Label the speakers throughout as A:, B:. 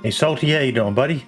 A: Hey, Salty, how you doing, buddy?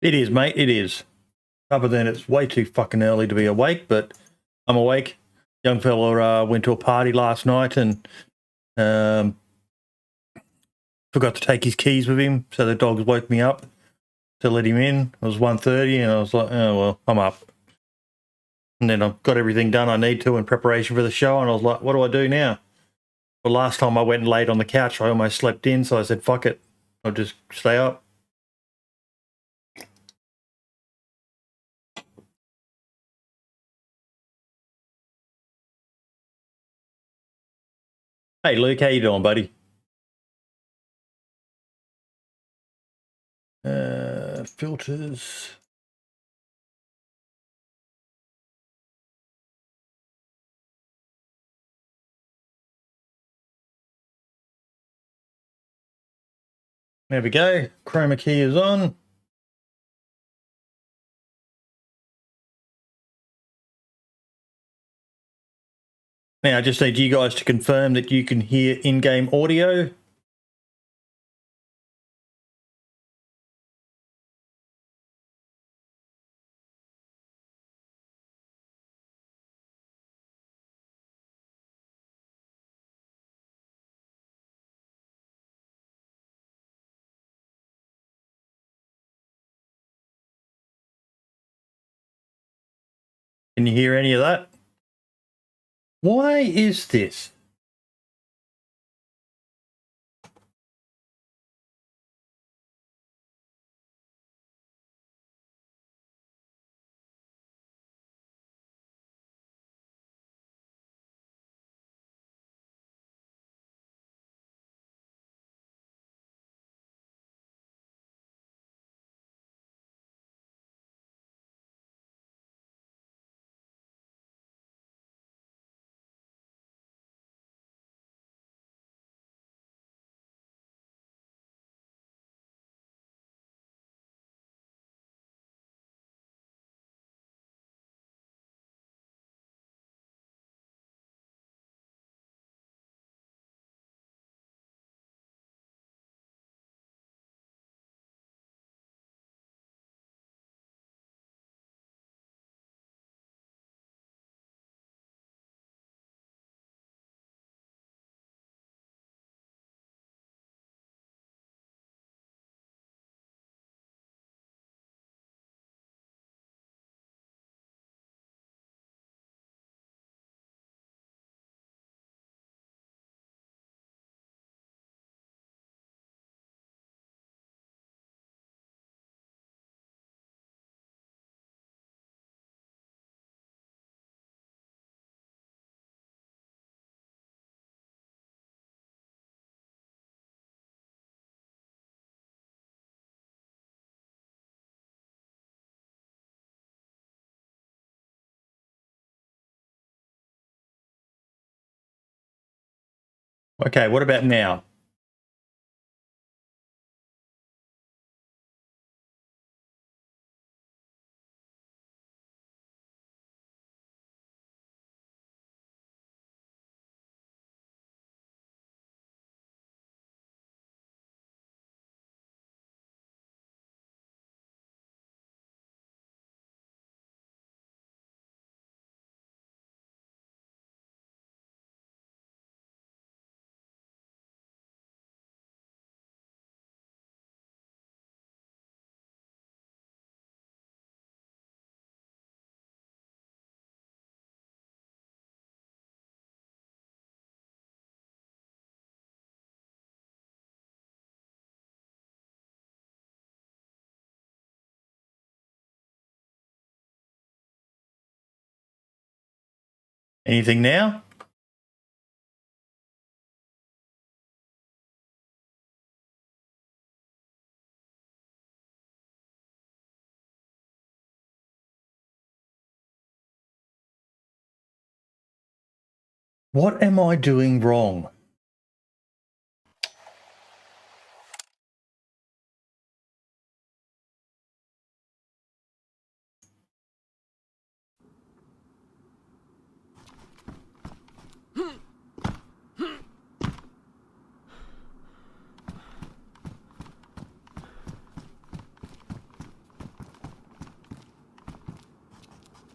A: It is, mate, it is. Other than it's way too fucking early to be awake, but I'm awake. Young fella went to a party last night and forgot to take his keys with him, so the dogs woke me up to let him in. It was 1:30 and I was like, oh, well, I'm up. And then I've got everything done I need to in preparation for the show, and I was like, what do I do now? Well, last time I went and laid on the couch, I almost slept in, so I said, fuck it. I'll just stay up. Hey, Luke, how you doing, buddy? Filters. There we go. Chroma key is on. Now, I just need you guys to confirm that you can hear in-game audio. Can you hear any of that? Why is this? Okay, what about now? Anything now? What am I doing wrong?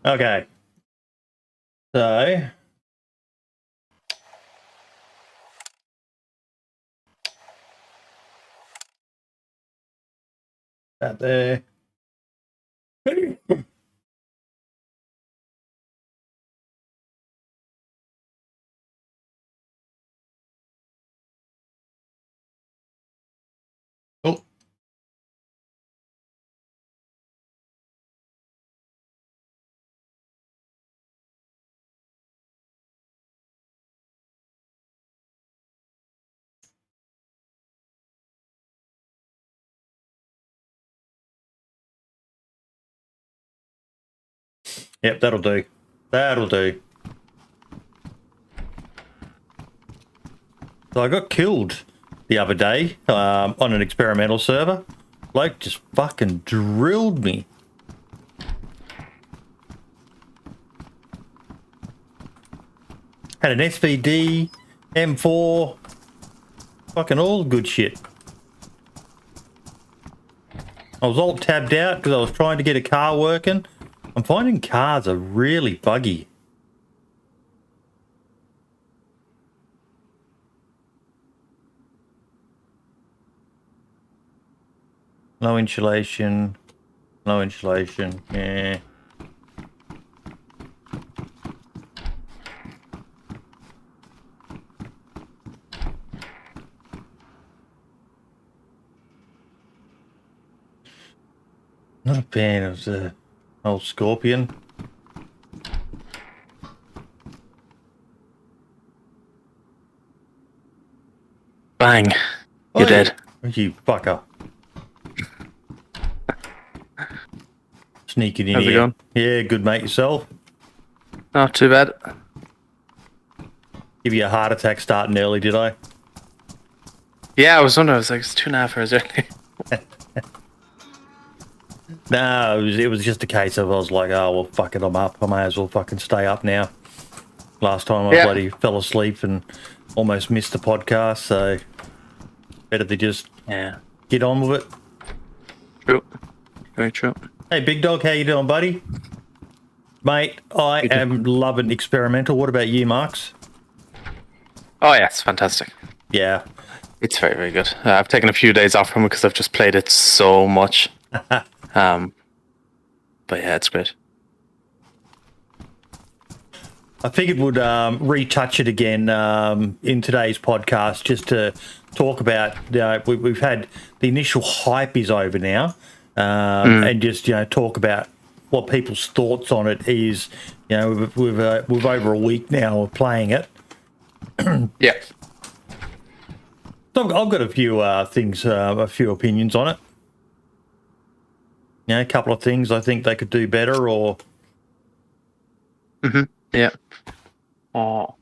A: Okay. So that there. Oh. Yep, that'll do. That'll do. So I got killed the other day on an experimental server. Bloke just fucking drilled me. Had an SVD, M4, fucking all good shit. I was all tabbed out because I was trying to get a car working. I'm finding cars are really buggy. Low insulation, yeah. Not a fan of the old Scorpion.
B: Bang. You're dead.
A: You fucker. Sneaking in
B: How's it
A: here.
B: going?
A: Yeah, good mate. Yourself?
B: Not too bad.
A: Give you a heart attack starting early, did I?
B: Yeah, I was wondering. I was like, it's 2.5 hours early.
A: No, it was just a case of I was like, oh, well, fuck it, I'm up. I may as well fucking stay up now. Last time I bloody fell asleep and almost missed the podcast, so better to just get on with it.
B: True. Very true.
A: Hey, Big Dog, how you doing, buddy? Mate, I am loving experimental. What about you, Marks?
B: Oh, yeah, it's fantastic.
A: Yeah.
B: It's very, very good. I've taken a few days off from it because I've just played it so much. But yeah, it's great.
A: I figured we'd retouch it again in today's podcast just to talk about, we've had the initial hype is over now, and just, talk about what people's thoughts on it is. We've over a week now of playing it.
B: Yeah.
A: So I've got a few things, a few opinions on it. A couple of things I think they could do better, or
B: yeah. Oh.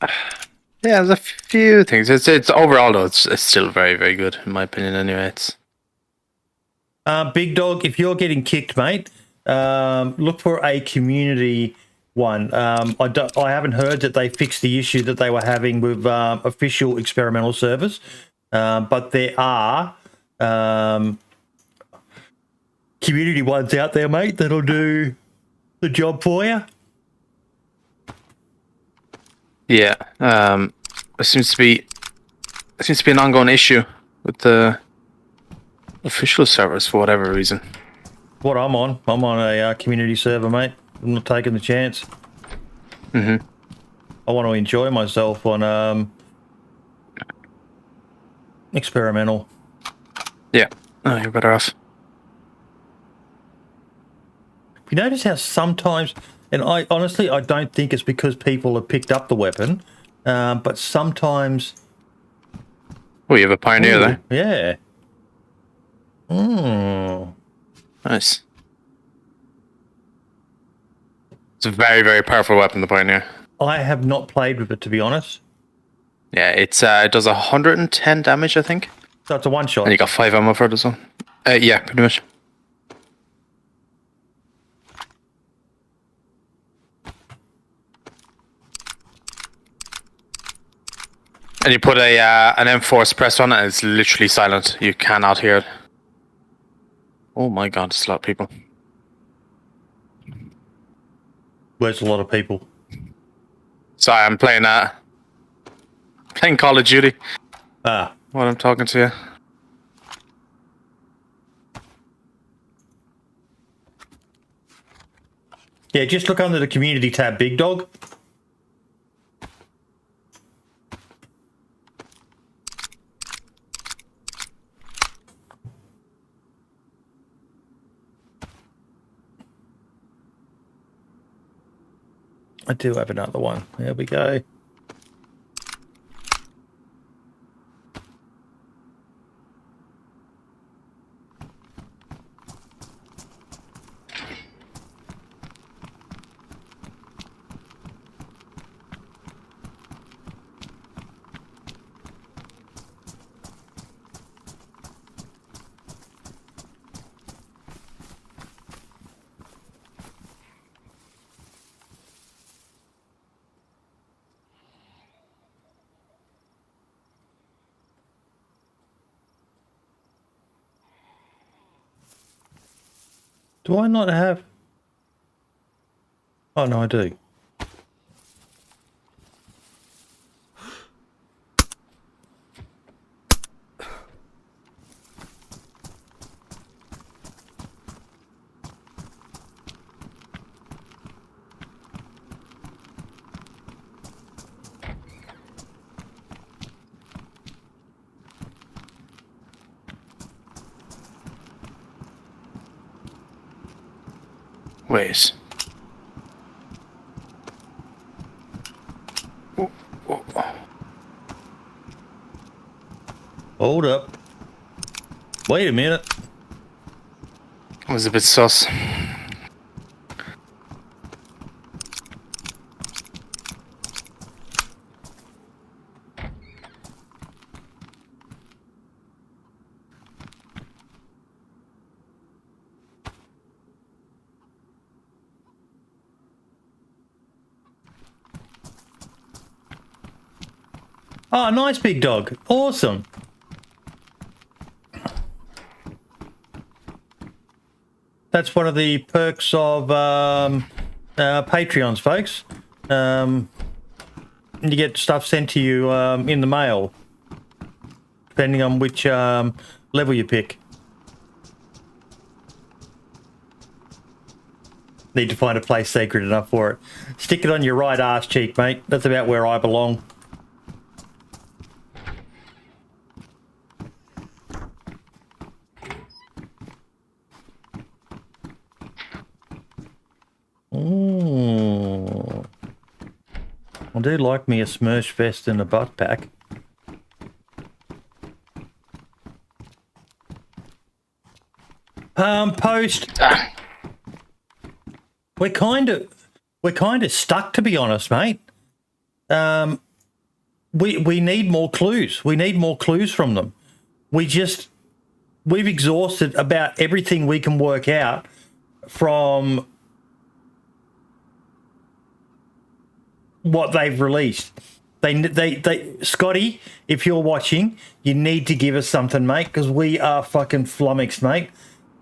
B: Yeah, there's a few things. It's overall though, it's still very, very good in my opinion. Anyway, it's
A: Big Dog. If you're getting kicked, mate, look for a community one. I haven't heard that they fixed the issue that they were having with official experimental servers, but there are community ones out there, mate, that'll do the job for you.
B: yeah. It seems to be an ongoing issue with the official servers for whatever reason.
A: What I'm on a community server, mate. I'm not taking the chance. I want to enjoy myself on experimental.
B: Yeah. Oh, you're better off.
A: You notice how sometimes, and I honestly, I don't think it's because people have picked up the weapon, but sometimes...
B: Oh, you have a pioneer there.
A: Yeah.
B: Nice. It's a very, very powerful weapon, the pioneer.
A: I have not played with it, to be honest.
B: Yeah, it does 110 damage, I think.
A: So it's a one-shot.
B: And you got 5 ammo for it as well. Yeah, pretty much. And you put an M4 suppressor on it, and it's literally silent. You cannot hear it. Oh my god, it's a lot of people.
A: Where's a lot of people?
B: Sorry, I'm playing Call of Duty.
A: Ah.
B: While I'm talking to you.
A: Yeah, just look under the community tab, Big Dog. I do have another one. There we go. Do I not have... Oh, no, I do.
B: Wait.
A: Hold up. Wait a minute.
B: It was a bit sus.
A: Oh, nice, Big Dog. Awesome. That's one of the perks of Patreons, folks. You get stuff sent to you in the mail, depending on which level you pick. Need to find a place sacred enough for it. Stick it on your right arse cheek, mate. That's about where I belong. Ooh. I do like me a Smurf vest and a butt pack. Post. We're kind of stuck, to be honest, mate. We need more clues. We need more clues from them. We've exhausted about everything we can work out from what they've released. They Scotty, if you're watching, you need to give us something, mate, because we are fucking flummoxed, mate.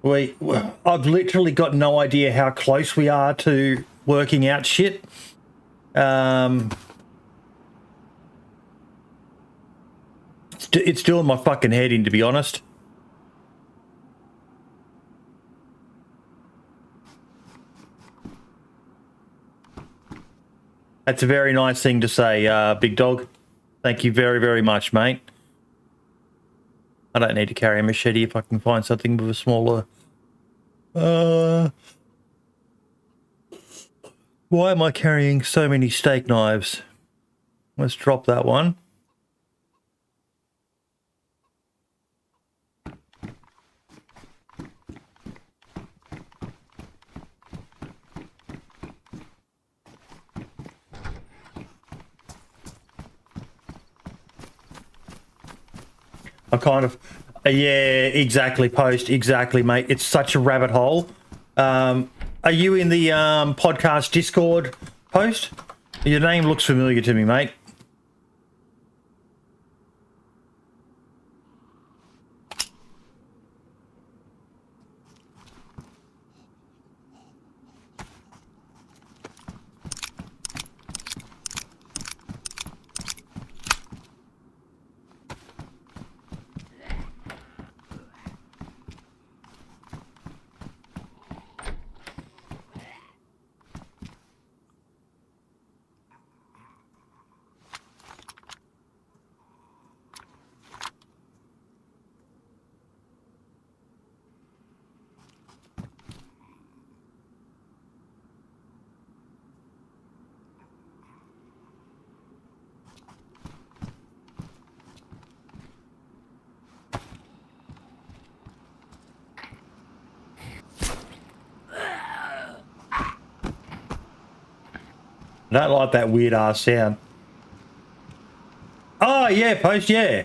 A: I've literally got no idea how close we are to working out shit. It's doing my fucking head in, to be honest. That's a very nice thing to say, Big Dog. Thank you very, very much, mate. I don't need to carry a machete if I can find something with a smaller... Why am I carrying so many steak knives? Let's drop that one. Yeah, exactly, Post. Exactly, mate. It's such a rabbit hole. Are you in the podcast Discord, Post? Your name looks familiar to me, mate. I don't like that weird ass sound. Oh, yeah, Post, yeah.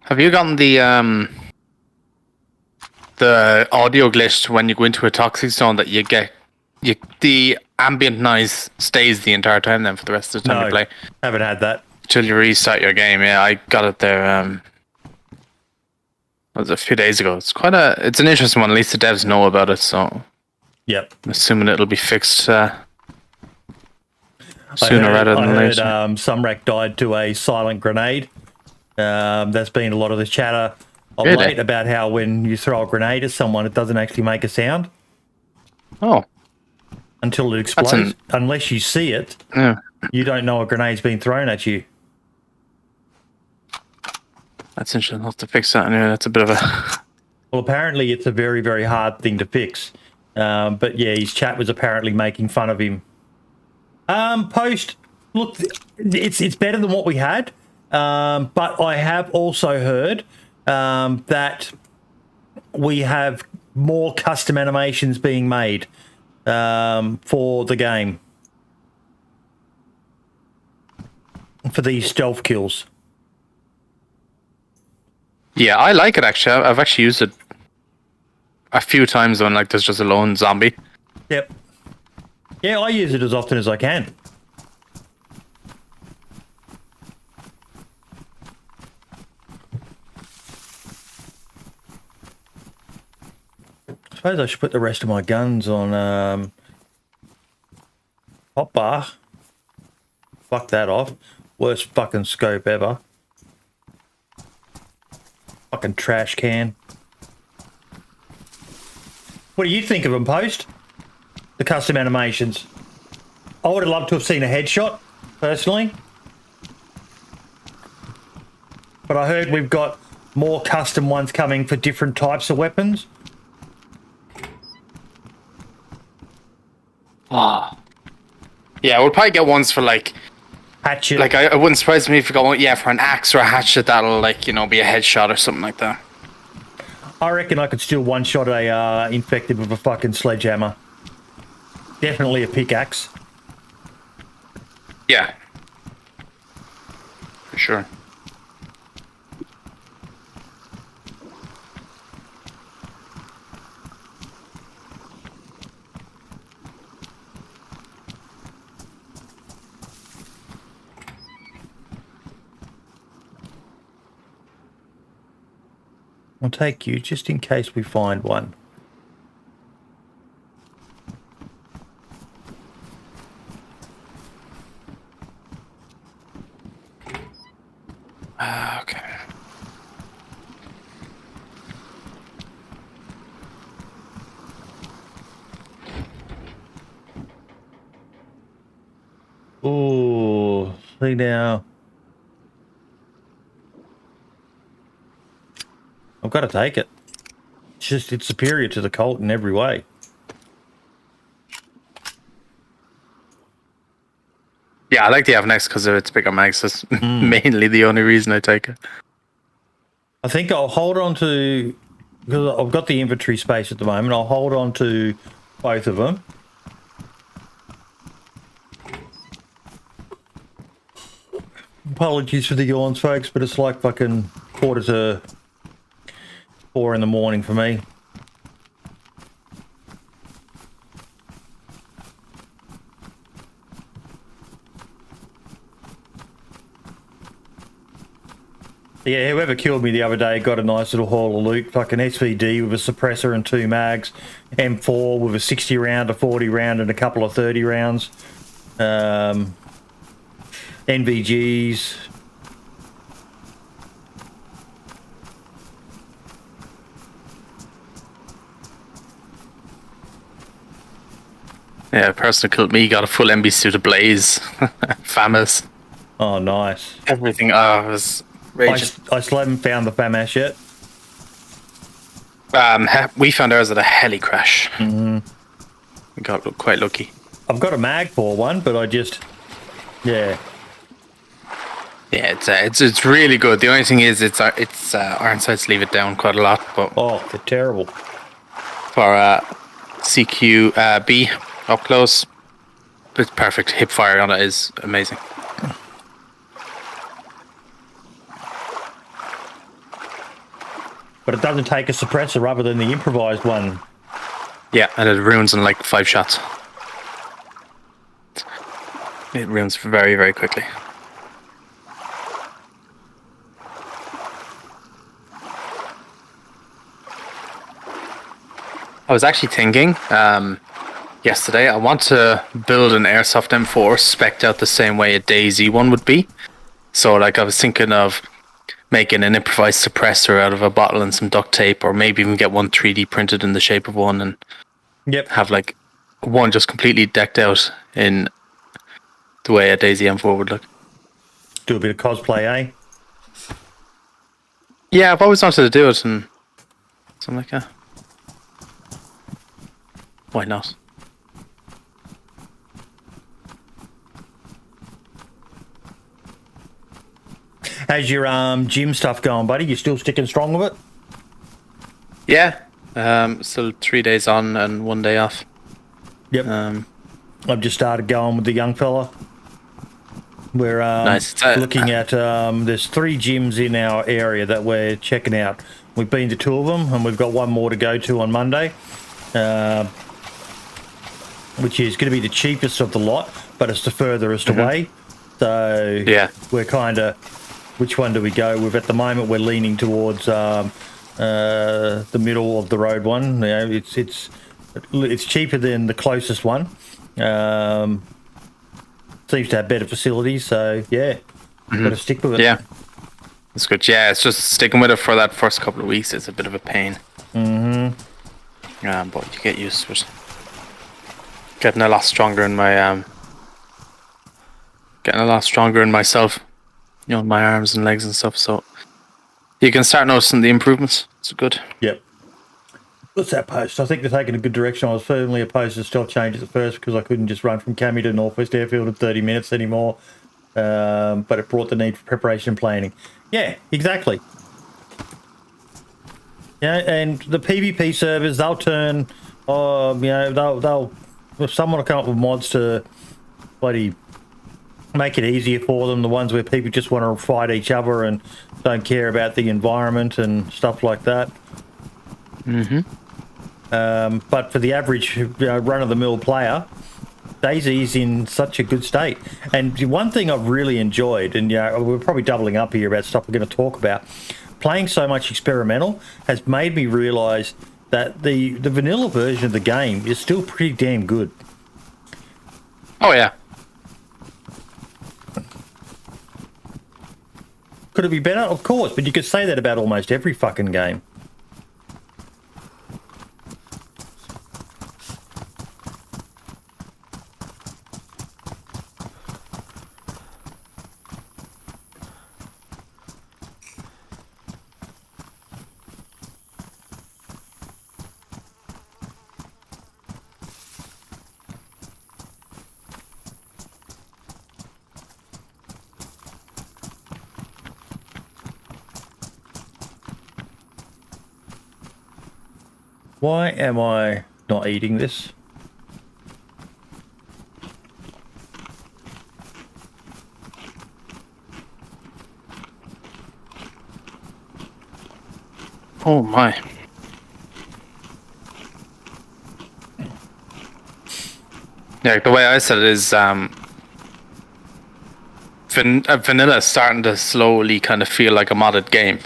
B: Have you gotten the audio glitch when you go into a toxic zone that the ambient noise stays the entire time then for the rest of the time you play?
A: Haven't had that.
B: Till you restart your game. Yeah, I got it there was a few days ago. It's an interesting one. At least the devs know about it, so
A: yep.
B: I'm assuming it'll be fixed sooner rather than later.
A: Sumrak died to a silent grenade. There's been a lot of the chatter of late about how when you throw a grenade at someone, it doesn't actually make a sound.
B: Oh.
A: Until it explodes. Unless you see it, you don't know a grenade's been thrown at you.
B: That's interesting. I'll have to fix that. Yeah, that's a bit of a...
A: Well, apparently it's a very, very hard thing to fix. But yeah, his chat was apparently making fun of him. Post, look, it's better than what we had. But I have also heard that we have more custom animations being made for the game. For these stealth kills.
B: Yeah, I like it actually. I've actually used it a few times when like there's just a lone zombie.
A: Yep. Yeah, I use it as often as I can. I suppose I should put the rest of my guns on hotbar. Fuck that off. Worst fucking scope ever. Fucking trash can. What do you think of them, Post? The custom animations. I would have loved to have seen a headshot, personally. But I heard we've got more custom ones coming for different types of weapons.
B: Ah. Yeah, we'll probably get ones for like...
A: Hatchet.
B: Like, it wouldn't surprise me if we got one, for an axe or a hatchet that'll, like, be a headshot or something like that.
A: I reckon I could still one-shot a infected with a fucking sledgehammer. Definitely a pickaxe.
B: Yeah. For sure.
A: I'll take you just in case we find one.
B: Okay.
A: See now. I've got to take it. It's superior to the Colt in every way.
B: Yeah, I like the FNX because of its bigger mags. That's mainly the only reason I take it.
A: I think I'll hold on to, because I've got the inventory space at the moment, I'll hold on to both of them. Apologies for the yawns, folks, but it's like fucking 3:45 in the morning for me. Yeah, whoever killed me the other day got a nice little haul of loot. Fucking SVD with a suppressor and 2 mags. M4 with a 60 round, a 40 round, and a couple of 30 rounds. NVGs.
B: Yeah, the person who killed me got a full MB suit ablaze. FAMAS.
A: Oh, nice.
B: Everything. Oh, it was raging.
A: I still haven't found the FAMAS yet.
B: We found ours at a heli crash.
A: Mm-hmm.
B: We got quite lucky.
A: I've got a mag for one, but I just... Yeah.
B: Yeah, it's really good. The only thing is, it's iron sights leave it down quite a lot. But
A: Oh, they're terrible.
B: for CQB up close, it's perfect. Hip fire on it is amazing.
A: But it doesn't take a suppressor other than the improvised one.
B: Yeah, and it ruins in like 5 shots. It ruins very, very quickly. I was actually thinking yesterday, I want to build an airsoft M4 spec'd out the same way a DayZ one would be. So like I was thinking of making an improvised suppressor out of a bottle and some duct tape, or maybe even get one 3D printed in the shape of one and have like one just completely decked out in the way a DayZ M4 would look.
A: Do a bit of cosplay, eh?
B: Yeah, I've always wanted to do it, and so I'm like, why not?
A: How's your gym stuff going, buddy? You still sticking strong with it?
B: Yeah, still 3 days on and 1 day off.
A: Yep. I've just started going with the young fella. We're
B: nice.
A: looking at there's 3 gyms in our area that we're checking out. We've been to 2 of them, and we've got 1 more to go to on Monday, which is going to be the cheapest of the lot, but it's the furthest away. So
B: yeah,
A: we're kind of, which one do we go with? At the moment, we're leaning towards the middle of the road one. You know, it's cheaper than the closest one. Seems to have better facilities, so yeah, got to stick with it.
B: Yeah, it's good. Yeah, it's just sticking with it for that first couple of weeks. It's a bit of a pain. But you get used to it. Getting a lot stronger in my myself. You know, my arms and legs and stuff. So you can start noticing the improvements. It's good.
A: Yep. What's that post? I think they're taking a good direction. I was firmly opposed to stealth changes at first because I couldn't just run from Cami to Northwest Airfield in 30 minutes anymore. But it brought the need for preparation and planning. Yeah, exactly. Yeah, and the PvP servers, they'll turn, they'll if someone will come up with mods to bloody make it easier for them, the ones where people just want to fight each other and don't care about the environment and stuff like that. But for the average run-of-the-mill player, DayZ is in such a good state. And one thing I've really enjoyed, and we're probably doubling up here about stuff we're going to talk about, playing so much experimental has made me realise that the vanilla version of the game is still pretty damn good.
B: Oh, yeah.
A: Could it be better? Of course, but you could say that about almost every fucking game. Why am I not eating this?
B: Oh my. Yeah, the way I said it is vanilla is starting to slowly kind of feel like a modded game.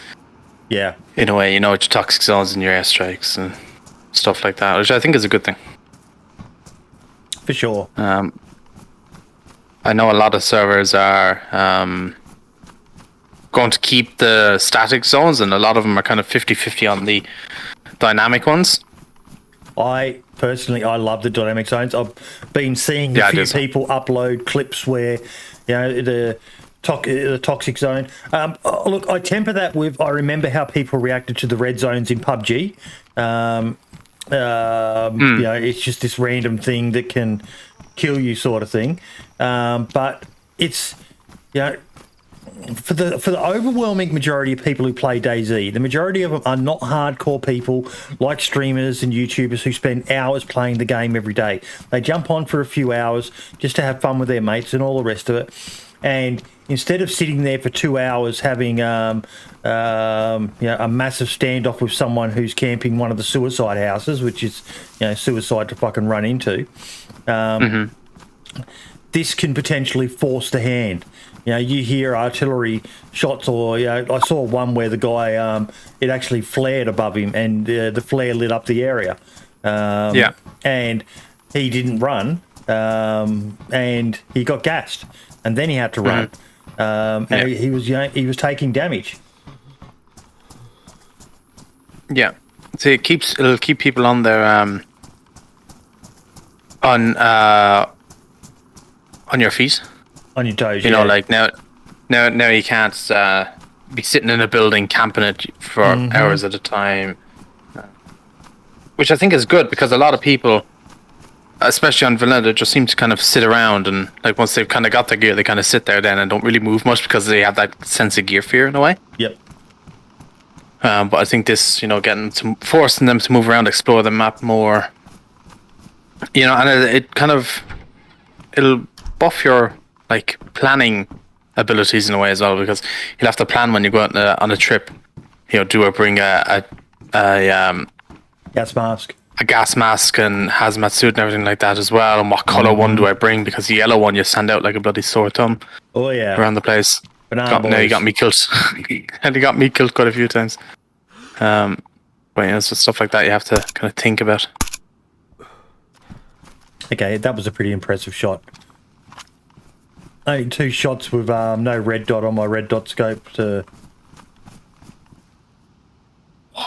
A: Yeah.
B: In a way, you know, with your toxic zones and your airstrikes and stuff like that, which I think is a good thing.
A: For sure.
B: I know a lot of servers are going to keep the static zones, and a lot of them are kind of 50-50 on the dynamic ones.
A: I love the dynamic zones. I've been seeing a few people upload clips where, you know, the toxic zone. Look, I temper that with, I remember how people reacted to the red zones in PUBG. You know, it's just this random thing that can kill you, sort of thing. But it's, you know, for the overwhelming majority of people who play DayZ, the majority of them are not hardcore people like streamers and YouTubers who spend hours playing the game every day. They jump on for a few hours just to have fun with their mates and all the rest of it. And instead of sitting there for 2 hours having you know, a massive standoff with someone who's camping one of the suicide houses, which is, you know, suicide to fucking run into, this can potentially force the hand. You know, you hear artillery shots, or, you know, I saw one where the guy, it actually flared above him, and the flare lit up the area. And he didn't run, and he got gassed, and then he had to run. And he was, you know, he was taking damage.
B: Yeah, so it'll keep people on their on your feet.
A: On your toes,
B: you know, like now you can't be sitting in a building camping it for hours at a time, which I think is good, because a lot of people, especially on vanilla, just seem to kind of sit around, and like once they've kind of got their gear, they kind of sit there then and don't really move much because they have that sense of gear fear in a way.
A: Yep.
B: But I think this, you know, forcing them to move around, explore the map more, you know, and it'll buff your like planning abilities in a way as well, because you'll have to plan when you go out on a trip. You know, do I bring a
A: gas mask,
B: and hazmat suit and everything like that as well, and what color one do I bring, because the yellow one you stand out like a bloody sore thumb.
A: Oh yeah,
B: around the place.
A: Now
B: you got me killed. And you got me killed quite a few times. But yeah, so stuff like that you have to kind of think about.
A: Okay, that was a pretty impressive shot. Only 2 shots with no red dot on my red dot scope to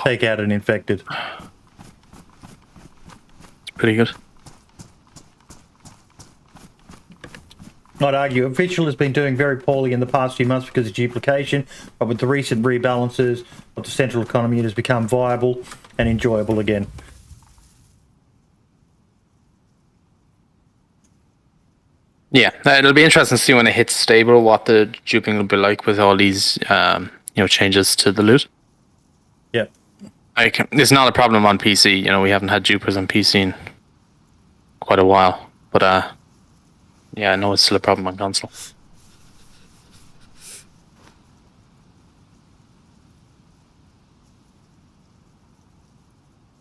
A: take out an infected.
B: It's pretty good.
A: I'd argue Official has been doing very poorly in the past few months because of duplication, but with the recent rebalances of the central economy, it has become viable and enjoyable again.
B: Yeah, it'll be interesting to see when it hits stable what the duping will be like with all these, you know, changes to the loot.
A: Yep.
B: It's not a problem on PC. You know, we haven't had dupers on PC in quite a while, but yeah, I know it's still a problem on console.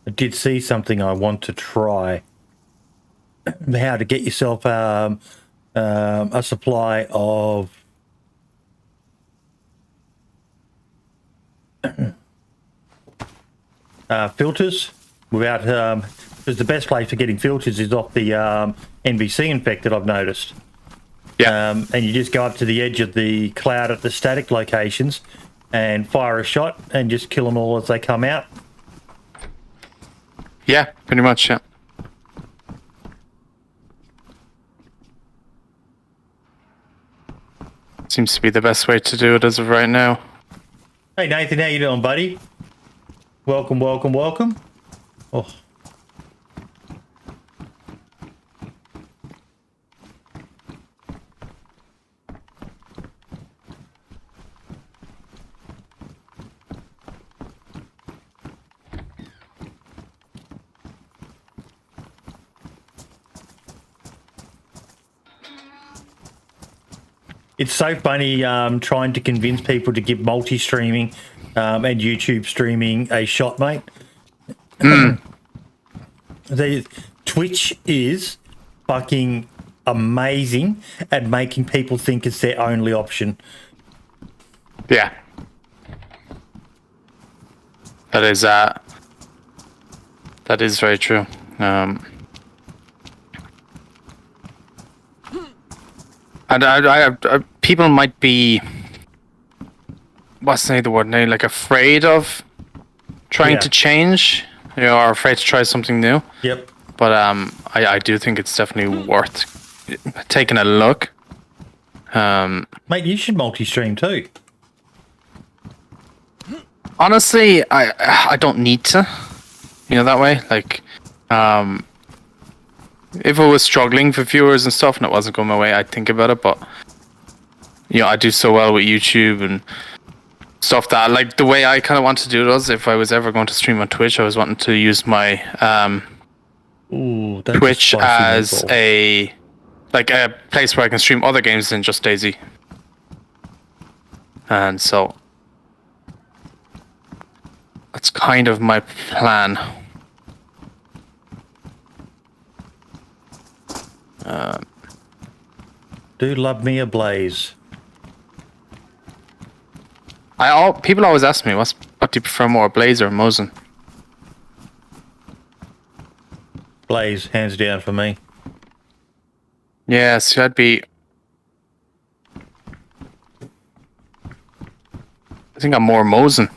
A: I did see something I want to try. How to get yourself a supply of filters without because the best place for getting filters is off the NVC infected, I've noticed.
B: Yeah.
A: And you just go up to the edge of the cloud at the static locations and fire a shot and just kill them all as they come out.
B: Yeah, pretty much, yeah. Seems to be the best way to do it as of right now.
A: Hey Nathan, how you doing, buddy? Welcome, welcome, welcome. Oh. It's so funny trying to convince people to give multi-streaming and YouTube streaming a shot, mate. Twitch is fucking amazing at making people think it's their only option.
B: Yeah. That is very true. And people might be, what's the word now, like afraid of trying to change, or afraid to try something new.
A: Yep.
B: But I do think it's definitely worth taking a look.
A: Mate, you should multi-stream too.
B: Honestly, I don't need to, that way. Like, if I was struggling for viewers and stuff and it wasn't going my way, I'd think about it. But I do so well with YouTube and stuff that, like, the way I kind of want to do it was, if I was ever going to stream on Twitch, I was wanting to use my Twitch as a place where I can stream other games than just DayZ. And so that's kind of my plan.
A: Do love me a blaze.
B: People always ask me, what do you prefer more, Blaze or Mosin?
A: Blaze, hands down for me.
B: Yes, I'd be. I think I'm more Mosin.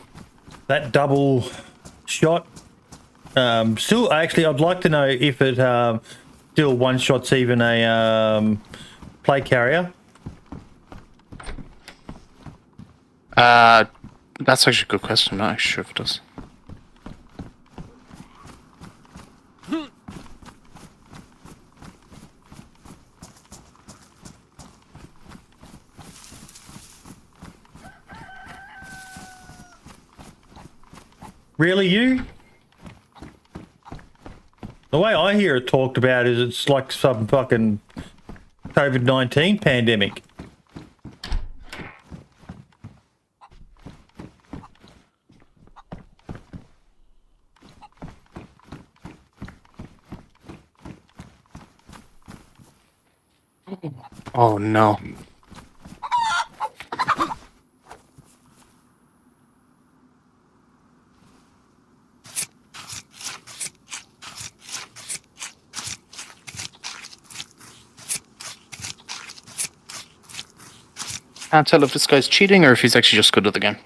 A: That double shot. Still, actually, I'd like to know if it still one shots even a play carrier.
B: That's actually a good question. I'm not actually sure if it does.
A: Really, you? The way I hear it talked about is it's like some fucking COVID-19 pandemic.
B: Oh no. Can't tell if this guy's cheating or if he's actually just good at the game.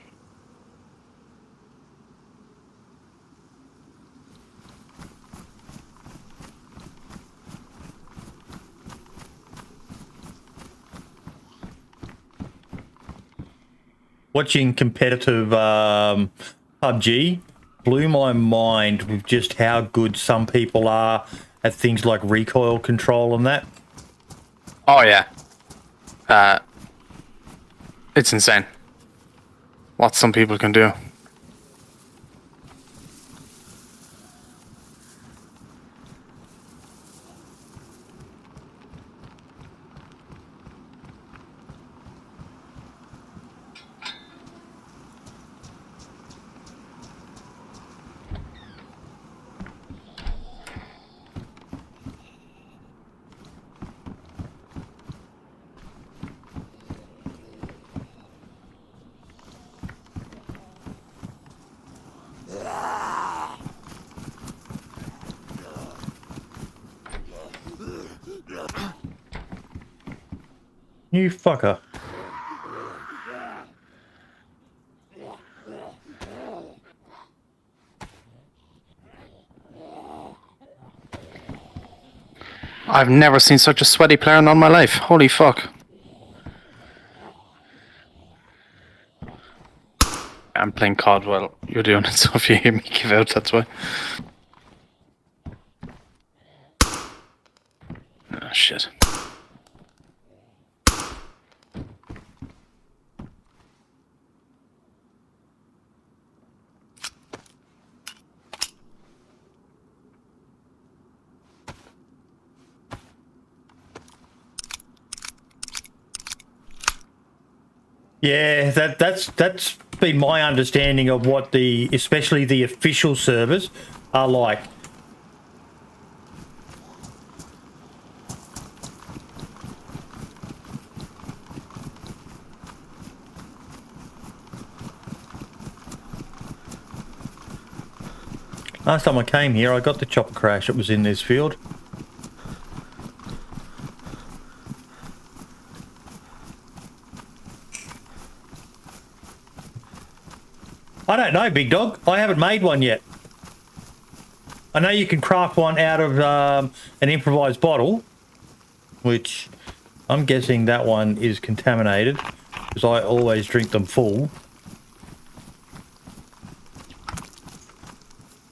A: Watching competitive PUBG blew my mind with just how good some people are at things like recoil control and that.
B: Oh yeah. It's insane what some people can do.
A: You fucker.
B: I've never seen such a sweaty player in all my life. Holy fuck. I'm playing COD while you're doing it, so if you hear me give out, that's why. Oh, shit.
A: Yeah, that's been my understanding of what especially the official servers are like. Last time I came here, I got the chopper crash. It was in this field. I don't know, big dog. I haven't made one yet. I know you can craft one out of an improvised bottle, which I'm guessing that one is contaminated because I always drink them full.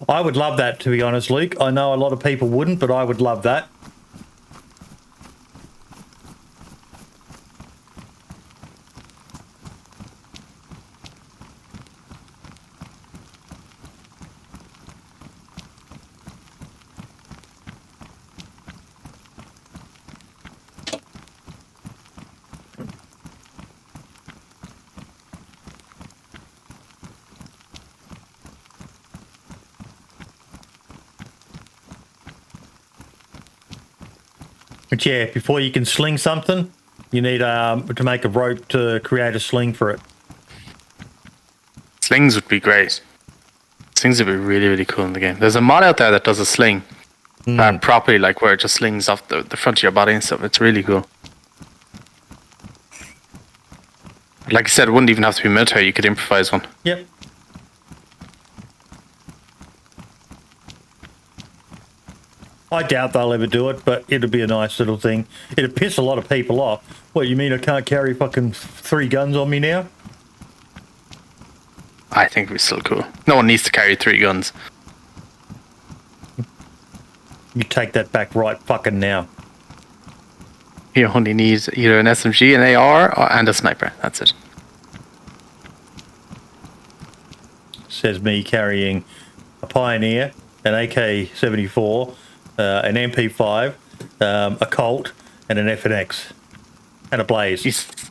A: I would love that, to be honest, Luke. I know a lot of people wouldn't, but I would love that. But yeah, before you can sling something, you need to make a rope to create a sling for it.
B: Slings would be great. Slings would be really, really cool in the game. There's a mod out there that does a sling properly, like where it just slings off the front of your body and stuff. It's really cool. Like I said, it wouldn't even have to be military. You could improvise one.
A: Yep. I doubt they'll ever do it, but it'll be a nice little thing. It'd piss a lot of people off. What, you mean I can't carry fucking 3 guns on me now?
B: I think it'd be still cool. No one needs to carry 3 guns.
A: You take that back right fucking now.
B: You only need either an SMG, an AR, and a sniper. That's it.
A: Says me carrying a Pioneer, an AK-74, an MP5, a Colt, and an FNX, and a Blaze.
B: Jeez.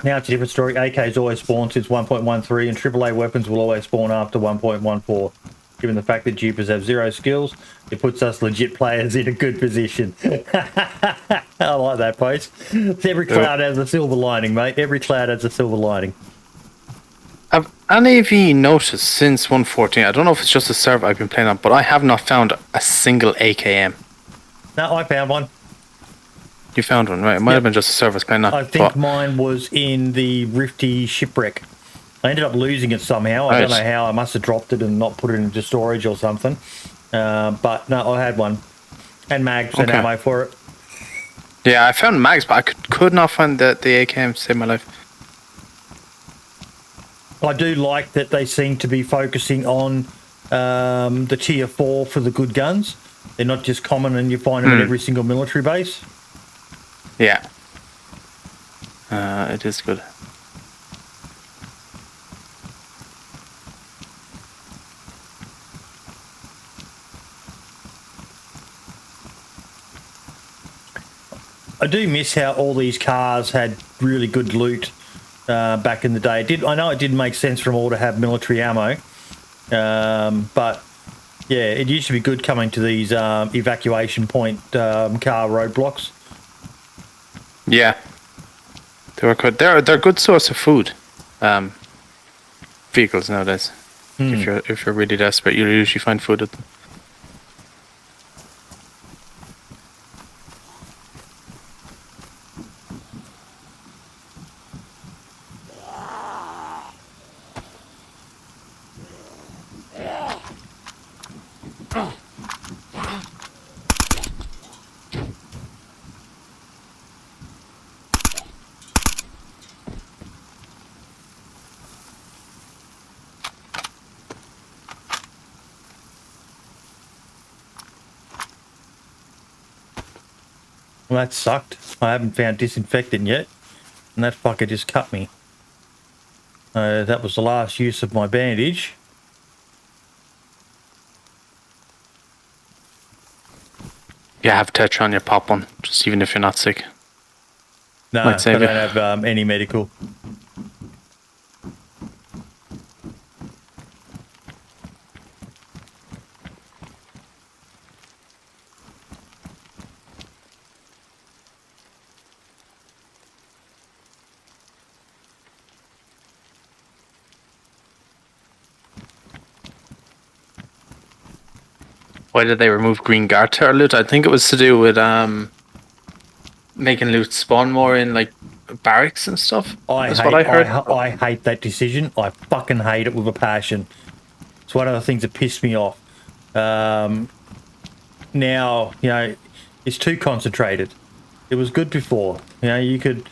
A: Now it's a different story. AK's always spawned since 1.13 and AAA weapons will always spawn after 1.14. Given the fact that Jeepers have 0 skills, it puts us legit players in a good position. I like that post. Every cloud has a silver lining, mate. Every cloud has a silver lining.
B: Have any of you noticed since 1.14, I don't know if it's just a server I've been playing on, but I have not found a single AKM.
A: No, I found one.
B: You found one, right? It might have been just a server playing on.
A: I think mine was in the Rifty shipwreck. I ended up losing it somehow. I don't know how. I must have dropped it and not put it into storage or something. But no, I had one. And mags and ammo for it.
B: Yeah, I found mags, but I could not find the AKM to save my life.
A: I do like that they seem to be focusing on the tier 4 for the good guns. They're not just common and you find them at every single military base.
B: Yeah. It is good.
A: I do miss how all these cars had really good loot back in the day. I know it didn't make sense for them all to have military ammo, but yeah, it used to be good coming to these evacuation point car roadblocks.
B: Yeah, they were good. They're a good source of food. Vehicles nowadays. If you're really desperate, you usually find food at them.
A: Well, that sucked. I haven't found disinfectant yet, and that fucker just cut me. That was the last use of my bandage.
B: You have Tetra on your pop one, just even if you're not sick.
A: No, I don't have any medical.
B: Why did they remove green guard tower loot? I think it was to do with making loot spawn more in like barracks and stuff. That's what I heard.
A: I hate that decision. I fucking hate it with a passion. It's one of the things that pissed me off. Now, it's too concentrated. It was good before. You could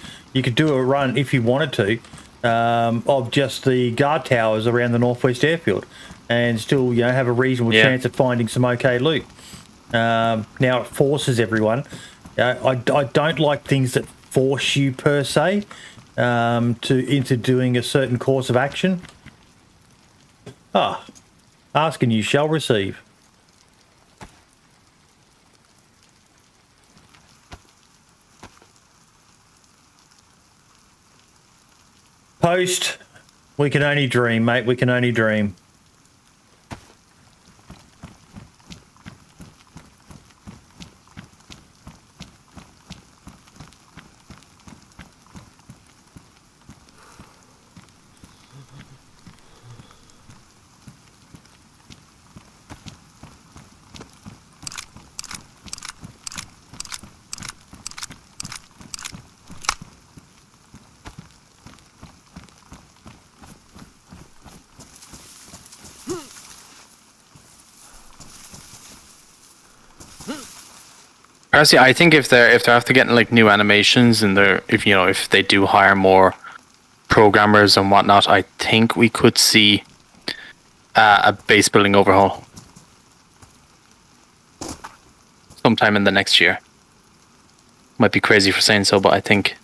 A: do a run if you wanted to of just the guard towers around the Northwest Airfield and still have a reasonable chance of finding some okay loot. Now it forces everyone. I don't like things that force you per se into doing a certain course of action. Ask and you shall receive. Post, we can only dream, mate. We can only dream.
B: Personally, I think if they're after getting like new animations and if they do hire more programmers and whatnot, I think we could see a base building overhaul sometime in the next year. Might be crazy for saying so, but I think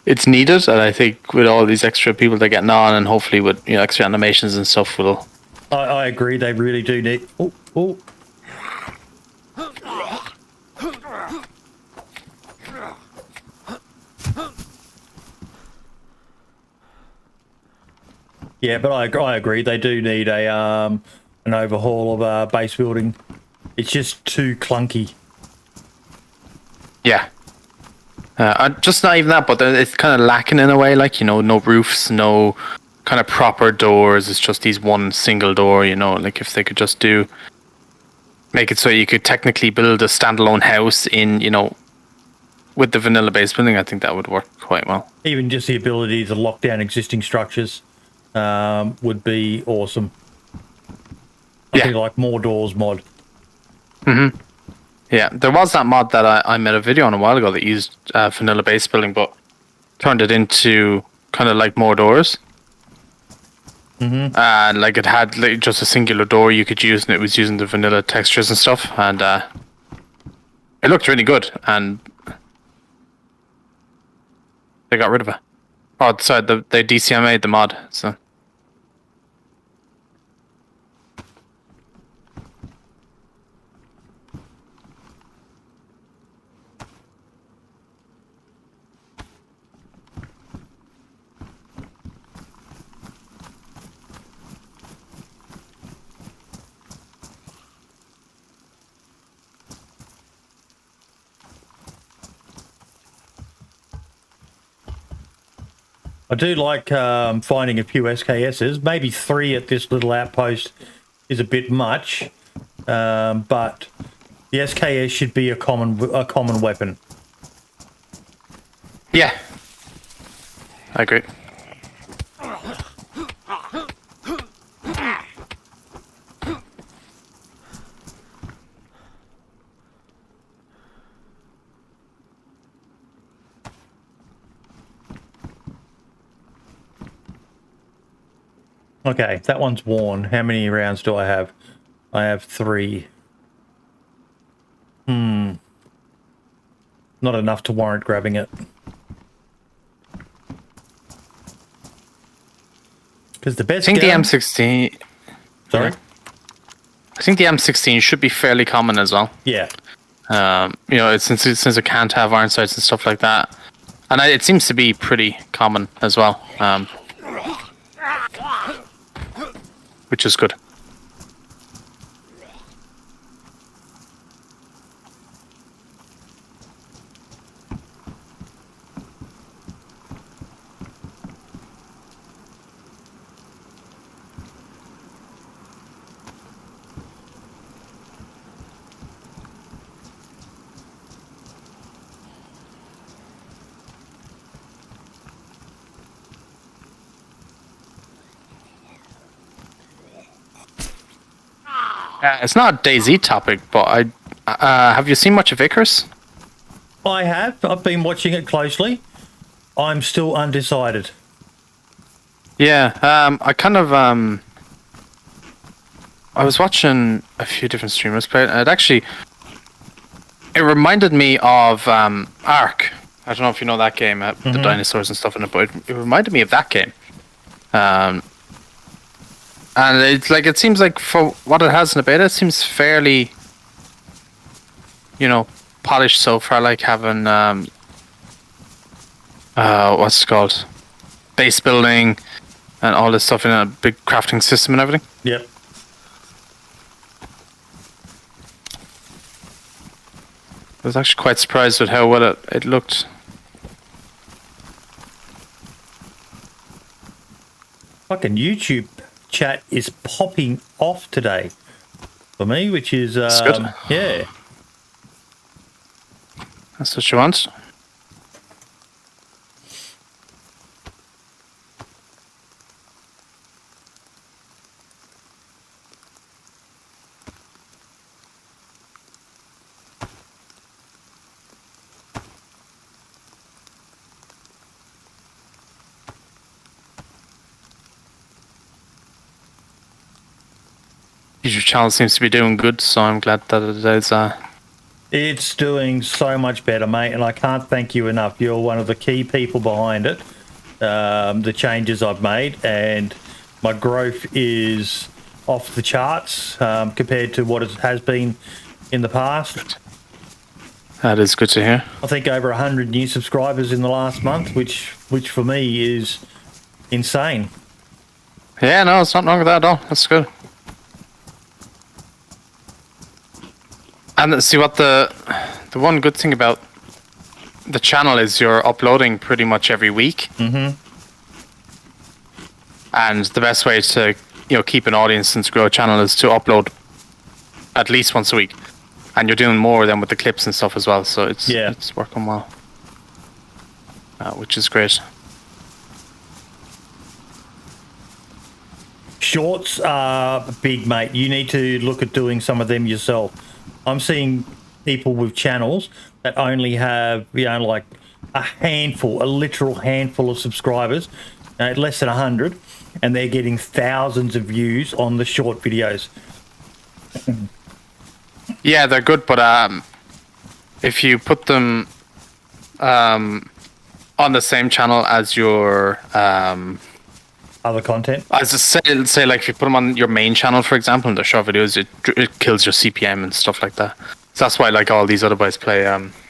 B: it's needed, and I think with all these extra people they're getting on, and hopefully with extra animations and stuff, will.
A: I agree. They really do need. Oh. Yeah, but I agree. They do need an overhaul of base building. It's just too clunky.
B: Yeah. Just not even that, but it's kind of lacking in a way. Like no roofs, no kind of proper doors. It's just these one single door. Like if they could just make it so you could technically build a standalone house in with the vanilla base building, I think that would work quite well.
A: Even just the ability to lock down existing structures would be awesome. I think like more doors mod.
B: Mm-hmm. Yeah, there was that mod that I made a video on a while ago that used vanilla base building, but turned it into kind of like more doors.
A: Mm-hmm.
B: Like it had just a singular door you could use, and it was using the vanilla textures and stuff, and it looked really good. And they got rid of it. Oh, sorry, they DCMA'd the mod, so.
A: I do like finding a few SKSs. Maybe 3 at this little outpost is a bit much, but the SKS should be a common weapon.
B: Yeah, I agree.
A: Okay, that one's worn. How many rounds do I have? I have 3. not enough to warrant grabbing it. Because the best
B: I think the
A: gun...
B: M16...
A: Sorry?
B: I think the M16 should be fairly common as well.
A: Yeah.
B: You know, since it can't have iron sights and stuff like that. And it seems to be pretty common as well. Which is good. It's not a DayZ topic, but have you seen much of Icarus?
A: I have. I've been watching it closely. I'm still undecided.
B: Yeah, I kind of I was watching a few different streamers play it, and it reminded me of Ark. I don't know if you know that game, the dinosaurs and stuff in it, but it reminded me of that game. And it seems like for what it has in the beta, it seems fairly, polished so far. Like having what's it called, base building, and all this stuff in a big crafting system and everything.
A: Yep.
B: I was actually quite surprised with how well it looked.
A: Fucking YouTube chat is popping off today for me, which is
B: good.
A: Yeah.
B: That's what you want. Your channel seems to be doing good, so I'm glad that it is.
A: It's doing so much better, mate, and I can't thank you enough. You're one of the key people behind it. The changes I've made, and my growth is off the charts compared to what it has been in the past.
B: That is good to hear.
A: I think over 100 new subscribers in the last month, which for me is insane.
B: Yeah, no, it's not wrong with that at all. That's good. And see what the one good thing about the channel is you're uploading pretty much every week.
A: Mm-hmm.
B: And the best way to keep an audience and to grow a channel is to upload at least once a week. And you're doing more than with the clips and stuff as well, so it's working well, which is great.
A: Shorts are big, mate. You need to look at doing some of them yourself. I'm seeing people with channels that only have, like a literal handful of subscribers, less than 100, and they're getting thousands of views on the short videos.
B: Yeah, they're good, but if you put them on the same channel as your
A: Other content?
B: as a say like if you put them on your main channel, for example, in the short videos, it kills your CPM and stuff like that. So that's why like all these other boys play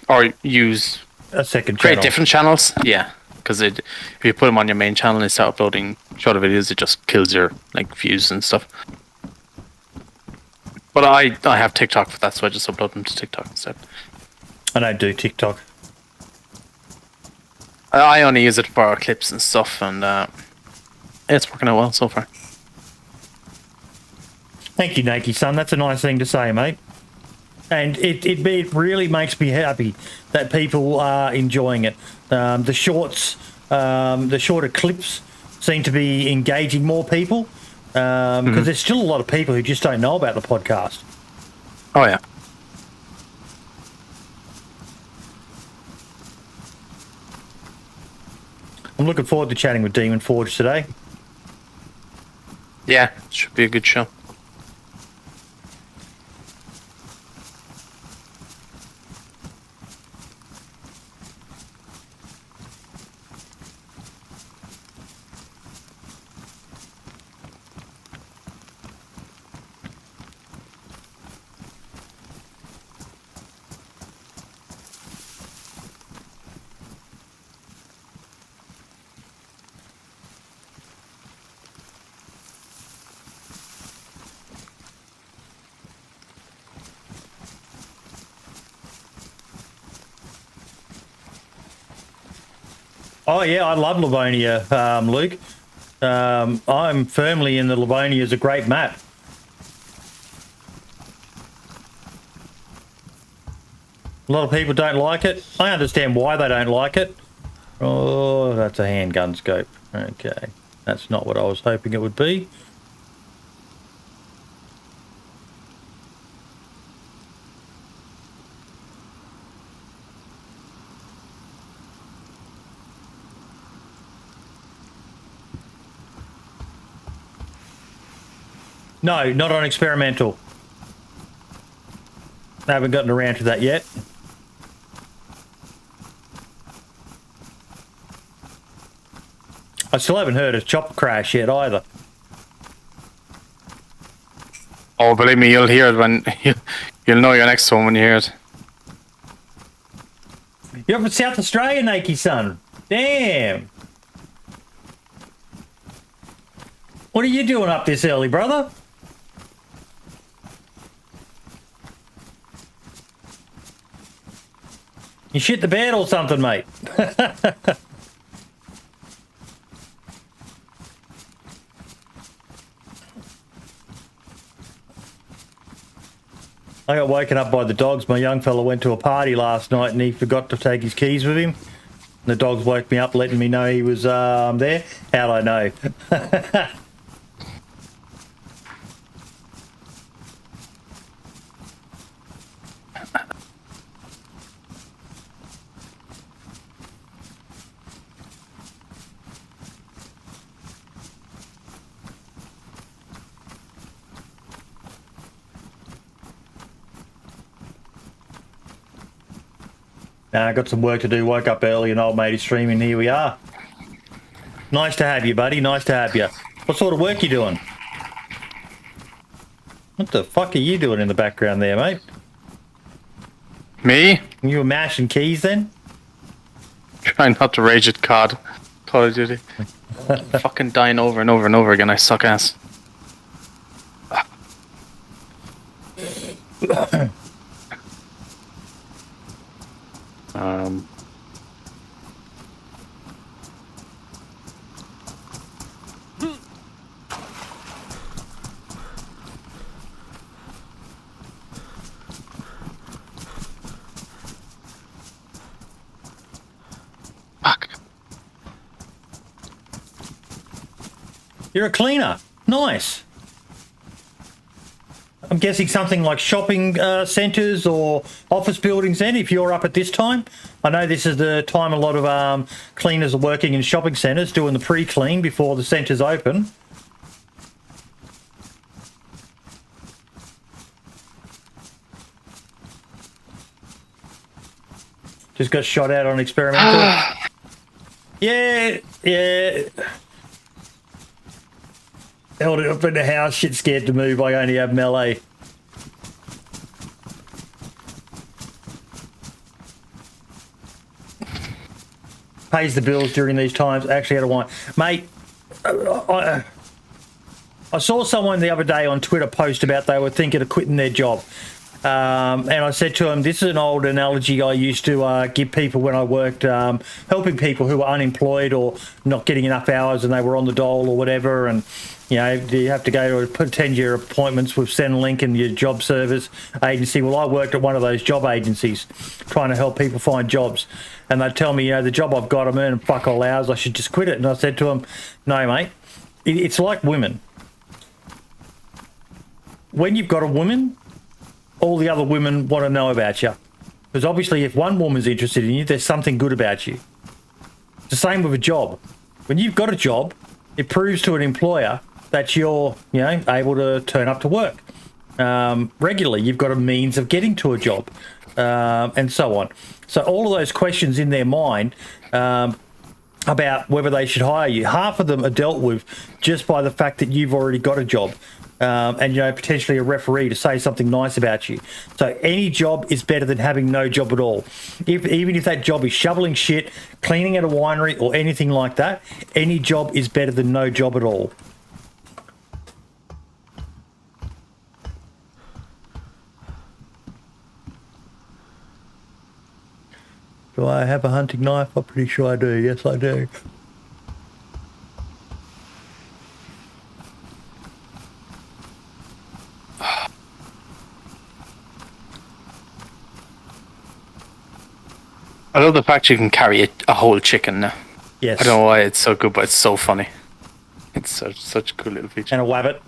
B: or use
A: A second channel.
B: create different channels. Yeah, because if you put them on your main channel and start uploading shorter videos, it just kills your views and stuff. But I have TikTok for that, so I just upload them to TikTok instead.
A: I don't do TikTok.
B: I only use it for clips and stuff, and it's working out well so far.
A: Thank you, Nakey son. That's a nice thing to say, mate. And it really makes me happy that people are enjoying it. The shorts, the shorter clips seem to be engaging more people because there's still a lot of people who just don't know about the podcast.
B: Oh, yeah.
A: I'm looking forward to chatting with Daemonforge today.
B: Yeah, should be a good show.
A: Oh yeah, I love Livonia, Luke. I'm firmly in the Livonia is a great map. A lot of people don't like it. I understand why they don't like it. Oh, that's a handgun scope. Okay, that's not what I was hoping it would be. No, not on experimental. I haven't gotten around to that yet. I still haven't heard a chop crash yet either.
B: Oh, believe me, you'll hear it when you'll know you're next to one when you hear it.
A: You're up in South Australia, Nakey son. Damn. What are you doing up this early, brother? You shit the bed or something, mate? I got woken up by the dogs. My young fella went to a party last night and he forgot to take his keys with him. The dogs woke me up letting me know he was there. How'd I know? I got some work to do. Woke up early and old mate is streaming. Here we are. Nice to have you, buddy. Nice to have you. What sort of work you doing? What the fuck are you doing in the background there, mate?
B: Me?
A: You were mashing keys then?
B: Trying not to rage at COD. Call of Duty. Fucking dying over and over and over again. I suck ass. Fuck.
A: You're a cleaner. Nice. I'm guessing something like shopping centres or office buildings then, if you're up at this time. I know this is the time a lot of cleaners are working in shopping centres, doing the pre-clean before the centres open. Just got shot out on experimental. Yeah. Held it up in the house, shit scared to move, I only have melee. Pays the bills during these times, actually had a wine. Mate, I saw someone the other day on Twitter post about they were thinking of quitting their job. And I said to him, this is an old analogy I used to give people when I worked, helping people who were unemployed or not getting enough hours and they were on the dole or whatever. And, you know, you have to go to attend your appointments with Centrelink and your job service agency. Well, I worked at one of those job agencies trying to help people find jobs. And they'd tell me, you know, the job I've got, I'm earning fuck all hours, I should just quit it. And I said to them, no, mate, it's like women. When you've got a woman, all the other women want to know about you. Because obviously if one woman's interested in you, there's something good about you. It's the same with a job. When you've got a job, it proves to an employer that you're, you know, able to turn up to work regularly. You've got a means of getting to a job and so on. So all of those questions in their mind about whether they should hire you, half of them are dealt with just by the fact that you've already got a job. And, you know, potentially a referee to say something nice about you. So any job is better than having no job at all. Even if that job is shoveling shit, cleaning at a winery or anything like that, any job is better than no job at all. Do I have a hunting knife? I'm pretty sure I do. Yes, I do.
B: I love the fact you can carry a whole chicken now.
A: Yes.
B: I don't know why it's so good, but it's so funny. It's such a cool little feature.
A: And a wabbit.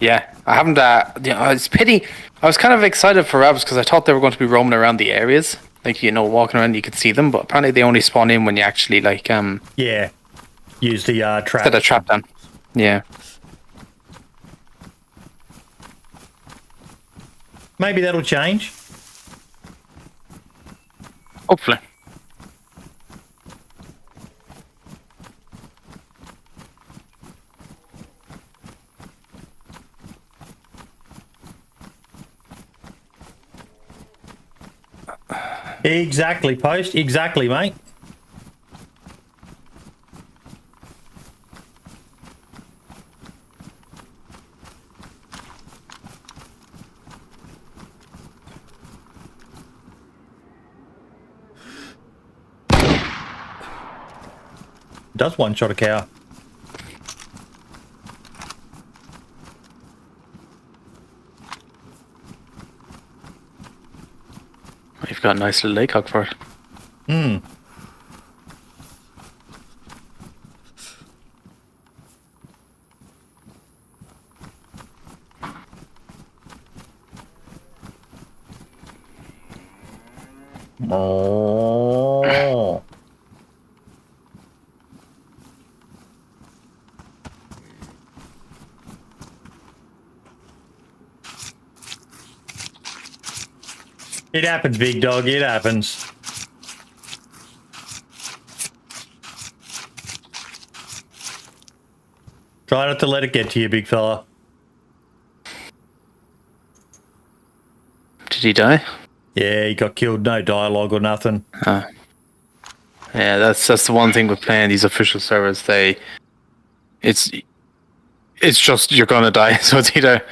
B: Yeah, I haven't. It's pity. I was kind of excited for rabbits because I thought they were going to be roaming around the areas, like walking around. You could see them, but apparently they only spawn in when you actually
A: Yeah. Use the trap.
B: set a trap down. Yeah.
A: Maybe that'll change.
B: Hopefully.
A: Exactly, Post. Exactly, mate. Does one-shot a cow.
B: You've got a nice little laycock for it.
A: Hmm. Oh. It happens, big dog. It happens. Try not to let it get to you, big fella.
B: Did he die?
A: Yeah, he got killed. No dialogue or nothing.
B: Yeah, that's the one thing with playing these official servers. It's just you're gonna die. So it's either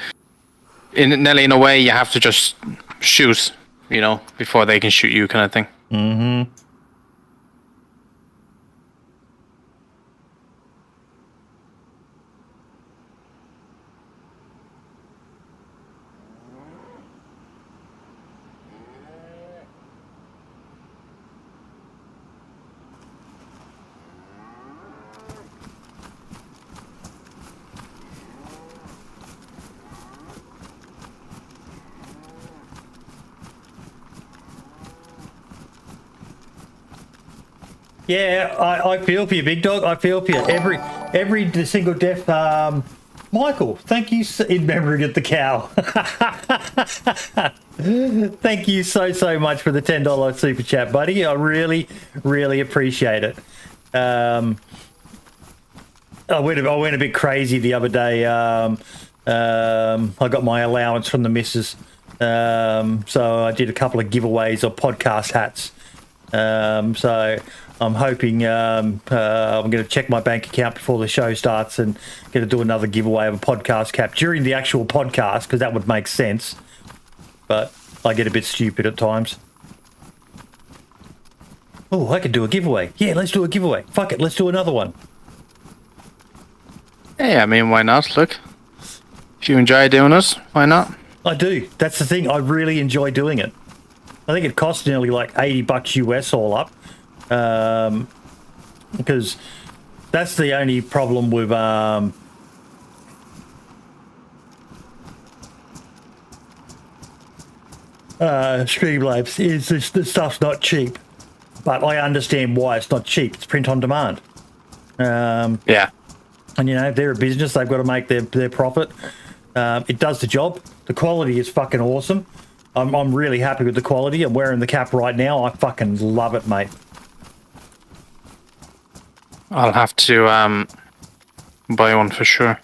B: in a way you have to just shoot, before they can shoot you, kind of thing.
A: Mm-hmm. Yeah, I feel for you, big dog. I feel for you. Every single death. Michael, thank you in memory of the cow. Thank you so much for the $10 super chat, buddy. I really appreciate it. I went a bit crazy the other day. I got my allowance from the missus, so I did a couple of giveaways of podcast hats. So I'm hoping I'm going to check my bank account before the show starts and going to do another giveaway of a podcast cap during the actual podcast, because that would make sense. But I get a bit stupid at times. Oh, I could do a giveaway. Yeah, let's do a giveaway. Fuck it, let's do another one.
B: Yeah, I mean, why not? Look, if you enjoy doing it, why not?
A: I do. That's the thing. I really enjoy doing it. I think it costs nearly like $80 US all up. Because that's the only problem with Streamlabs is the stuff's not cheap. But I understand why it's not cheap. It's print on demand.
B: Yeah.
A: And they're a business. They've got to make their profit. It does the job. The quality is fucking awesome. I'm really happy with the quality. I'm wearing the cap right now. I fucking love it, mate.
B: I'll have to buy one for sure.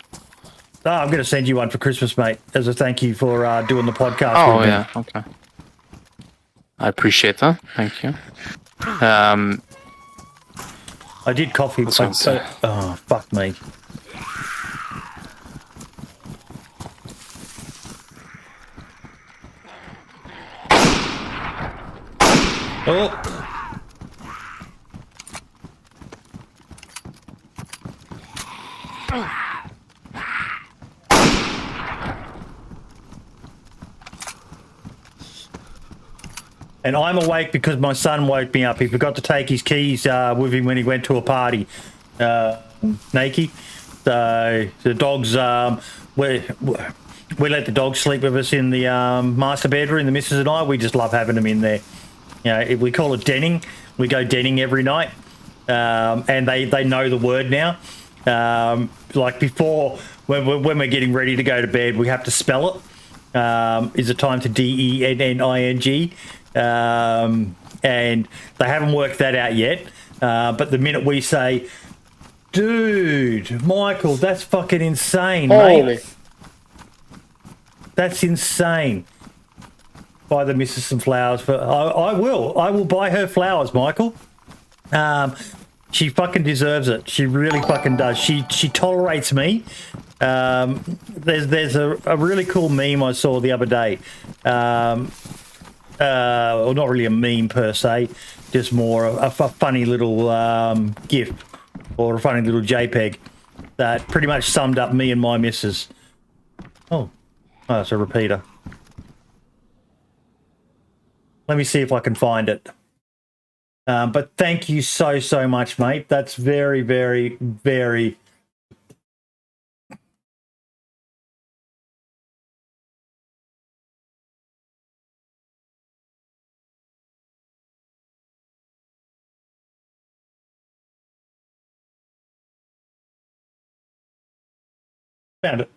A: Oh, I'm going to send you one for Christmas, mate, as a thank you for doing the podcast.
B: Oh, yeah. Okay. I appreciate that. Thank you.
A: I did coffee. Oh, fuck me. And I'm awake because my son woke me up. He forgot to take his keys with him when he went to a party. Nakey. So the dogs, we let the dogs sleep with us in the master bedroom, the missus and I. We just love having them in there. You know, we call it denning. We go denning every night. And they know the word now. Like before, when we're getting ready to go to bed, we have to spell it. Is it time to DENNING? And they haven't worked that out yet. But the minute we say, dude, Michael, that's fucking insane, mate. That's insane. Buy the missus some flowers. I will buy her flowers, Michael. She fucking deserves it. She really fucking does. She tolerates me. There's a really cool meme I saw the other day. Well, not really a meme per se, just more a funny little GIF or a funny little JPEG that pretty much summed up me and my missus. Oh, it's a repeater. Let me see if I can find it. But thank you so much, mate. That's very, very, very... Found it.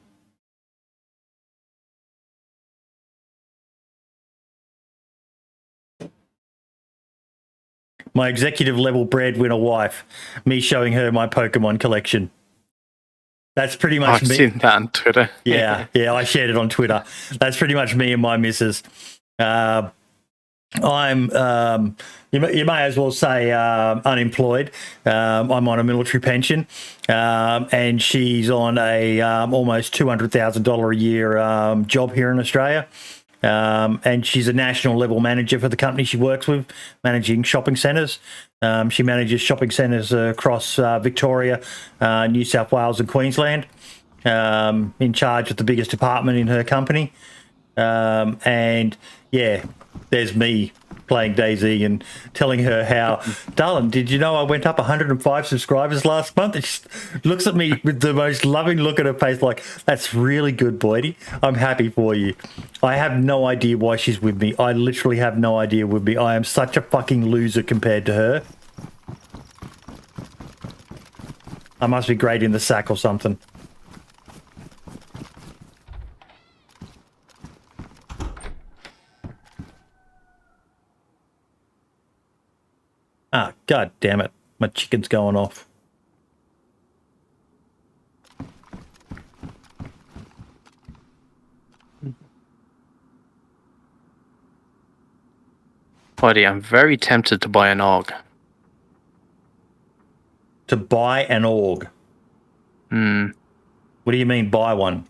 A: My executive level breadwinner wife, me showing her my Pokemon collection. That's pretty much me.
B: I've seen that on Twitter.
A: Yeah, I shared it on Twitter. That's pretty much me and my missus. I'm, you may as well say unemployed. I'm on a military pension, and she's on a almost $200,000 a year job here in Australia. And she's a national level manager for the company she works with, managing shopping centres. She manages shopping centres across Victoria, New South Wales and Queensland, in charge of the biggest department in her company. And yeah, there's me playing DayZ and telling her how, darling, did you know I went up 105 subscribers last month? And she looks at me with the most loving look at her face like, that's really good, Boydie. I'm happy for you. I have no idea why she's with me. I literally have no idea with me. I am such a fucking loser compared to her. I must be great in the sack or something. Ah, god damn it. My chicken's going off.
B: Buddy, I'm very tempted to buy an AUG.
A: To buy an AUG? What do you mean buy one?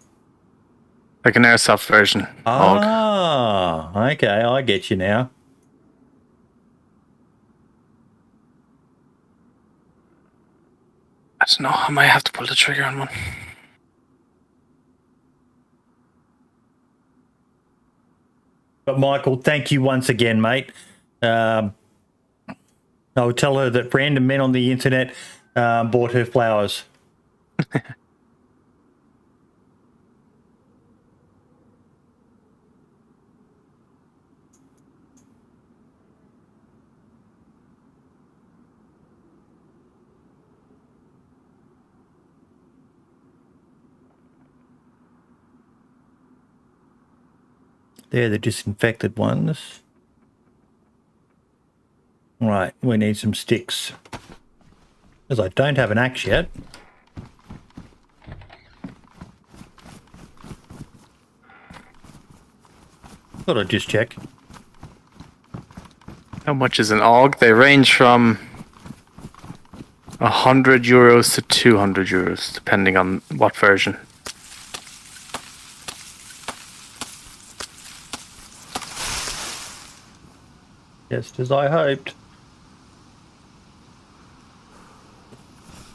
B: Like an airsoft version. AUG.
A: Ah, okay, I get you now.
B: I don't know, I might have to pull the trigger on one.
A: But Michael, thank you once again, mate. I will tell her that random men on the internet bought her flowers. They're the disinfected ones. Right, we need some sticks. Because I don't have an axe yet. Thought I'd just check.
B: How much is an AUG? They range from €100 to €200, depending on what version.
A: Just as I hoped.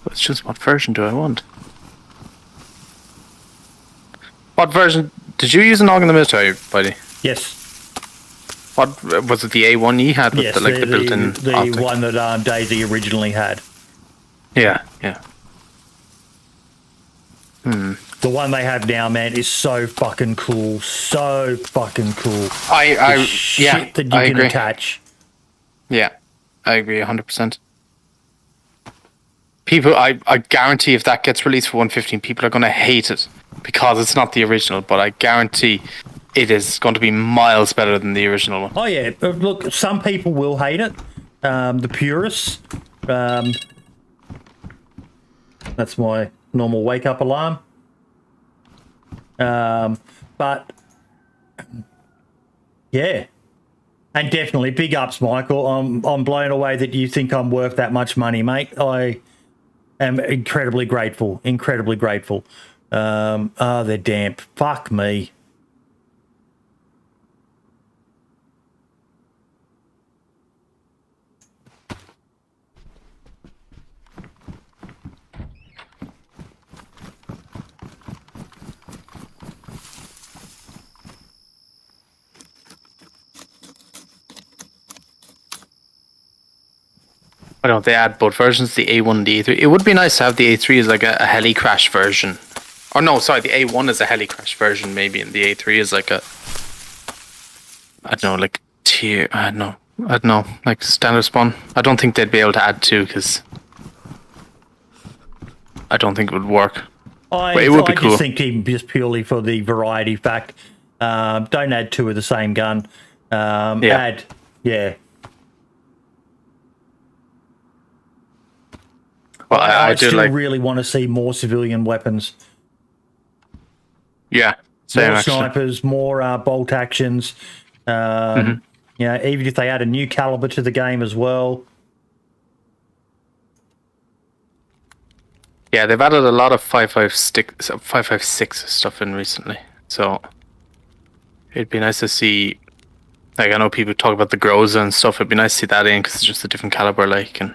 B: It's just what version do I want? What version did you use an AUG in the military, buddy?
A: Yes.
B: What was it? The A1 you had with
A: Yes,
B: the built-in
A: the
B: optic?
A: one that DayZ originally had.
B: Yeah.
A: The one they have now, man, is so fucking cool. So fucking cool.
B: Shit
A: that you
B: I
A: can
B: agree.
A: attach.
B: Yeah, I agree 100%. People, I guarantee if that gets released for 115, people are going to hate it because it's not the original, but I guarantee it is going to be miles better than the original one.
A: Oh, yeah. Look, some people will hate it. The purists. That's my normal wake-up alarm. But, yeah. And definitely, big ups, Michael. I'm blown away that you think I'm worth that much money, mate. I am incredibly grateful. Incredibly grateful. They're damp. Fuck me.
B: Why don't they add both versions, the A1 and the A3? It would be nice to have the A3 as like a heli crash version. Or no, sorry, the A1 is a heli crash version maybe, and the A3 is like a, I don't know, like tier, I don't know, like standard spawn. I don't think they'd be able to add two because I don't think it would work. But it would be cool.
A: I just think just purely for the variety fact, don't add two of the same gun.
B: Yeah. Well,
A: I
B: do
A: still really want to see more civilian weapons.
B: Yeah, same
A: more
B: actually.
A: snipers, more bolt actions. You know, even if they add a new caliber to the game as well.
B: Yeah, they've added a lot of 5.56 stuff in recently, so it'd be nice to see. Like, I know people talk about the Groza and stuff. It'd be nice to see that in because it's just a different caliber, like, and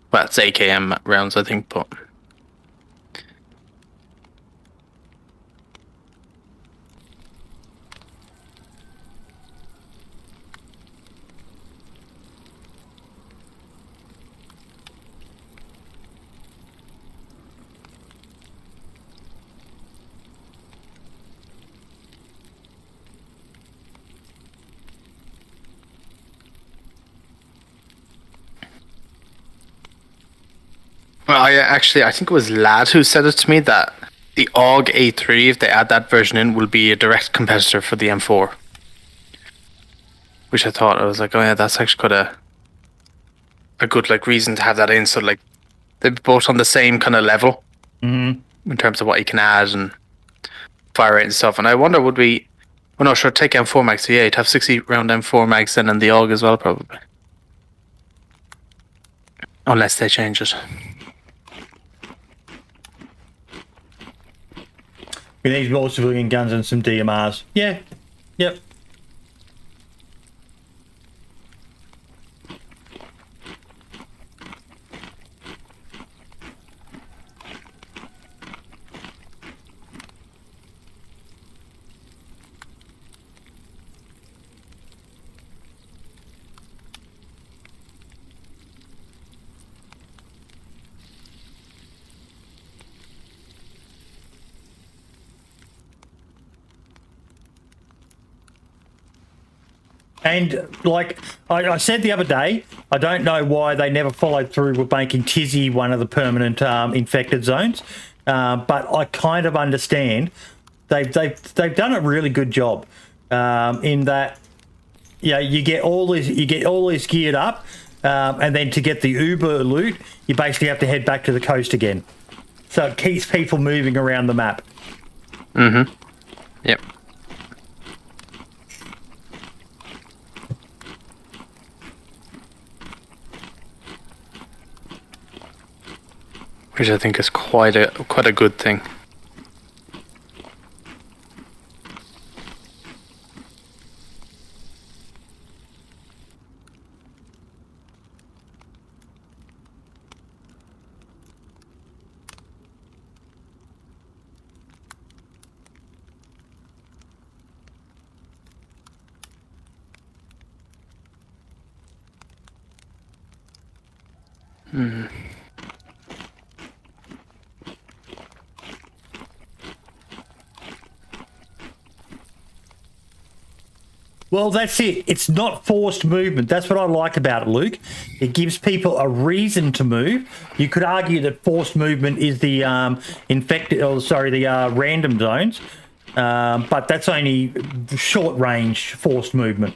B: well, it's AKM rounds, I think, but. Well, I think it was Lad who said it to me that the AUG A3, if they add that version in, will be a direct competitor for the M4. Which I was like, oh yeah, that's actually quite a good like reason to have that in. So like they're both on the same kind of level in terms of what you can add and fire rate and stuff. And I wonder, would we? Well, no, sure, take M4 mags. So yeah, you'd have 60 round M4 mags then, and the AUG as well, probably, unless they change it.
A: We need more civilian guns and some DMRs. Yeah. Yep. And like I said the other day, I don't know why they never followed through with making Tizzy one of the permanent infected zones, but I kind of understand. They've done a really good job in that. Yeah, you get all this geared up, and then to get the Uber loot, you basically have to head back to the coast again. So it keeps people moving around the map.
B: Yep. Which I think is quite a good thing.
A: Well, that's it. It's not forced movement. That's what I like about it, Luke. It gives people a reason to move. You could argue that forced movement is the random zones, but that's only short range forced movement.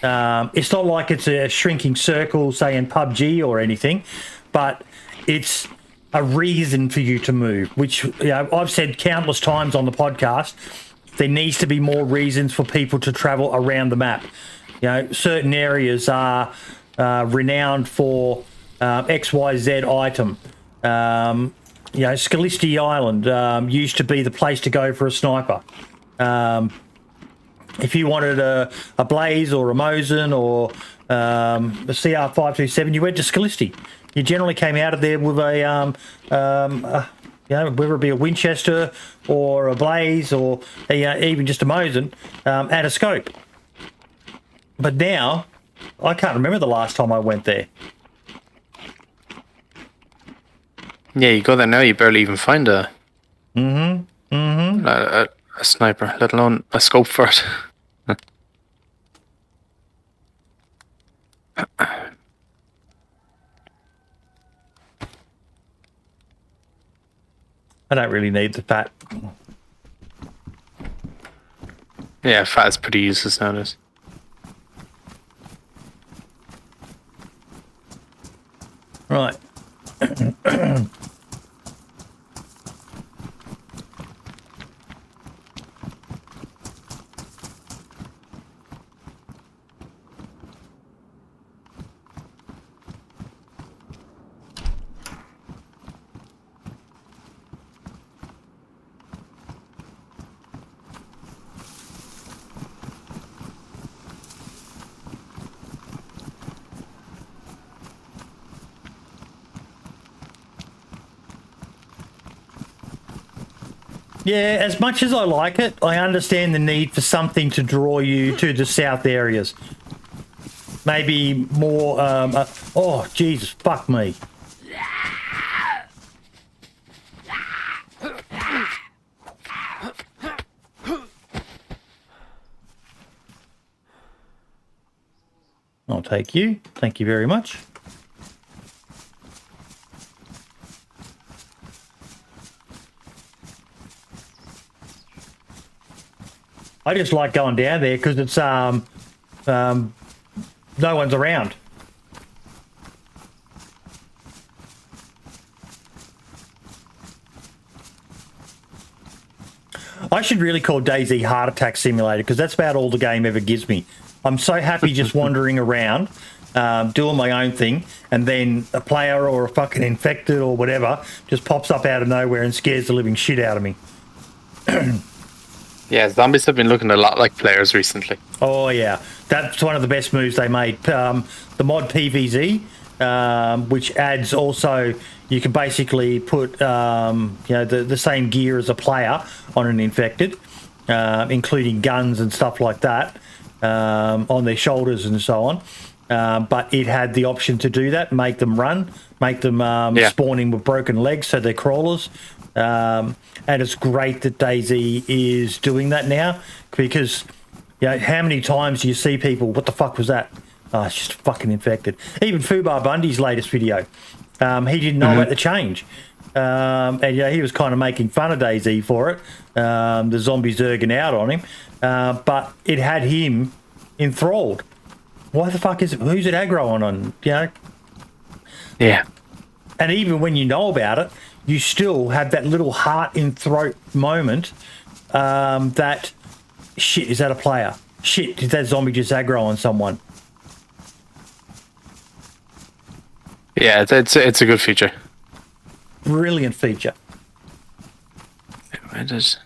A: It's not like it's a shrinking circle, say in PUBG or anything, but it's a reason for you to move, which I've said countless times on the podcast. There needs to be more reasons for people to travel around the map. Certain areas are renowned for XYZ item. Scalisti Island used to be the place to go for a sniper. If you wanted a Blaze or a Mosin or a CR527, you went to Scalisti. You generally came out of there with a whether it be a Winchester or a Blaze or even just a Mosin at a scope. But now, I can't remember the last time I went there.
B: Yeah, you go there now, you barely even find a sniper, let alone a scope for it.
A: I don't really need the fat.
B: Yeah, fat is pretty useless nowadays.
A: Right. Yeah, as much as I like it, I understand the need for something to draw you to the south areas. Maybe more, oh, Jesus, fuck me. I'll take you. Thank you very much. I just like going down there because it's no one's around. I should really call DayZ Heart Attack Simulator because that's about all the game ever gives me. I'm so happy just wandering around, doing my own thing, and then a player or a fucking infected or whatever just pops up out of nowhere and scares the living shit out of me.
B: Yeah, zombies have been looking a lot like players recently.
A: Oh, yeah. That's one of the best moves they made. The mod PVZ, which adds also, you can basically put the same gear as a player on an infected, including guns and stuff like that, on their shoulders and so on. But it had the option to do that, make them run, make them spawning with broken legs, so they're crawlers. And it's great that DayZ is doing that now, because how many times do you see people, what the fuck was that? Oh, it's just fucking infected. Even Fubar Bundy's latest video, he didn't know about the change. And he was kind of making fun of DayZ for it. The zombies zerging out on him. But it had him enthralled. Why the fuck is it? Who's it aggro on?
B: Yeah.
A: And even when you know about it, you still have that little heart in throat moment that, shit, is that a player? Shit, did that zombie just aggro on someone?
B: Yeah, it's a good feature.
A: Brilliant feature.
B: It is.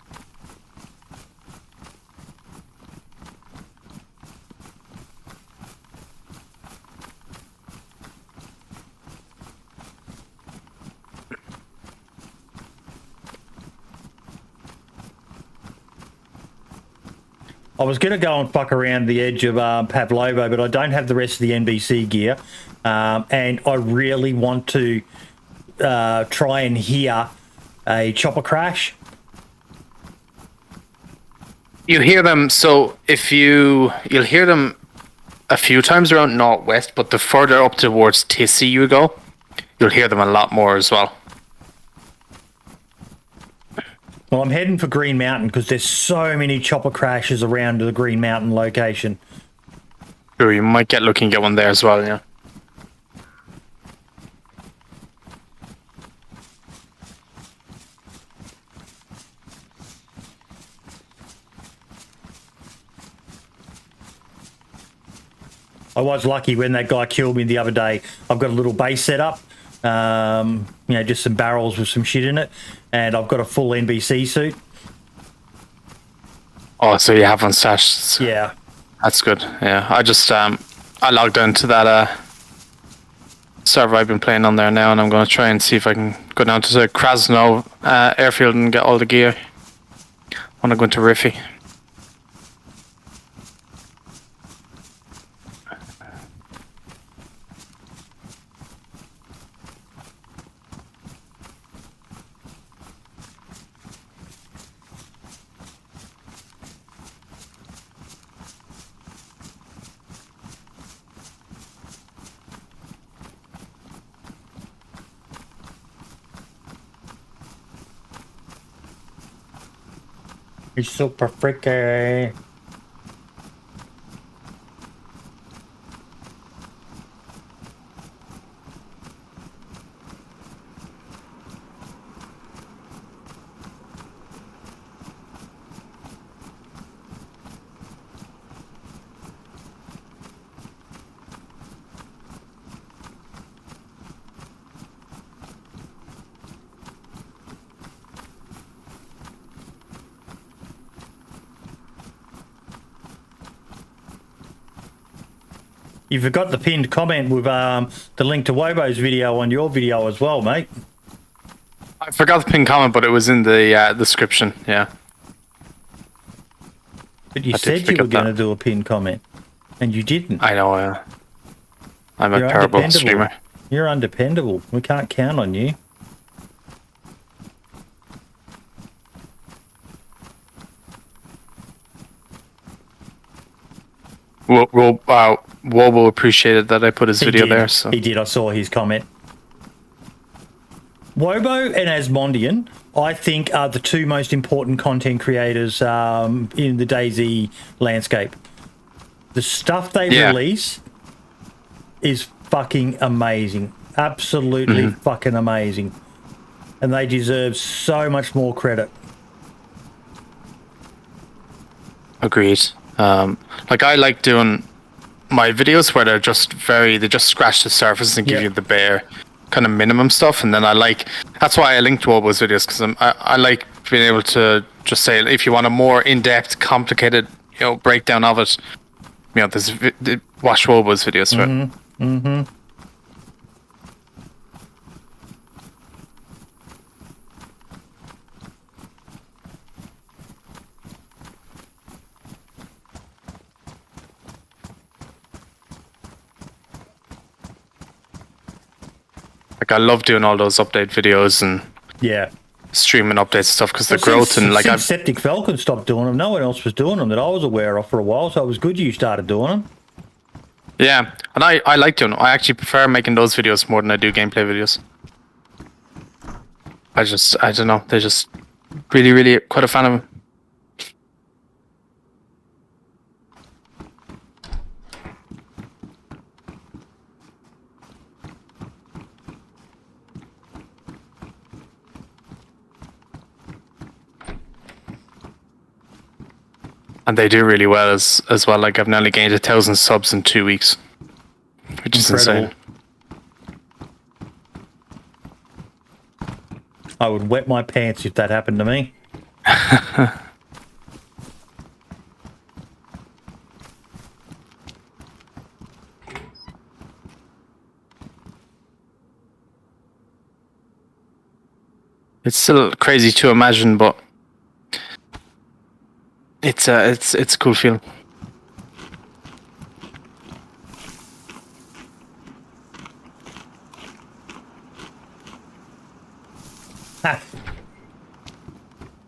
A: I was going to go and fuck around the edge of Pavlovo, but I don't have the rest of the NBC gear. and I really want to try and hear a chopper crash.
B: You hear them, so you'll hear them a few times around Northwest, but the further up towards Tissy you go, you'll hear them a lot more as well.
A: Well, I'm heading for Green Mountain because there's so many chopper crashes around the Green Mountain location.
B: Sure, you might get lucky and get one there as well, yeah.
A: I was lucky when that guy killed me the other day. I've got a little base set up, just some barrels with some shit in it, and I've got a full NBC suit.
B: Oh, so you have one stashed.
A: Yeah.
B: That's good. Yeah, I just I logged into that server I've been playing on there now, and I'm going to try and see if I can go down to the Krasno airfield and get all the gear. I want to go into Riffy.
A: It's super freaky. You forgot the pinned comment with the link to Wobo's video on your video as well, mate.
B: I forgot the pin comment, but it was in the description. Yeah.
A: But you said you were going to do a pinned comment, and you didn't.
B: I know. I'm a terrible streamer.
A: You're undependable. We can't count on you.
B: Wobo appreciated that I put his video there. So
A: he did. I saw his comment. Wobo and Asmondian, I think, are the two most important content creators in the DayZ landscape. The stuff they release is fucking amazing. Absolutely fucking amazing. And they deserve so much more credit.
B: Agreed. I like doing my videos where they just scratch the surface and give you the bare kind of minimum stuff, and then that's why I linked to all those videos, because I like being able to just say, if you want a more in-depth, complicated, breakdown of it, watch Wobo's videos, right? Mm-hmm. I love doing all those update videos and streaming updates and stuff, because the growth and
A: since Septic Falcon stopped doing them, no one else was doing them that I was aware of for a while, so it was good you started doing them.
B: Yeah, and I like doing them. I actually prefer making those videos more than I do gameplay videos. I don't know, they're just really, really quite a fan of them. And they do really well as well. I've nearly gained 1,000 subs in 2 weeks, which is insane.
A: I would wet my pants if that happened to me.
B: It's still crazy to imagine, but it's a cool feeling.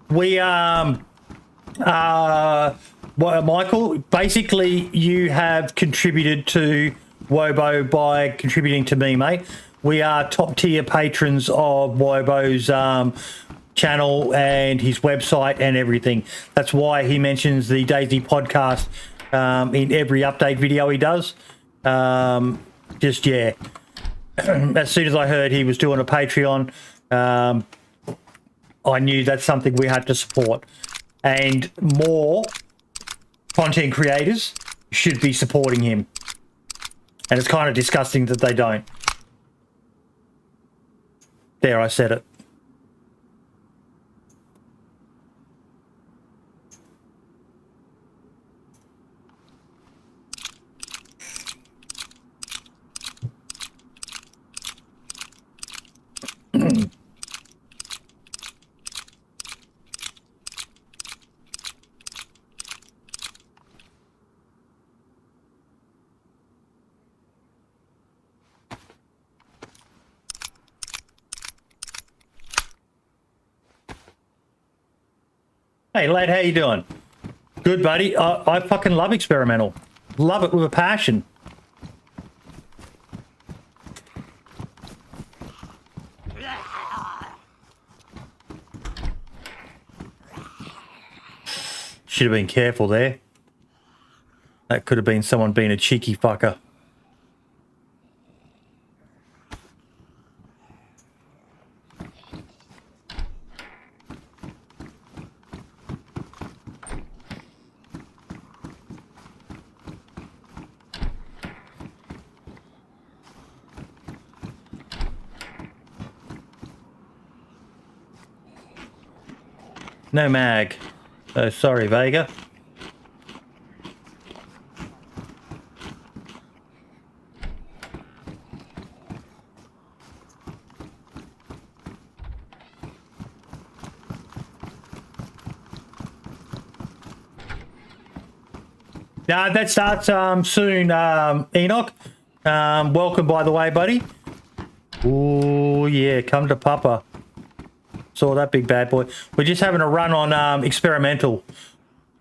A: We well, Michael, basically you have contributed to Wobo by contributing to me, mate. We are top tier patrons of Wobo's channel and his website and everything. That's why he mentions the DayZ Podcast in every update video he does. Just, yeah. As soon as I heard he was doing a Patreon, I knew that's something we had to support. And more content creators should be supporting him. And it's kind of disgusting that they don't. There, I said it. Hey, lad, how you doing? Good, buddy. I fucking love experimental. Love it with a passion. Should have been careful there. That could have been someone being a cheeky fucker. No mag. Oh, sorry, Vega. That starts soon, Enoch. Welcome, by the way, buddy. Oh, yeah, come to Papa. Saw that big bad boy. We're just having a run on experimental.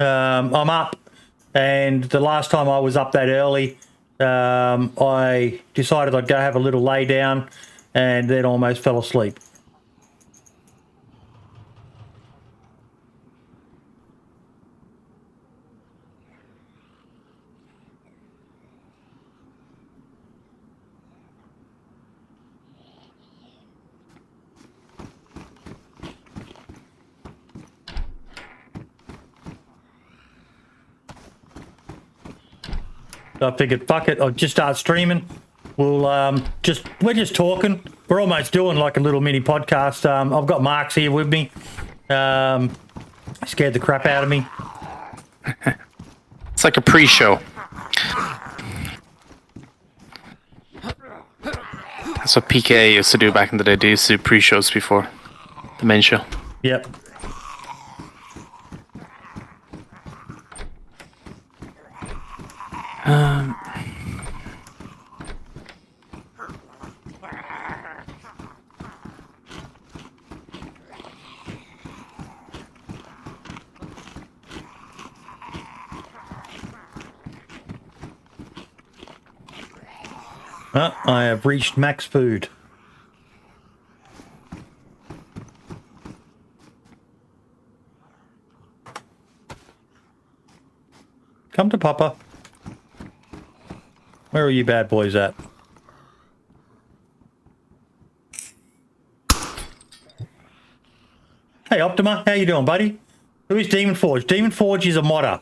A: I'm up, and the last time I was up that early, I decided I'd go have a little lay down, and then almost fell asleep. I figured, fuck it, I'll just start streaming. We're just talking. We're almost doing like a little mini podcast. I've got Mark's here with me. Scared the crap out of me.
B: It's like a pre-show. That's what PK used to do back in the day. They used to do pre-shows before the main show.
A: Yep. I have reached max food. Come to Papa. Where are you bad boys at? Hey Optima, how you doing, buddy? Who is Daemonforge? Daemonforge is a modder.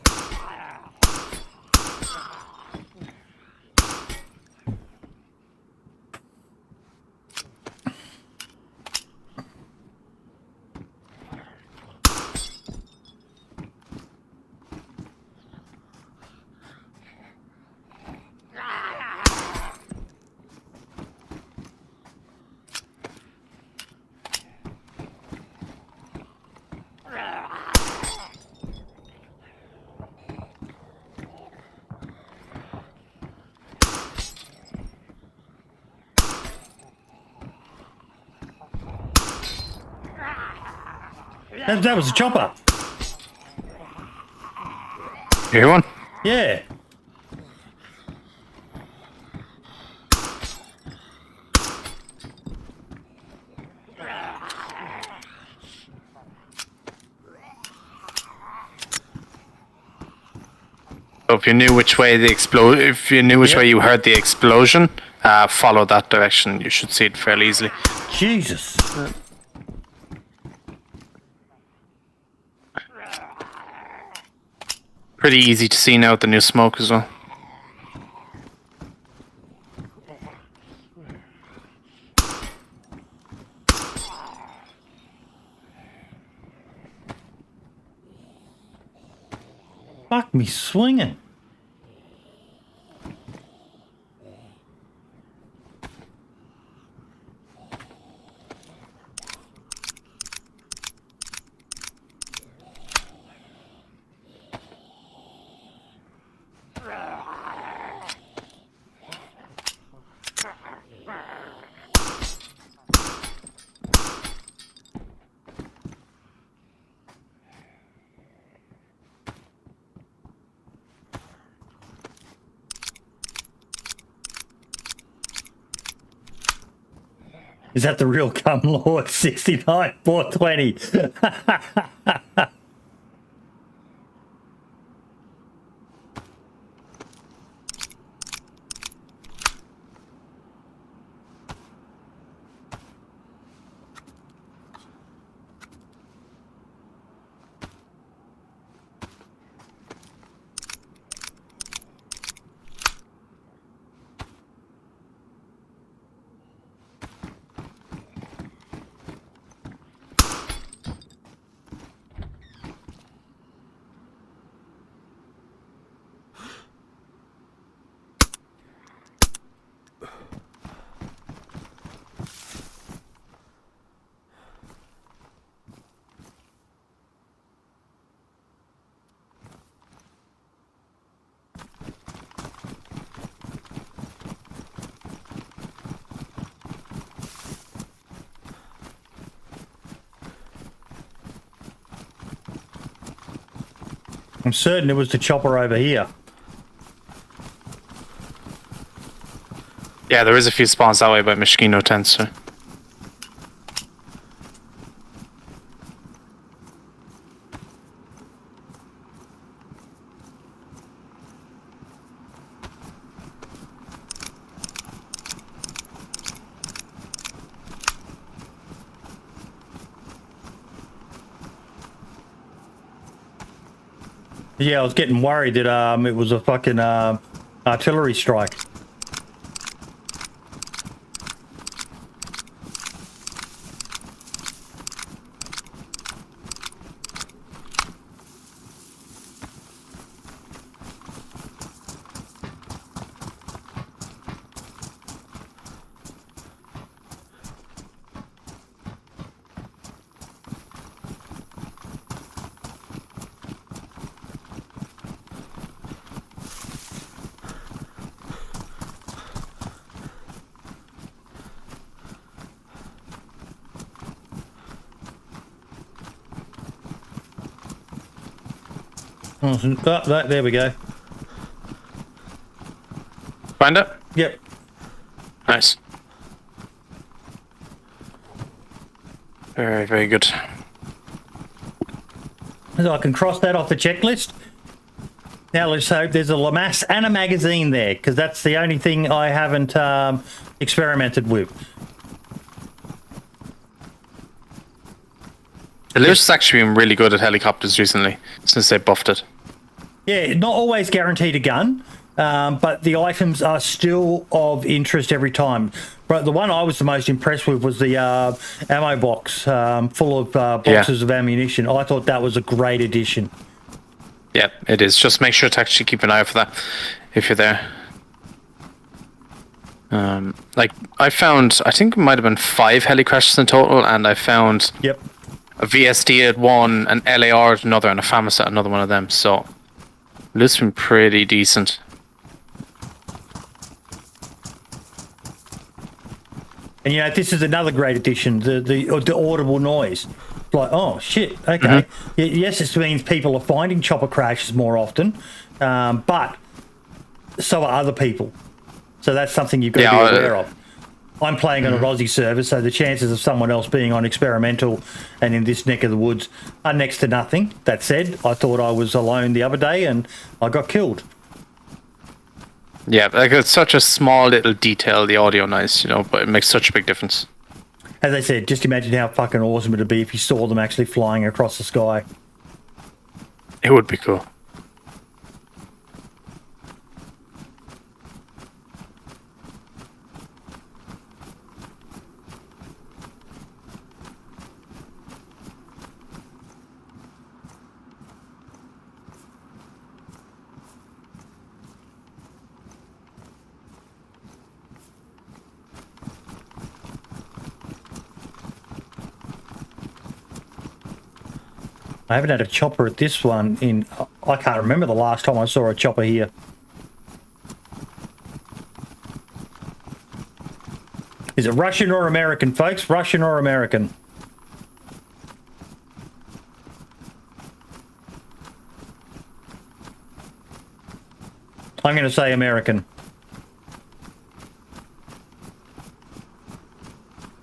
A: That was a chopper.
B: You hear one?
A: Yeah.
B: So if you knew which way way you heard the explosion, follow that direction. You should see it fairly easily.
A: Jesus.
B: Pretty easy to see now with the new smoke as well.
A: Fuck me swinging. Is that the real cum lord? 69 420. I'm certain it was the chopper over here.
B: Yeah, there is a few spawns that way by Mosquito tents. So.
A: Yeah, I was getting worried that it was a fucking artillery strike. Oh, there we go.
B: Find it?
A: Yep.
B: Nice. Very, very good.
A: So I can cross that off the checklist. Now let's hope there's a Lamass and a magazine there, because that's the only thing I haven't experimented with.
B: The loot's actually been really good at helicopters recently, since they buffed it.
A: Yeah, not always guaranteed a gun, but the items are still of interest every time. But the one I was the most impressed with was the ammo box full of boxes of ammunition. I thought that was a great addition.
B: Yeah, it is. Just make sure to actually keep an eye out for that if you're there. Like, I think it might have been 5 heli crashes in total, and I found
A: Yep.
B: a VSD at one, an LAR at another, and a FAMAS at another one of them. So, loot's been pretty decent.
A: And, this is another great addition, the audible noise. Like, oh, shit, okay. Yes, this means people are finding chopper crashes more often, but so are other people. So that's something you've got to be aware of. I'm playing on a Aussie server, so the chances of someone else being on experimental and in this neck of the woods are next to nothing. That said, I thought I was alone the other day and I got killed.
B: Yeah, like it's such a small little detail, the audio noise, but it makes such a big difference.
A: As I said, just imagine how fucking awesome it'd be if you saw them actually flying across the sky.
B: It would be cool.
A: I haven't had a chopper at this one in... I can't remember the last time I saw a chopper here. Is it Russian or American, folks? Russian or American? I'm going to say American.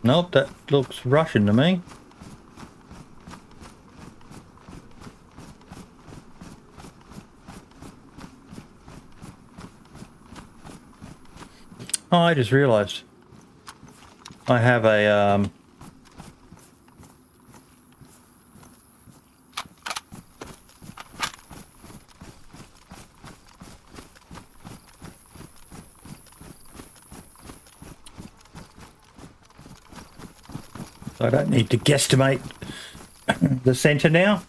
A: Nope, that looks Russian to me. Oh, I just realised I have a so I don't need to guesstimate the centre now.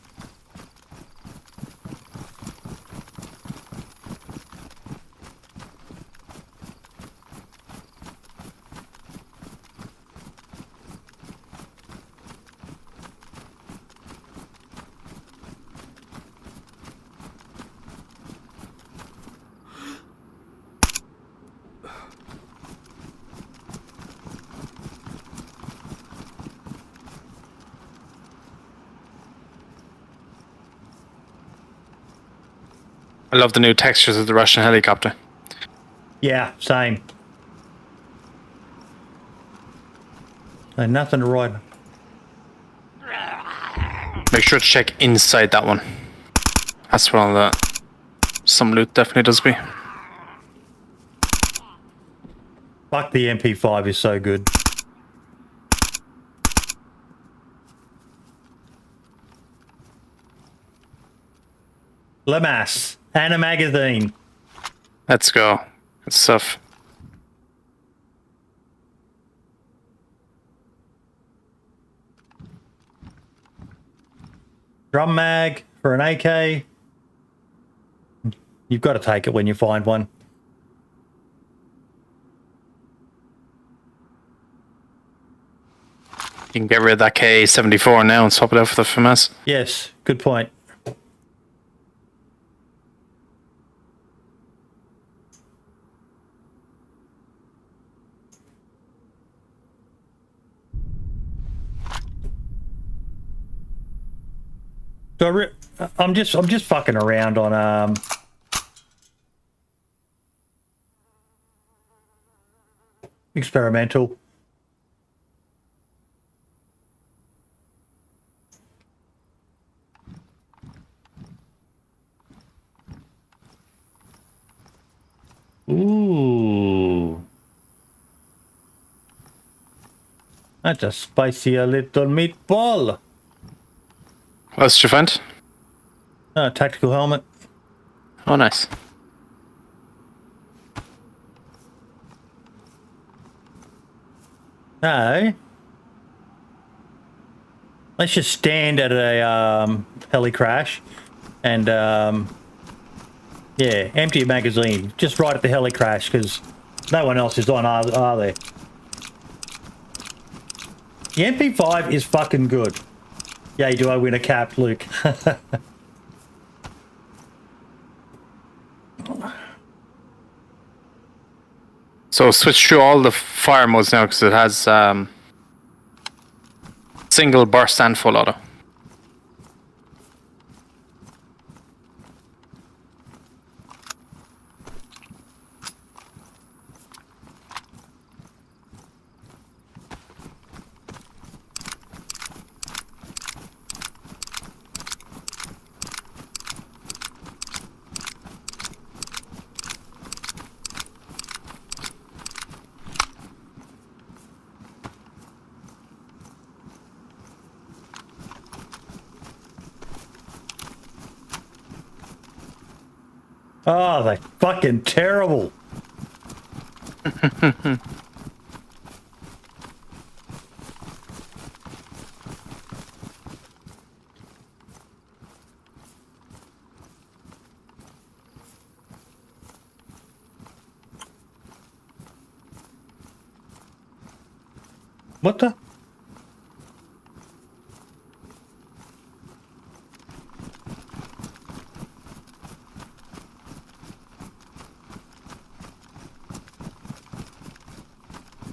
B: I love the new textures of the Russian helicopter.
A: Yeah, same. And nothing to write.
B: Make sure to check inside that one. That's where all the some loot definitely does be.
A: Fuck, the MP5 is so good. Lamas and a magazine.
B: Let's go. Good stuff.
A: Drum mag for an AK. You've got to take it when you find one.
B: You can get rid of that K74 now and swap it out for the FMS.
A: Yes, good point. So I'm just fucking around on experimental. Ooh. That's a spicier little meatball.
B: What's did you find?
A: Tactical helmet.
B: Oh, nice.
A: No. Let's just stand at a heli crash and yeah, empty your magazine just right at the heli crash because no one else is on, are they? The MP5 is fucking good. Yay, do I win a cap, Luke?
B: So So switch through all the fire modes now because it has single burst and full auto.
A: Oh, they're fucking terrible. What the?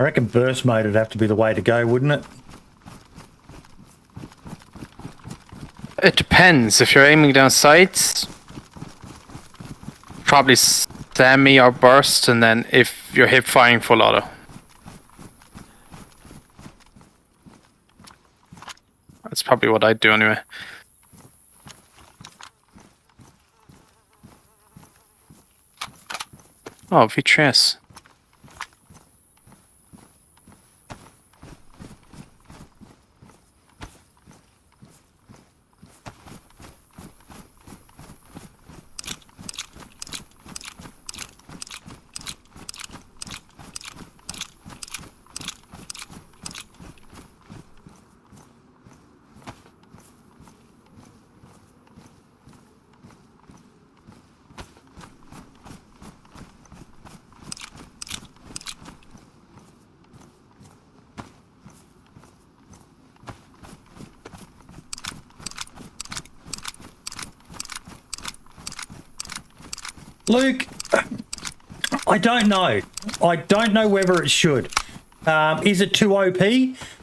A: I reckon burst mode would have to be the way to go, wouldn't it?
B: It depends. If you're aiming down sights, probably semi or burst, and then if you're hip firing full auto. That's probably what I'd do anyway. Oh, V3S.
A: Luke, I don't know. I don't know whether it should. Is it too OP?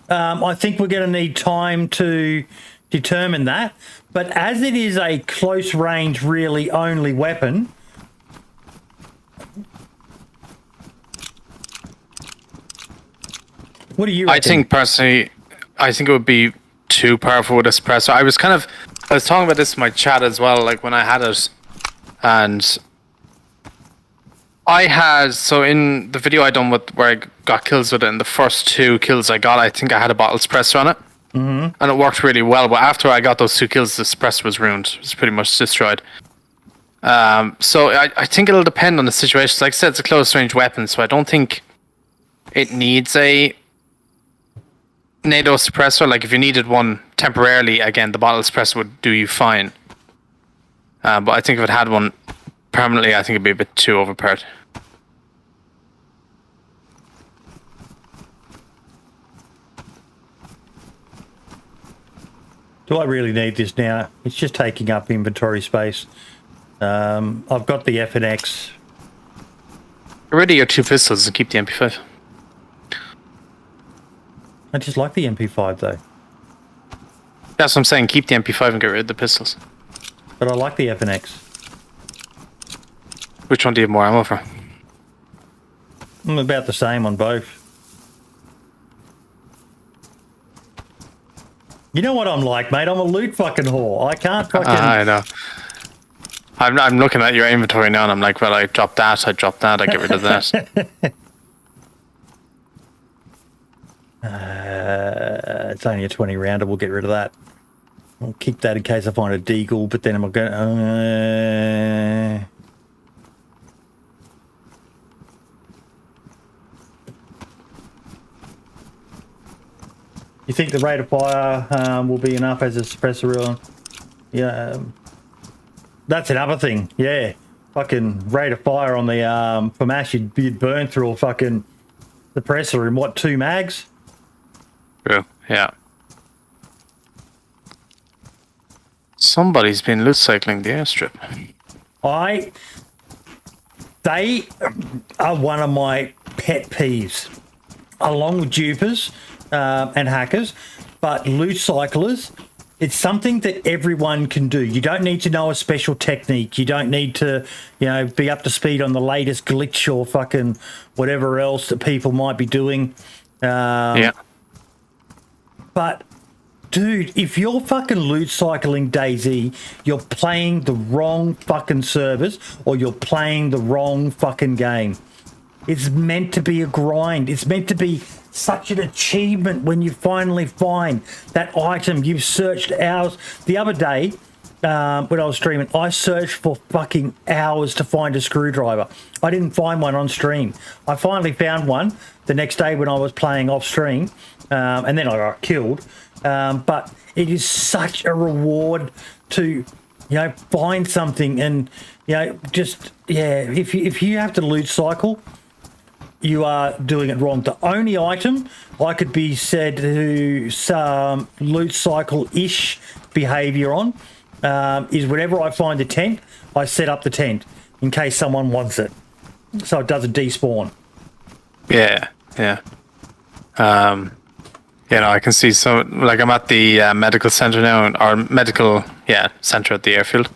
A: I think we're going to need time to determine that. But as it is a close range, really only weapon, what do you reckon?
B: I think personally, I think it would be too powerful with a suppressor. I was talking about this in my chat as well, like when I had it, and I had, so in the video I done with where I got kills with it, and the first 2 kills I got, I think I had a bottle suppressor on it. Mm-hmm. And it worked really well, but after I got those 2 kills, the suppressor was ruined. It was pretty much destroyed. So I think it'll depend on the situation. Like I said, it's a close range weapon, so I don't think it needs a NATO suppressor. Like if you needed one temporarily, again, the bottle suppressor would do you fine. But I think if it had one permanently, I think it'd be a bit too overpowered.
A: Do I really need this now? It's just taking up inventory space. I've got the FNX.
B: Get rid of your 2 pistols and keep the MP5.
A: I just like the MP5 though.
B: That's what I'm saying. Keep the MP5 and get rid of the pistols.
A: But I like the FNX.
B: Which one do you have more ammo for?
A: I'm about the same on both. You know what I'm like, mate? I'm a loot fucking whore. I can't fucking...
B: I know. I'm looking at your inventory now and I'm like, well, I dropped that, I get rid of that.
A: It's only a 20 rounder, we'll get rid of that. I'll keep that in case I find a deagle, but then I'm going to... You think the rate of fire will be enough as a suppressor reel? Yeah, that's another thing. Yeah, fucking rate of fire on the FAMAS, you'd burn through a fucking suppressor in what, 2 mags?
B: True. Yeah. Somebody's been loot cycling the airstrip.
A: They are one of my pet peeves, along with dupers and hackers, but loot cyclers. It's something that everyone can do. You don't need to know a special technique. You don't need to, be up to speed on the latest glitch or fucking whatever else that people might be doing.
B: Yeah.
A: But, dude, if you're fucking loot cycling DayZ, you're playing the wrong fucking servers or you're playing the wrong fucking game. It's meant to be a grind. It's meant to be such an achievement when you finally find that item you've searched hours. The other day, when I was streaming, I searched for fucking hours to find a screwdriver. I didn't find one on stream. I finally found one the next day when I was playing off stream, and then I got killed. But it is such a reward to, find something and, if you have to loot cycle, you are doing it wrong. The only item I could be said to some loot cycle-ish behaviour on is whenever I find a tent, I set up the tent in case someone wants it, so it doesn't despawn.
B: Yeah. I can see some, like I'm at the medical centre now, or medical, centre at the airfield,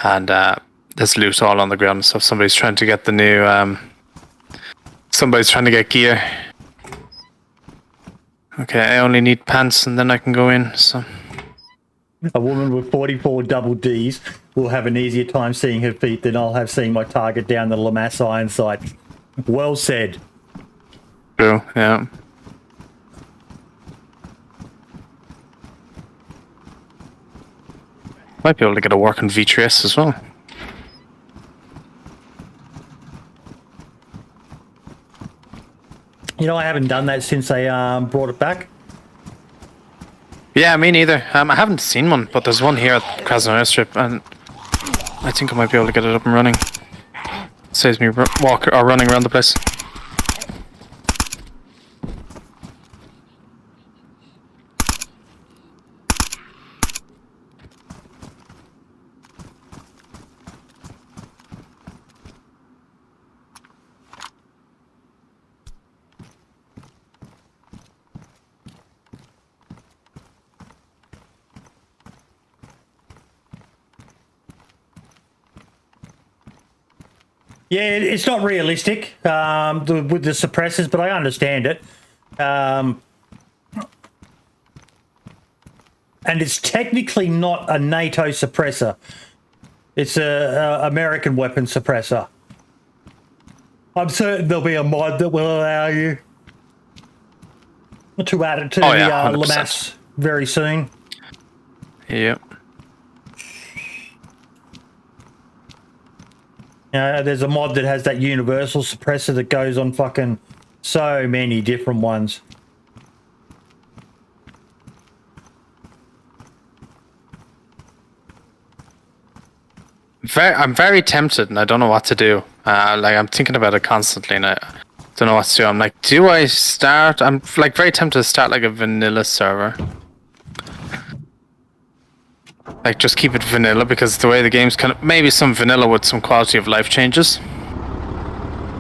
B: and there's loot all on the ground. So if somebody's trying to get the new, somebody's trying to get gear. Okay, I only need pants and then I can go in, so.
A: A woman with 44 double Ds will have an easier time seeing her feet than I'll have seeing my target down the Lamass iron sight. Well said.
B: True, yeah. Might be able to get a work on V3S as well.
A: I haven't done that since they brought it back.
B: Yeah, me neither. I haven't seen one, but there's one here at Krasnodar Airstrip, and I think I might be able to get it up and running. Saves me running around the place.
A: Yeah, it's not realistic with the suppressors, but I understand it. And it's technically not a NATO suppressor. It's a American weapon suppressor. I'm certain there'll be a mod that will allow you to add it to the Lamass very soon.
B: Yep.
A: There's a mod that has that universal suppressor that goes on fucking so many different ones.
B: I'm very tempted, and I don't know what to do. I'm thinking about it constantly, and I don't know what to do. I'm like, do I start? I'm like very tempted to start like a vanilla server. Like, just keep it vanilla, because the way the game's kind of, maybe some vanilla with some quality of life changes.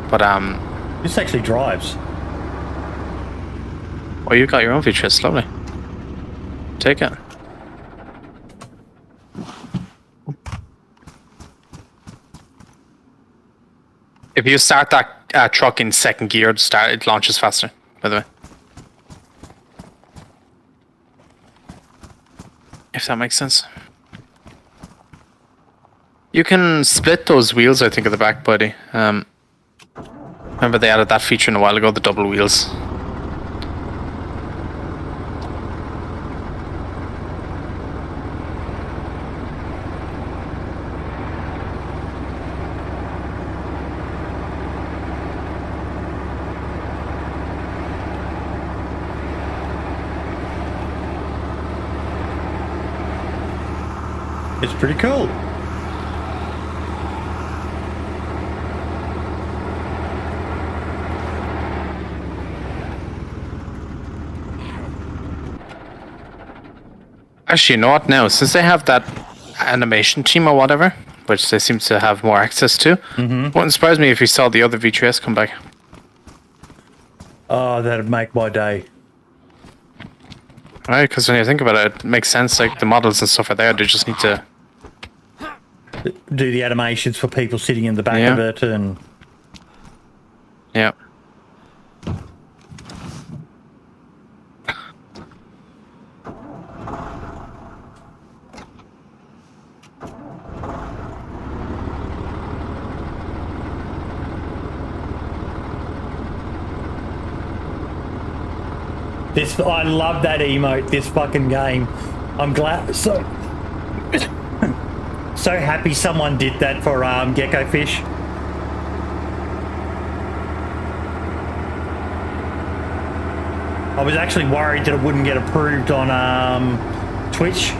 B: But
A: this actually drives.
B: Oh, you got your own features, lovely. Take it. If you start that truck in second gear, it launches faster, by the way. If that makes sense. You can split those wheels, I think, at the back, buddy. Remember they added that feature in a while ago, the double wheels.
A: It's pretty cool.
B: Actually, you know what now? Since they have that animation team or whatever, which they seem to have more access to, wouldn't surprise me if you saw the other V3S come back.
A: Oh, that'd make my day.
B: Right, because when you think about it, it makes sense. Like the models and stuff are there. They just need to
A: do the animations for people sitting in the back of it, and
B: yeah.
A: I love that emote, this fucking game. I'm glad, so happy someone did that for Gecko Fish. I was actually worried that it wouldn't get approved on Twitch.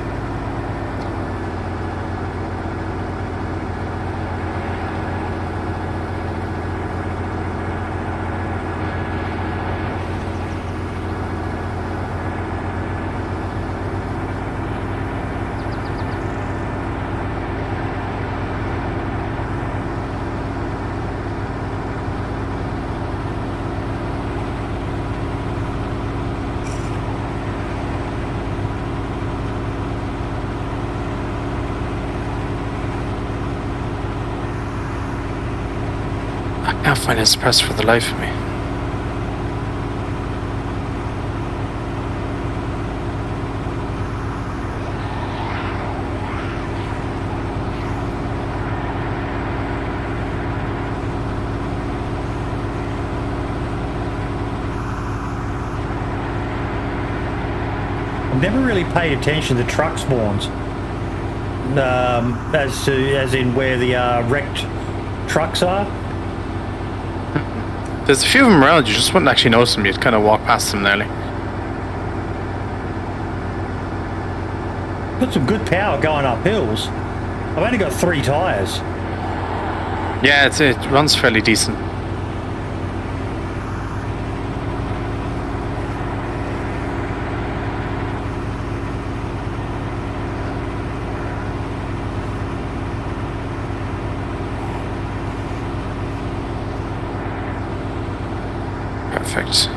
B: I can't find this press for the life of me.
A: I've never really paid attention to truck spawns, as in where the wrecked trucks are.
B: There's a few of them around. You just wouldn't actually notice them. You'd kind of walk past them nearly.
A: Got some good power going up hills. I've only got 3 tyres.
B: Yeah, it runs fairly decent. Perfect.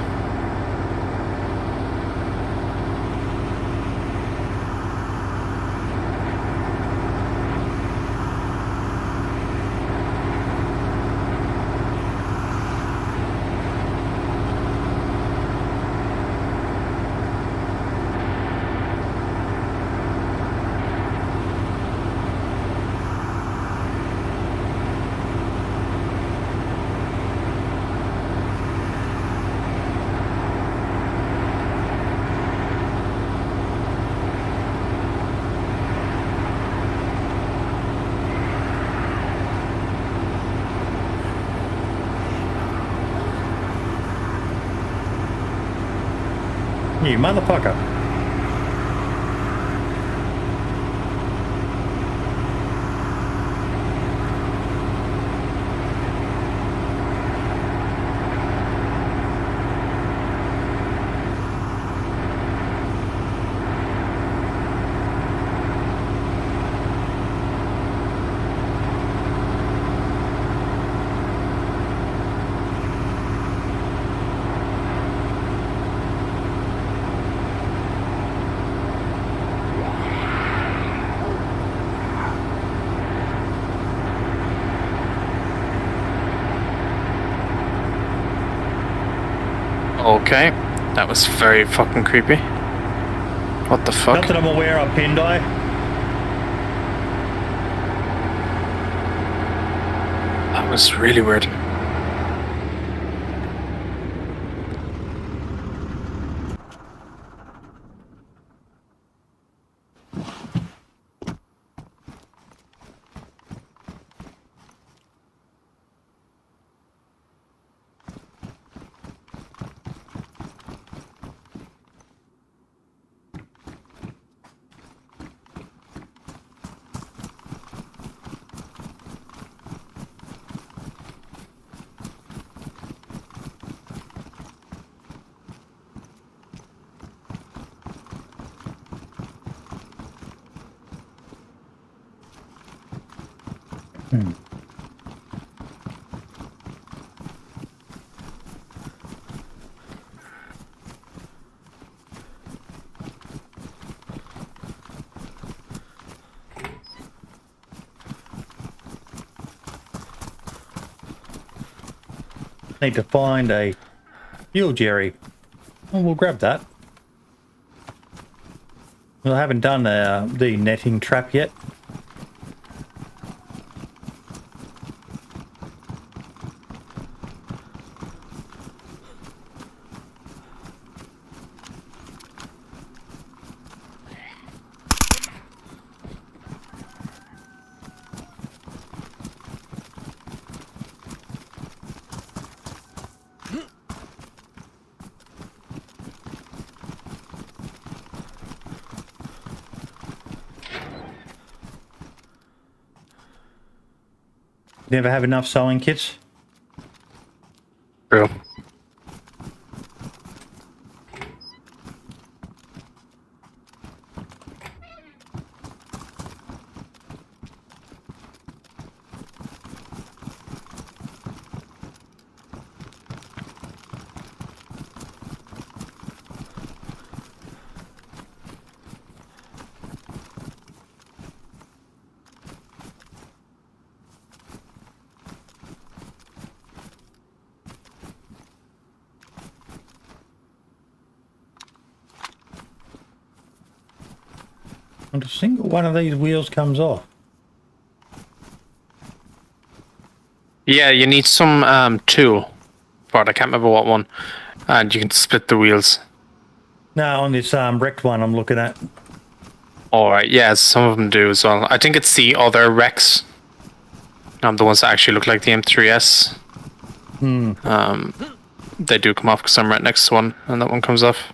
A: You motherfucker.
B: Okay, that was very fucking creepy. What the fuck?
A: Not that I'm aware of, Pindai.
B: That was really weird.
A: Need to find a fuel jerry. Oh, we'll grab that. Well, I haven't done the netting trap yet. Never have enough sewing kits.
B: True.
A: Not a single one of these wheels comes off.
B: Yeah, you need some tool for it. I can't remember what one. And you can split the wheels.
A: No, on this wrecked one I'm looking at.
B: Alright, yeah, some of them do as well. I think it's the other Rex. The ones that actually look like the M3S. They do come off because I'm right next to one, and that one comes off.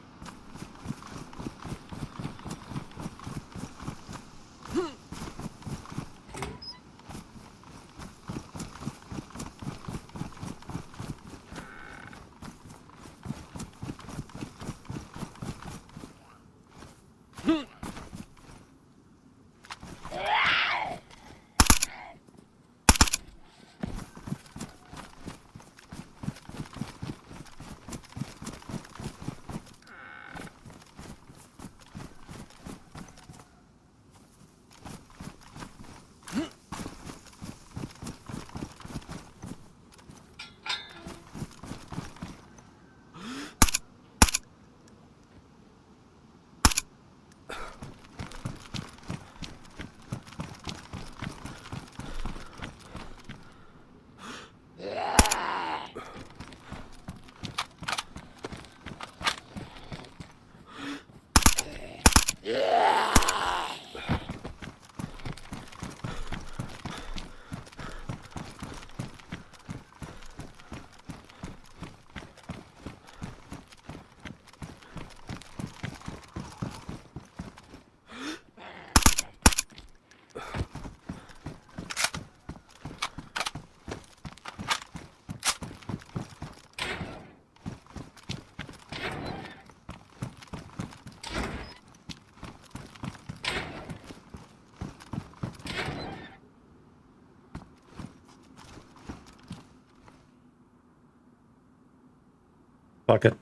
A: Fuck it.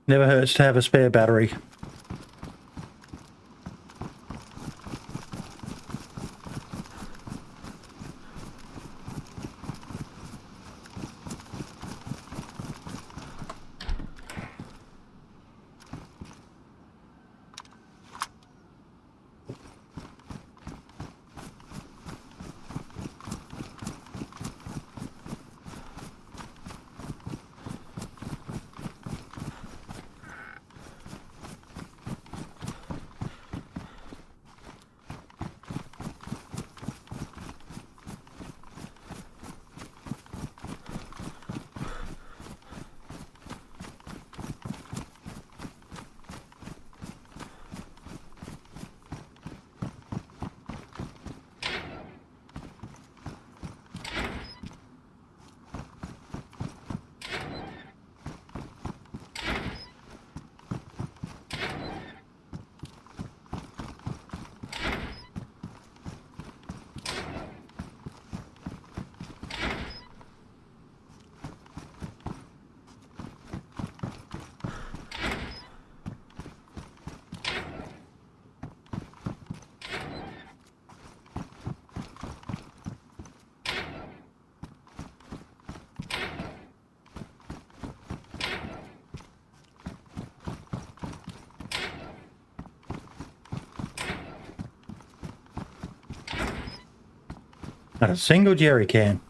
A: Never hurts to have a spare battery. Not a single jerry can.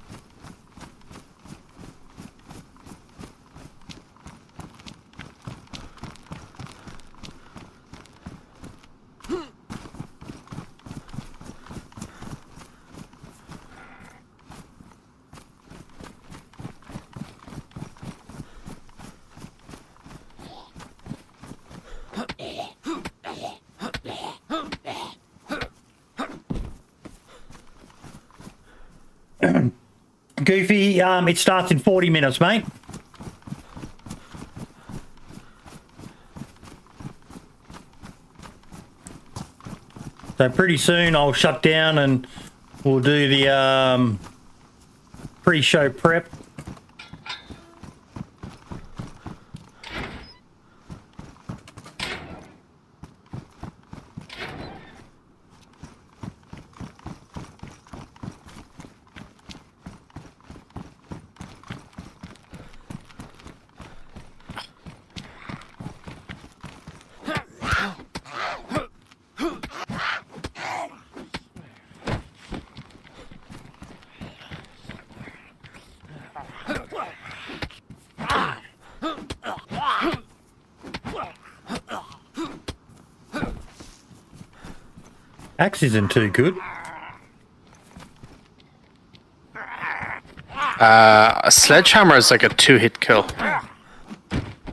A: Goofy, it starts in 40 minutes, mate. So pretty soon I'll shut down and we'll do the pre-show prep. Axe isn't too good.
B: A sledgehammer is like a 2-hit kill.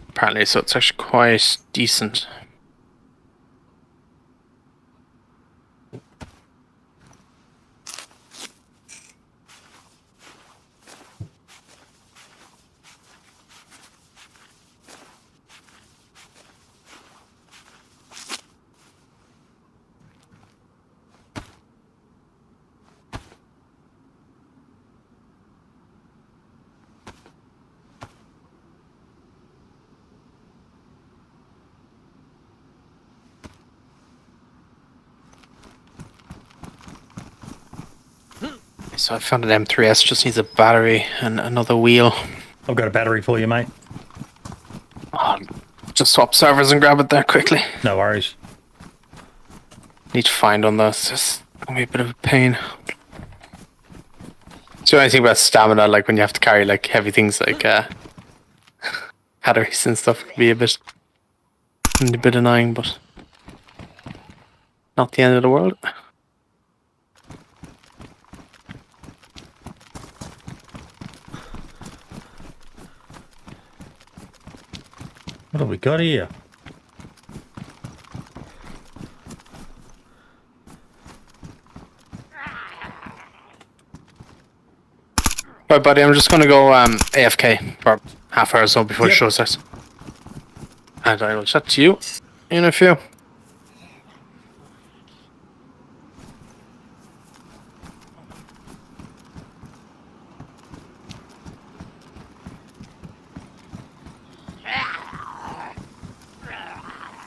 B: Apparently, so it's actually quite decent. So I found an M3S, just needs a battery and another wheel.
A: I've got a battery for you, mate.
B: Just swap servers and grab it there quickly.
A: No worries.
B: Need to find one though, it's just gonna be a bit of a pain. So the only thing about stamina, like when you have to carry like heavy things like batteries and stuff, can be a bit annoying, but not the end of the world.
A: What have we got here?
B: Right, buddy, I'm just gonna go AFK for half hour or so before the show starts. And I will chat to you in a few.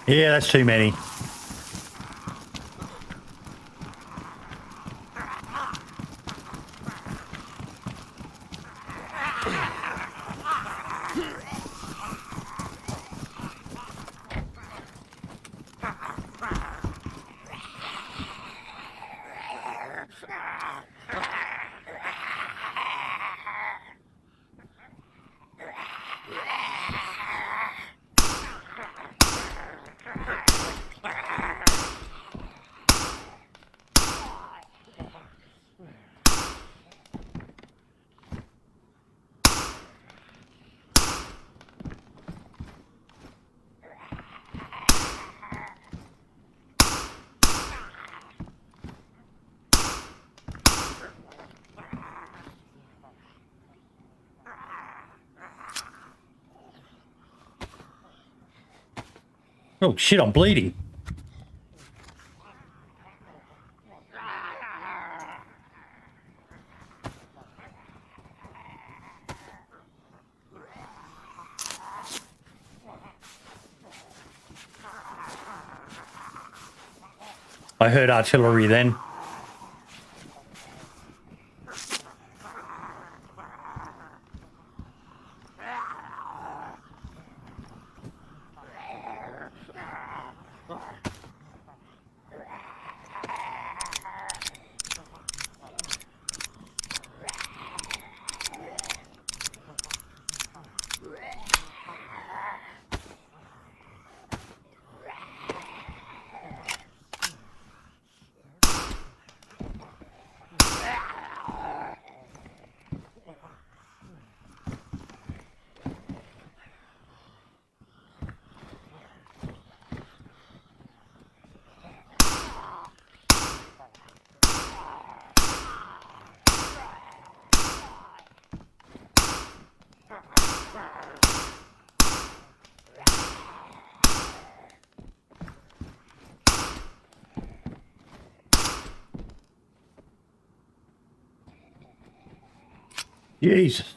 A: Yeah, that's too many. Oh shit, I'm bleeding. I heard artillery then. Jesus.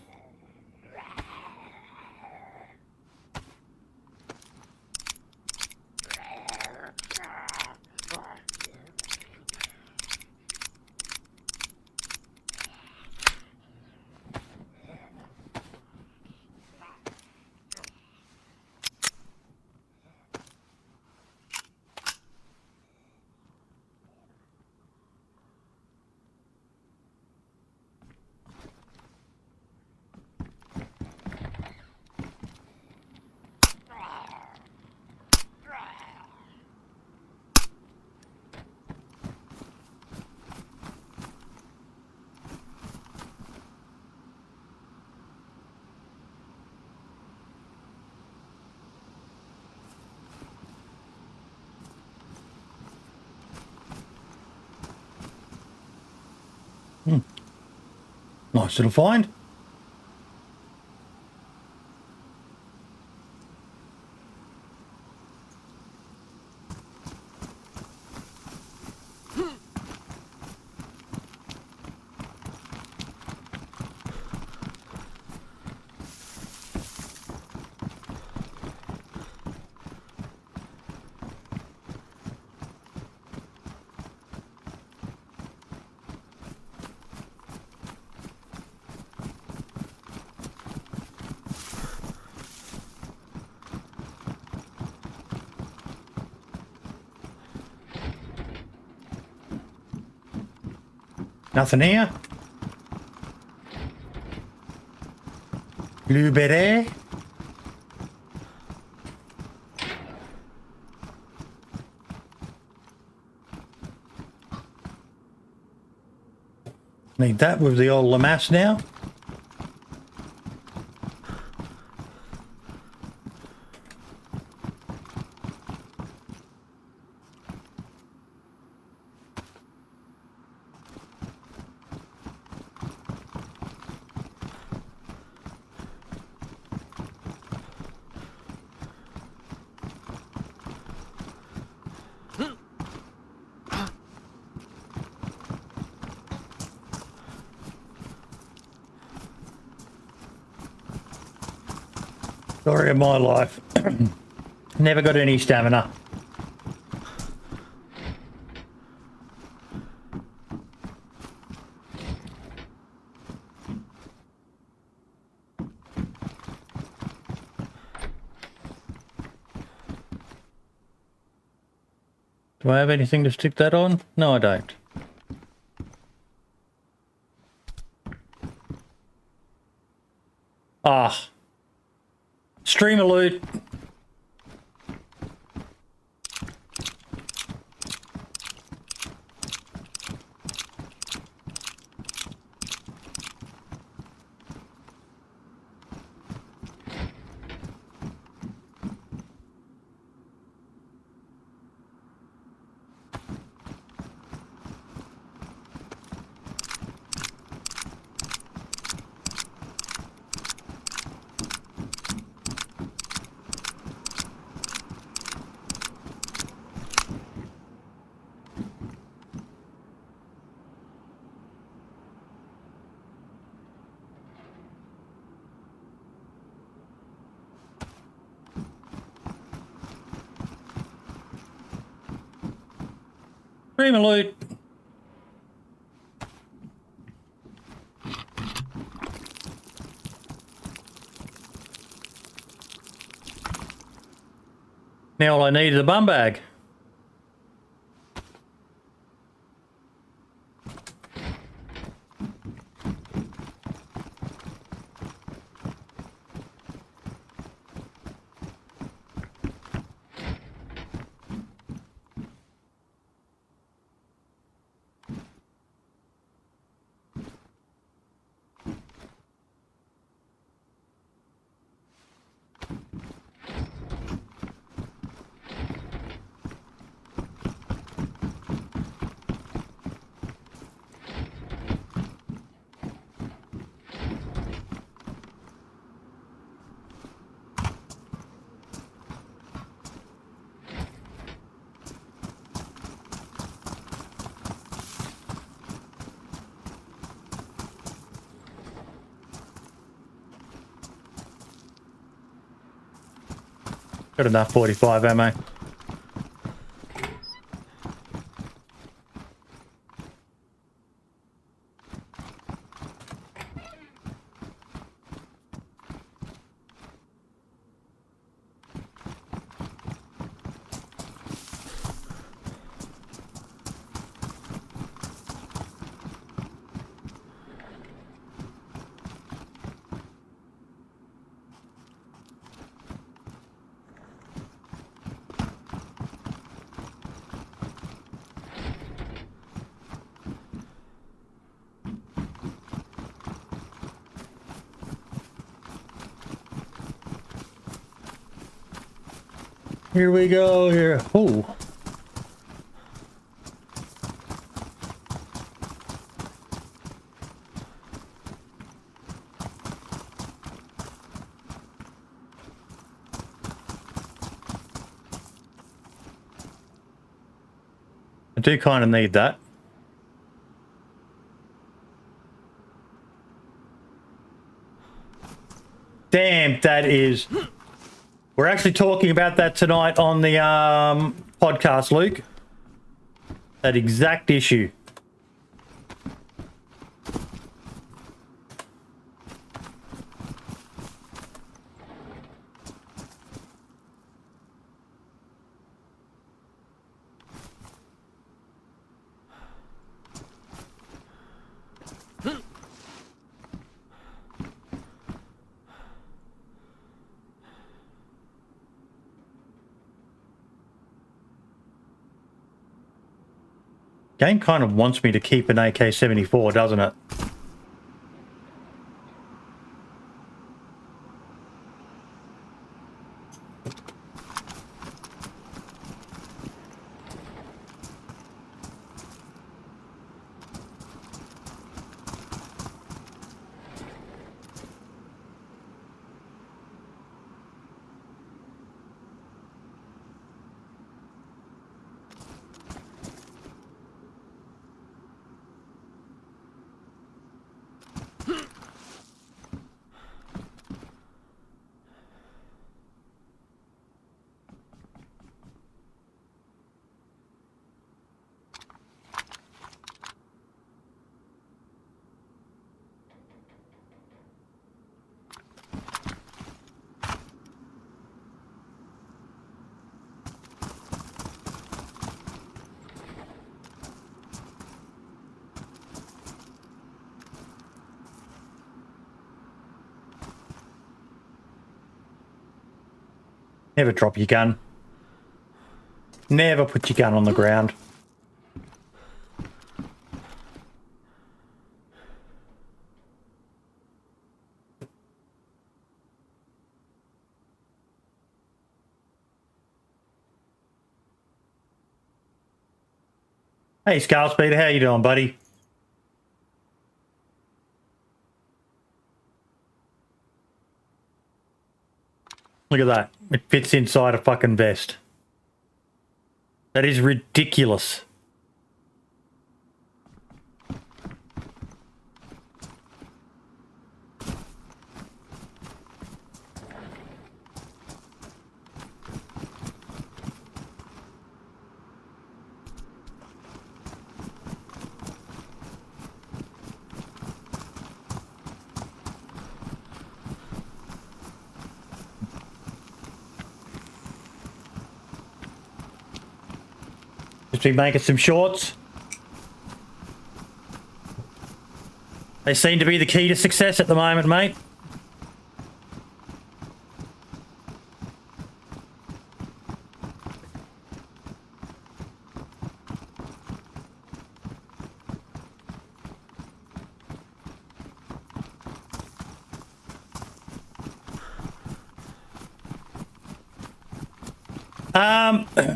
A: Nice little find. Nothing here. Blueberry. Need that with the old Lamass now. Story of my life. Never got any stamina. Do I have anything to stick that on? No, I don't. Ah. Streamer loot. Streamer loot. Now all I need is a bum bag. Got enough 45 ammo. Here we go here. Ooh. I do kind of need that. Damn, that is... We're actually talking about that tonight on the podcast, Luke. That exact issue. Game kind of wants me to keep an AK-74, doesn't it? Never drop your gun. Never put your gun on the ground. Hey, Scarspeeder, how you doing, buddy? Look at that. It fits inside a fucking vest. That is ridiculous. Just be making some shorts. They seem to be the key to success at the moment, mate.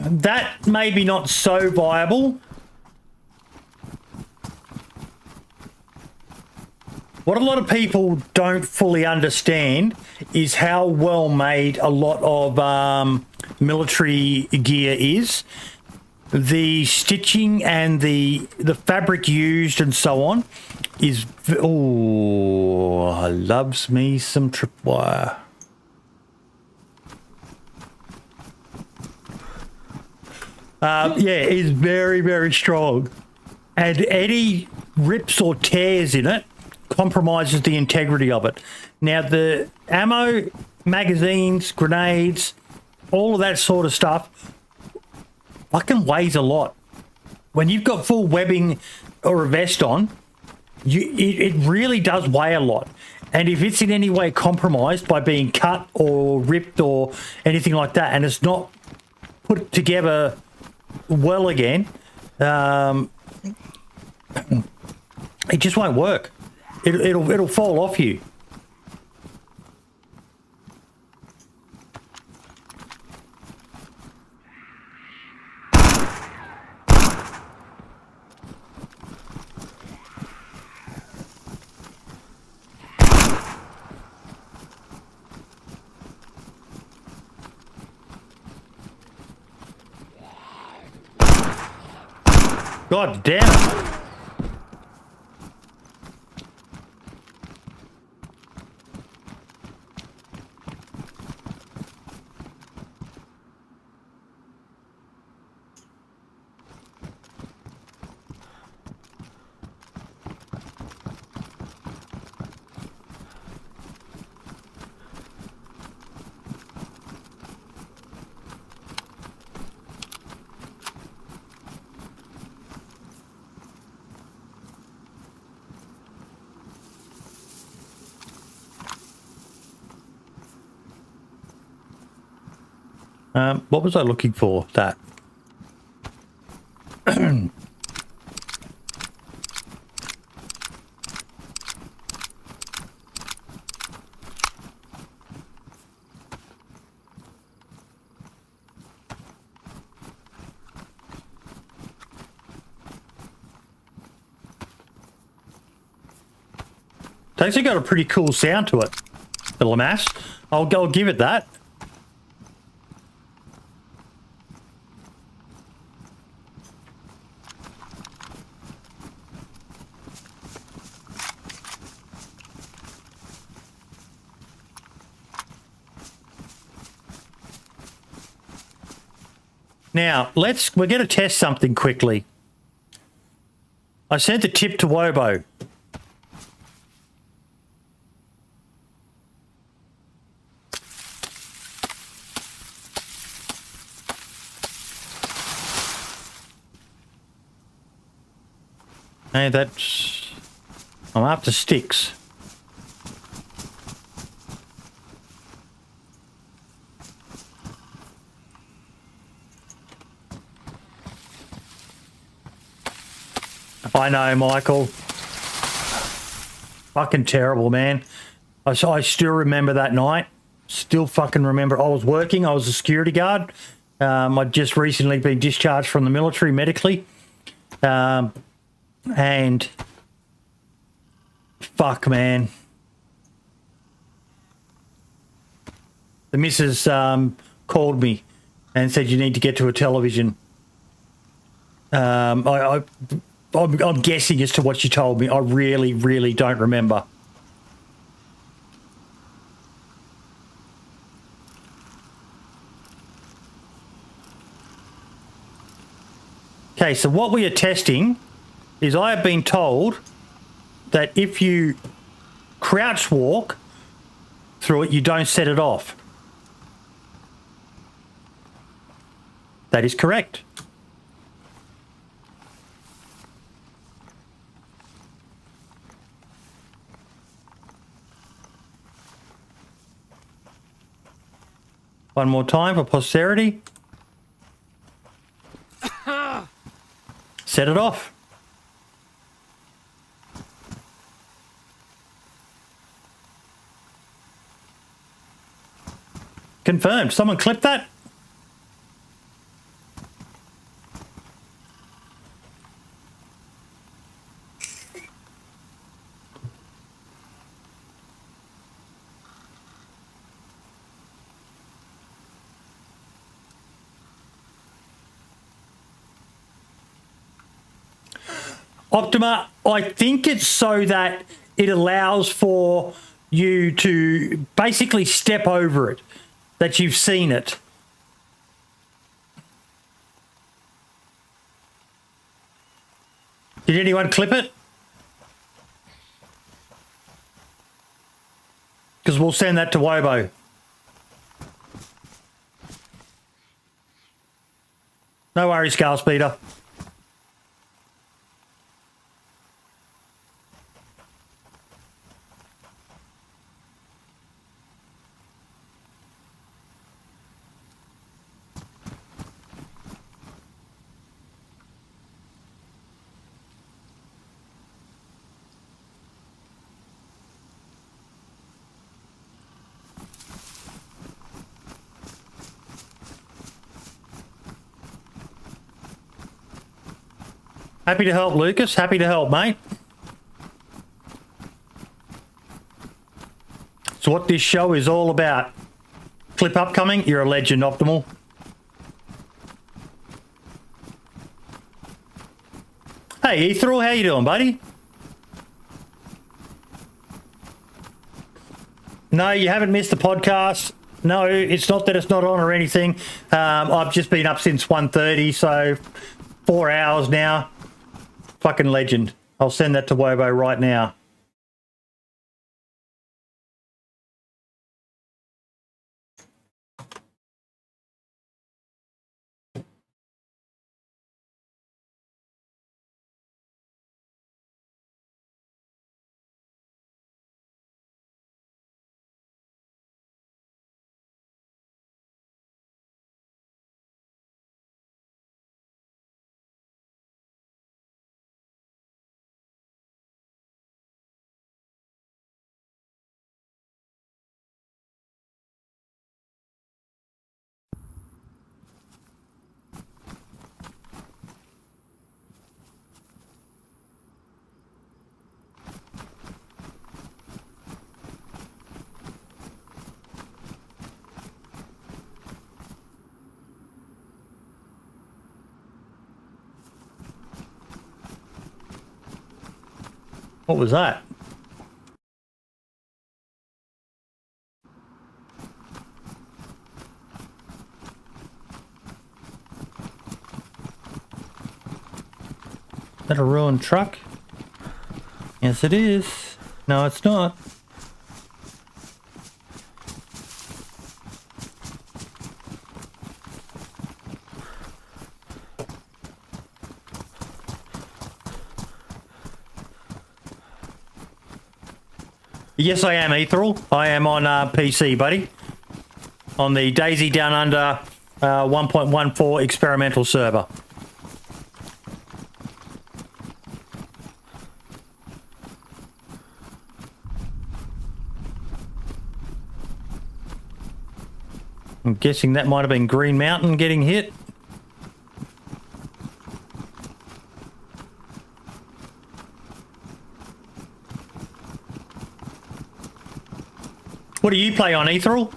A: That maybe not so viable. What a lot of people don't fully understand is how well made a lot of military gear is. The stitching and the fabric used and so on is... Oh, loves me some tripwire. Is very, very strong. And any rips or tears in it compromises the integrity of it. Now, the ammo, magazines, grenades, all of that sort of stuff fucking weighs a lot. When you've got full webbing or a vest on, it really does weigh a lot. And if it's in any way compromised by being cut or ripped or anything like that, and it's not put together well again, it just won't work. It'll fall off you. God damn it. What was I looking for? That. It's actually got a pretty cool sound to it, the Lamass. I'll give it that. Now, we're going to test something quickly. I sent a tip to Wobo. Hey, I'm after sticks. I know, Michael. Fucking terrible, man. I still remember that night. Still fucking remember. I was working. I was a security guard. I'd just recently been discharged from the military medically. And fuck, man. The missus called me and said you need to get to a television. I'm guessing as to what she told me. I really, really don't remember. Okay, so what we are testing is I have been told that if you crouch walk through it, you don't set it off. That is correct. One more time for posterity. Set it off. Confirmed. Someone clip that? Optima, I think it's so that it allows for you to basically step over it, that you've seen it. Did anyone clip it? Because we'll send that to Wobo. No worries, Scale Speeder. Happy to help, Lucas. Happy to help, mate. It's what this show is all about. Clip upcoming. You're a legend, Optimal. Hey, Ethereal, how you doing, buddy? No, you haven't missed the podcast. No, it's not that it's not on or anything. I've just been up since 1:30, so 4 hours now. Fucking legend. I'll send that to Wobo right now. What was that? Is that a ruined truck? Yes, it is. No, it's not. Yes, I am, Ethereal. I am on PC, buddy. On the DayZ Down Under 1.14 experimental server. I'm guessing that might have been Green Mountain getting hit. What do you play on, Ethereal?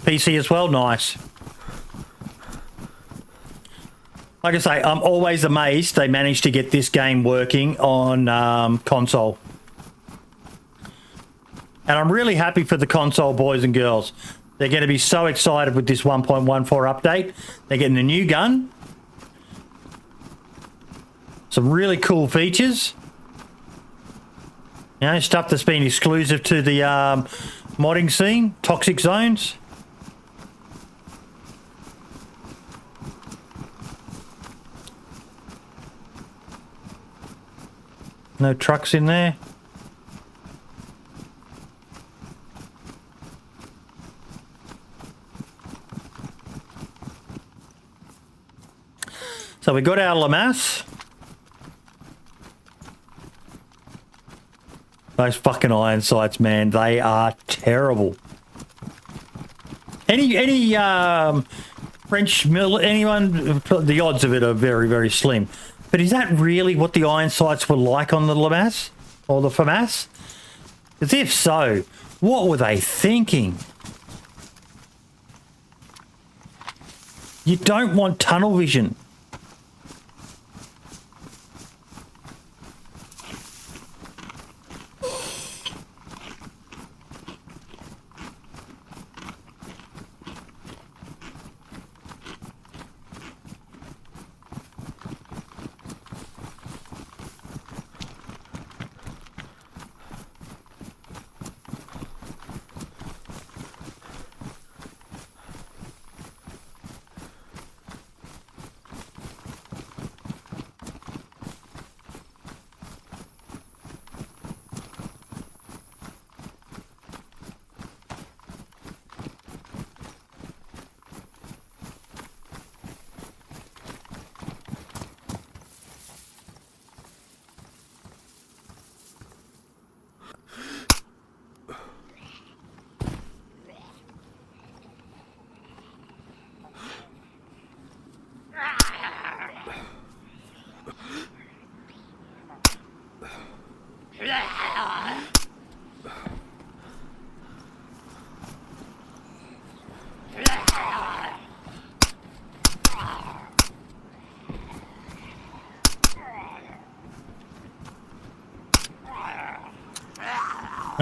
A: PC as well, nice. Like I say, I'm always amazed they managed to get this game working on console. And I'm really happy for the console boys and girls. They're going to be so excited with this 1.14 update. They're getting a new gun. Some really cool features. You know, stuff that's been exclusive to the modding scene. Toxic zones. No trucks in there. So we got our Lamass. Those fucking iron sights, man, they are terrible. Any French anyone? The odds of it are very, very slim. But is that really what the iron sights were like on the Lamass or the FAMAS? Because if so, what were they thinking? You don't want tunnel vision.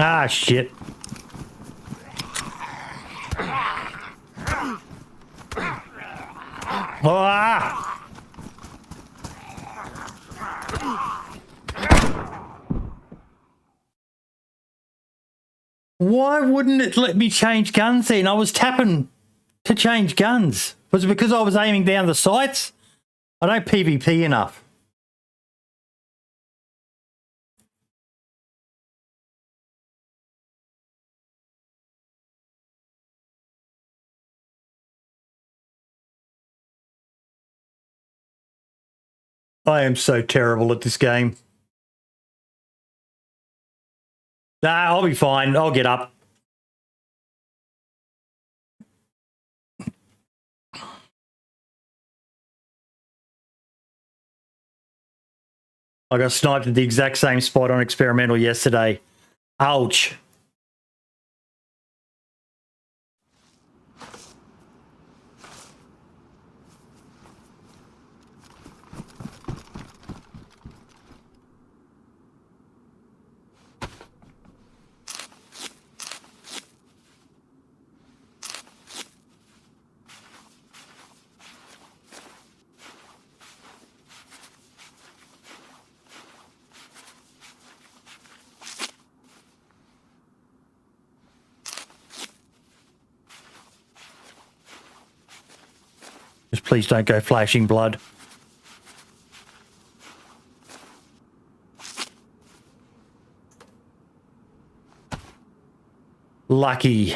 A: Ah, shit. Ah! Why wouldn't it let me change guns then? I was tapping to change guns. Was it because I was aiming down the sights? I don't PvP enough. I am so terrible at this game. Nah, I'll be fine. I'll get up. I got sniped at the exact same spot on experimental yesterday. Ouch. Just please don't go flashing blood. Lucky.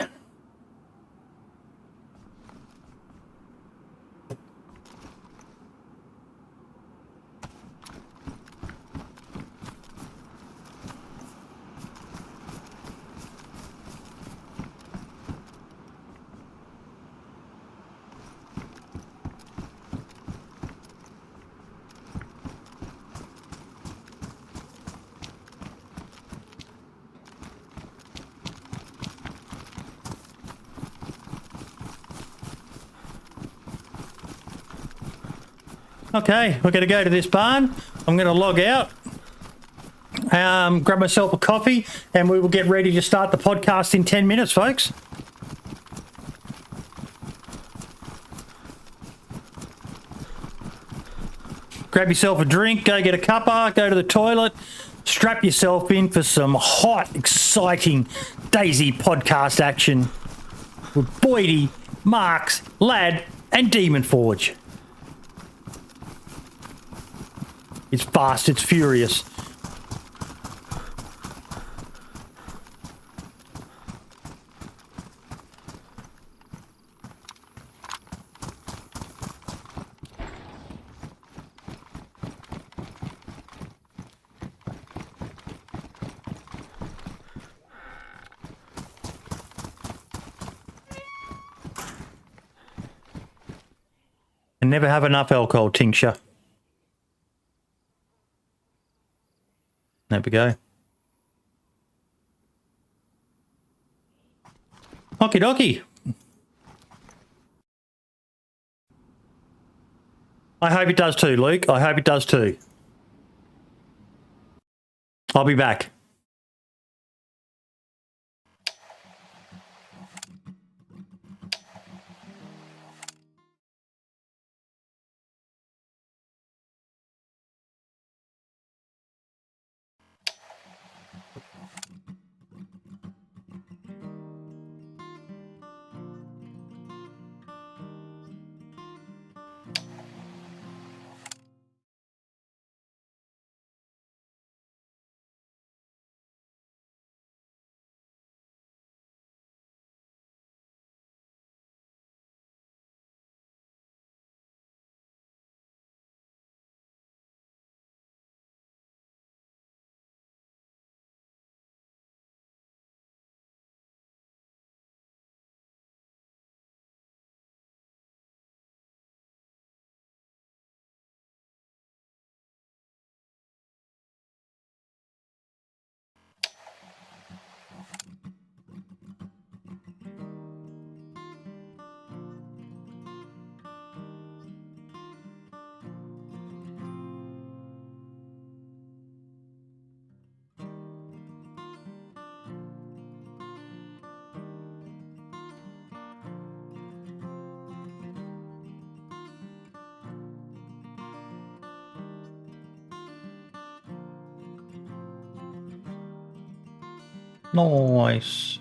A: Okay, we're going to go to this barn. I'm going to log out, grab myself a coffee, and we will get ready to start the podcast in 10 minutes, folks. Grab yourself a drink, go get a cuppa, go to the toilet, strap yourself in for some hot, exciting DayZ Podcast action with Boydie, Marks, Lad, and Daemonforge. It's fast, it's furious. And never have enough alcohol tincture. There we go. Okie dokie. I hope it does too, Luke. I hope it does too. I'll be back. Nice.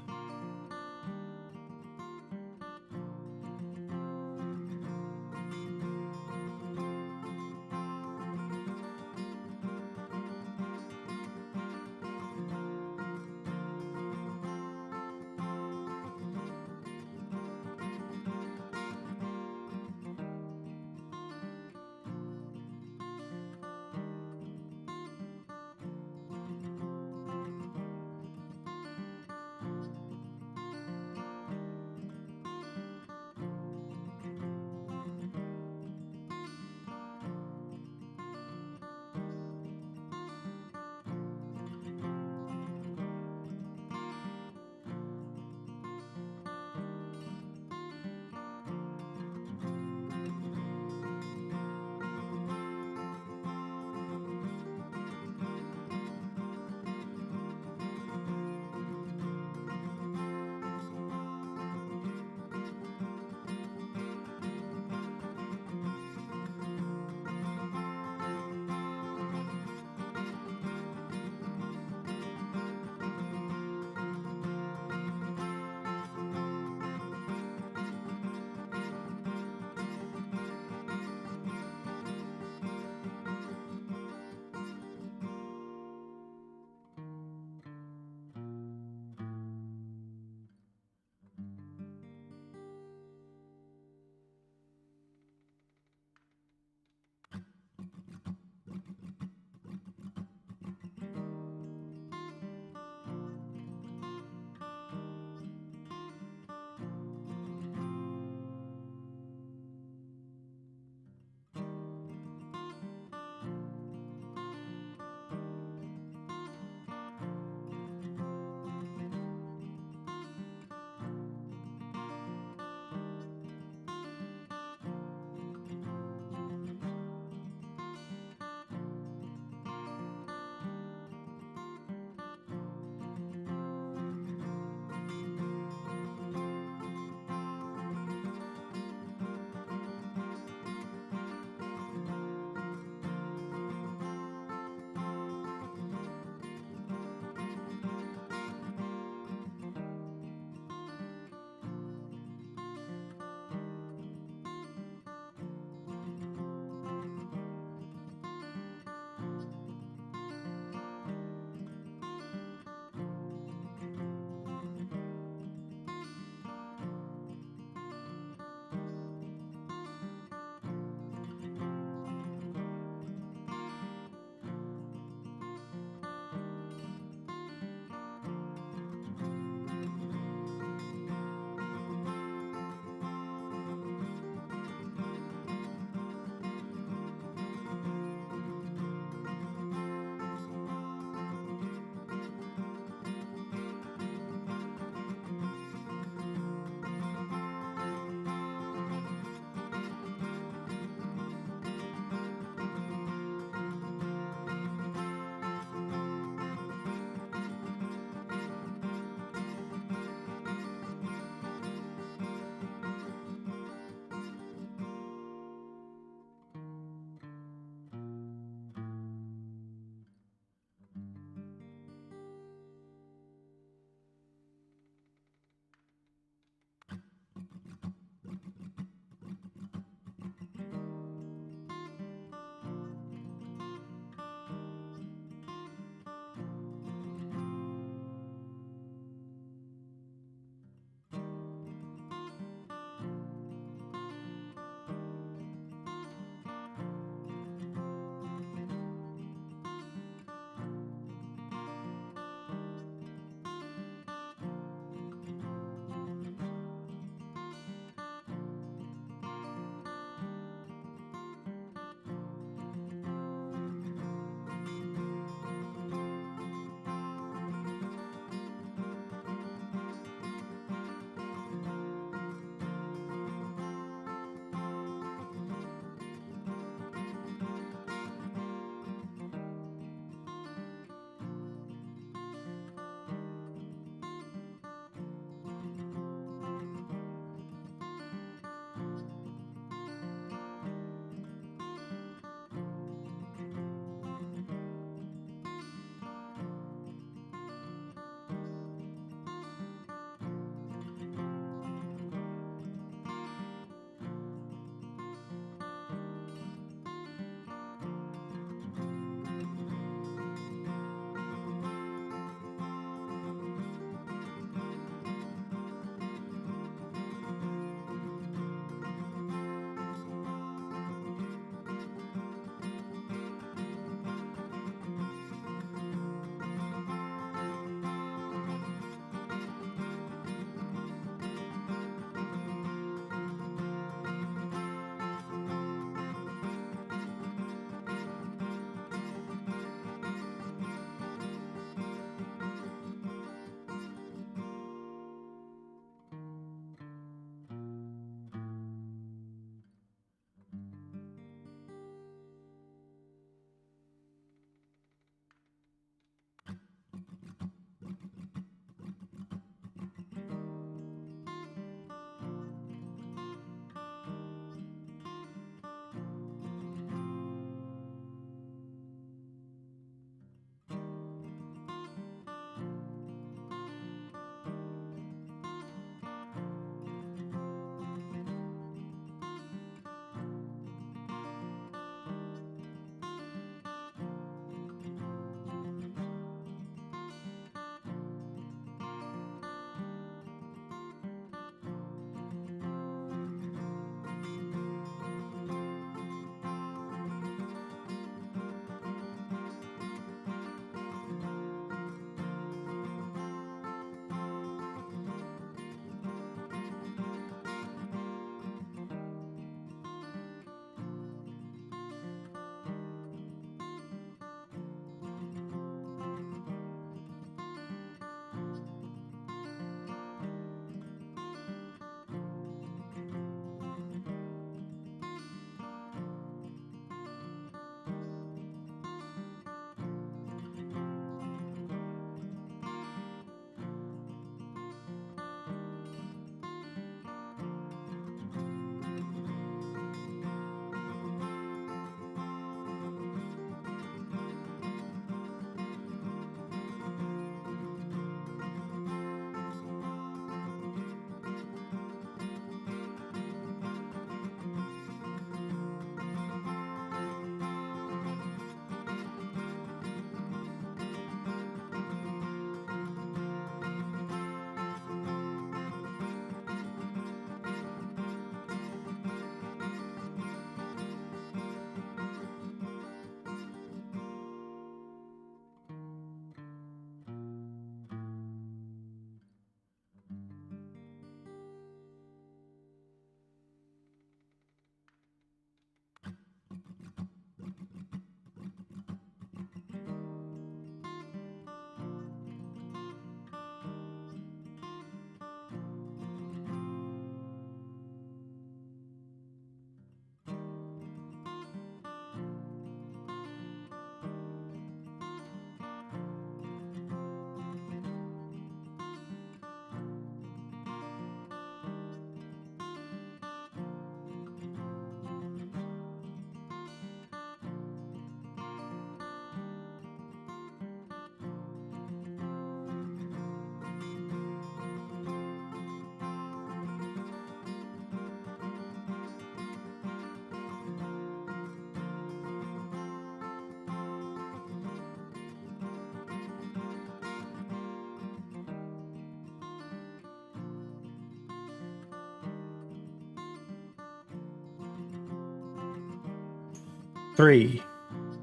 A: 3,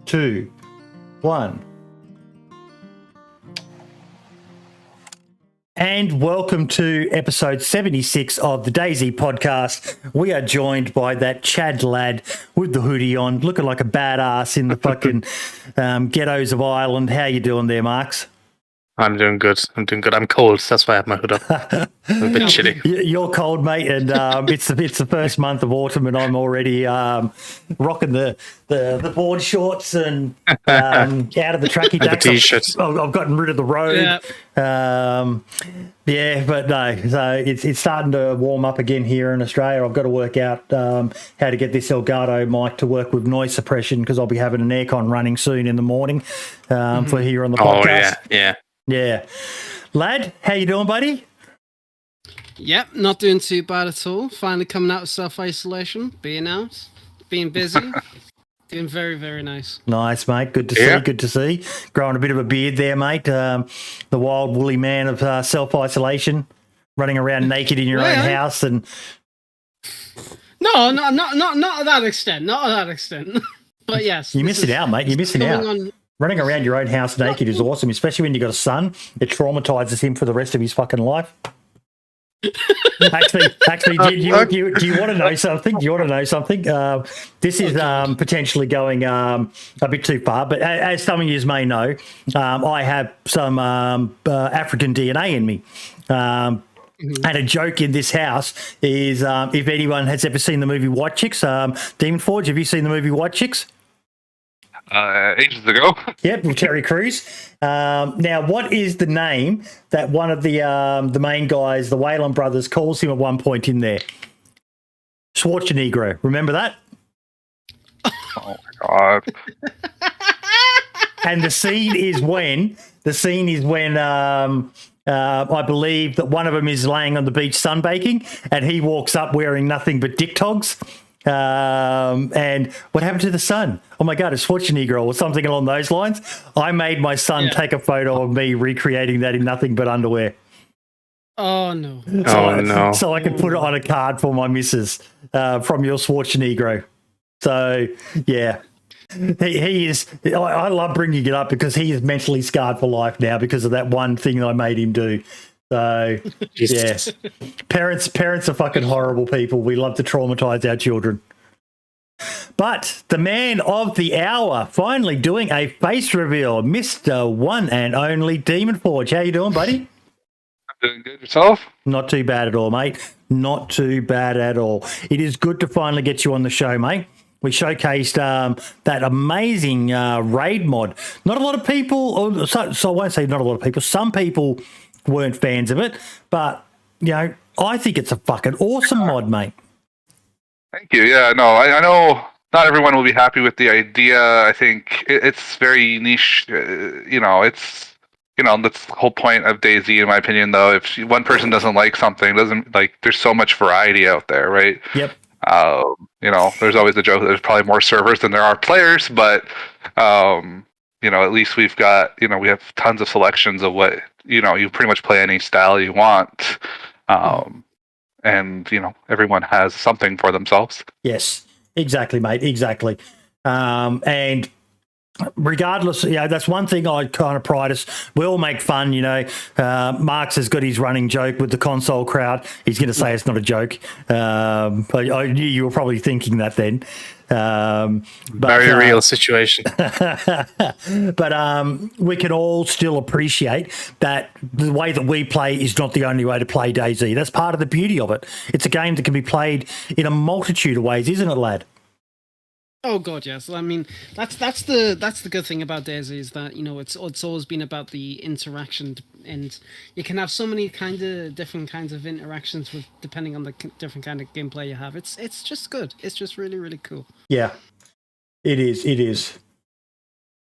A: 2, 1. And welcome to episode 76 of the DayZ Podcast. We are joined by that Chad lad with the hoodie on, looking like a badass in the fucking ghettos of Ireland. How you doing there, Marks?
B: I'm doing good. I'm cold. That's why I have my hood up. I'm a bit chilly.
A: You're cold, mate, and it's the first month of autumn, and I'm already rocking the board shorts and out of the tracky jacks.
B: The t-shirts.
A: I've gotten rid of the robe.
C: Yeah.
A: But no. So it's starting to warm up again here in Australia. I've got to work out how to get this Elgato mic to work with noise suppression because I'll be having an aircon running soon in the morning for here on the podcast.
B: Oh yeah.
A: Yeah. Lad, how you doing, buddy?
C: Yep, not doing too bad at all. Finally coming out of self-isolation, being out, being busy, doing very, very nice.
A: Nice, mate. Good to see. Good to see. Growing a bit of a beard there, mate. The wild woolly man of self-isolation, running around naked in your own house and.
C: No, not to that extent. Not to that extent. But yes,
A: you're missing out, mate. You're missing out. Running around your own house naked is awesome, especially when you've got a son. It traumatizes him for the rest of his fucking life. Actually, do you want to know something? Do you want to know something? This is potentially going a bit too far, but as some of you may know, I have some African DNA in me. And a joke in this house is if anyone has ever seen the movie White Chicks, Daemonforge, have you seen the movie White Chicks?
D: Ages ago.
A: Yep, with Terry Crews. Now, what is the name that one of the main guys, the Wayland brothers, calls him at one point in there? Schwarzenegger. Remember that?
D: Oh my god!
A: And the scene is when I believe that one of them is laying on the beach sunbaking, and he walks up wearing nothing but dick togs. And what happened to the son? Oh my god, it's Schwarzenegger or something along those lines. I made my son take a photo of me recreating that in nothing but underwear.
C: Oh no!
A: So I can put it on a card for my missus from your Schwarzenegger. So yeah, he is. I love bringing it up because he is mentally scarred for life now because of that one thing that I made him do. So, yeah, parents are fucking horrible people. We love to traumatize our children. But the man of the hour finally doing a face reveal, Mr. One and Only Daemonforge. How you doing, buddy?
D: I'm doing good. Yourself?
A: Not too bad at all, mate. Not too bad at all. It is good to finally get you on the show, mate. We showcased that amazing raid mod. Not a lot of people, so I won't say not a lot of people, some people weren't fans of it, but I think it's a fucking awesome mod, mate.
D: Thank you. Yeah, no, I know not everyone will be happy with the idea. I think it's very niche. It's that's the whole point of DayZ, in my opinion. Though, if one person doesn't like something, there's so much variety out there, right?
A: Yep.
D: There's always a joke that there's probably more servers than there are players, but at least we've got, we have tons of selections of what, you pretty much play any style you want. And, everyone has something for themselves.
A: Yes, exactly, mate. Exactly. And regardless, that's one thing I kind of pride us. We all make fun, Marx has got his running joke with the console crowd. He's going to say it's not a joke. But I knew you were probably thinking that then.
B: Very real situation.
A: But we can all still appreciate that the way that we play is not the only way to play DayZ. That's part of the beauty of it. It's a game that can be played in a multitude of ways, isn't it, lad?
C: Oh god, yes. I mean, that's the good thing about DayZ is that it's always been about the interaction, and you can have so many different kinds of interactions with depending on the different kind of gameplay you have. It's just good. It's just really, really cool.
A: Yeah, it is. It is.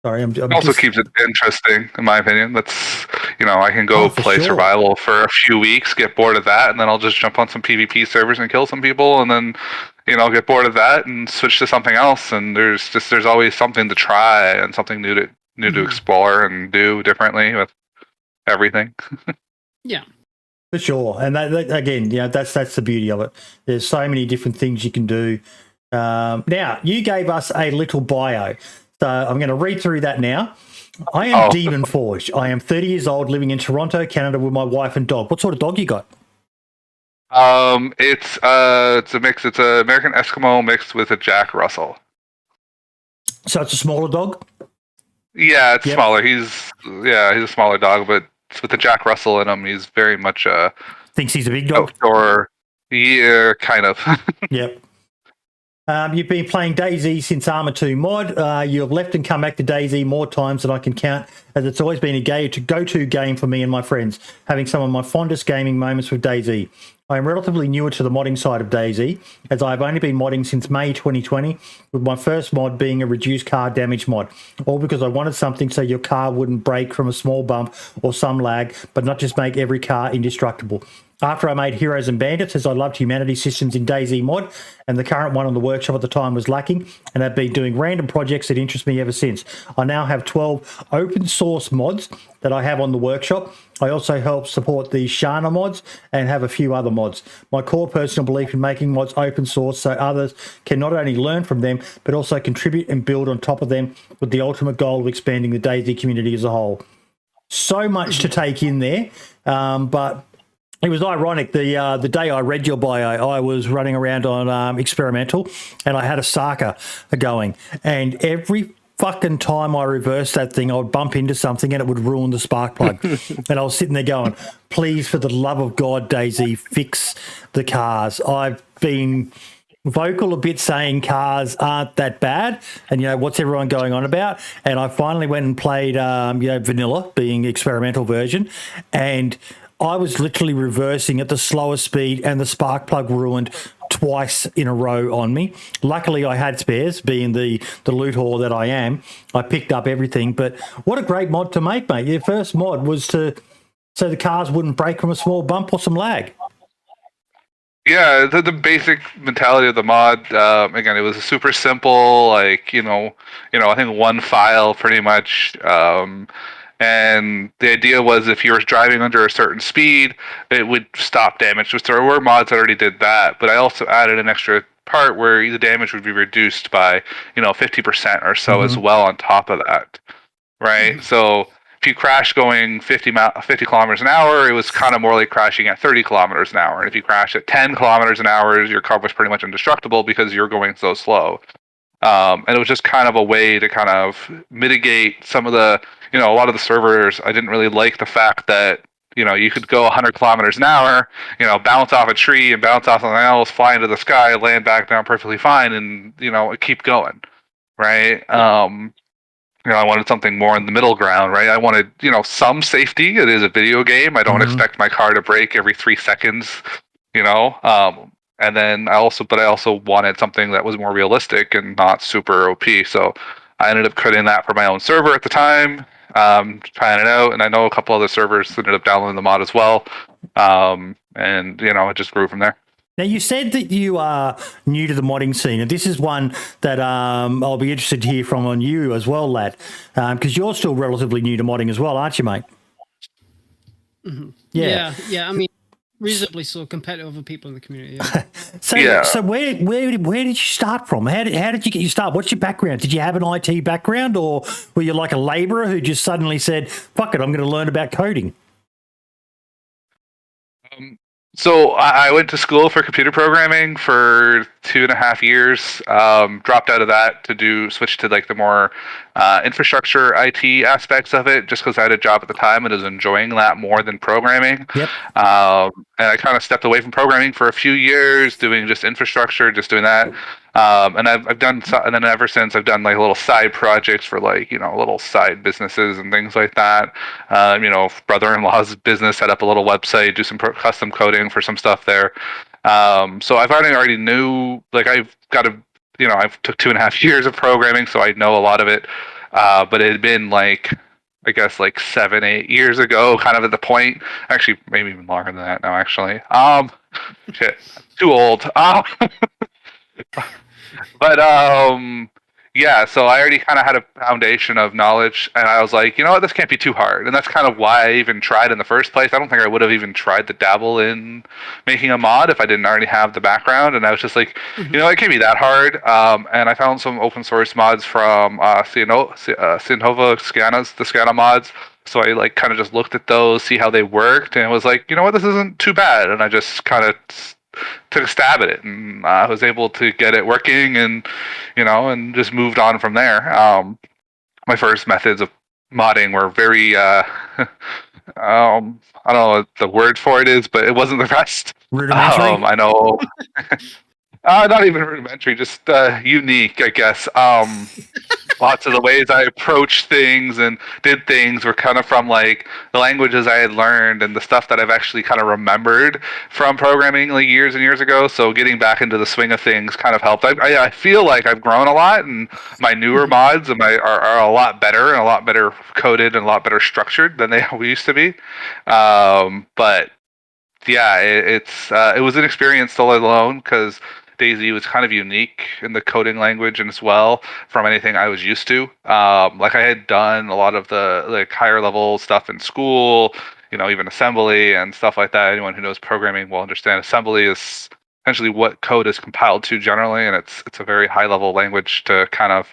A: Sorry,
D: it also keeps it interesting, in my opinion. That's I can go play survival for a few weeks, get bored of that, and then I'll just jump on some PvP servers and kill some people, and then get bored of that and switch to something else. And there's always something to try and something new to explore and do differently with everything.
C: Yeah,
A: for sure. And that again, that's the beauty of it. There's so many different things you can do. Now, you gave us a little bio, so I'm going to read through that now. I am Daemonforge. I am 30 years old, living in Toronto, Canada, with my wife and dog. What sort of dog you got?
D: It's a mix. It's an American Eskimo mixed with a Jack Russell.
A: So it's a smaller dog?
D: Yeah, it's smaller. He's a smaller dog, but with the Jack Russell in him, he's very much
A: thinks he's a big dog.
D: Outdoor, yeah, kind of.
A: Yep. You've been playing DayZ since Arma 2 mod. You have left and come back to DayZ more times than I can count, as it's always been a go-to game for me and my friends, having some of my fondest gaming moments with DayZ. I am relatively newer to the modding side of DayZ, as I have only been modding since May 2020, with my first mod being a reduced car damage mod, all because I wanted something so your car wouldn't break from a small bump or some lag, but not just make every car indestructible. After I made Heroes and Bandits, as I loved humanity systems in DayZ mod, and the current one on the workshop at the time was lacking, and have been doing random projects that interest me ever since. I now have 12 open source mods that I have on the workshop. I also help support the Shana mods and have a few other mods. My core personal belief in making mods open source so others can not only learn from them, but also contribute and build on top of them, with the ultimate goal of expanding the DayZ community as a whole. So much to take in there, but it was ironic. The day I read your bio, I was running around on experimental, and I had a Saka going, and every fucking time I reversed that thing, I would bump into something and it would ruin the spark plug. And I was sitting there going, please, for the love of God, DayZ, fix the cars. I've been vocal a bit saying cars aren't that bad, and what's everyone going on about? And I finally went and played vanilla, being experimental version, and I was literally reversing at the slowest speed, and the spark plug ruined twice in a row on me. Luckily, I had spares, being the loot whore that I am. I picked up everything, but what a great mod to make, mate. Your first mod was so the cars wouldn't break from a small bump or some lag.
D: Yeah, the basic mentality of the mod, again, it was a super simple, I think one file pretty much, and the idea was if you were driving under a certain speed, it would stop damage. So there were mods that already did that, but I also added an extra part where the damage would be reduced by 50% or so as well on top of that, right? So if you crash going 50 kilometers an hour, it was kind of more like crashing at 30 kilometers an hour. And if you crash at 10 kilometers an hour, your car was pretty much indestructible because you're going so slow. And it was just kind of a way to kind of mitigate some of the, a lot of the servers, I didn't really like the fact that, you could go 100 kilometers an hour, bounce off a tree and bounce off something else, fly into the sky, land back down perfectly fine, and, keep going, right? I wanted something more in the middle ground, right? I wanted, some safety. It is a video game. I don't expect my car to break every 3 seconds, and then I also wanted something that was more realistic and not super OP. So I ended up creating that for my own server at the time, trying it out. And I know a couple other servers ended up downloading the mod as well. And, it just grew from there.
A: Now, you said that you are new to the modding scene, and this is one that I'll be interested to hear from on you as well, lad, because you're still relatively new to modding as well, aren't you, mate?
C: Mm-hmm. Yeah. I mean, reasonably so compared to other people in the community. Yeah.
A: So where did you start from? How did you get your start? What's your background? Did you have an IT background, or were you like a labourer who just suddenly said, "Fuck it, I'm going to learn about coding"?
D: So I went to school for computer programming for 2.5 years. Dropped out of that to switch to like the more infrastructure IT aspects of it, just because I had a job at the time and was enjoying that more than programming.
A: Yep.
D: And I kind of stepped away from programming for a few years, doing just infrastructure, just doing that. And I've done, and then ever since I've done like little side projects for like, little side businesses and things like that. Brother-in-law's business, set up a little website, do some custom coding for some stuff there. So I've already knew, like I've took 2.5 years of programming, so I know a lot of it. But it had been like, I guess like 7-8 years ago, kind of at the point, actually maybe even longer than that now, actually. Shit, too old. But yeah, so I already kind of had a foundation of knowledge, and I was like, you know what, this can't be too hard, and that's kind of why I even tried in the first place. I don't think I would have even tried to dabble in making a mod if I didn't already have the background, and I was just like, you know, it can't be that hard. And I found some open source mods from Sinhova Scanna's, the Scanna mods. So I like kind of just looked at those, see how they worked, and was like, you know what, this isn't too bad, and I just kind of took a stab at it, and I was able to get it working, and and just moved on from there. My first methods of modding were very I don't know what the word for it is, but it wasn't the best.
A: Rudimentary.
D: I know. Not even rudimentary, just unique, I guess. Lots of the ways I approached things and did things were kind of from like the languages I had learned and the stuff that I've actually kind of remembered from programming like years and years ago. So getting back into the swing of things kind of helped. I feel like I've grown a lot, and my newer mods and are a lot better and a lot better coded and a lot better structured than they used to be. But yeah, it was an experience still alone because DayZ was kind of unique in the coding language and as well from anything I was used to. Like I had done a lot of the like higher level stuff in school, even assembly and stuff like that. Anyone who knows programming will understand assembly is essentially what code is compiled to generally, and it's a very high level language to kind of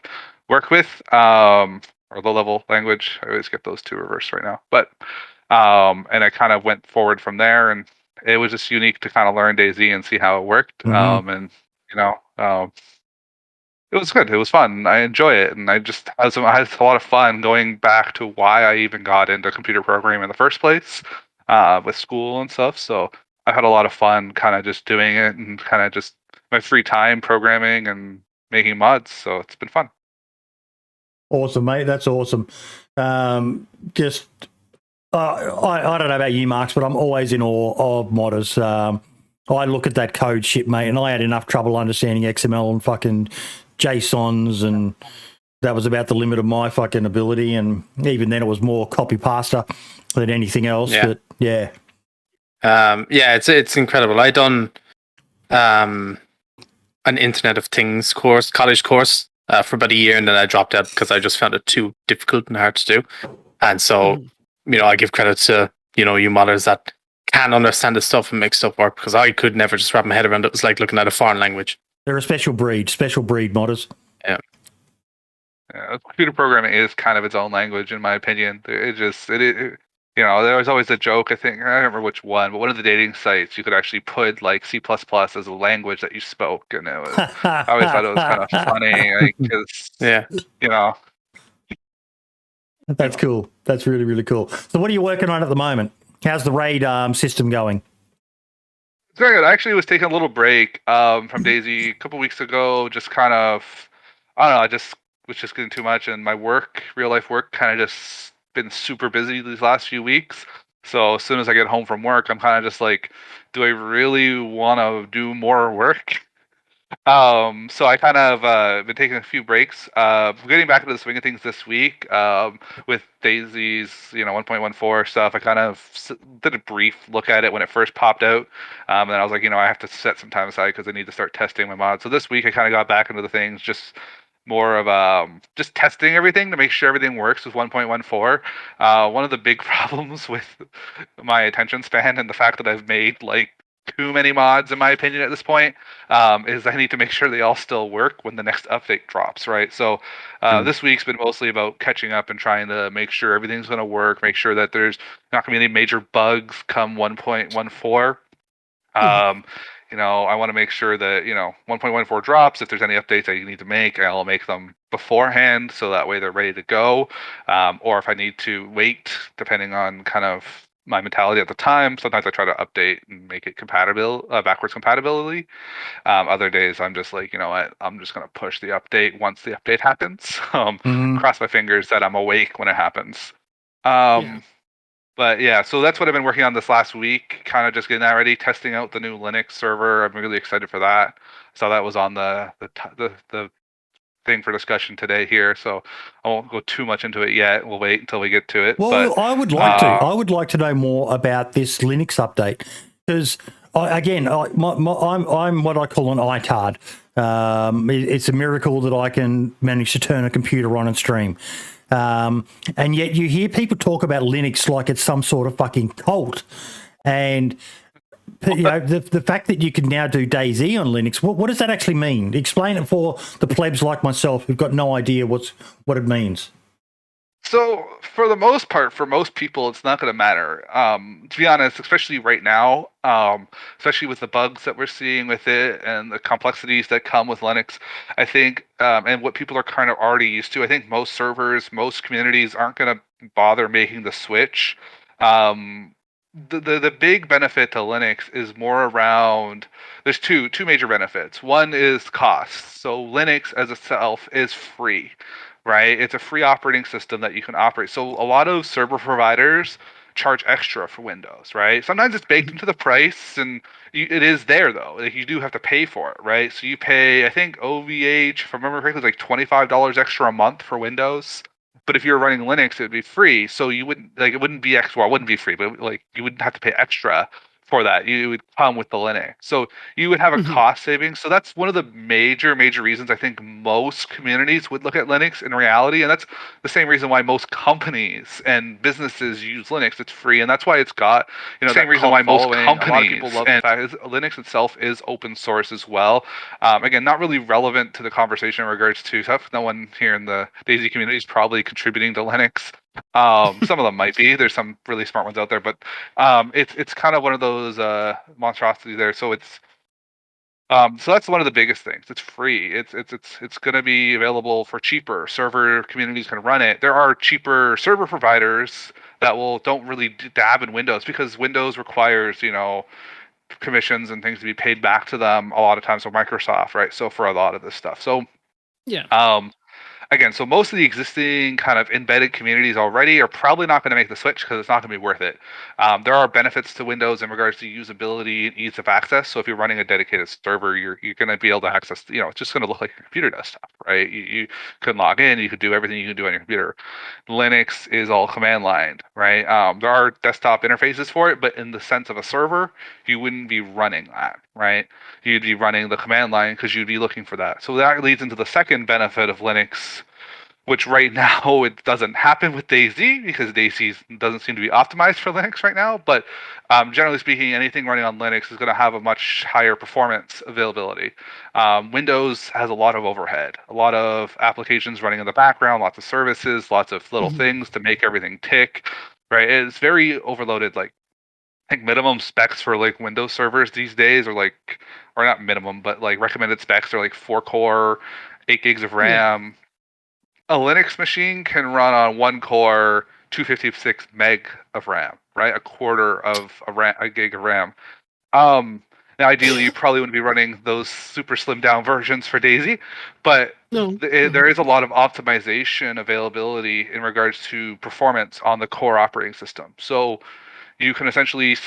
D: work with, or low level language. I always get those two reversed right now, but and I kind of went forward from there, and it was just unique to kind of learn DayZ and see how it worked. And it was good. It was fun. I enjoy it, and I had a lot of fun going back to why I even got into computer programming in the first place, with school and stuff. So I had a lot of fun kind of just doing it and kind of just my free time programming and making mods. So it's been fun.
A: Awesome, mate. That's awesome. Just. I don't know about you, Marks, but I'm always in awe of modders. I look at that code shit, mate, and I had enough trouble understanding XML and fucking JSONs, and that was about the limit of my fucking ability. And even then, it was more copy pasta than anything else.
B: Yeah.
A: But yeah,
B: it's incredible. I done an Internet of Things course, college course, for about a year, and then I dropped out because I just found it too difficult and hard to do. And so. I give credit to, you modders that can understand this stuff and make stuff work, because I could never just wrap my head around it. It was like looking at a foreign language.
A: They're a special breed modders.
B: Yeah.
D: Computer programming is kind of its own language, in my opinion. There was always a joke, I think, I don't remember which one, but one of the dating sites, you could actually put like C++ as a language that you spoke, and it was, I always thought it was kind of funny, because,
A: That's cool. That's really, really cool. So what are you working on at the moment? How's the RAID system going?
D: It's very good. I actually was taking a little break from DayZ a couple weeks ago, just kind of, I don't know, I just was just getting too much, and my real life work kind of just been super busy these last few weeks. So as soon as I get home from work, I'm kind of just like, do I really want to do more work? So I kind of been taking a few breaks. Getting back into the swing of things this week with DayZ's 1.14 stuff. I kind of did a brief look at it when it first popped out, and then I was like, I have to set some time aside because I need to start testing my mods. So this week I kind of got back into the things, just more of just testing everything to make sure everything works with 1.14. One of the big problems with my attention span and the fact that I've made like too many mods, in my opinion, at this point, is I need to make sure they all still work when the next update drops, right? So this week's been mostly about catching up and trying to make sure everything's going to work, make sure that there's not going to be any major bugs come 1.14. I want to make sure that 1.14 drops. If there's any updates I need to make, I'll make them beforehand, so that way they're ready to go. Or if I need to wait, depending on kind of my mentality at the time, sometimes I try to update and make it backwards compatibility. Other days I'm just like, I'm just going to push the update once the update happens. Cross my fingers that I'm awake when it happens. But yeah, so that's what I've been working on this last week, kind of just getting that ready, testing out the new Linux server. I'm really excited for that. So that was on the thing for discussion today here, so I won't go too much into it yet. We'll wait until we get to it.
A: Well, I would like to. I would like to know more about this Linux update, because I'm what I call an ITARD. It's a miracle that I can manage to turn a computer on and stream. And yet you hear people talk about Linux like it's some sort of fucking cult. And the fact that you can now do DayZ on Linux, what does that actually mean? Explain it for the plebs like myself who've got no idea what it means.
D: So, for the most part, for most people, it's not going to matter. To be honest, especially right now, especially with the bugs that we're seeing with it and the complexities that come with Linux, I think, and what people are kind of already used to, I think most servers, most communities aren't going to bother making the switch. The big benefit to Linux is more around. There's two major benefits. One is cost. So Linux as itself is free, right? It's a free operating system that you can operate. So a lot of server providers charge extra for Windows, right? Sometimes it's baked into the price, and it is there though. Like, you do have to pay for it, right? So you pay, I think OVH, if I remember correctly, it's like $25 extra a month for Windows. But if you're running Linux, it would be free. So you wouldn't like it wouldn't be extra. Well, it wouldn't be free, but like you wouldn't have to pay extra for that. You would come with the Linux. So you would have a cost savings. So that's one of the major reasons I think most communities would look at Linux in reality. And that's the same reason why most companies and businesses use Linux. It's free. And that's why it's got, same reason why most companies, a lot of people love the fact is Linux itself is open source as well. Again, not really relevant to the conversation in regards to stuff. No one here in the DayZ community is probably contributing to Linux. Some of them might be. There's some really smart ones out there, but it's kind of one of those monstrosities there. So it's so that's one of the biggest things. It's free. It's going to be available for cheaper. Server communities can run it. There are cheaper server providers that don't really dab in Windows, because Windows requires commissions and things to be paid back to them a lot of times. So Microsoft, right? So for a lot of this stuff. So
C: yeah.
D: Again, so most of the existing kind of embedded communities already are probably not going to make the switch because it's not going to be worth it. There are benefits to Windows in regards to usability and ease of access. So if you're running a dedicated server, you're going to be able to access, it's just going to look like your computer does stuff, right? You can log in, you can do everything you can do on your computer. Linux is all command line, right? There are desktop interfaces for it, but in the sense of a server, you wouldn't be running that, right? You'd be running the command line because you'd be looking for that. So that leads into the second benefit of Linux, which right now it doesn't happen with DayZ because DayZ doesn't seem to be optimized for Linux right now. But generally speaking, anything running on Linux is going to have a much higher performance availability. Windows has a lot of overhead, a lot of applications running in the background, lots of services, lots of little things to make everything tick, right? It's very overloaded. Like, I think minimum specs for like Windows servers these days are or not minimum, but like recommended specs are like 4-core, 8 gigs of RAM. Yeah. A Linux machine can run on 1 core, 256 meg of RAM, right? A quarter of a gig of RAM. Now, ideally, you probably wouldn't be running those super slimmed down versions for DayZ, but there is a lot of optimization availability in regards to performance on the core operating system. So you can essentially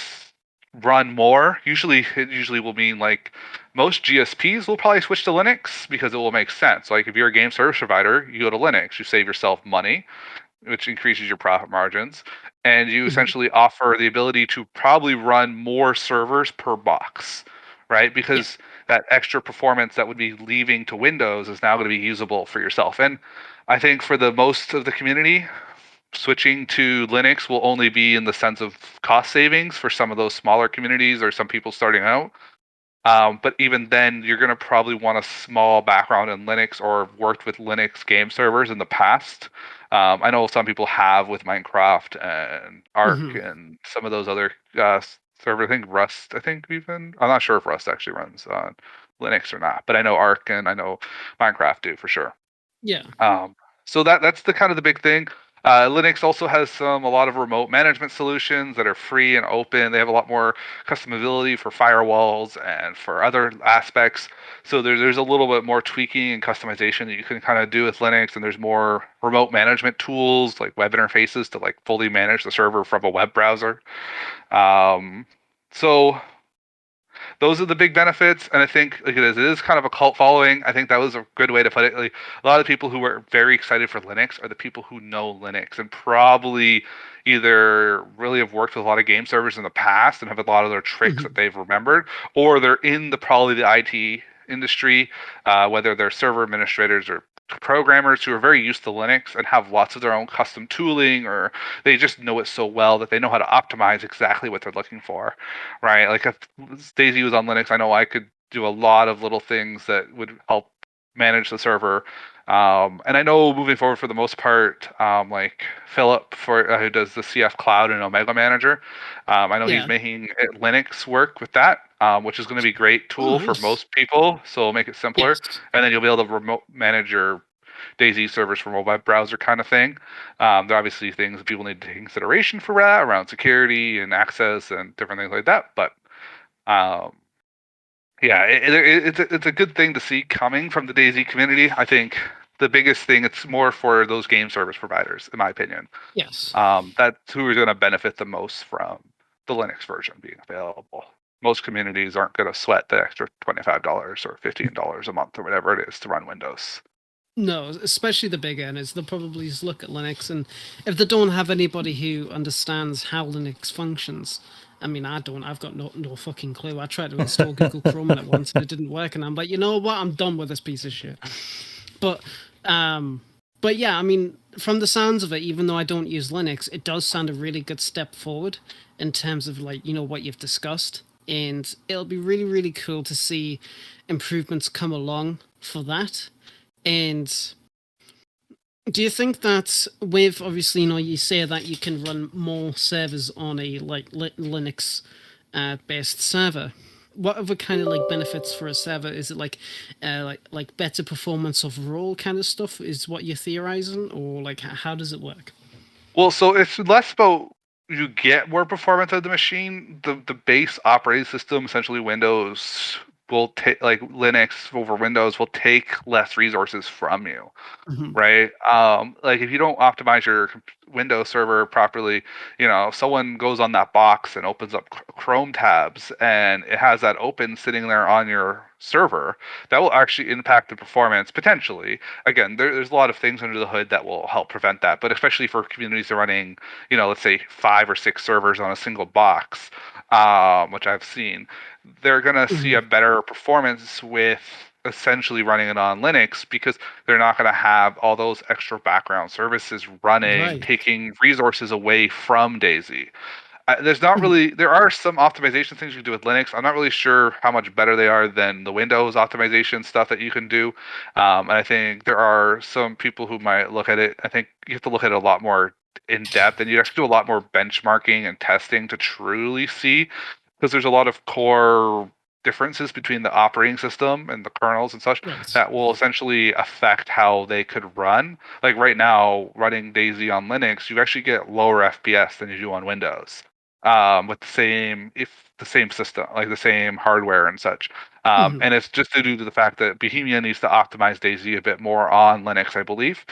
D: run more. It usually will mean like most GSPs will probably switch to Linux because it will make sense. Like if you're a game service provider, you go to Linux, you save yourself money, which increases your profit margins, and you essentially offer the ability to probably run more servers per box, right? Because that extra performance that would be leaving to Windows is now going to be usable for yourself. And I think for the most of the community, switching to Linux will only be in the sense of cost savings for some of those smaller communities or some people starting out. But even then, you're going to probably want a small background in Linux or worked with Linux game servers in the past. I know some people have with Minecraft and Ark and some of those other servers. I think Rust, I'm not sure if Rust actually runs on Linux or not, but I know Ark and I know Minecraft do for sure.
C: Yeah.
D: So that's the kind of the big thing. Linux also has a lot of remote management solutions that are free and open. They have a lot more customability for firewalls and for other aspects. So there's a little bit more tweaking and customization that you can kind of do with Linux. And there's more remote management tools like web interfaces to like fully manage the server from a web browser. So those are the big benefits, and I think it is kind of a cult following. I think that was a good way to put it. Like, a lot of people who are very excited for Linux are the people who know Linux and probably either really have worked with a lot of game servers in the past and have a lot of their tricks that they've remembered, or they're in probably the IT industry, whether they're server administrators or programmers who are very used to Linux and have lots of their own custom tooling, or they just know it so well that they know how to optimize exactly what they're looking for, right? Like if DayZ was on Linux, I know I could do a lot of little things that would help manage the server. And I know moving forward, for the most part, like Philip, who does the CF Cloud and Omega Manager, I know he's making Linux work with that, which is going to be a great tool for most people. So it'll make it simpler, and then you'll be able to remote manage your DayZ servers from a web browser kind of thing. There are obviously things that people need to take consideration for that around security and access and different things like that. But yeah, it's a good thing to see coming from the DayZ community. I think the biggest thing, it's more for those game service providers, in my opinion.
C: Yes.
D: That's who is going to benefit the most from the Linux version being available. Most communities aren't going to sweat the extra $25 or $15 a month or whatever it is to run Windows.
C: No, especially the big earners. They'll probably just look at Linux, and if they don't have anybody who understands how Linux functions, I mean, I don't. I've got no fucking clue. I tried to install Google Chrome on it once, and it didn't work, and I'm like, you know what? I'm done with this piece of shit. But yeah, I mean, from the sounds of it, even though I don't use Linux, it does sound a really good step forward in terms of, like, you know, what you've discussed, and it'll be really, really cool to see improvements come along for that. And do you think that with, obviously, you know, you say that you can run more servers on a Linux based server, what other kind of like benefits for a server? Is it like better performance overall kind of stuff is what you're theorizing, or like how does it work?
D: Well, so it's less about you get more performance of the machine. The base operating system, essentially Windows, will take, like Linux over Windows, will take less resources from you, right? Like if you don't optimize your Windows server properly, you know, if someone goes on that box and opens up Chrome tabs and it has that open sitting there on your server, that will actually impact the performance potentially. Again, there's a lot of things under the hood that will help prevent that, but especially for communities that are running, you know, let's say 5 or 6 servers on a single box, which I've seen, they're going to see a better performance with essentially running it on Linux, because they're not going to have all those extra background services running, taking resources away from DayZ. There's not really, there are some optimization things you can do with Linux. I'm not really sure how much better they are than the Windows optimization stuff that you can do. And I think there are some people who might look at it. I think you have to look at it a lot more in depth, and you have to do a lot more benchmarking and testing to truly see, because there's a lot of core differences between the operating system and the kernels and such that will essentially affect how they could run. Like right now, running DayZ on Linux, you actually get lower FPS than you do on Windows, with the same system, like the same hardware and such. And it's just due to the fact that Bohemia needs to optimize DayZ a bit more on Linux, I believe.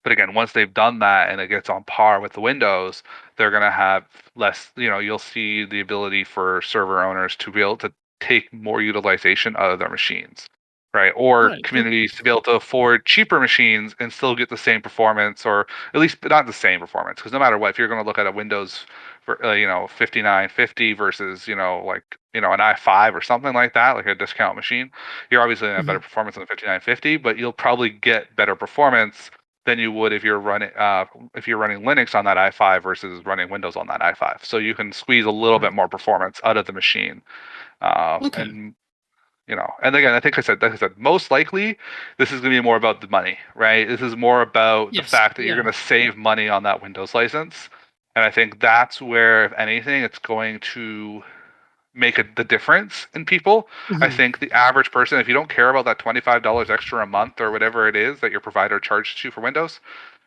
D: But again, once they've done that and it gets on par with the Windows, they're going to have less, you know, you'll see the ability for server owners to be able to take more utilization out of their machines, right? Or communities to be able to afford cheaper machines and still get the same performance, or at least not the same performance. Because no matter what, if you're going to look at a Windows, you know, 5950 versus, you know, like, you know, an i5 or something like that, like a discount machine, you're obviously going to have better performance on the 5950, but you'll probably get better performance than you would if you're running Linux on that i5 versus running Windows on that i5. So you can squeeze a little bit more performance out of the machine. And you know, and again, like I said, most likely this is going to be more about the money, right? This is more about the fact that you're going to save money on that Windows license, and I think that's where, if anything, it's going to make the difference in people. I think the average person, if you don't care about that $25 extra a month or whatever it is that your provider charges you for Windows,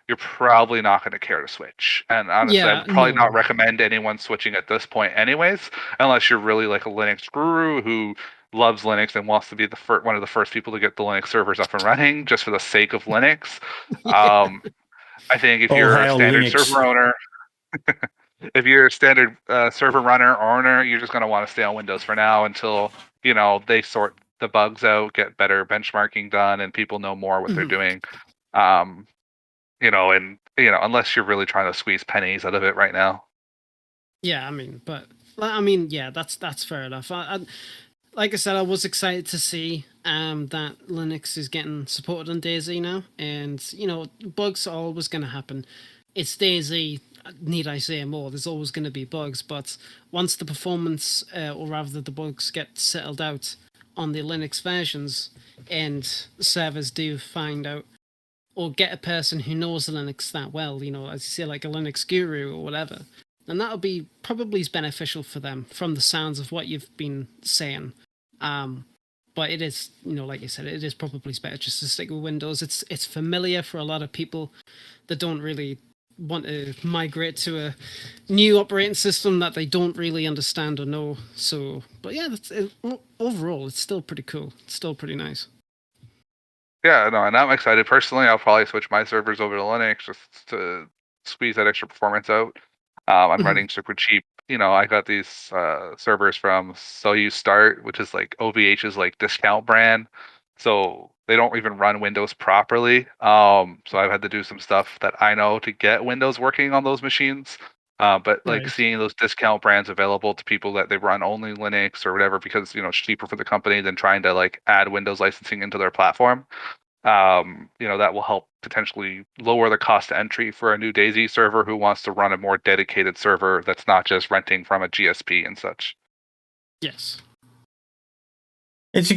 D: you're probably not going to care to switch. And honestly, I'd probably not recommend anyone switching at this point anyways, unless you're really like a Linux guru who loves Linux and wants to be one of the first people to get the Linux servers up and running just for the sake of Linux. I think if you're a standard server owner, if you're a standard server runner or owner, you're just going to want to stay on Windows for now until, you know, they sort the bugs out, get better benchmarking done, and people know more what they're doing. You know, and, you know, unless you're really trying to squeeze pennies out of it right now.
C: Yeah, I mean, yeah, that's fair enough. like I said, I was excited to see that Linux is getting supported on DayZ now, and bugs are always going to happen. It's DayZ. Need I say more? There's always going to be bugs, but once the performance, or rather the bugs, get settled out on the Linux versions, and servers do find out or get a person who knows Linux that well, as you say, like a Linux guru or whatever, then that'll be probably beneficial for them from the sounds of what you've been saying. But it is, like you said, it is probably better just to stick with Windows. It's familiar for a lot of people that don't really want to migrate to a new operating system that they don't really understand or know. So, but yeah, overall, it's still pretty cool. It's still pretty nice.
D: Yeah, no, and I'm excited. Personally, I'll probably switch my servers over to Linux just to squeeze that extra performance out. I'm running super cheap. I got these servers from So You Start, which is like OVH's like discount brand. So they don't even run Windows properly. So I've had to do some stuff that I know to get Windows working on those machines. But like
C: Right.
D: seeing those discount brands available to people that they run only Linux or whatever, because it's cheaper for the company than trying to like add Windows licensing into their platform. That will help potentially lower the cost to entry for a new DayZ server who wants to run a more dedicated server that's not just renting from a GSP and such.
C: Yes.
A: It's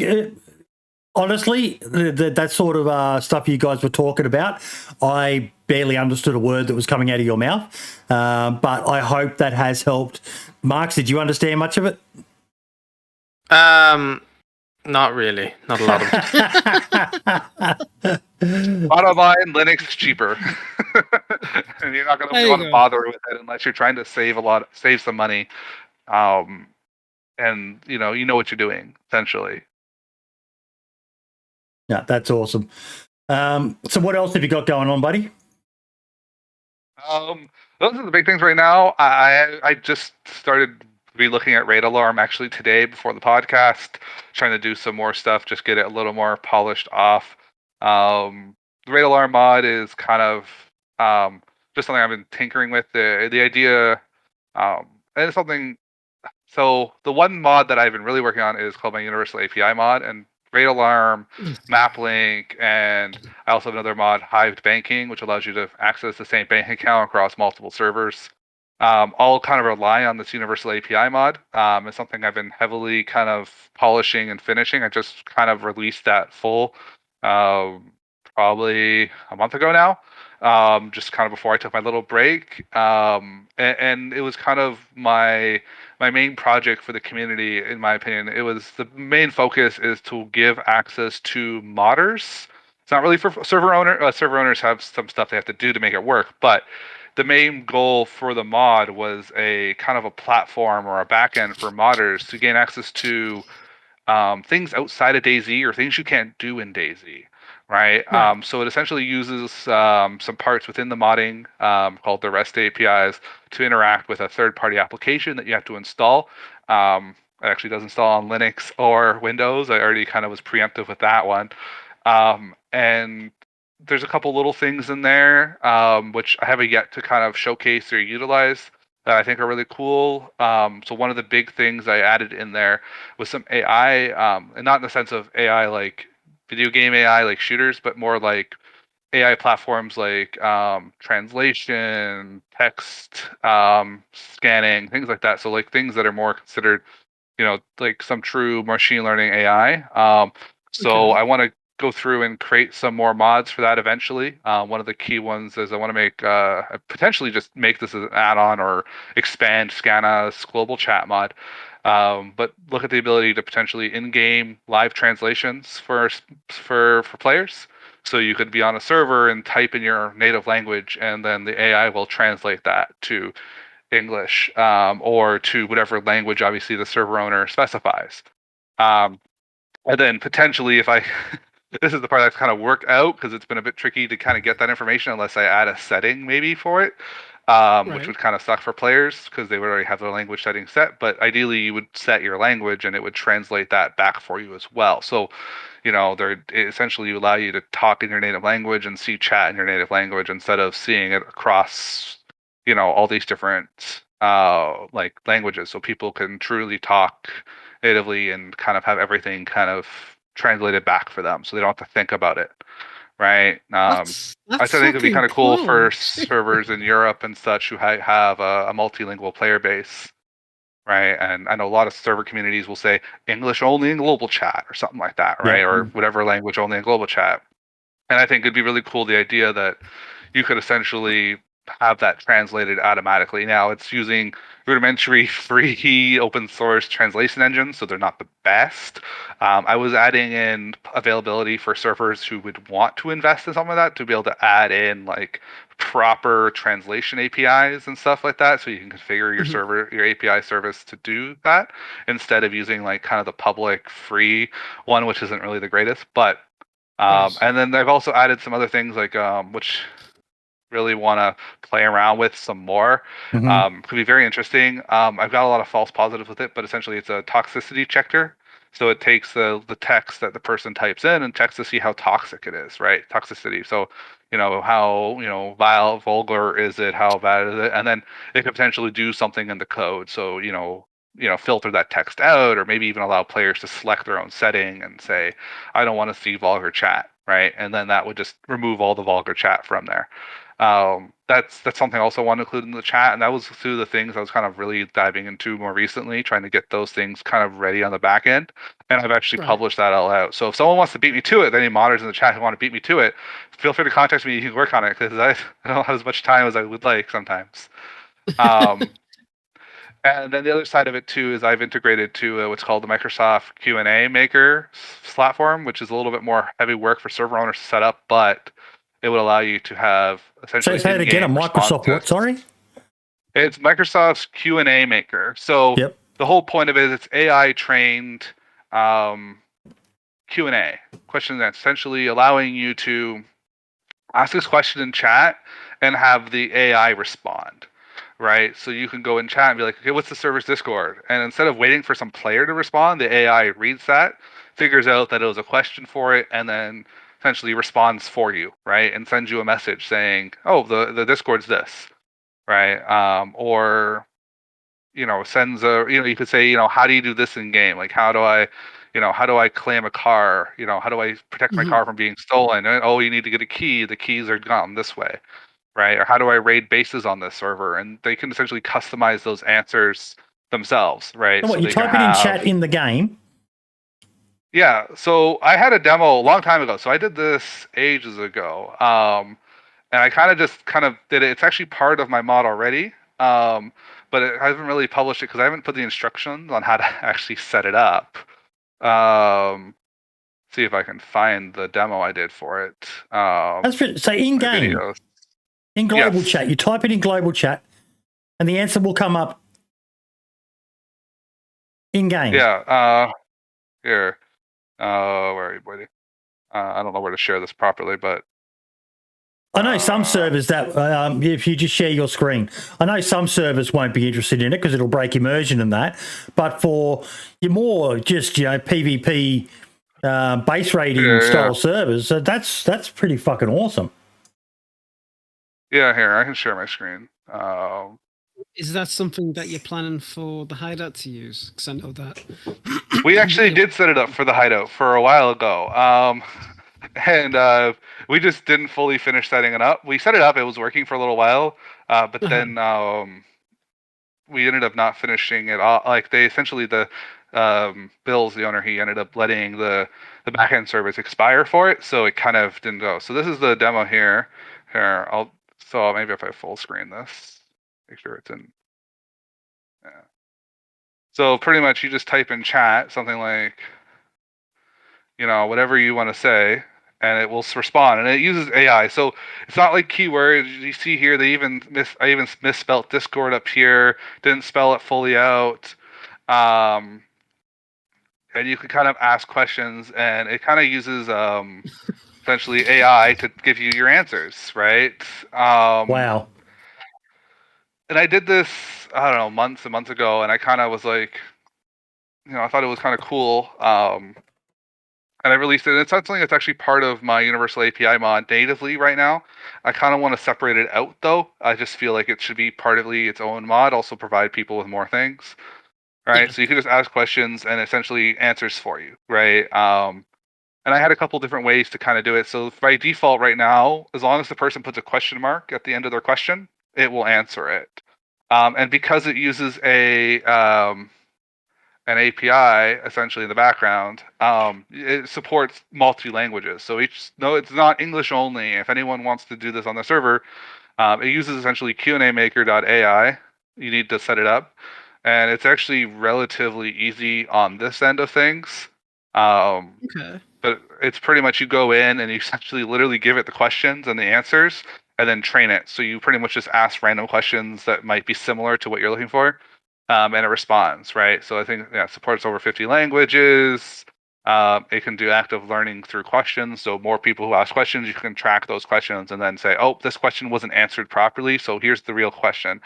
A: honestly that sort of stuff you guys were talking about. I barely understood a word that was coming out of your mouth, but I hope that has helped. Marks, did you understand much of it?
B: Not really. Not a lot of it.
D: Bottom line, Linux is cheaper, and you're not going to want to bother with it unless you're trying to save some money, and you know what you're doing essentially.
A: Yeah, that's awesome. So what else have you got going on, buddy?
D: Those are the big things right now. I just started re-looking at Raid Alarm actually today before the podcast, trying to do some more stuff, just get it a little more polished off. The Raid Alarm mod is kind of just something I've been tinkering with. The idea, and it's something. So the one mod that I've been really working on is called my Universal API mod, and Raid Alarm, MapLink, and I also have another mod, Hived Banking, which allows you to access the same bank account across multiple servers. All kind of rely on this Universal API mod. It's something I've been heavily kind of polishing and finishing. I just kind of released that full probably a month ago now, just kind of before I took my little break. And it was kind of my main project for the community, in my opinion. It was the main focus is to give access to modders. It's not really for server owners. Server owners have some stuff they have to do to make it work, but the main goal for the mod was a kind of a platform or a backend for modders to gain access to things outside of DayZ or things you can't do in DayZ, right? So it essentially uses some parts within the modding called the REST APIs to interact with a third-party application that you have to install. It actually does install on Linux or Windows. I already kind of was preemptive with that one. And there's a couple little things in there which I haven't yet to kind of showcase or utilize that I think are really cool. So one of the big things I added in there was some AI, and not in the sense of AI like video game AI like shooters, but more like AI platforms like translation, text scanning, things like that. So like things that are more considered, like some true machine learning AI. So I want to go through and create some more mods for that eventually. One of the key ones is I want to make potentially just make this as an add-on or expand Scana's global chat mod. But look at the ability to potentially in-game live translations for players. So you could be on a server and type in your native language, and then the AI will translate that to English or to whatever language obviously the server owner specifies. And then potentially if I this is the part that's kind of worked out because it's been a bit tricky to kind of get that information unless I add a setting maybe for it, which would kind of suck for players because they would already have their language setting set. But ideally, you would set your language and it would translate that back for you as well. So, it essentially allow you to talk in your native language and see chat in your native language instead of seeing it across, all these different like languages. So people can truly talk natively and kind of have everything kind of translated back for them, so they don't have to think about it, right?
C: That's
D: I think it'd be
C: fucking
D: kind of cool
C: cool.
D: for servers in Europe and such who have a multilingual player base, right? And I know a lot of server communities will say English only in global chat or something like that, right?
A: Yeah.
D: Or whatever language only in global chat. And I think it'd be really cool, the idea that you could essentially have that translated automatically. Now it's using rudimentary free open source translation engines, so they're not the best. I was adding in availability for servers who would want to invest in something like that to be able to add in like proper translation APIs and stuff like that, so you can configure your server, your API service to do that instead of using like kind of the public free one, which isn't really the greatest. But and then I've also added some other things like which really want to play around with some more. Could be very interesting. I've got a lot of false positives with it, but essentially it's a toxicity checker. So it takes the text that the person types in and checks to see how toxic it is, right? Toxicity. So, how, vile, vulgar is it? How bad is it? And then it could potentially do something in the code. So, filter that text out, or maybe even allow players to select their own setting and say, I don't want to see vulgar chat, right? And then that would just remove all the vulgar chat from there. That's something I also want to include in the chat, and that was through the things I was kind of really diving into more recently, trying to get those things kind of ready on the back end. And I've actually published that all out. So if someone wants to beat me to it, any modders in the chat who want to beat me to it, feel free to contact me. You can work on it, because I don't have as much time as I would like sometimes. And then the other side of it too is I've integrated to what's called the Microsoft Q&A Maker platform, which is a little bit more heavy work for server owners to set up, but it would allow you to have essentially.
A: Say it again. A Microsoft what? Sorry.
D: It's Microsoft's Q&A Maker. So the whole point of it is it's AI trained Q&A question, that's essentially allowing you to ask this question in chat and have the AI respond. Right, so you can go in chat and be like, okay, what's the server's Discord? And instead of waiting for some player to respond, the AI reads that, figures out that it was a question for it, and then essentially responds for you, right? And sends you a message saying, oh, the Discord's this, right? Or, sends a, you could say, how do you do this in game? Like, how do I claim a car? How do I protect my car from being stolen? And, oh, you need to get a key. The keys are gone this way. Right? Or how do I raid bases on this server? And they can essentially customize those answers themselves, right?
A: So what, you type it in chat in the game?
D: Yeah. So I had a demo a long time ago. So I did this ages ago. And I kind of did it. It's actually part of my mod already. But I haven't really published it because I haven't put the instructions on how to actually set it up. See if I can find the demo I did for it.
A: So in game. In global chat, you type it in global chat, and the answer will come up in game.
D: Yeah. Here. Where are you, buddy? I don't know where to share this properly, but
A: I know some servers that if you just share your screen, I know some servers won't be interested in it because it'll break immersion and that. But for your more just PvP base rating style servers, that's pretty fucking awesome.
D: Yeah, here, I can share my screen.
C: Is that something that you're planning for the hideout to use? Because I know that.
D: We actually did set it up for the hideout for a while ago. And we just didn't fully finish setting it up. We set it up, it was working for a little while, but then we ended up not finishing it all. Like, they essentially, Bill's the owner, he ended up letting the backend service expire for it, so it kind of didn't go. So this is the demo here. So maybe if I full screen this, make sure it's in. Yeah. So pretty much you just type in chat something like, whatever you want to say, and it will respond. And it uses AI, so it's not like keywords. You see here, I even misspelled Discord up here, didn't spell it fully out. And you can kind of ask questions, and it kind of uses essentially AI to give you your answers, right?
A: Wow.
D: And I did this, I don't know, months and months ago, and I kind of was like, I thought it was kind of cool. And I released it, and it's something that's actually part of my Universal API mod natively right now. I kind of want to separate it out, though. I just feel like it should be partly its own mod, also provide people with more things. right?
C: Yeah.
D: So you could just ask questions and essentially answers for you, right? And I had a couple different ways to kind of do it. So by default right now, as long as the person puts a question mark at the end of their question, it will answer it. And because it uses an API essentially in the background, it supports multi languages. So it's not English only. If anyone wants to do this on the server, it uses essentially QAMaker.ai. You need to set it up, and it's actually relatively easy on this end of things.
C: Okay.
D: But it's pretty much you go in and you essentially literally give it the questions and the answers, and then train it. So you pretty much just ask random questions that might be similar to what you're looking for, and it responds, right? So I think it supports over 50 languages. It can do active learning through questions. So more people who ask questions, you can track those questions and then say, oh, this question wasn't answered properly, so here's the real question.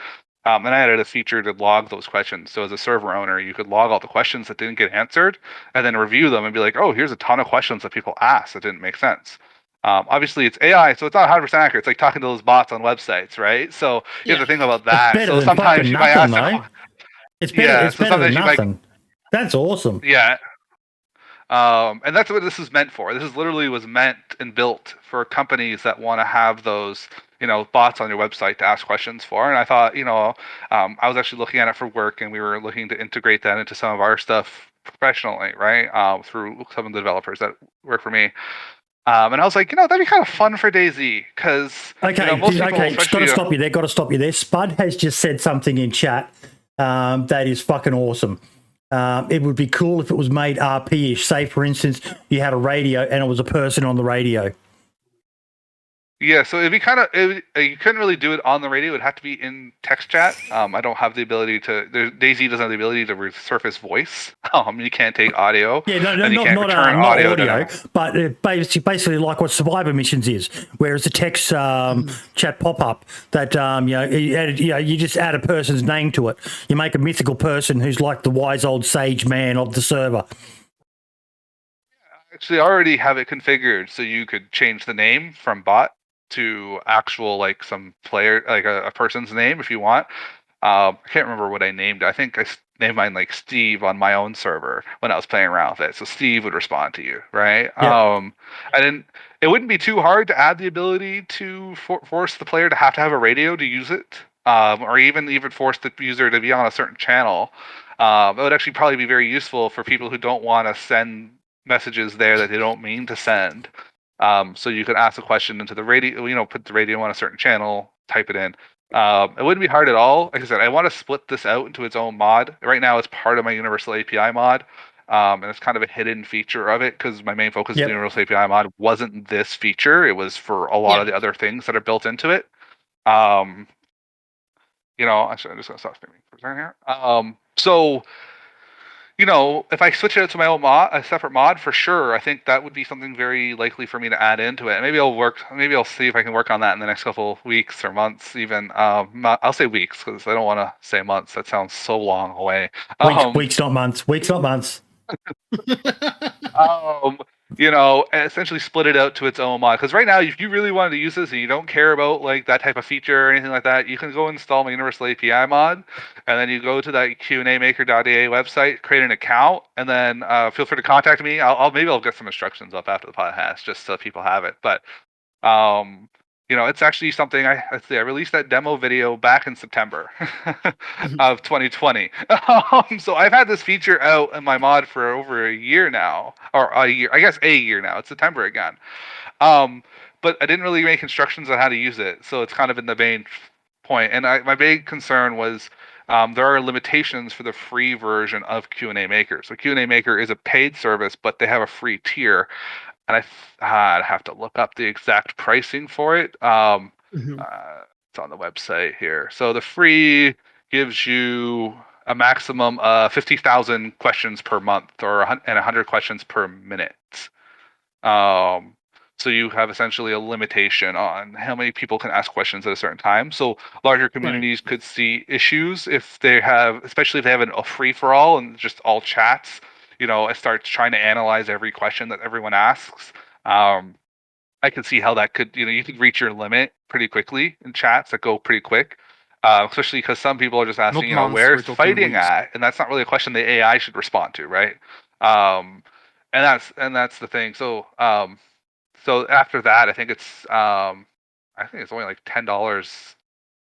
D: And I added a feature to log those questions. So as a server owner, you could log all the questions that didn't get answered and then review them and be like, oh, here's a ton of questions that people asked that didn't make sense. Obviously, it's AI, so it's not 100% accurate. It's like talking to those bots on websites, right? So you have to think about that.
A: Better
D: So
A: than
D: sometimes
A: fucking
D: you might
A: nothing,
D: ask,
A: though. It's better. It's
D: so
A: better than
D: sometimes you might,
A: nothing. That's awesome.
D: yeah. And that's what this is meant for. This is literally was meant and built for companies that want to have those, bots on your website to ask questions for. And I thought, I was actually looking at it for work, and we were looking to integrate that into some of our stuff professionally, right? Through some of the developers that work for me. And I was like, that'd be kind of fun for DayZ because most people,
A: Just got to stop you there. Got to stop you there. Spud has just said something in chat that is fucking awesome. It would be cool if it was made RP-ish. Say, for instance, you had a radio and it was a person on the radio.
D: Yeah, so it'd be you couldn't really do it on the radio. It'd have to be in text chat. I don't have the ability to. DayZ doesn't have the ability to resurface voice. You can't take audio.
A: Yeah, no,
D: and you can't
A: not
D: return
A: audio, but basically like what Survivor Missions is, where it's a text chat pop up that you just add a person's name to it. You make a mythical person who's like the wise old sage man of the server.
D: Actually, I already have it configured so you could change the name from bot to actual like some player, like a person's name if you want. I can't remember what I named. I think I named mine like Steve on my own server when I was playing around with it. So Steve would respond to you, right?
A: Yep.
D: It wouldn't be too hard to add the ability to force the player to have a radio to use it, or even force the user to be on a certain channel. It would actually probably be very useful for people who don't want to send messages there that they don't mean to send. So you could ask a question into the radio, put the radio on a certain channel, type it in. It wouldn't be hard at all. Like I said, I want to split this out into its own mod. Right now, it's part of my Universal API mod, and it's kind of a hidden feature of it because my main focus of the Universal API mod wasn't this feature. It was for a lot of the other things that are built into it. Actually, I'm just going to stop streaming for a second here. So if I switch it out to my own mod, a separate mod, for sure, I think that would be something very likely for me to add into it. Maybe I'll see if I can work on that in the next couple of weeks or months, even. I'll say weeks because I don't want to say months. That sounds so long away.
A: Weeks, not months. Weeks, not months.
D: Essentially split it out to its own mod. Because right now, if you really wanted to use this and you don't care about like that type of feature or anything like that, you can go install my Universal API mod, and then you go to that QAMaker.ai website, create an account, and then feel free to contact me. I'll get some instructions up after the podcast just so people have it. But it's actually something I released that demo video back in September of 2020. So I've had this feature out in my mod for over a year now, or a year now. It's September again. But I didn't really make instructions on how to use it, so it's kind of in the main point. And my big concern was there are limitations for the free version of Q&A Maker. So Q&A Maker is a paid service, but they have a free tier. And I'd have to look up the exact pricing for it. It's on the website here. So the free gives you a maximum of 50,000 questions per month, and 100 questions per minute. So you have essentially a limitation on how many people can ask questions at a certain time. So larger communities could see issues if they have, especially if they have a free for all and just all chats. It starts trying to analyze every question that everyone asks. I can see how that could, you could reach your limit pretty quickly in chats that go pretty quick. especially because some people are just asking,
B: Not months,
D: where's
B: we're talking
D: fighting
B: weeks.
D: at, and that's not really a question the AI should respond to, right? And that's the thing. So so after that, I think it's only like $10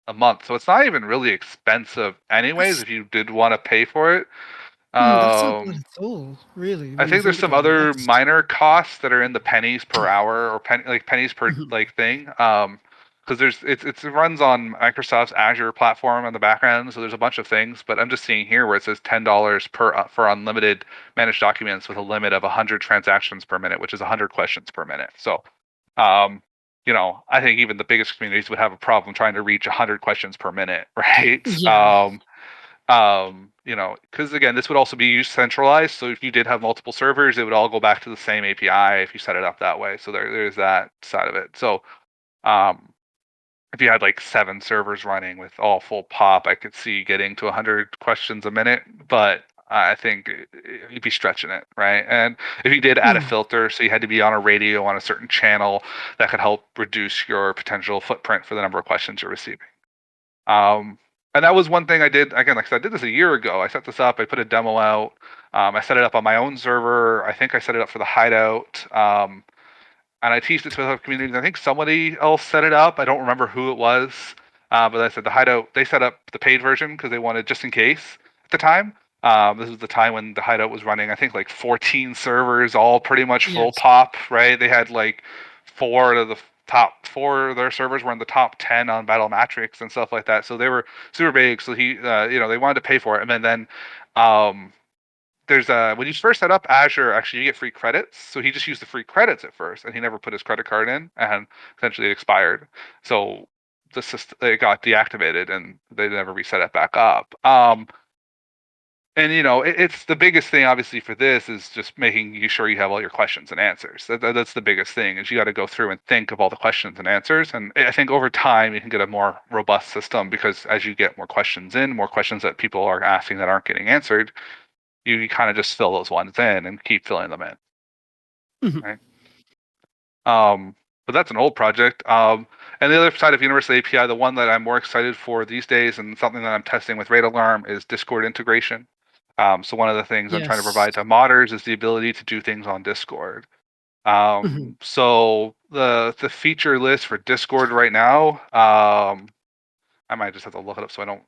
D: a month, so it's not even really expensive, anyways. If you did want to pay for it,
C: That's not bad at all, really.
D: I
C: When you
D: think there's
C: think
D: some
C: about it,
D: other
C: that's
D: minor costs that are in the pennies per hour or pennies per
C: Mhm.
D: like thing. Because it runs on Microsoft's Azure platform on the background, so there's a bunch of things. But I'm just seeing here where it says $10 per for unlimited managed documents with a limit of 100 transactions per minute, which is 100 questions per minute. So, um, I think even the biggest communities would have a problem trying to reach 100 questions per minute, right?
C: Yeah.
D: Because again, this would also be used centralized. So if you did have multiple servers, it would all go back to the same API if you set it up that way. So there's that side of it. So um, if you had like 7 servers running with all full pop, I could see getting to 100 questions a minute, but I think you'd be stretching it, right? And if you did add a
C: Mm.
D: filter, so you had to be on a radio on a certain channel, that could help reduce your potential footprint for the number of questions you're receiving. And that was one thing I did. Again, like I said, I did this a year ago. I set this up. I put a demo out. I set it up on my own server. I think I set it up for the Hideout. And I teased it to other communities. I think somebody else set it up. I don't remember who it was. But I said the Hideout, they set up the paid version because they wanted just in case at the time. This was the time when the Hideout was running, I think, like 14 servers, all pretty much full
C: Yes.
D: pop, right? They had like 4 of their servers were in the top 10 on Battle Matrix and stuff like that. So they were super big. So they wanted to pay for it. And then there's when you first set up Azure, actually you get free credits. So he just used the free credits at first, and he never put his credit card in, and essentially it expired. So the system, it got deactivated, and they never reset it back up. And it's the biggest thing, obviously, for this is just making sure you have all your questions and answers. That's the biggest thing, is you got to go through and think of all the questions and answers. And I think over time you can get a more robust system, because as you get more questions in, more questions that people are asking that aren't getting answered, you kind of just fill those ones in and keep filling them in.
C: Mhm.
D: Right. But that's an old project. And the other side of Universal API, the one that I'm more excited for these days, and something that I'm testing with Raid Alarm, is Discord integration. So one of the things I'm trying to
C: Yes.
D: provide to modders is the ability to do things on Discord.
C: Mhm.
D: So the feature list for Discord right now, I might just have to look it up so I don't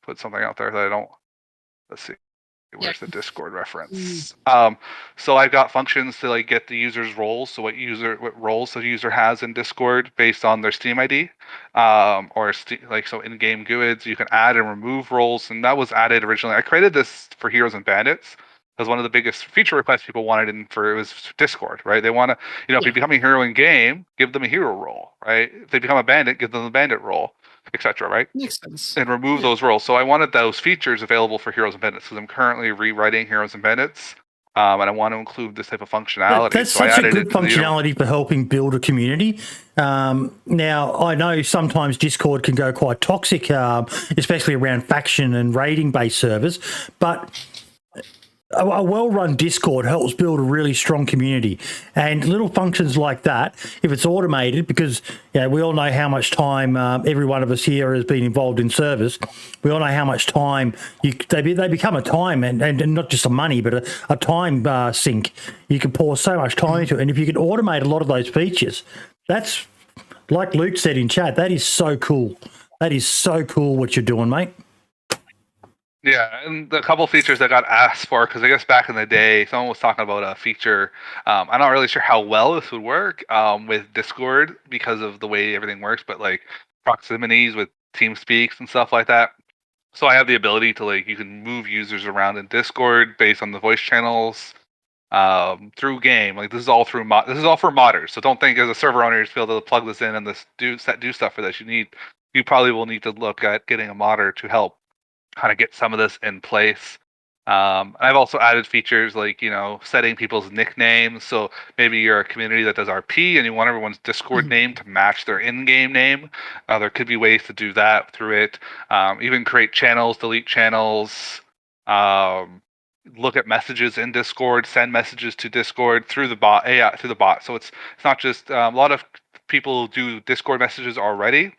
D: put something out there that I don't. Let's see.
C: Yeah.
D: Where's the Discord reference? So I've got functions to like get the user's roles. So what roles the user has in Discord based on their Steam ID, so in-game GUIDs. You can add and remove roles, and that was added originally. I created this for Heroes and Bandits because one of the biggest feature requests people wanted it was Discord, right? They want to, if you
C: Yeah.
D: become a hero in game, give them a hero role, right? If they become a bandit, give them the bandit role, etc. Right?
C: Makes sense.
D: And remove
C: Yeah.
D: those roles. So I wanted those features available for Heroes and Bandits because I'm currently rewriting Heroes and Bandits, and I want to include this type of functionality.
A: That's
D: So I
A: such a
D: added
A: good
D: it to the
A: functionality for helping build a community. Now, I know sometimes Discord can go quite toxic, especially around faction and raiding-based servers, but a well-run Discord helps build a really strong community. And little functions like that, if it's automated, because we all know how much time every one of us here has been involved in service. We all know how much time they become a time and not just a money, but a time sink. You can pour so much time into it. And if you can automate a lot of those features, that's, like Luke said in chat, that is so cool. That is so cool what you're doing, mate.
D: Yeah, and the couple features that got asked for, because I guess back in the day, someone was talking about a feature. I'm not really sure how well this would work with Discord because of the way everything works, but like proximities with TeamSpeaks and stuff like that. So I have the ability to you can move users around in Discord based on the voice channels through game. Like this is all for modders. So don't think as a server owner you just be able to plug this in and do stuff for this. You probably will need to look at getting a modder to help kind of get some of this in place. I've also added features like setting people's nicknames. So maybe you're a community that does RP and you want everyone's Discord name to match their in-game name. There could be ways to do that through it. Even create channels, delete channels. Look at messages in Discord, send messages to Discord through the bot. Through the bot. So it's not just a lot of people do Discord messages already.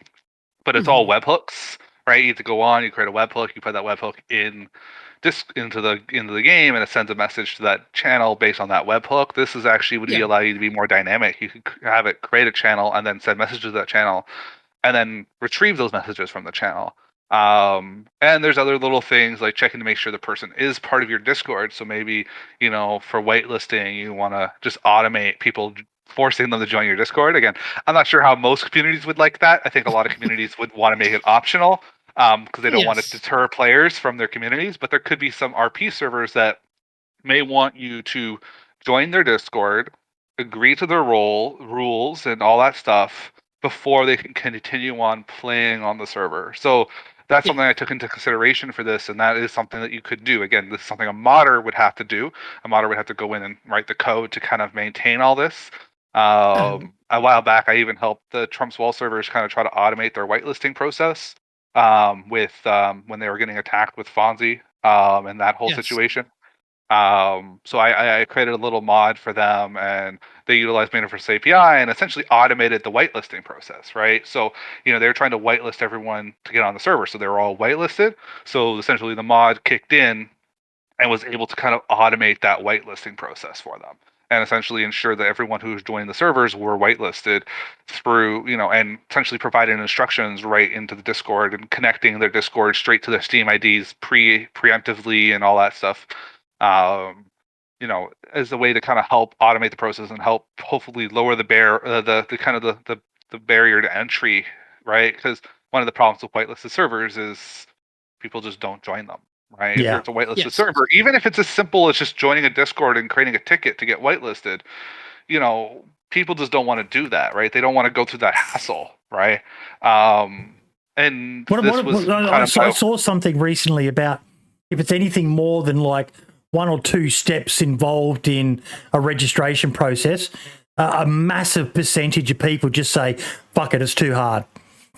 D: but it's all webhooks, right? You have to go on, you create a webhook, you put that webhook into the game, and it sends a message to that channel based on that webhook. This is actually would allow you to be more dynamic. You could have it create a channel and then send messages to that channel, and then retrieve those messages from the channel. And there's other little things like checking to make sure the person is part of your Discord. So maybe, for whitelisting, you want to just automate people, forcing them to join your Discord. Again, I'm not sure how most communities would like that. I think a lot of communities would want to make it optional because they don't want to deter players from their communities. But there could be some RP servers that may want you to join their Discord, agree to their rules and all that stuff before they can continue on playing on the server. So that's something I took into consideration for this, and that is something that you could do. Again, this is something a modder would have to do. A modder would have to go in and write the code to kind of maintain all this. A while back, I even helped the Trump's Wall servers kind of try to automate their whitelisting process with when they were getting attacked with Fonzie and that whole situation. So I created a little mod for them, and they utilized Daemonforge API and essentially automated the whitelisting process, right? So, they were trying to whitelist everyone to get on the server, so they were all whitelisted. So essentially the mod kicked in and was able to kind of automate that whitelisting process for them, and essentially ensure that everyone who's joining the servers were whitelisted through, and essentially providing instructions right into the Discord and connecting their Discord straight to their Steam IDs preemptively and all that stuff. As a way to kind of help automate the process and help hopefully lower the barrier to entry, right? Because one of the problems with whitelisted servers is people just don't join them, right?
A: Yeah.
D: If it's a whitelisted server, even if it's as simple as just joining a Discord and creating a ticket to get whitelisted, people just don't want to do that, right? They don't want to go through that hassle, right? And
A: I saw something recently about if it's anything more than like 1 or 2 steps involved in a registration process, a massive percentage of people just say, fuck it, it's too hard.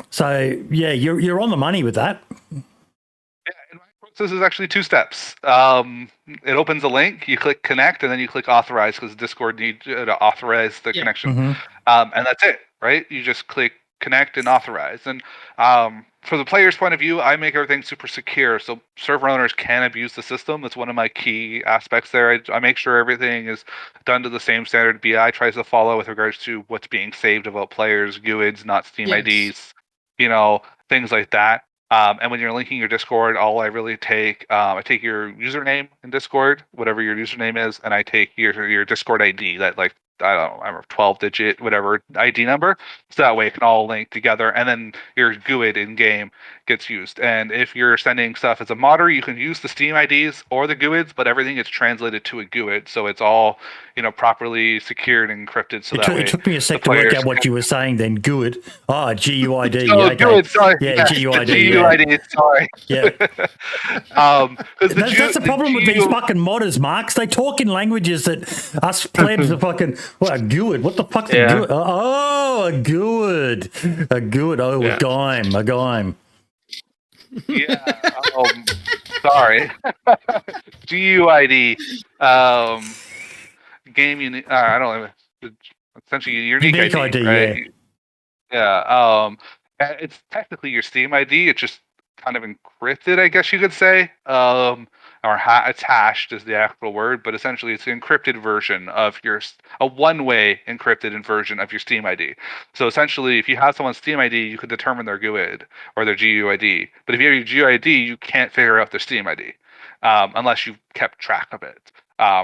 A: So, yeah, you're on the money with that.
D: Yeah, and my process is actually 2 steps. It opens a link, you click connect, and then you click authorize because Discord needs to authorize the connection. And that's it, right? You just click connect and authorize. And from the player's point of view, I make everything super secure, so server owners can abuse the system. That's one of my key aspects there. I make sure everything is done to the same standard BI tries to follow with regards to what's being saved about players, GUIDs, not Steam IDs, things like that. And when you're linking your Discord, all I really take, I take your username in Discord, whatever your username is, and I take your Discord ID, that like, I don't know, I remember 12-digit, whatever ID number. So that way it can all link together, and then your GUID in game gets used. And if you're sending stuff as a modder, you can use the Steam IDs or the GUIDs, but everything gets translated to a GUID, so it's all properly secured and encrypted. So it
A: took me a sec to work out what you were saying. Then GUID, GUID.
D: Oh,
A: okay.
D: GUID, sorry.
A: Yeah, GUID.
D: GUID, sorry.
A: Yeah.
D: That's
A: the problem with these fucking modders, Marks. They talk in languages that us plebs are fucking. What a GUID? What the fuck's a GUID? Oh, a GUID. A GUID. Oh, a GIME.
D: Yeah. Sorry. GUID. Game unique. I don't know. Essentially, unique ID, right? Yeah. It's technically your Steam ID. It's just kind of encrypted, I guess you could say. It's hashed is the actual word, but essentially it's an encrypted version of a one-way encrypted version of your Steam ID. So essentially, if you have someone's Steam ID, you could determine their GUID or their GUID. But if you have your GUID, you can't figure out their Steam ID unless you've kept track of it,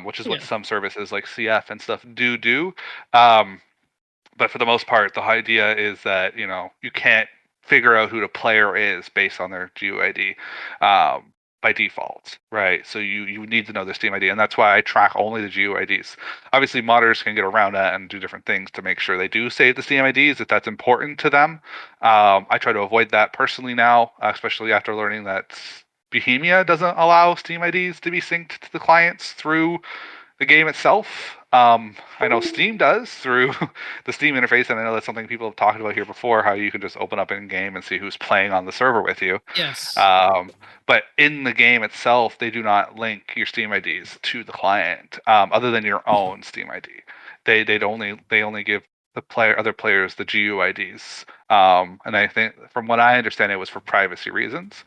D: which is what some services like CF and stuff do. But for the most part, the idea is that you can't figure out who the player is based on their GUID. By default, right? So you need to know the Steam ID, and that's why I track only the GUIDs. Obviously, modders can get around that and do different things to make sure they do save the Steam IDs if that's important to them. I try to avoid that personally now, especially after learning that Bohemia doesn't allow Steam IDs to be synced to the clients through the game itself. I know Steam does through the Steam interface, and I know that's something people have talked about here before, how you can just open up in game and see who's playing on the server with you.
C: Yes.
D: But in the game itself, they do not link your Steam IDs to the client, other than your own Steam ID. They only give other players the GUIDs. And I think, from what I understand, it was for privacy reasons.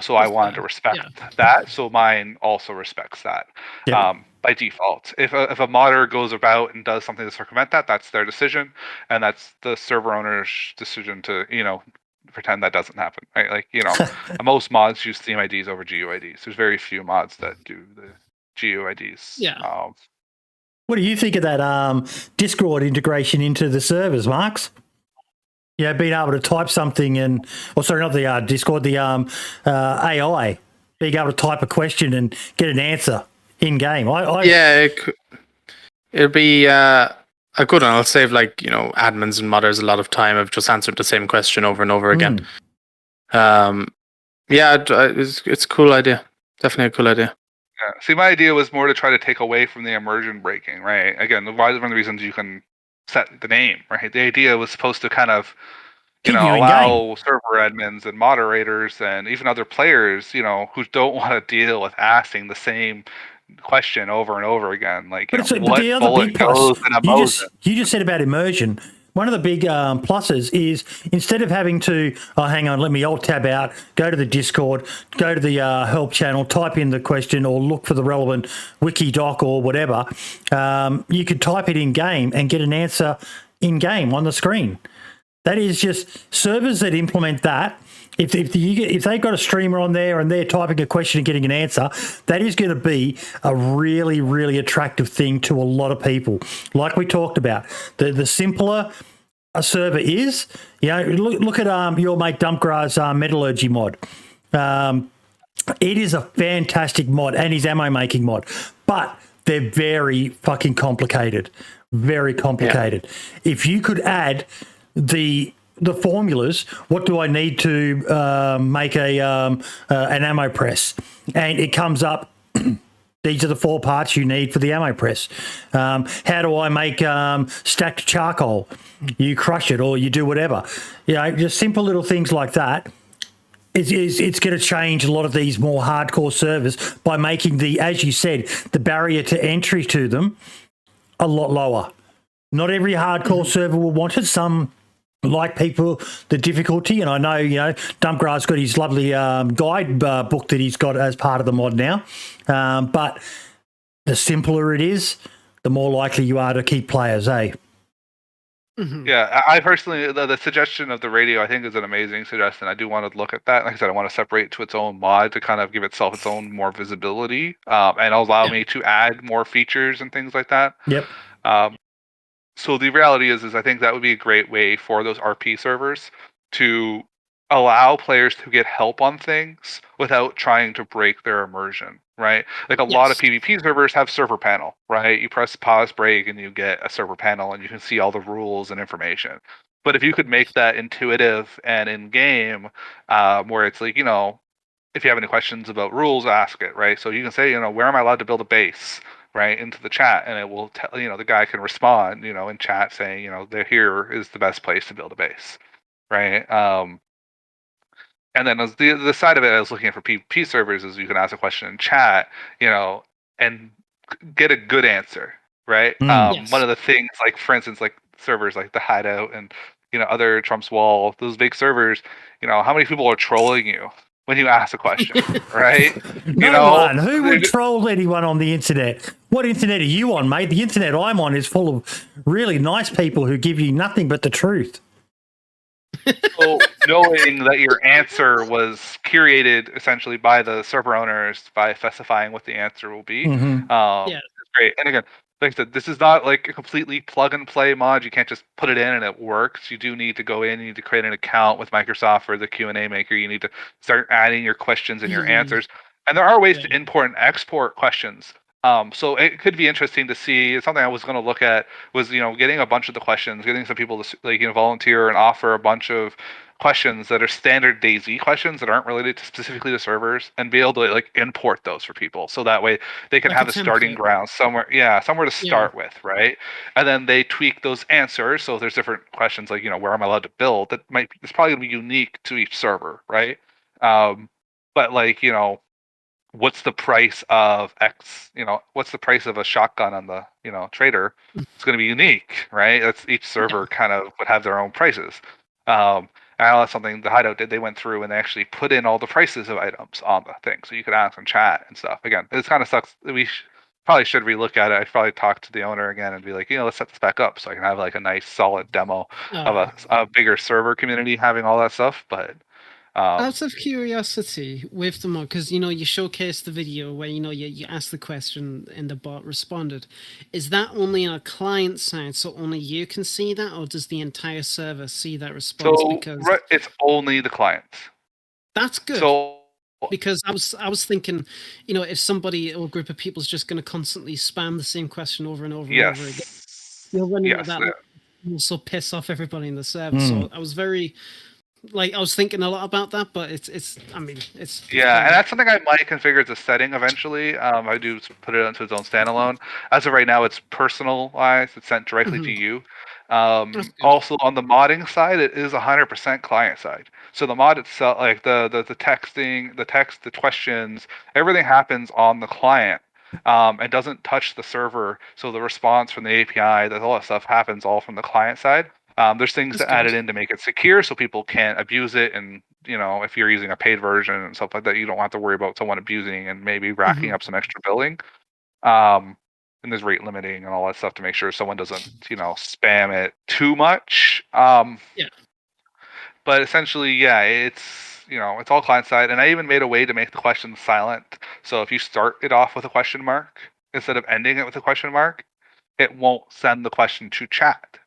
D: So I wanted to respect that. So mine also respects that by default. If a modder goes about and does something to circumvent that, that's their decision, and that's the server owner's decision to pretend that doesn't happen. Right? Like most mods use theme IDs over GUIDs. There's very few mods that do the GUIDs.
C: Yeah.
A: What do you think of that Discord integration into the servers, Marks? Yeah, being able to type something not the Discord, the AI, being able to type a question and get an answer in game.
B: It'll be a good one. I'll save admins and modders a lot of time of just answering the same question over and over again. It's a cool idea. Definitely a cool idea.
D: Yeah. See, my idea was more to try to take away from the immersion breaking, right? Again, one of the reasons you can set the name, right? The idea was supposed to kind of, allow server admins and moderators and even other players, who don't want to deal with asking the same question over and over again. Like,
A: but the other big plus, you just said about immersion. One of the big pluses is instead of having to, hang on, let me alt tab out, go to the Discord, go to the help channel, type in the question or look for the relevant wiki doc or whatever, you could type it in game and get an answer in game on the screen. That is just servers that implement that. If they've got a streamer on there and they're typing a question and getting an answer, that is going to be a really, really attractive thing to a lot of people. Like we talked about, the simpler a server is, look at your mate Dumpgra's metallurgy mod. It is a fantastic mod and his ammo making mod, but they're very fucking complicated, very complicated. Yeah. If you could add the formulas, what do I need to make an ammo press? And it comes up, these are the 4 parts you need for the ammo press. How do I make stacked charcoal? You crush it or you do whatever. Just simple little things like that. It's going to change a lot of these more hardcore servers by making as you said, the barrier to entry to them a lot lower. Not every hardcore server will want it. Some like people, the difficulty, and I know, Dumpgra's got his lovely guide book that he's got as part of the mod now. But the simpler it is, the more likely you are to keep players, eh?
C: Mm-hmm.
D: Yeah, I personally, the suggestion of the radio, I think, is an amazing suggestion. I do want to look at that. Like I said, I want to separate it to its own mod to kind of give itself its own more visibility and allow me to add more features and things like that.
A: Yep.
D: So the reality is I think that would be a great way for those RP servers to allow players to get help on things without trying to break their immersion, right? Like a lot of PvP servers have server panel, right? You press pause break and you get a server panel and you can see all the rules and information. But if you could make that intuitive and in-game, where it's like, if you have any questions about rules, ask it, right? So you can say, where am I allowed to build a base? Right, into the chat, and it will tell, the guy can respond, in chat saying, here is the best place to build a base, right? And then as the side of it I was looking at for PvP servers is you can ask a question in chat, and get a good answer, right? One of the things, like for instance, like servers like the Hideout and other Trump's Wall, those big servers, how many people are trolling you when you ask a question, right?
A: No one. Who would troll anyone on the internet? What internet are you on, mate? The internet I'm on is full of really nice people who give you nothing but the truth.
D: So knowing that your answer was curated essentially by the server owners by specifying what the answer will be, it's great. And again, like I said, this is not like a completely plug and play mod. You can't just put it in and it works. You do need to go in. You need to create an account with Microsoft or the Q&A maker. You need to start adding your questions and your answers. And there are ways to import and export questions. So it could be interesting to see. Something I was going to look at was, getting a bunch of the questions, getting some people to volunteer and offer a bunch of questions that are standard DayZ questions that aren't related specifically to servers, and be able to import those for people, so that way they can have a starting ground somewhere to start with, right? And then they tweak those answers. So if there's different questions like where am I allowed to build, it's probably going to be unique to each server, right? But what's the price of X, what's the price of a shotgun on the, trader? It's going to be unique, right? That's each server kind of would have their own prices. And I know that's something the Hideout did. They went through and they actually put in all the prices of items on the thing, so you could ask in chat and stuff. Again, it kind of sucks. We probably should relook at it. I'd probably talk to the owner again and be like, let's set this back up so I can have like a nice solid demo of a bigger server community having all that stuff. But
C: out of curiosity, with the mod, because you showcased the video where you asked the question and the bot responded. Is that only on a client side, so only you can see that, or does the entire server see that response?
D: So
C: because
D: it's only the clients.
C: That's good.
D: So
C: because I was thinking, if somebody or a group of people is just going to constantly spam the same question over and over and over again, you're running into that. You'll also piss off everybody in the server. So I was very. I was thinking a lot about that, but it's and
D: that's something I might configure as a setting eventually. I do put it into its own standalone. As of right now, it's personalized. It's sent directly to you. Also, on the modding side, it is 100% client side. So the mod itself, like the texting, the text, the questions, everything happens on the client. And doesn't touch the server. So the response from the API, all that stuff happens all from the client side. There's things that added in to make it secure so people can't abuse it. And, if you're using a paid version and stuff like that, you don't have to worry about someone abusing and maybe racking up some extra billing. And there's rate limiting and all that stuff to make sure someone doesn't, spam it too much. But essentially, it's, it's all client side. And I even made a way to make the question silent. So if you start it off with a question mark, instead of ending it with a question mark, it won't send the question to chat.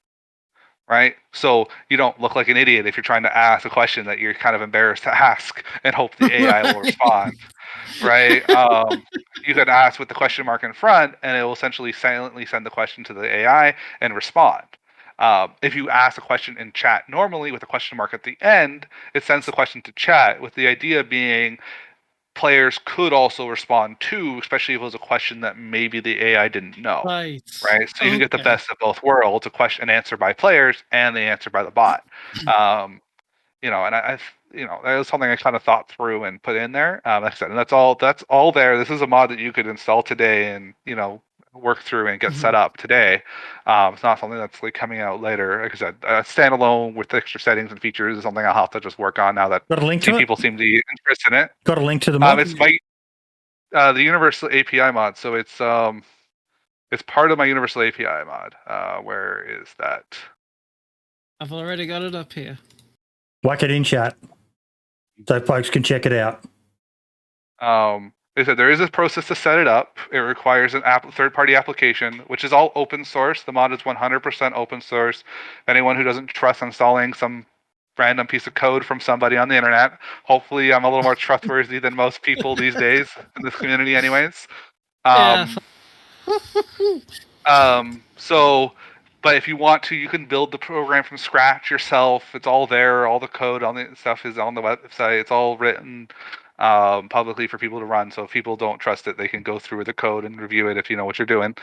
D: Right? So you don't look like an idiot if you're trying to ask a question that you're kind of embarrassed to ask and hope the AI will respond. Right? You can ask with the question mark in front and it will essentially silently send the question to the AI and respond. If you ask a question in chat normally with a question mark at the end, it sends the question to chat, with the idea being players could also respond to, especially if it was a question that maybe the AI didn't know.
C: Right.
D: So you can get the best of both worlds: a question answered by players and the answer by the bot. And that was something I kind of thought through and put in there. Like I said, and that's all there. This is a mod that you could install today and work through and get set up today. It's not something that's like coming out later. Like I said, standalone with extra settings and features is something I'll have to just work on now that people seem to be interested in it.
A: Got a link to the mod?
D: It's the Universal API mod. So it's part of my Universal API mod. Where is that?
C: I've already got it up here.
A: Whack it in chat so folks can check it out.
D: They said there is a process to set it up. It requires an third-party application, which is all open source. The mod is 100% open source. Anyone who doesn't trust installing some random piece of code from somebody on the internet, hopefully I'm a little more trustworthy than most people these days in this community anyways. But if you want to, you can build the program from scratch yourself. It's all there. All the code on the stuff is on the website. It's all written publicly for people to run. So if people don't trust it, they can go through the code and review it if you know what you're doing.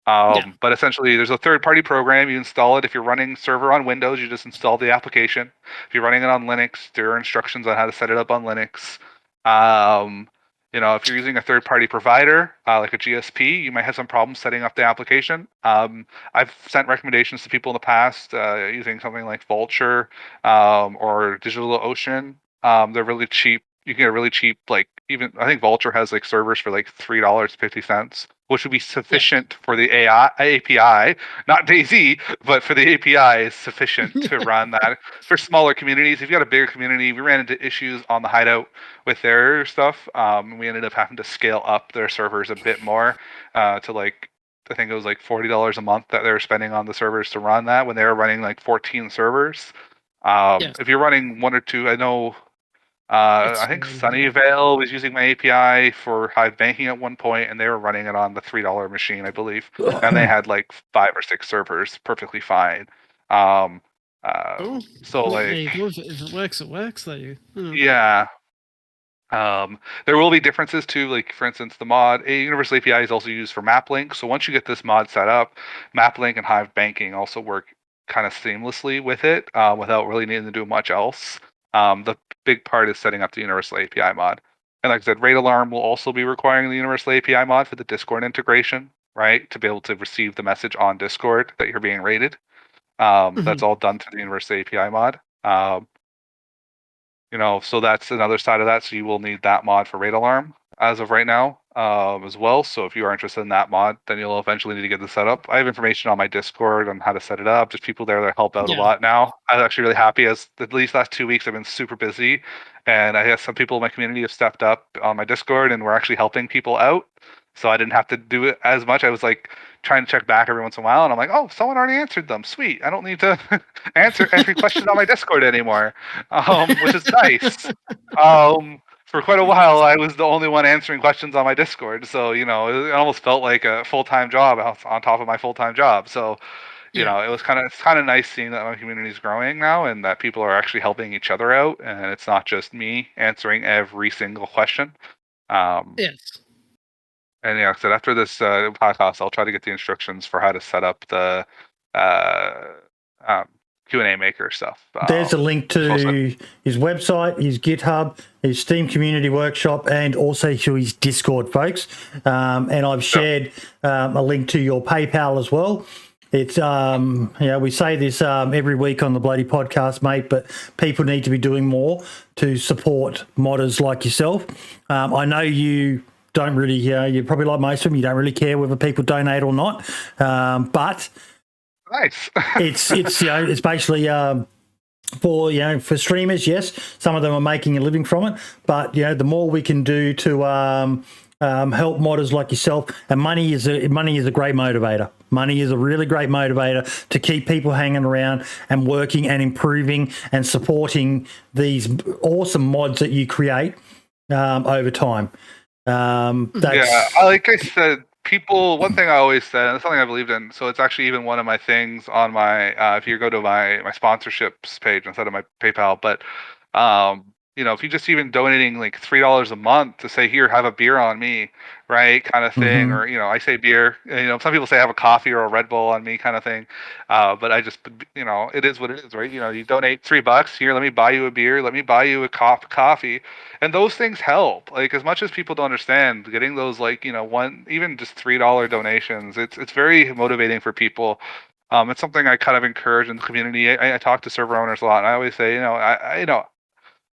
D: But essentially, there's a third-party program. You install it. If you're running server on Windows, you just install the application. If you're running it on Linux, there are instructions on how to set it up on Linux. If you're using a third-party provider, like a GSP, you might have some problems setting up the application. I've sent recommendations to people in the past using something like Vultr or DigitalOcean. They're really cheap. You can get really cheap, I think Vultr has servers for $3.50, which would be sufficient for the API, not DayZ, but for the API is sufficient to run that. For smaller communities, if you got a bigger community, we ran into issues on the Hideout with their stuff. We ended up having to scale up their servers a bit more to I think it was $40 a month that they were spending on the servers to run that when they were running 14 servers. If you're running one or two, I know. I think Sunnyvale was using my API for Hive banking at one point, and they were running it on the $3 machine, I believe, and they had 5 or 6 servers perfectly fine. If
C: it works, it works.
D: Yeah. There will be differences too. For instance, the mod Universal API is also used for MapLink. So once you get this mod set up, MapLink and Hive banking also work kind of seamlessly with it without really needing to do much else. The big part is setting up the Universal API mod. And like I said, Raid Alarm will also be requiring the Universal API mod for the Discord integration, right? To be able to receive the message on Discord that you're being raided. That's all done through the Universal API mod. So that's another side of that. So you will need that mod for Raid Alarm as of right now, as well. So if you are interested in that mod, then you'll eventually need to get this set up. I have information on my Discord on how to set it up. There's people there that help out a lot now. I'm actually really happy, as at least last 2 weeks I've been super busy, and I guess some people in my community have stepped up on my Discord and we're actually helping people out. So I didn't have to do it as much. I was like trying to check back every once in a while, and I'm like, oh, someone already answered them. Sweet. I don't need to answer every question on my Discord anymore, which is nice. For quite a while, I was the only one answering questions on my Discord. So, it almost felt like a full-time job on top of my full-time job. So, it's kind of nice seeing that my community is growing now and that people are actually helping each other out. And it's not just me answering every single question.
C: Yes.
D: And like I said, after this podcast, I'll try to get the instructions for how to set up the Q&A maker stuff.
A: There's a link to his website, his GitHub, his Steam Community Workshop, and also to his Discord, folks. And I've shared a link to your PayPal as well. It's we say this every week on the bloody podcast, mate, but people need to be doing more to support modders like yourself. I know you don't really, you're probably like most of them, you don't really care whether people donate or not, but
D: nice.
A: it's basically for streamers. Yes, some of them are making a living from it, but the more we can do to help modders like yourself, and money is a great motivator. Money is a really great motivator to keep people hanging around and working and improving and supporting these awesome mods that you create over time.
D: Like I said, one thing I always said, and it's something I believed in, so it's actually even one of my things on my, if you go to my sponsorships page instead of my PayPal, but, if you just even donating like $3 a month to say, here, have a beer on me, right, kind of thing, or, I say beer, some people say have a coffee or a Red Bull on me kind of thing, but I just, it is what it is, right? You donate $3, here, let me buy you a beer, let me buy you a cup of coffee, and those things help. Like, as much as people don't understand, getting those, like, even just $3 donations, it's very motivating for people. It's something I kind of encourage in the community. I talk to server owners a lot, and I always say,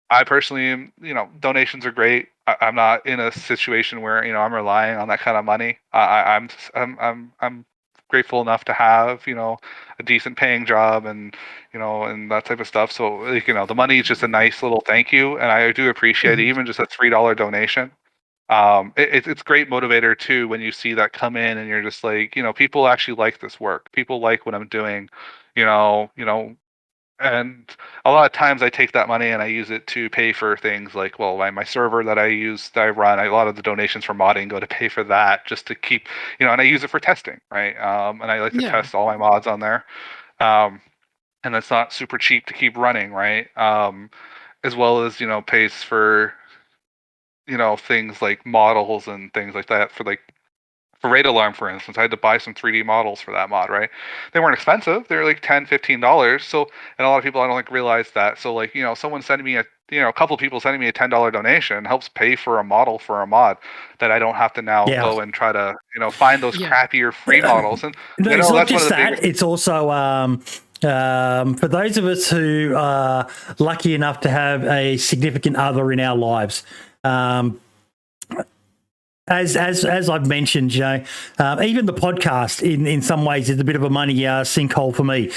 D: I personally am, donations are great. I'm not in a situation where, I'm relying on that kind of money. I'm grateful enough to have, a decent paying job and, and that type of stuff. So, like, the money is just a nice little thank you. And I do appreciate even just a $3 donation. It's great motivator too, when you see that come in and you're just like, people actually like this work. People like what I'm doing, and a lot of times I take that money and I use it to pay for things like, my server that I run, a lot of the donations for modding go to pay for that, just to keep, and I use it for testing, right? And I like to test all my mods on there. And it's not super cheap to keep running, right? As well as, pays for, things like models and things like that for Raid Alarm, for instance. I had to buy some 3D models for that mod, right? They weren't expensive. They were like $10, $15. So, and a lot of people I don't realize that. So, like, someone sending me a couple of people sending me a $10 donation helps pay for a model for a mod that I don't have to now go and try to, find those crappier free models. And
A: it's not just that. It's also for those of us who are lucky enough to have a significant other in our lives. As I've mentioned, even the podcast in some ways is a bit of a money sinkhole for me.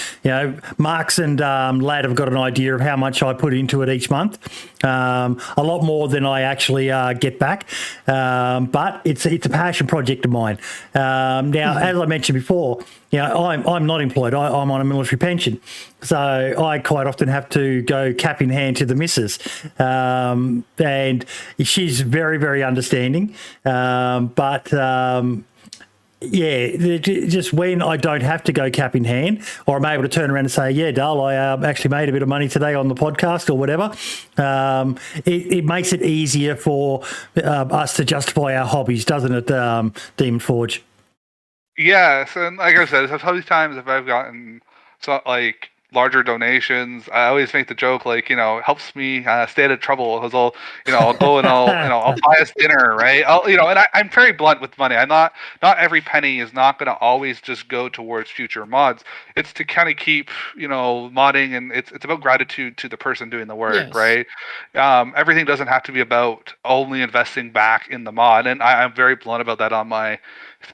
A: Marks and Lad have got an idea of how much I put into it each month, a lot more than I actually get back. But it's a passion project of mine. Now, as I mentioned before, I'm not employed. I'm on a military pension, so I quite often have to go cap in hand to the missus, and she's very, very understanding. But just when I don't have to go cap in hand, or I'm able to turn around and say, yeah, Dale, I actually made a bit of money today on the podcast or whatever, it makes it easier for us to justify our hobbies, doesn't it, Daemonforge?
D: Yes, and like I said, how many times have I gotten larger donations. I always make the joke, like, helps me stay out of trouble, because I'll go and I'll buy us dinner, right? And I'm very blunt with money. Not every penny is not going to always just go towards future mods. It's to kind of keep, modding, and it's about gratitude to the person doing the work,
C: Yes.
D: right? Everything doesn't have to be about only investing back in the mod, and I'm very blunt about that on my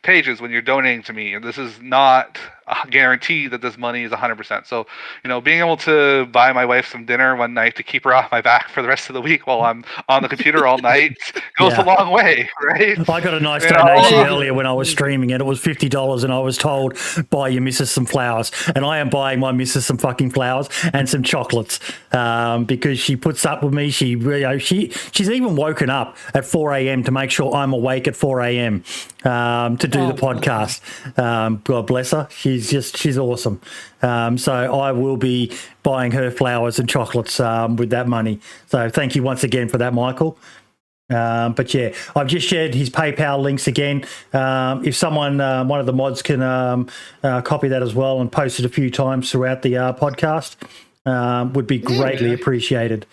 D: pages when you're donating to me. And this is not a guarantee that this money is 100%. So, being able to buy my wife some dinner one night to keep her off my back for the rest of the week while I'm on the computer all night goes a long way, right?
A: I got a nice donation earlier when I was streaming, and it was $50, and I was told, buy your missus some flowers. And I am buying my missus some fucking flowers and some chocolates, because she puts up with me. She's even woken up at 4 a.m. to make sure I'm awake at 4 a.m. To do the podcast. God bless her. She's awesome. So I will be buying her flowers and chocolates with that money. So thank you once again for that, Michael. But yeah, I've just shared his PayPal links again. If someone, one of the mods, can copy that as well and post it a few times throughout the podcast, would be greatly appreciated.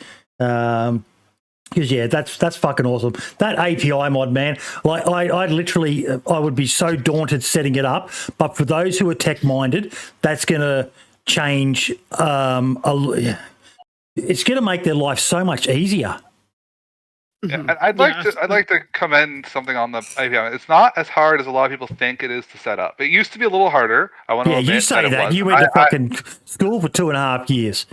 A: Because that's fucking awesome. That API mod, man. Like I literally, I would be so daunted setting it up. But for those who are tech minded, that's gonna change. It's gonna make their life so much easier.
D: Yeah, I'd like to commend something on the API. It's not as hard as a lot of people think it is to set up. It used to be a little harder. I want to admit
A: you say that.
D: was.
A: You went to fucking school for 2.5 years.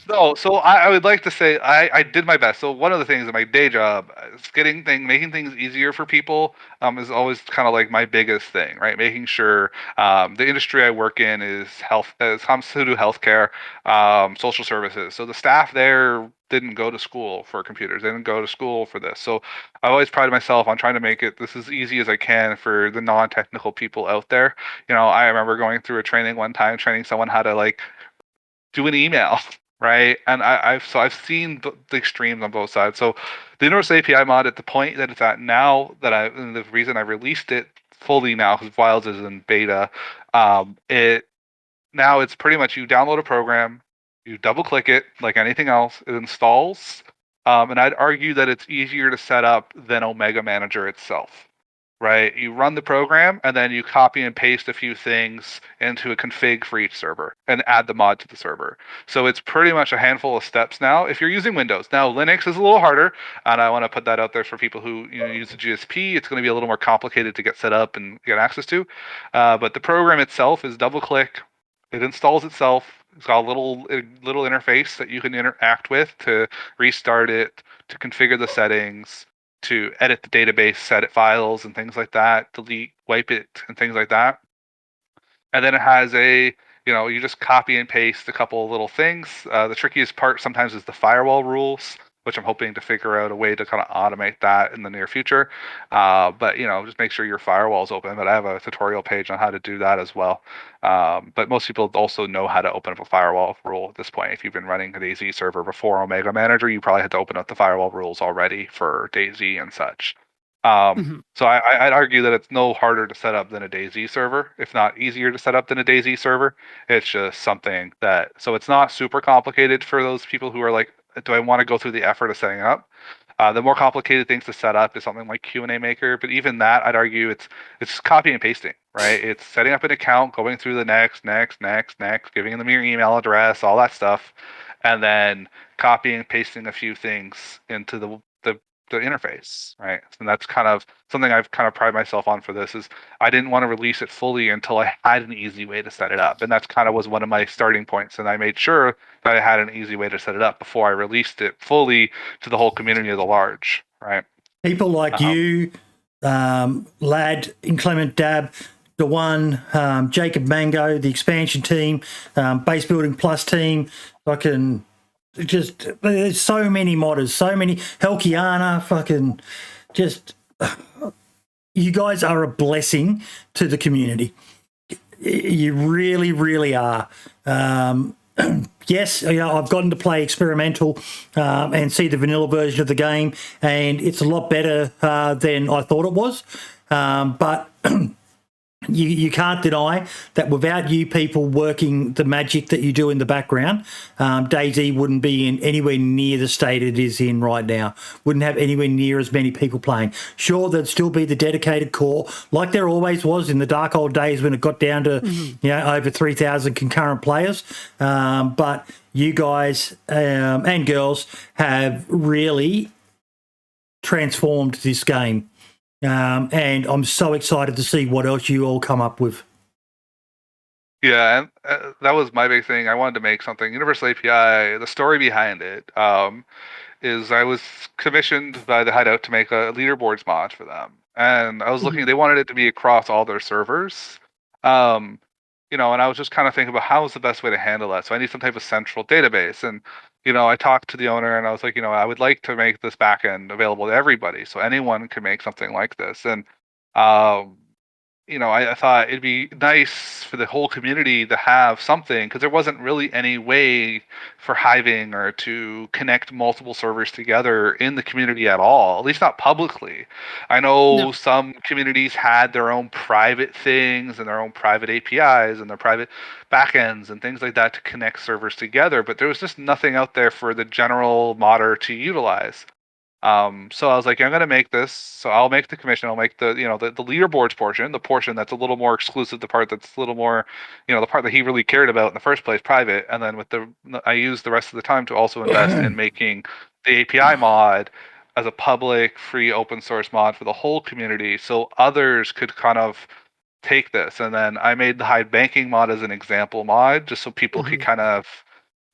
D: No, so I would like to say I did my best. So one of the things in my day job is making things easier for people is always kind of like my biggest thing, right? Making sure the industry I work in is comes to do healthcare, social services. So the staff there didn't go to school for computers. They didn't go to school for this. So I always pride myself on trying to make it this as easy as I can for the non-technical people out there. I remember going through a training one time, training someone how to do an email, right? And I've seen the extremes on both sides. So the Universal API mod, at the point that it's at now, and the reason I released it fully now, because Wilds is in beta, it's pretty much you download a program, you double click it like anything else, it installs, and I'd argue that it's easier to set up than Omega Manager itself. Right, you run the program and then you copy and paste a few things into a config for each server and add the mod to the server. So it's pretty much a handful of steps now. If you're using Windows, now Linux is a little harder, and I want to put that out there for people who use the GSP. It's going to be a little more complicated to get set up and get access to. But the program itself is double click, it installs itself. It's got a little interface that you can interact with to restart it, to configure the settings, to edit the database, edit files and things like that, delete, wipe it and things like that. And then it has you just copy and paste a couple of little things. The trickiest part sometimes is the firewall rules, which I'm hoping to figure out a way to kind of automate that in the near future. But just make sure your firewall is open. But I have a tutorial page on how to do that as well. But most people also know how to open up a firewall rule at this point. If you've been running a DayZ server before Omega Manager, you probably had to open up the firewall rules already for DayZ and such. So I'd argue that it's no harder to set up than a DayZ server, if not easier to set up than a DayZ server. It's just something so it's not super complicated for those people who are like, do I want to go through the effort of setting it up? The more complicated things to set up is something like Q&A Maker, but even that, I'd argue it's copy and pasting, right? It's setting up an account, going through the next, giving them your email address, all that stuff, and then copying and pasting a few things into the interface, right? And that's kind of something I've kind of pride myself on for this, is I didn't want to release it fully until I had an easy way to set it up. And that's kind of was one of my starting points. And I made sure that I had an easy way to set it up before I released it fully to the whole community as a large, right?
A: People like you, Lad, Inclement Dab, the one, Jacob Mango, the expansion team, Base Building Plus team, there's so many modders, so many, Helkiana, fucking, you guys are a blessing to the community. You really, really are. Yes, I've gotten to play experimental and see the vanilla version of the game, and it's a lot better than I thought it was. But you can't deny that without you people working the magic that you do in the background, DayZ wouldn't be in anywhere near the state it is in right now. Wouldn't have anywhere near as many people playing. Sure, there'd still be the dedicated core, like there always was in the dark old days when it got down to over 3,000 concurrent players. But you guys and girls have really transformed this game. And I'm so excited to see what else you all come up with.
D: Yeah, and that was my big thing. I wanted to make something. Universal API, the story behind it is I was commissioned by the Hideout to make a leaderboards mod for them. And I was looking, they wanted it to be across all their servers. And I was just kind of thinking about how is the best way to handle that. So I need some type of central database. And I talked to the owner and I was like, I would like to make this backend available to everybody so anyone can make something like this. And, I thought it'd be nice for the whole community to have something because there wasn't really any way for hiving or to connect multiple servers together in the community at all, at least not publicly. I know some communities had their own private things and their own private APIs and their private backends and things like that to connect servers together, but there was just nothing out there for the general modder to utilize. So I was like, I'm going to make this. So I'll make the commission. I'll make the leaderboards portion, the portion that's a little more exclusive, the part that's a little more, the part that he really cared about in the first place, private. And then I use the rest of the time to also invest in making the API mod as a public, free, open source mod for the whole community, so others could kind of take this. And then I made the Hive banking mod as an example mod, just so people could kind of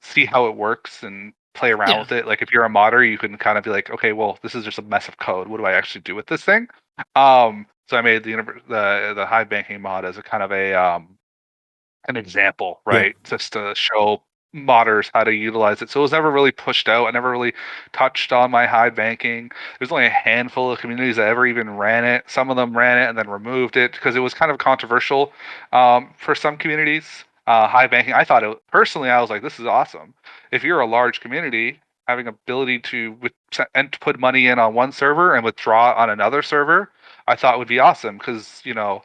D: see how it works and play around with it. Like if you're a modder, you can kind of be like, okay, well, this is just a mess of code. What do I actually do with this thing? So I made the Hive banking mod as a kind of an example, right? Just to show modders how to utilize it. So it was never really pushed out. I never really touched on my Hive banking. There's only a handful of communities that ever even ran it. Some of them ran it and then removed it because it was kind of controversial for some communities. Hive banking, I thought personally, I was like, this is awesome. If you're a large community, having ability to put money in on one server and withdraw on another server, I thought would be awesome because you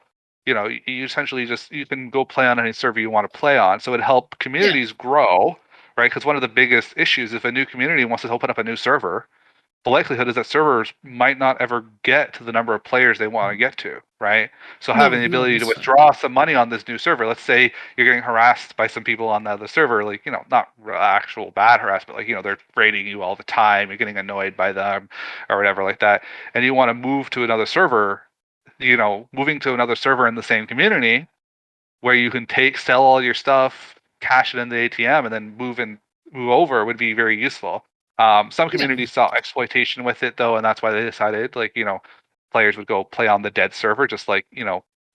D: essentially you can go play on any server you want to play on. So it helped communities grow, right? Because one of the biggest issues, if a new community wants to open up a new server, the likelihood is that servers might not ever get to the number of players they want to get to, right? So having the ability to withdraw some money on this new server, let's say you're getting harassed by some people on the other server, like, not actual bad harassment, like, they're raiding you all the time, you're getting annoyed by them or whatever like that, and you want to move to another server, moving to another server in the same community where you can sell all your stuff, cash it in the ATM, and then move over would be very useful. Some communities saw exploitation with it though, and that's why they decided, like, players would go play on the dead server, just like,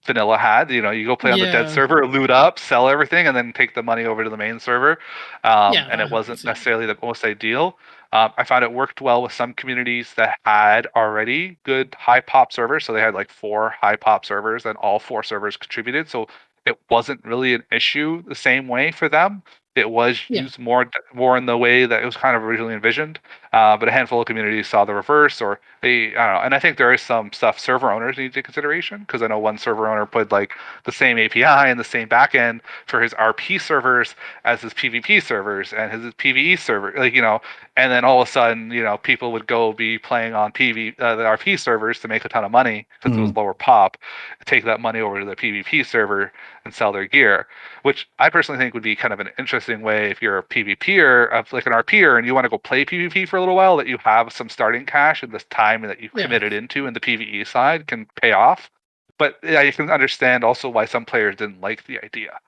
D: vanilla had. You go play on the dead server, loot up, sell everything, and then take the money over to the main server. And it wasn't necessarily the most ideal. I found it worked well with some communities that had already good high pop servers. So they had like 4 high pop servers, and all 4 servers contributed. So it wasn't really an issue the same way for them. It was used more in the way that it was kind of originally envisioned, but a handful of communities saw the reverse, or I don't know. And I think there is some stuff server owners need to consideration, because I know one server owner put like the same API and the same backend for his RP servers as his PvP servers and his PvE server, and then all of a sudden, people would go be playing on the RP servers to make a ton of money because it was lower pop, take that money over to the PvP server and sell their gear, which I personally think would be kind of an interesting way if you're a PvPer, like an RPer, and you want to go play PvP for a little while, that you have some starting cash and this time that you've committed into in the PvE side can pay off. But you can understand also why some players didn't like the idea,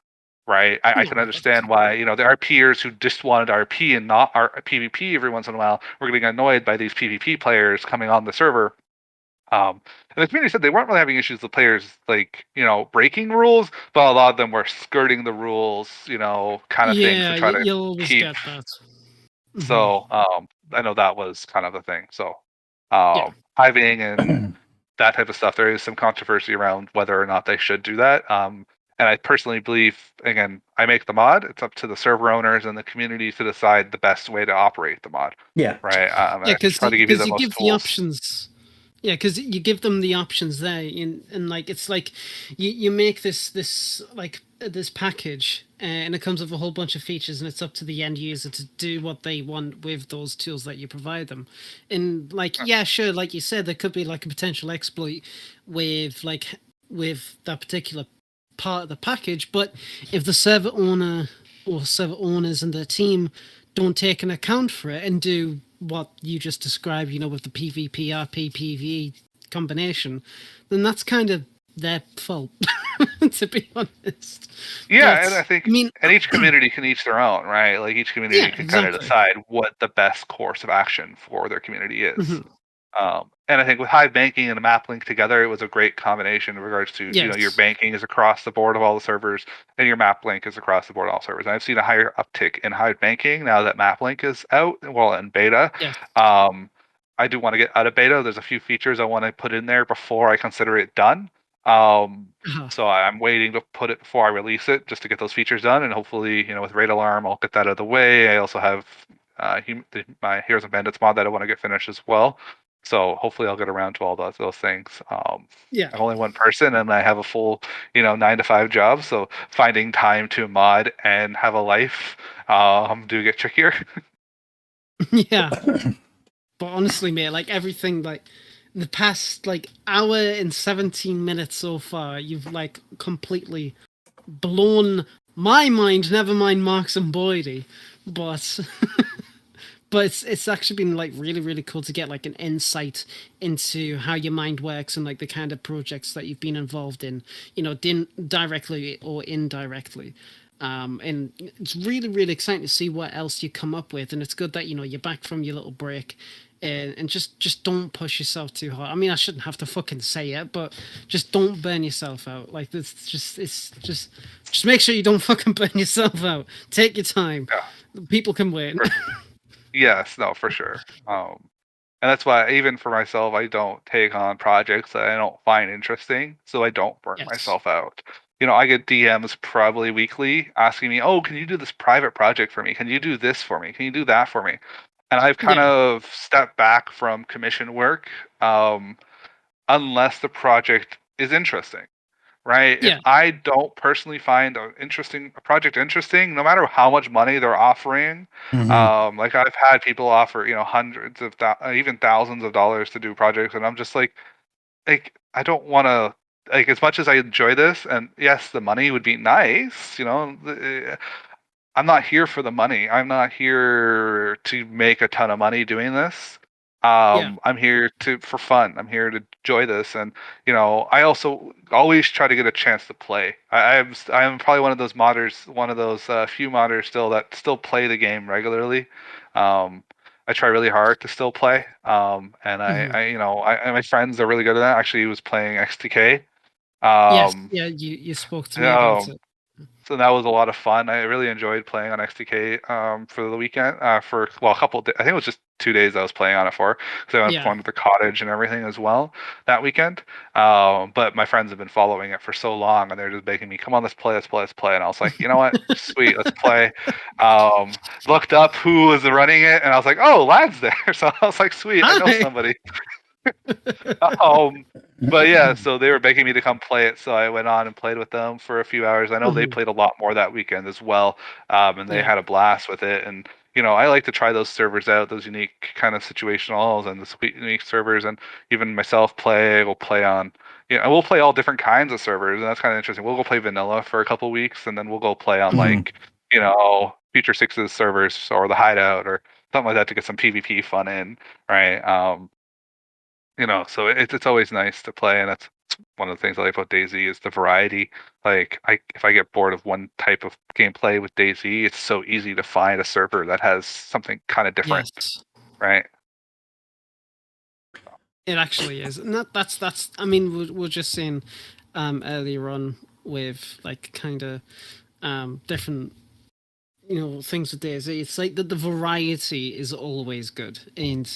D: right? I can understand why, there are peers who just wanted RP and not PvP every once in a while. We're getting annoyed by these PvP players coming on the server. And the community said they weren't really having issues with players, like, breaking rules, but a lot of them were skirting the rules, kind of things to try to keep.
C: Get that.
D: So I know that was kind of the thing. So hiving and that type of stuff, there is some controversy around whether or not they should do that. And I personally believe, again, I make the mod. It's up to the server owners and the community to decide the best way to operate the mod.
A: Yeah.
D: Right.
C: Because you give the options. Yeah, because you give them the options there, and like it's like you make this like this package, and it comes with a whole bunch of features, and it's up to the end user to do what they want with those tools that you provide them. And like, yeah, sure, like you said, there could be like a potential exploit with with that particular part of the package, but if the server owner or server owners and their team don't take an account for it and do what you just described, with the PvP, RP, PvE combination, then that's kind of their fault, to be honest.
D: Yeah,
C: But,
D: and I think
C: I mean,
D: and each community can each their own, right? Like each community
C: yeah,
D: can kind of
C: exactly.
D: decide what the best course of action for their community is.
C: Mhm.
D: And I think with Hive banking and a map link together, it was a great combination in regards to your
C: Yes.
D: banking is across the board of all the servers, and your map link is across the board of all servers. And I've seen a higher uptick in Hive banking now that map link is out, well, in beta.
C: Yes.
D: I do want to get out of beta. There's a few features I want to put in there before I consider it done. So I'm waiting to put it before I release it, just to get those features done, and hopefully, with Raid Alarm, I'll get that out of the way. I also have my Heroes and Bandits mod that I want to get finished as well. So hopefully I'll get around to all those things.
C: Yeah.
D: I'm only one person, and I have a full 9 to 5 job. So finding time to mod and have a life do get trickier.
C: Yeah. But honestly, mate, like everything, like the past like hour and 17 minutes so far, you've like completely blown my mind. Never mind Mark's and Boydie, but but it's actually been like really really cool to get like an insight into how your mind works and like the kind of projects that you've been involved in, directly or indirectly. And it's really really exciting to see what else you come up with, and it's good that you're back from your little break. And just don't push yourself too hard. I mean, I shouldn't have to fucking say it, but just don't burn yourself out. Like it's just make sure you don't fucking burn yourself out. Take your time.
D: Yeah.
C: People can wait.
D: Yes, no, for sure. And that's why even for myself, I don't take on projects that I don't find interesting, so I don't burn
C: Yes.
D: myself out. I get DMs probably weekly asking me, "Oh, can you do this private project for me? Can you do this for me? Can you do that for me?" And I've kind of stepped back from commission work, unless the project is interesting, right?
C: Yeah.
D: If I don't personally find a project interesting, no matter how much money they're offering, like I've had people offer, hundreds of even thousands of dollars to do projects, and I'm just like I don't want to. Like, as much as I enjoy this, and yes, the money would be nice, I'm not here for the money. I'm not here to make a ton of money doing this. I'm here for fun. I'm here to enjoy this, and I also always try to get a chance to play. I am probably one of those modders, one of those few modders still that still play the game regularly. I try really hard to still play, and my friends are really good at that. Actually, he was playing XTK.
C: Yes. Yeah. You spoke to me about it.
D: So that was a lot of fun. I really enjoyed playing on XTK for the weekend. For a couple of days. I think it was just 2 days I was playing on it for, because I went
C: Yeah.
D: fun with the cottage and everything as well that weekend. But my friends have been following it for so long, and they're just begging me, "Come on, let's play, let's play, let's play." And I was like, you know what, sweet, let's play. Looked up who was running it, and I was like, oh, lad's there. So I was like, sweet, I know
C: Hi.
D: somebody. But yeah, so they were begging me to come play it, so I went on and played with them for a few hours. I know they played a lot more that weekend as well, and they had a blast with it. And I like to try those servers out, those unique kind of situationals and the sweet unique servers. And even myself will play on. We'll play all different kinds of servers, and that's kind of interesting. We'll go play vanilla for a couple weeks, and then we'll go play on Future Six's servers or the Hideout or something like that to get some PvP fun in, right? So it's always nice to play, and that's one of the things I like about DayZ is the variety. Like, if I get bored of one type of gameplay with DayZ, it's so easy to find a server that has something kind of different,
C: Yes.
D: right?
C: It actually is, and that's. I mean, we're just saying earlier on with like kind of different things with DayZ. It's like that the variety is always good, and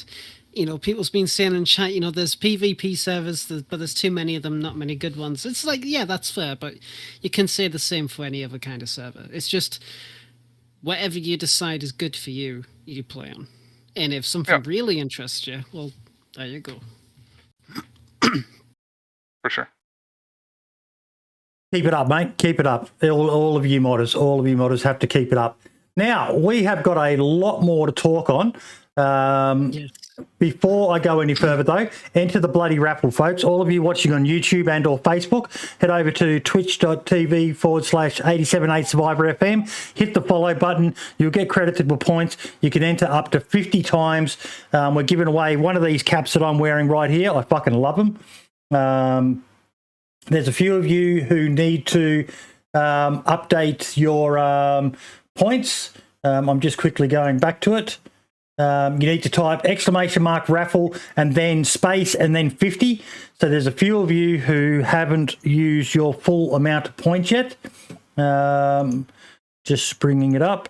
C: people's been saying in chat, there's PvP servers, but there's too many of them, not many good ones. It's like, yeah, that's fair, but you can say the same for any other kind of server. It's just whatever you decide is good for you, you play on. And if something really interests you, well, there you go.
D: For sure.
A: Keep it up, mate. Keep it up. All of you modders have to keep it up. Now, we have got a lot more to talk on.
C: Yes.
A: Before I go any further, though, enter the bloody raffle, folks. All of you watching on YouTube and or Facebook, head over to twitch.tv/878 Survivor FM. Hit the follow button. You'll get creditable points. You can enter up to 50 times. We're giving away one of these caps that I'm wearing right here. I fucking love them. There's a few of you who need to update your points. I'm just quickly going back to it. You need to type !raffle and then space and then 50. So there's a few of you who haven't used your full amount of points yet. Just bringing it up.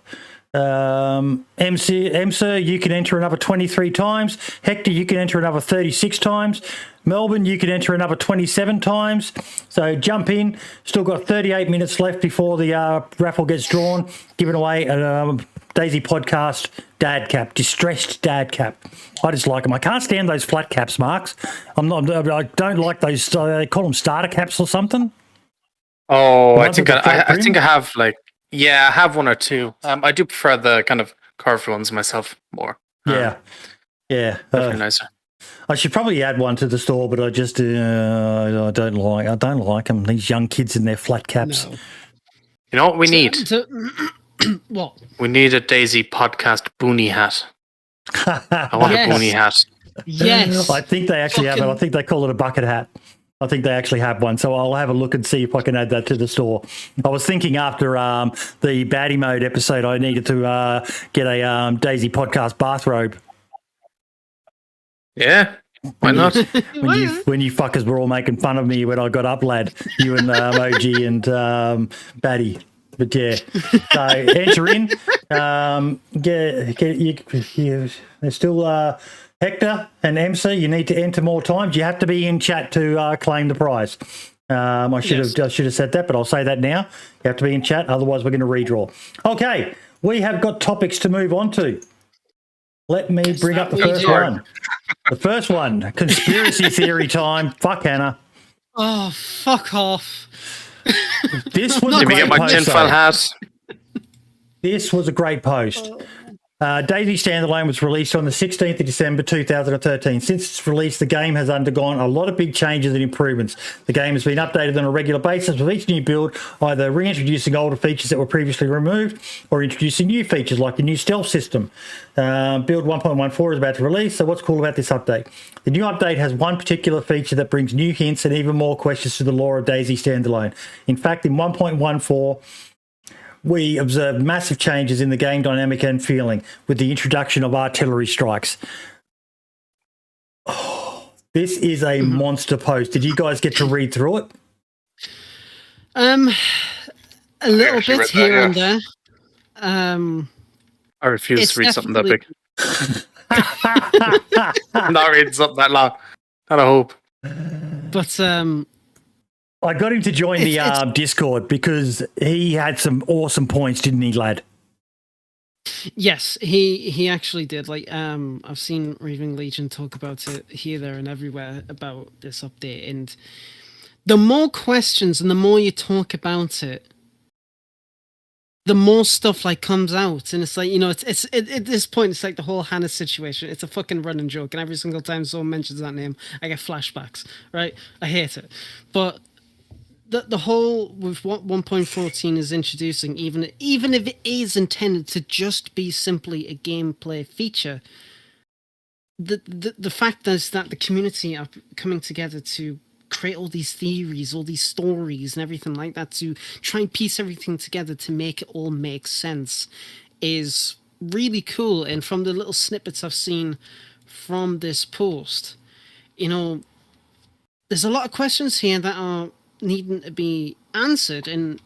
A: Emser, you can enter another 23 times. Hector, you can enter another 36 times. Melbourne, you can enter another 27 times. So jump in. Still got 38 minutes left before the raffle gets drawn. Giving away a DayZ Podcast dad cap, distressed dad cap. I just like them. I can't stand those flat caps, Marks. I don't like those. They call them starter caps or something.
B: Oh, I think I have I have one or two. I do prefer the kind of curved ones myself more.
A: Yeah.
B: Definitely nicer.
A: I should probably add one to the store, but I just I don't like them. These young kids in their flat caps.
C: No.
B: You know what we need?
C: What?
B: We need a DayZ Podcast boonie hat. I want a boonie hat.
C: Yes.
A: I think they actually have it. I think they call it a bucket hat. I think they actually have one. So I'll have a look and see if I can add that to the store. I was thinking after the baddie mode episode, I needed to get a DayZ Podcast bathrobe.
B: Yeah, why not?
A: when you fuckers were all making fun of me when I got up, lad, you and OG and Batty. But yeah, so enter in. There's still Hector and EMSA. You need to enter more times. You have to be in chat to claim the prize. I should have said that, but I'll say that now. You have to be in chat, otherwise we're going to redraw. Okay, we have got topics to move on to. Let me bring up the first one. The first one, conspiracy theory time. Fuck Hannah.
C: Oh, fuck off.
A: This was a great post.
B: Tinfoil hat.
A: This was a great post. DayZ Standalone was released on the 16th of December 2013. Since its release, the game has undergone a lot of big changes and improvements. The game has been updated on a regular basis with each new build, either reintroducing older features that were previously removed or introducing new features like the new stealth system. Build 1.14 is about to release, so what's cool about this update? The new update has one particular feature that brings new hints and even more questions to the lore of DayZ Standalone. In fact, in 1.14, we observed massive changes in the game dynamic and feeling with the introduction of artillery strikes. Oh, this is a monster post. Did you guys get to read through it?
C: A little bit here and there.
B: I refuse to read something that big. I'm not reading something that long. Not a hope.
C: But
A: I got him to join the Discord because he had some awesome points, didn't he, lad?
C: yes, he actually did. Like I've seen Raving Legion talk about it here, there, and everywhere about this update. And the more questions and the more you talk about it, the more stuff like comes out, and it's like, you know, it's at this point it's like the whole Hannah situation. It's a fucking running joke, and every single time someone mentions that name, I get flashbacks. Right? I hate it, but the whole with what 1.14 is introducing, even if it is intended to just be simply a gameplay feature, the fact is that the community are coming together to create all these theories, all these stories and everything like that, to try and piece everything together to make it all make sense, is really cool. And from the little snippets I've seen from this post, you know, there's a lot of questions here that are needing to be answered, and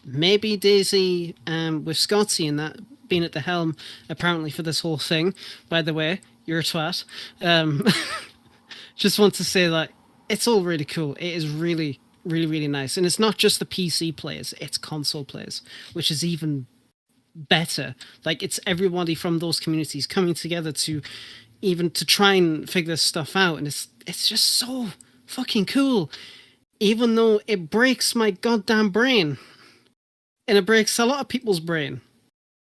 C: maybe DayZ with Scotty and that being at the helm apparently for this whole thing, by the way, you're a twat, just want to say that it's all really cool. It is really, really, really nice. And it's not just the PC players, it's console players, which is even better. Like, it's everybody from those communities coming together to even to try and figure this stuff out. And it's just so fucking cool, even though it breaks my goddamn brain, and it breaks a lot of people's brain.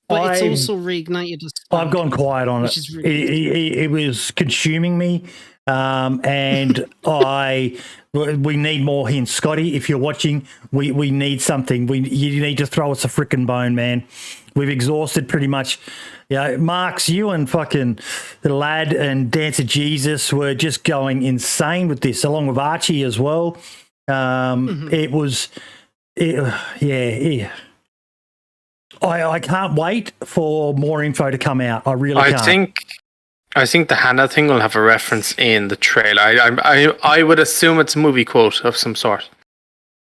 C: But it's also reignited a spark.
A: I've gone quiet on it. It was consuming me, and we need more hints, Scotty. If you're watching, we need something. You need to throw us a frickin' bone, man. We've exhausted pretty much. Marks, you and fucking the lad and Dancer Jesus were just going insane with this, along with Archie as well. It was, yeah. I can't wait for more info to come out. I really can't.
B: I think the Hannah thing will have a reference in the trailer. I would assume it's a movie quote of some sort.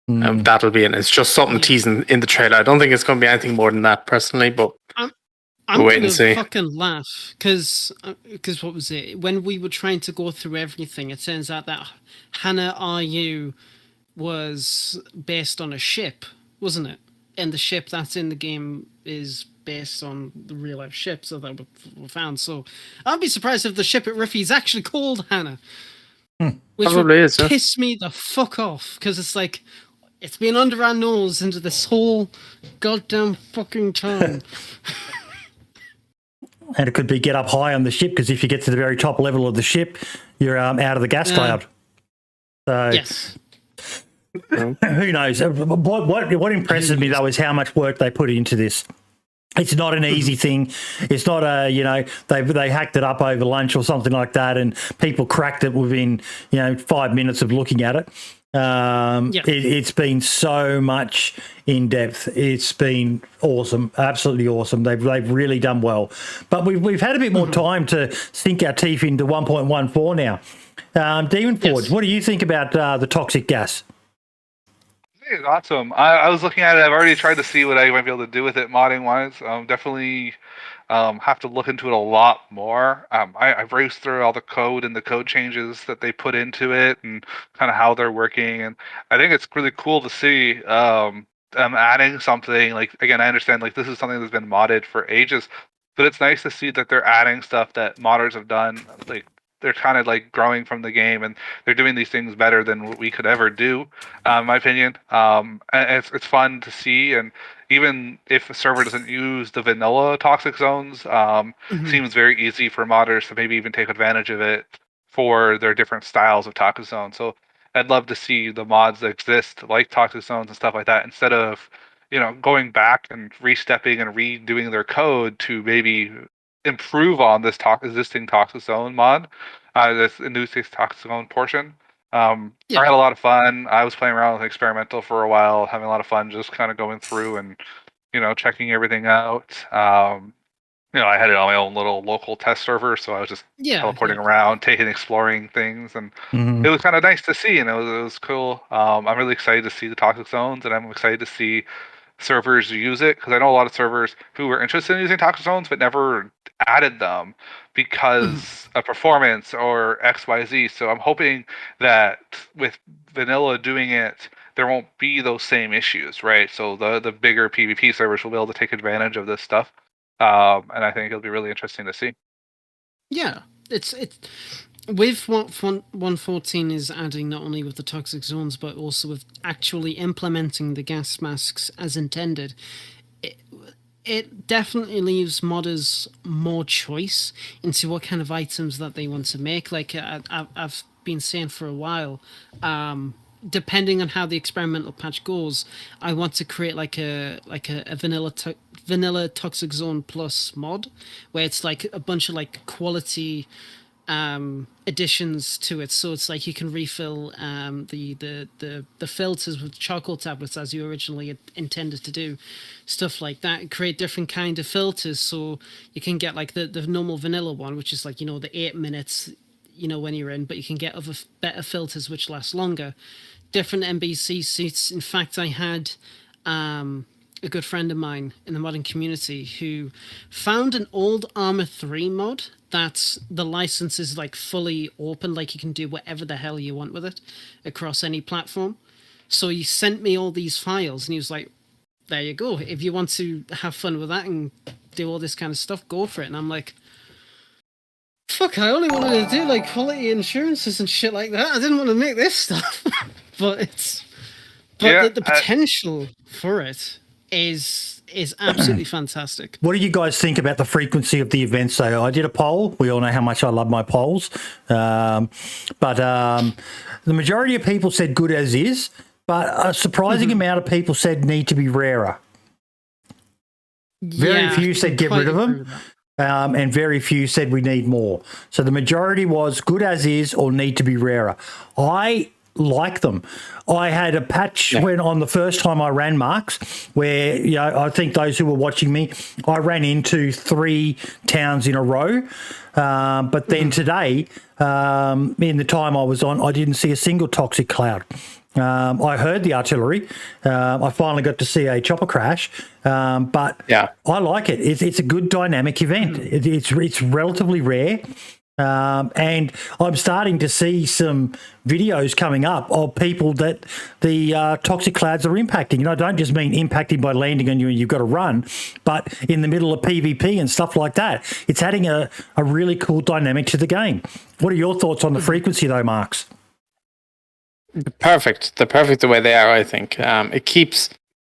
B: That'll be in. It's just something teasing in the trailer. I don't think it's going to be anything more than that, personally. But
C: I'm
B: wait and see.
C: Fucking laugh because what was it? When we were trying to go through everything, it turns out that Hannah RU was based on a ship, wasn't it? And the ship that's in the game is based on the real life ships that were found. So I'd be surprised if the ship at Riffy is actually called Hannah. Which
B: Probably
C: would piss me the fuck off, because it's like, it's been under our nose into this whole goddamn fucking time.
A: And it could be get up high on the ship, because if you get to the very top level of the ship, you're out of the gas cloud. So
C: yes.
A: Who knows? What impresses me, though, is how much work they put into this. It's not an easy thing. It's not they hacked it up over lunch or something like that, and people cracked it within 5 minutes of looking at it. It's been so much in depth. It's been awesome, absolutely awesome. They've really done well. But we've had a bit more time to sink our teeth into 1.14 now. Daemonforge, what do you think about the toxic gas?
D: It's awesome. I was looking at it. I've already tried to see what I might be able to do with it modding wise. Definitely have to look into it a lot more. I've raced through all the code and the code changes that they put into it and kind of how they're working. And I think it's really cool to see them adding something. Like, again, I understand like this is something that's been modded for ages, but it's nice to see that they're adding stuff that modders have done. Like, they're kind of like growing from the game, and they're doing these things better than what we could ever do, in my opinion. And it's fun to see, and even if a server doesn't use the vanilla toxic zones, seems very easy for modders to maybe even take advantage of it for their different styles of toxic zones. So I'd love to see the mods that exist, like toxic zones and stuff like that, instead of going back and re-stepping and redoing their code to maybe improve on this existing toxic zone mod, this new toxic zone portion. I had a lot of fun. I was playing around with experimental for a while, having a lot of fun, just kind of going through and checking everything out. I had it on my own little local test server, so I was just teleporting around, exploring things, and it was kind of nice to see, and it was cool. I'm really excited to see the toxic zones, and I'm excited to see servers use it, because I know a lot of servers who were interested in using toxic zones but never added them because of performance or XYZ. So I'm hoping that with vanilla doing it, there won't be those same issues, right? So the bigger PvP servers will be able to take advantage of this stuff, and I think it'll be really interesting to see.
C: Yeah, it's with what 114 is adding, not only with the toxic zones but also with actually implementing the gas masks as intended. It definitely leaves modders more choice into what kind of items that they want to make. Like I've been saying for a while, depending on how the experimental patch goes, I want to create like a vanilla toxic zone plus mod, where it's like a bunch of like quality additions to it. So it's like you can refill the filters with charcoal tablets as you originally intended to do, stuff like that. Create different kind of filters, so you can get like the normal vanilla one, which is like the 8 minutes when you're in, but you can get other better filters which last longer. Different NBC suits. In fact, I had a good friend of mine in the modding community who found an old Armor 3 mod that the license is like fully open, like you can do whatever the hell you want with it across any platform. So he sent me all these files and he was like, there you go. If you want to have fun with that and do all this kind of stuff, go for it. And I'm like, fuck? I only wanted to do like quality insurances and shit like that. I didn't want to make this stuff. But the potential for it is absolutely fantastic.
A: What do you guys think about the frequency of the events? So I did a poll. We all know how much I love my polls. But the majority of people said good as is, but a surprising amount of people said need to be rarer. Very few said get rid of them. And very few said we need more. So the majority was good as is or need to be rarer. I like them. I had a patch when on the first time I ran Marks where, I think those who were watching me, I ran into 3 towns in a row. But then today, in the time I was on, I didn't see a single toxic cloud. I heard the artillery. I finally got to see a chopper crash, but I like it. It's a good dynamic event. It's relatively rare, and I'm starting to see some videos coming up of people that the toxic clouds are impacting. I don't just mean impacting by landing on you and you've got to run, but in the middle of PvP and stuff like that. It's adding a really cool dynamic to the game. What are your thoughts on the frequency, though, Marks?
B: They're perfect the way they are, I think. It keeps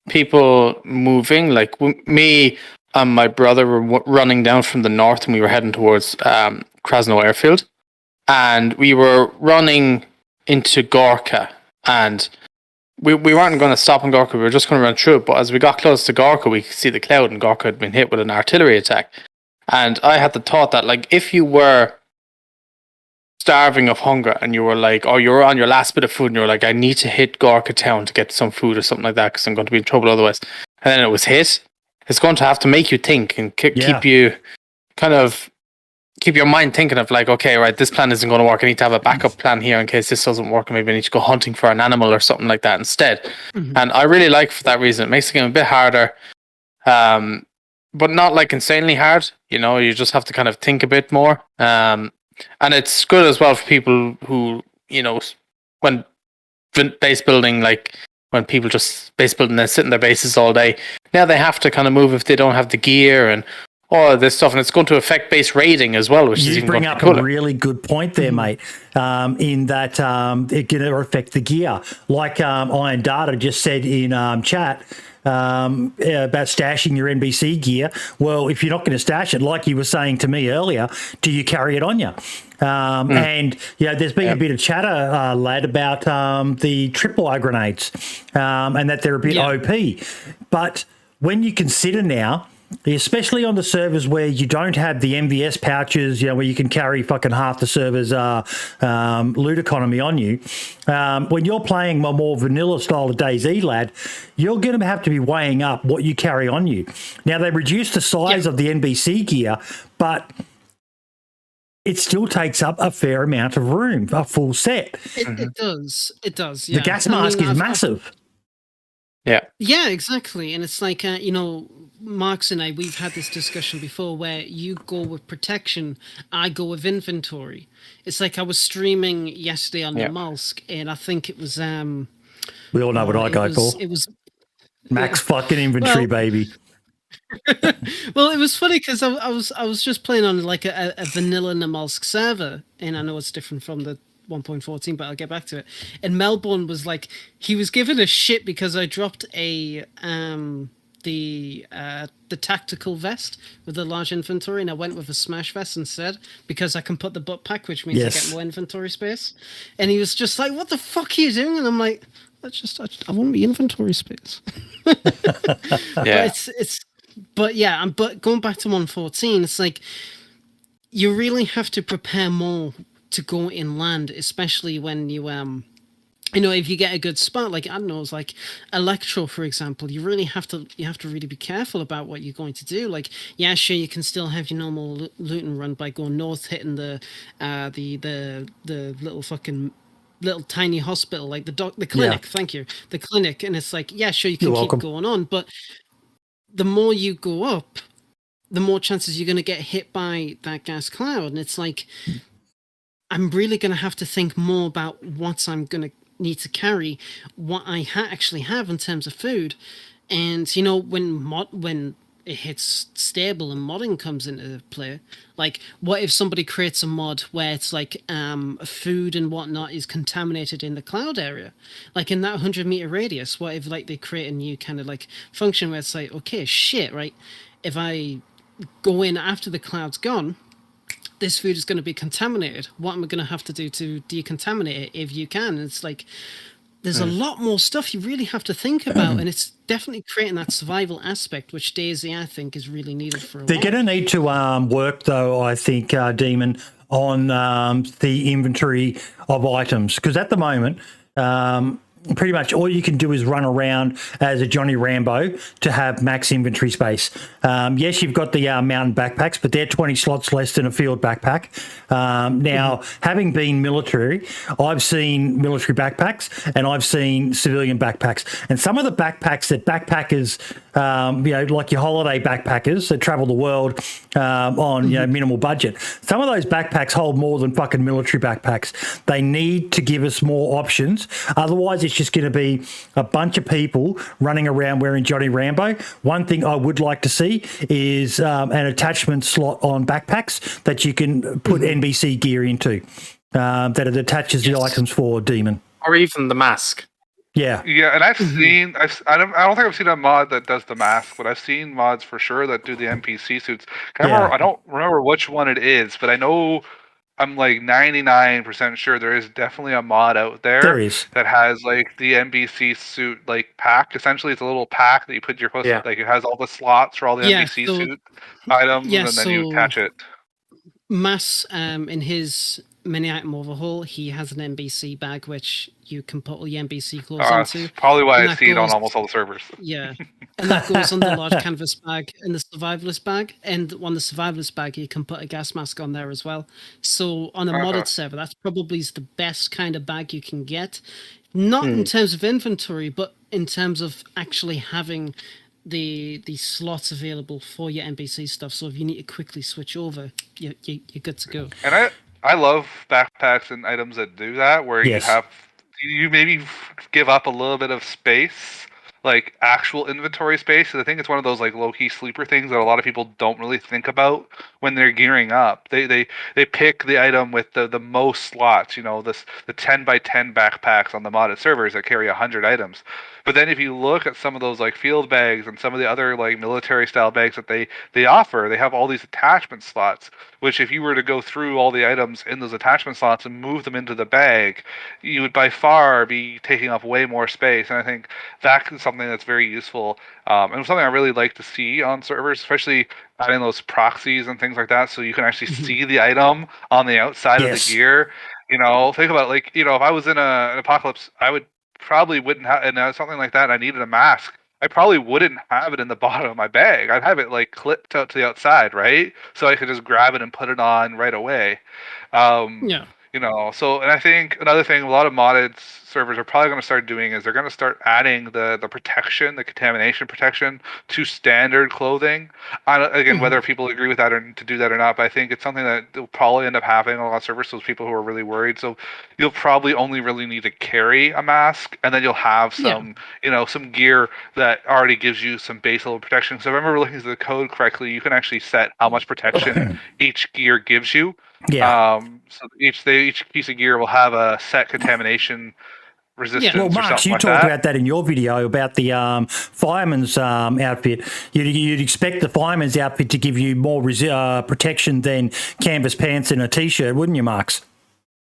B: people moving. Like me and my brother were running down from the north and we were heading towards Krasno Airfield. And we were running into Gorka. And we weren't going to stop in Gorka. We were just going to run through it. But as we got close to Gorka, we could see the cloud and Gorka had been hit with an artillery attack. And I had the thought that, like, if you were starving of hunger and you were like, or you were on your last bit of food and you were like, I need to hit Gorka town to get some food or something like that because I'm going to be in trouble otherwise, and then it was hit, it's going to have to make you think and keep you keep your mind thinking of like, okay, right, this plan isn't going to work. I need to have a backup plan here in case this doesn't work, and maybe I need to go hunting for an animal or something like that instead. And I really like for that reason. It makes the game a bit harder, but not like insanely hard. You just have to kind of think a bit more. And it's good as well for people who, when base building, like when people just base building, they sit in their bases all day. Now they have to kind of move if they don't have the gear and all of this stuff, and it's going to affect base raiding as well, which is even
A: bring up a really good point there, mate. In that it's going to affect the gear, like Iron Data just said in chat. About stashing your NBC gear. Well, if you're not going to stash it, like you were saying to me earlier, do you carry it on you? And there's been a bit of chatter, lad, about the tripwire grenades and that they're a bit OP. But when you consider now, especially on the servers where you don't have the MVS pouches, where you can carry fucking half the server's loot economy on you. When you're playing a more vanilla style of DayZ, lad, you're going to have to be weighing up what you carry on you. Now, they reduced the size of the NBC gear, but it still takes up a fair amount of room, a full set.
C: It does. It does. Yeah.
A: The gas mask is massive.
C: Yeah, exactly. And it's like, Marks and I, we've had this discussion before where you go with protection, I go with inventory. It's like I was streaming yesterday on the Malsk, and I think it was...
A: we all know what I go for.
C: It was
A: max fucking inventory, baby.
C: Well, it was funny because I was just playing on like a vanilla Namalsk server, and I know it's different from the 1.14, but I'll get back to it. And Melbourne was like, he was giving a shit because I dropped the tactical vest with the large inventory, and I went with a smash vest instead because I can put the butt pack, which means I get more inventory space. And he was just like, "What the fuck are you doing?" And I'm like, I want my inventory space." But going back to 1.14, it's like you really have to prepare more to go inland, especially when you if you get a good spot, like, I don't know, it's like Electro, for example, you have to really be careful about what you're going to do. Like, yeah, sure, you can still have your normal loot and run by going north, hitting the little fucking little tiny hospital, like the clinic. Thank you, the clinic, and it's like, yeah, sure, you can keep going on, but the more you go up, the more chances you're going to get hit by that gas cloud, and it's like, I'm really going to have to think more about what I'm going to need to carry, what I actually have in terms of food. And when it hits stable and modding comes into play. Like, what if somebody creates a mod where it's like food and whatnot is contaminated in the cloud area? Like in that 100-meter radius, what if like they create a new kind of like function where it's like, okay, shit, right? If I go in after the cloud's gone, this food is going to be contaminated. What am I going to have to do to decontaminate it if you can? And it's like, there's a lot more stuff you really have to think about, and it's definitely creating that survival aspect, which DayZ, I think, is really needed for a
A: They're
C: while.
A: going to need to work, though, I think, Demon, on the inventory of items, because at the moment, pretty much all you can do is run around as a Johnny Rambo to have max inventory space. Yes, you've got the mountain backpacks, but they're 20 slots less than a field backpack. Now, having been military, I've seen military backpacks and I've seen civilian backpacks. And some of the backpacks that backpackers, like your holiday backpackers that travel the world on minimal budget, some of those backpacks hold more than fucking military backpacks. They need to give us more options. Otherwise, it's just going to be a bunch of people running around wearing Johnny Rambo. One thing I would like to see is an attachment slot on backpacks that you can put NBC gear into, that it attaches the items for Demon.
B: Or even the mask.
A: Yeah.
D: Yeah, and I've seen, I don't think I've seen a mod that does the mask, but I've seen mods for sure that do the NPC suits. I don't remember which one it is, but I know I'm like 99% sure there is definitely a mod out there.
A: There is.
D: That has like the NPC suit like pack. Essentially, it's a little pack that you put your like it has all the slots for all the NPC suit items, and then you attach it.
C: Mass, in his mini item overhaul, he has an NBC bag which you can put all your NBC clothes into.
D: Probably why I see it on almost all the servers.
C: Yeah, and that goes on the large canvas bag and the survivalist bag. And on the survivalist bag, you can put a gas mask on there as well. So on a modded server, that's probably the best kind of bag you can get. Not in terms of inventory, but in terms of actually having the slots available for your NPC stuff. So if you need to quickly switch over, you're good to go.
D: And I love backpacks and items that do that, where you maybe give up a little bit of space, like actual inventory space. So I think it's one of those like low-key sleeper things that a lot of people don't really think about when they're gearing up. They pick the item with the most slots, the 10 by 10 backpacks on the modded servers that carry 100 items. But then if you look at some of those like field bags and some of the other like military style bags that they offer, they have all these attachment slots, which if you were to go through all the items in those attachment slots and move them into the bag, you would by far be taking up way more space. And I think that is something that's very useful, and something I really like to see on servers, especially adding those proxies and things like that, so you can actually see the item on the outside of the gear. Think about if I was in an apocalypse, I would probably wouldn't have, and something like that, and I needed a mask, I probably wouldn't have it in the bottom of my bag. I'd have it like clipped out to the outside, right? So I could just grab it and put it on right away. So, and I think another thing a lot of modded servers are probably going to start doing is they're going to start adding the protection, the contamination protection to standard clothing. Again, whether people agree with that or to do that or not, but I think it's something that will probably end up happening on a lot of servers, those people who are really worried. So you'll probably only really need to carry a mask, and then you'll have some, some gear that already gives you some base level protection. So if I remember looking at the code correctly, you can actually set how much protection each gear gives you.
A: Yeah.
D: So each piece of gear will have a set contamination resistance.
A: Well, Mark, you talked about that in your video about the fireman's outfit. You'd expect the fireman's outfit to give you more protection than canvas pants and a t-shirt, wouldn't you, Marks?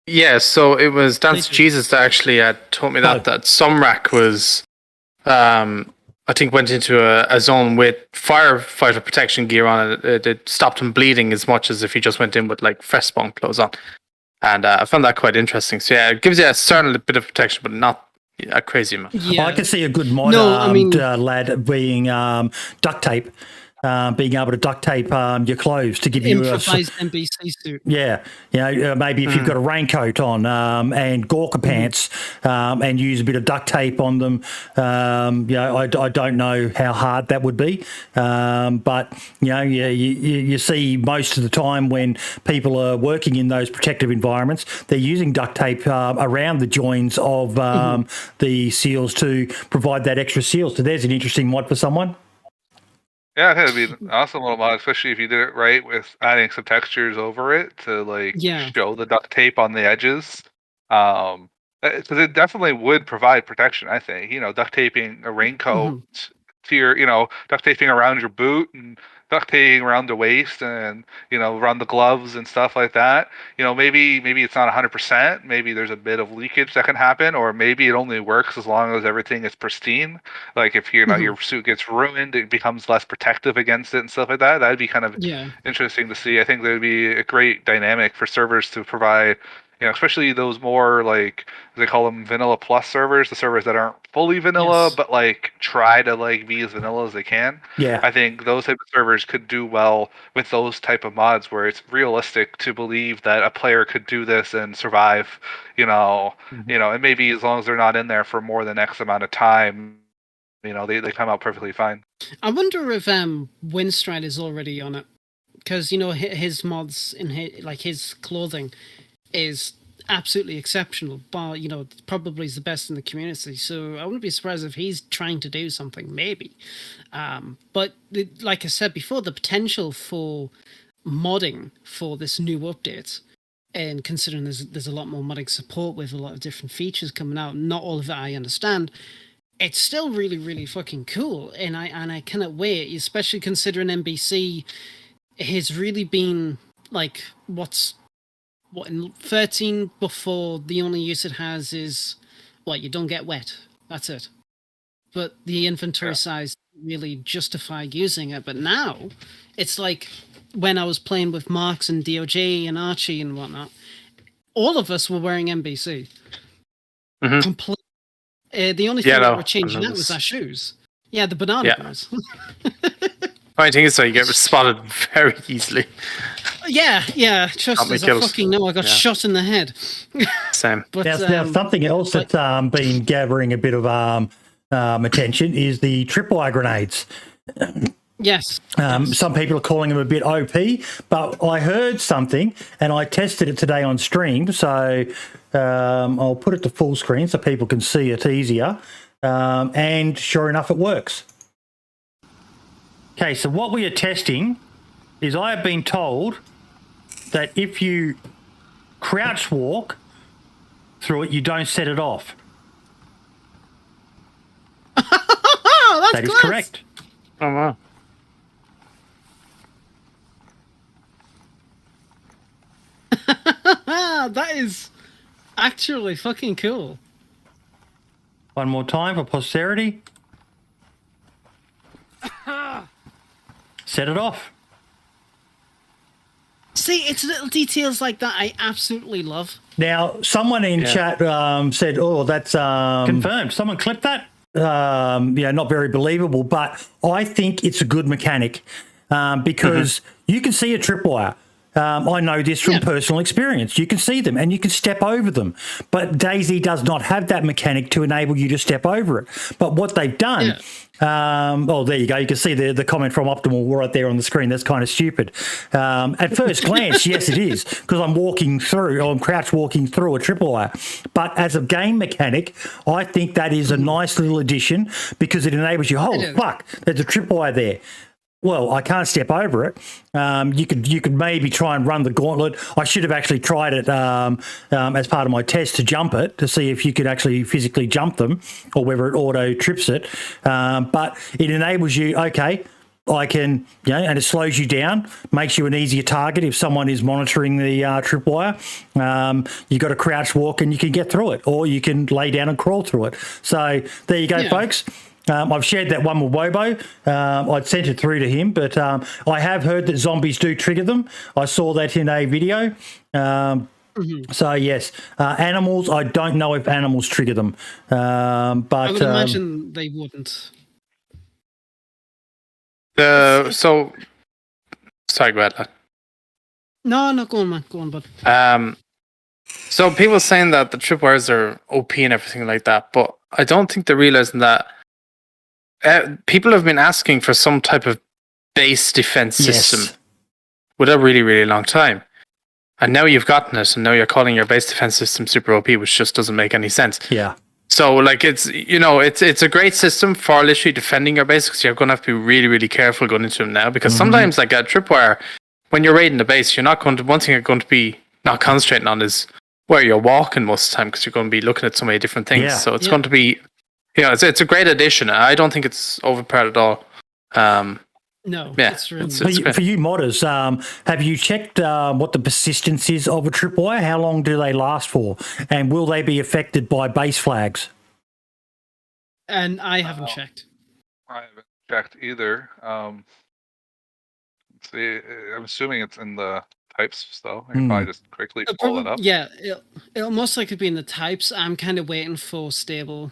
B: Yeah, so it was Dance Jesus that actually told me that Sumrak was, I think, went into a zone with firefighter protection gear on it. It stopped him bleeding as much as if he just went in with like fresh spawn clothes on. And I found that quite interesting. So yeah, it gives you a certain bit of protection, but not a crazy amount.
A: Yeah. I could see a good mod lad being duct tape. Being able to duct tape your clothes to give you a
C: improvised NBC suit.
A: Yeah, maybe if you've got a raincoat on and Gorka pants and use a bit of duct tape on them. I don't know how hard that would be, but you see most of the time when people are working in those protective environments, they're using duct tape around the joins of the seals to provide that extra seal. So there's an interesting mod for someone.
D: Yeah, I think it'd be an awesome little mod, especially if you did it right with adding some textures over it to like
C: Yeah.
D: show the duct tape on the edges. Because it definitely would provide protection. I think duct taping a raincoat to your, duct taping around your boot and duct taping around the waist and around the gloves and stuff like that. Maybe it's not 100%. Maybe there's a bit of leakage that can happen, or maybe it only works as long as everything is pristine. Like if your suit gets ruined, it becomes less protective against it and stuff like that. That'd be kind of interesting to see. I think that would be a great dynamic for servers to provide. Especially those more like they call them vanilla plus servers, the servers that aren't fully vanilla, but like try to like be as vanilla as they can.
A: Yeah.
D: I think those type of servers could do well with those type of mods where it's realistic to believe that a player could do this and survive, and maybe as long as they're not in there for more than X amount of time, they come out perfectly fine.
C: I wonder if Winstride is already on it, because his mods in his clothing is absolutely exceptional, but probably is the best in the community. So I wouldn't be surprised if he's trying to do something, maybe. But like I said before, the potential for modding for this new update, and considering there's a lot more modding support with a lot of different features coming out, not all of that I understand. It's still really, really fucking cool, and I cannot wait, especially considering NBC has really been like in 13 before, the only use it has is you don't get wet. That's it. But the inventory size really justify using it. But now it's like when I was playing with Marks and DOJ and Archie and whatnot, all of us were wearing NBC. Complete. The only thing that were changing out was our shoes. Yeah, the banana bars.
B: I think it's so you get spotted very easily.
C: Yeah. Trust us, I fucking know I got shot in the head.
B: Same.
A: But now something else that's been gathering a bit of attention is the tripwire grenades.
C: Yes.
A: Some people are calling them a bit OP, but I heard something and I tested it today on stream, so I'll put it to full screen so people can see it easier. And sure enough, it works. Okay, so what we are testing is I have been told that if you crouch walk through it, you don't set it off.
C: That
A: is correct.
B: Oh, wow.
C: That is actually fucking cool.
A: One more time for posterity. Set it off.
C: See, it's little details like that I absolutely love.
A: Now, someone in chat said, "Oh, that's confirmed." Someone clipped that. Not very believable, but I think it's a good mechanic because you can see a tripwire. I know this from personal experience. You can see them and you can step over them. But DayZ does not have that mechanic to enable you to step over it. But what they've done, there you go. You can see the comment from Optimal right there on the screen. That's kind of stupid. At first glance, yes, it is, because I'm crouch walking through a tripwire. But as a game mechanic, I think that is a nice little addition because it enables you, fuck, there's a tripwire there. Well, I can't step over it. You could maybe try and run the gauntlet. I should have actually tried it as part of my test to jump it to see if you could actually physically jump them or whether it auto trips it. But it enables you, I can, and it slows you down, makes you an easier target if someone is monitoring the tripwire. You've got to crouch walk and you can get through it, or you can lay down and crawl through it. So there you go, folks. I've shared that one with Wobo. I'd sent it through to him, but I have heard that zombies do trigger them. I saw that in a video. So, yes, animals, I don't know if animals trigger them. But
C: I would imagine they wouldn't.
B: Sorry, go ahead, lad.
C: No, go on, man. Go on, bud.
B: So people saying that the tripwires are OP and everything like that, but I don't think they're realizing that people have been asking for some type of base defense system with a really, really long time. And now you've gotten it, and now you're calling your base defense system super OP, which just doesn't make any sense.
A: Yeah.
B: So like it's it's a great system for literally defending your base, because you're going to have to be really, really careful going into them now, because sometimes like a tripwire, when you're raiding the base, you're not going to, one thing you're going to be not concentrating on is where you're walking most of the time, because you're going to be looking at so many different things.
A: Yeah.
B: So it's going to be, it's a great addition. I don't think it's overpowered at all.
C: No,
B: Yeah,
C: it's really
A: For you modders, have you checked what the persistence is of a tripwire? How long do they last for? And will they be affected by base flags?
C: and I haven't checked.
D: I haven't checked either. Let's see, I'm assuming it's in the types, though. I can probably just quickly pull it up.
C: Yeah, it'll most likely be in the types. I'm kind of waiting for stable.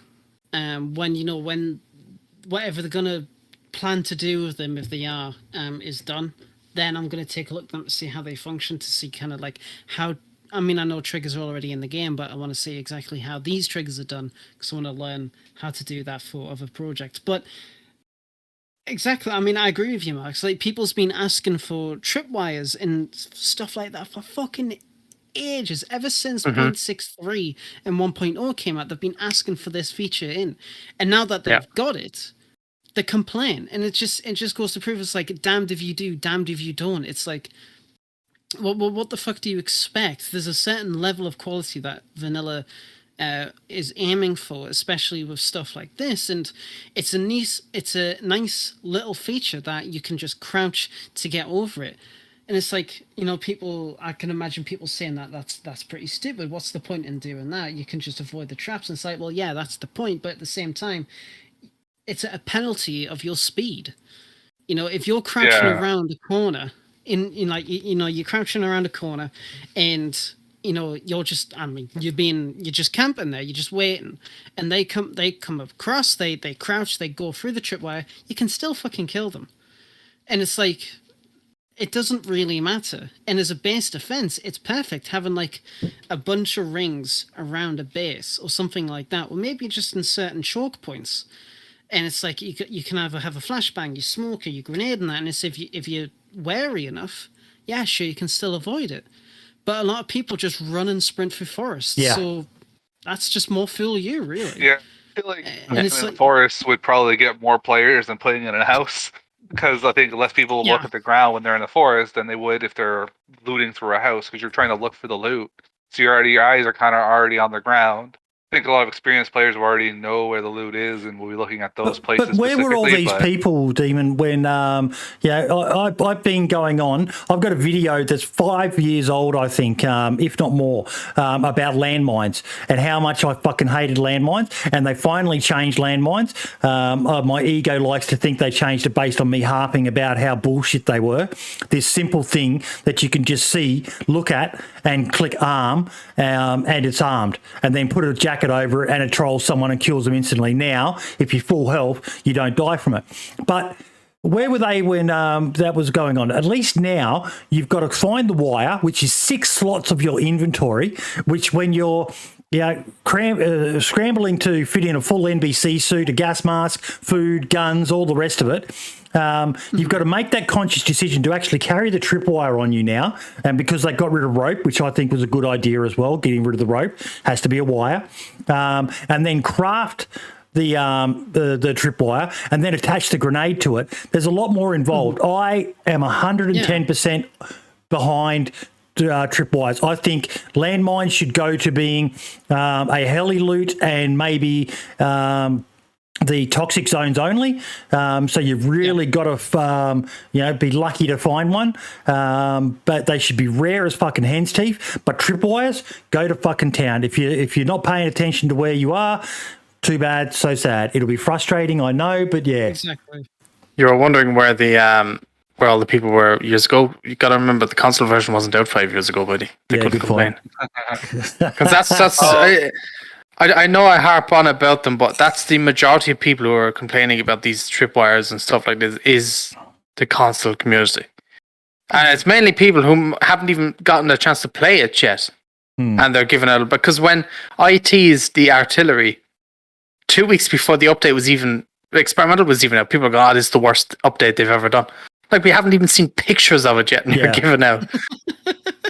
C: When whatever they're gonna plan to do with them, if they are, is done, then I'm gonna take a look at them to see how they function, to see kind of like how. I mean, I know triggers are already in the game, but I want to see exactly how these triggers are done, because I want to learn how to do that for other projects. But exactly, I mean, I agree with you, Max. Like, people's been asking for tripwires and stuff like that for fucking ages. Ever since 0.63 and 1.0 came out, they've been asking for this feature in. And now that they've got it, they complain. And it just goes to prove it's like, damned if you do, damned if you don't. It's like, what the fuck do you expect? There's a certain level of quality that vanilla is aiming for, especially with stuff like this, and it's a nice little feature that you can just crouch to get over it. And it's like, people, I can imagine people saying that's pretty stupid. What's the point in doing that? You can just avoid the traps. And it's like, well, yeah, that's the point, but at the same time, it's a penalty of your speed. If you're crouching around a corner, you're crouching around a corner, and you're just, you're just camping there, you're just waiting, and they come across, they crouch, they go through the tripwire, you can still fucking kill them. And it's like, it doesn't really matter. And as a base defense, it's perfect having like a bunch of rings around a base or something like that, or maybe just in certain choke points. And it's like, you can either have a flashbang, you smoke, or you grenade, and that, and it's if you're wary enough, yeah, sure, you can still avoid it. But a lot of people just run and sprint through forests.
A: Yeah.
C: So that's just more fool you, really.
D: Yeah, I feel like in the forest would probably get more players than playing in a house, because I think less people will look at the ground when they're in the forest than they would if they're looting through a house, because you're trying to look for the loot. So your eyes are kind of already on the ground. I think a lot of experienced players will already know where the loot is, and we'll be looking at those places.
A: But where were all these people, Demon, when, I've been going on. I've got a video that's 5 years old, I think, if not more, about landmines and how much I fucking hated landmines. And they finally changed landmines. My ego likes to think they changed it based on me harping about how bullshit they were. This simple thing that you can just see, look at, and click arm, and it's armed. And then put a jacket over it, and it trolls someone and kills them instantly. Now, if you're full health, you don't die from it. But where were they when that was going on? At least now, you've got to find the wire, which is 6 slots of your inventory, which when you're scrambling to fit in a full NBC suit, a gas mask, food, guns, all the rest of it, you've got to make that conscious decision to actually carry the tripwire on you now. And because they got rid of rope, which I think was a good idea as well, getting rid of the rope, has to be a wire, and then craft the tripwire and then attach the grenade to it. There's a lot more involved. I am 110% behind tripwires. I think landmines should go to being a heli loot and maybe the toxic zones only. So you've really got to, be lucky to find one. But they should be rare as fucking hen's teeth. But tripwires, go to fucking town. If you're not paying attention to where you are, too bad, so sad. It'll be frustrating, I know, but yeah.
C: Exactly.
B: You were wondering where all the people were years ago. You got to remember the console version wasn't out 5 years ago, buddy. They couldn't complain. Because that's. I know I harp on about them, but that's the majority of people who are complaining about these tripwires and stuff like this is the console community. And it's mainly people who haven't even gotten a chance to play it yet. And they're giving out, because when I teased the artillery 2 weeks before the update was even, experimental was even out, people go, this is the worst update they've ever done. Like, we haven't even seen pictures of it yet, and they're giving out.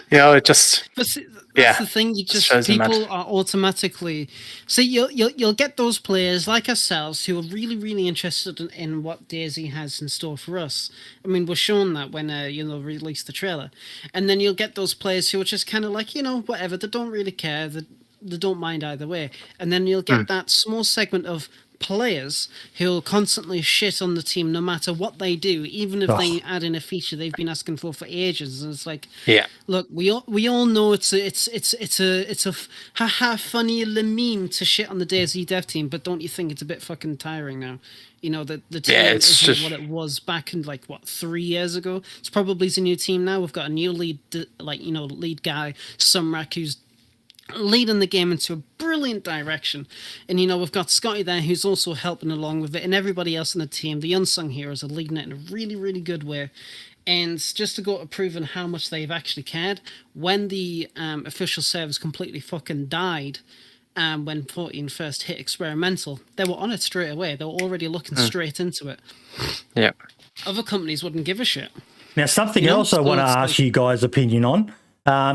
B: It just...
C: That's the thing. You just
B: shows you
C: people
B: mad.
C: are automatically see. You'll get those players like ourselves who are really really interested in what DayZ has in store for us. I mean, we're shown that when release the trailer, and then you'll get those players who are just kind of like whatever. They don't really care. They don't mind either way. And then you'll get that small segment of players who'll constantly shit on the team no matter what they do, even if they add in a feature they've been asking for ages. And it's like, look, we all know it's a haha funny meme to shit on the DayZ dev team, but don't you think it's a bit fucking tiring now? The team isn't just what it was back in 3 years ago. It's probably a new team now. We've got a new lead guy, Sumrak, who's leading the game into a brilliant direction, and we've got Scotty there who's also helping along with it, and everybody else in the team, the unsung heroes, are leading it in a really really good way. And just to go to proving how much they've actually cared, when the official servers completely fucking died, when 14 first hit experimental, they were on it straight away. They were already looking straight into it.
B: Yeah,
C: other companies wouldn't give a shit.
A: Now, something else I want to ask you guys' opinion on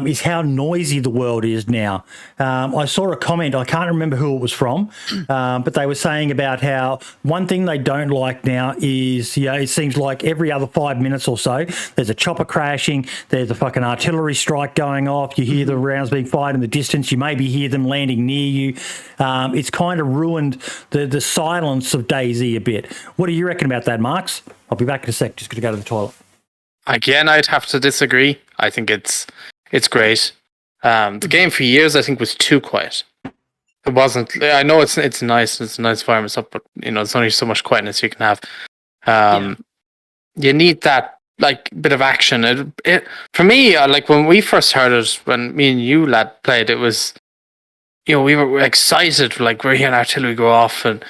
A: is how noisy the world is now. I saw a comment, I can't remember who it was from, but they were saying about how one thing they don't like now is, it seems like every other 5 minutes or so, there's a chopper crashing, there's a fucking artillery strike going off, you hear the rounds being fired in the distance, you maybe hear them landing near you. It's kind of ruined the silence of DayZ a bit. What do you reckon about that, Marks? I'll be back in a sec, just going to go to the toilet.
B: Again, I'd have to disagree. I think it's great. The game for years, I think, was too quiet. It wasn't. I know it's nice. It's a nice environment stuff, but it's only so much quietness you can have. You need that bit of action. It for me, when we first heard it, when me and you lad played, it was, we were excited. We're hearing artillery go off, and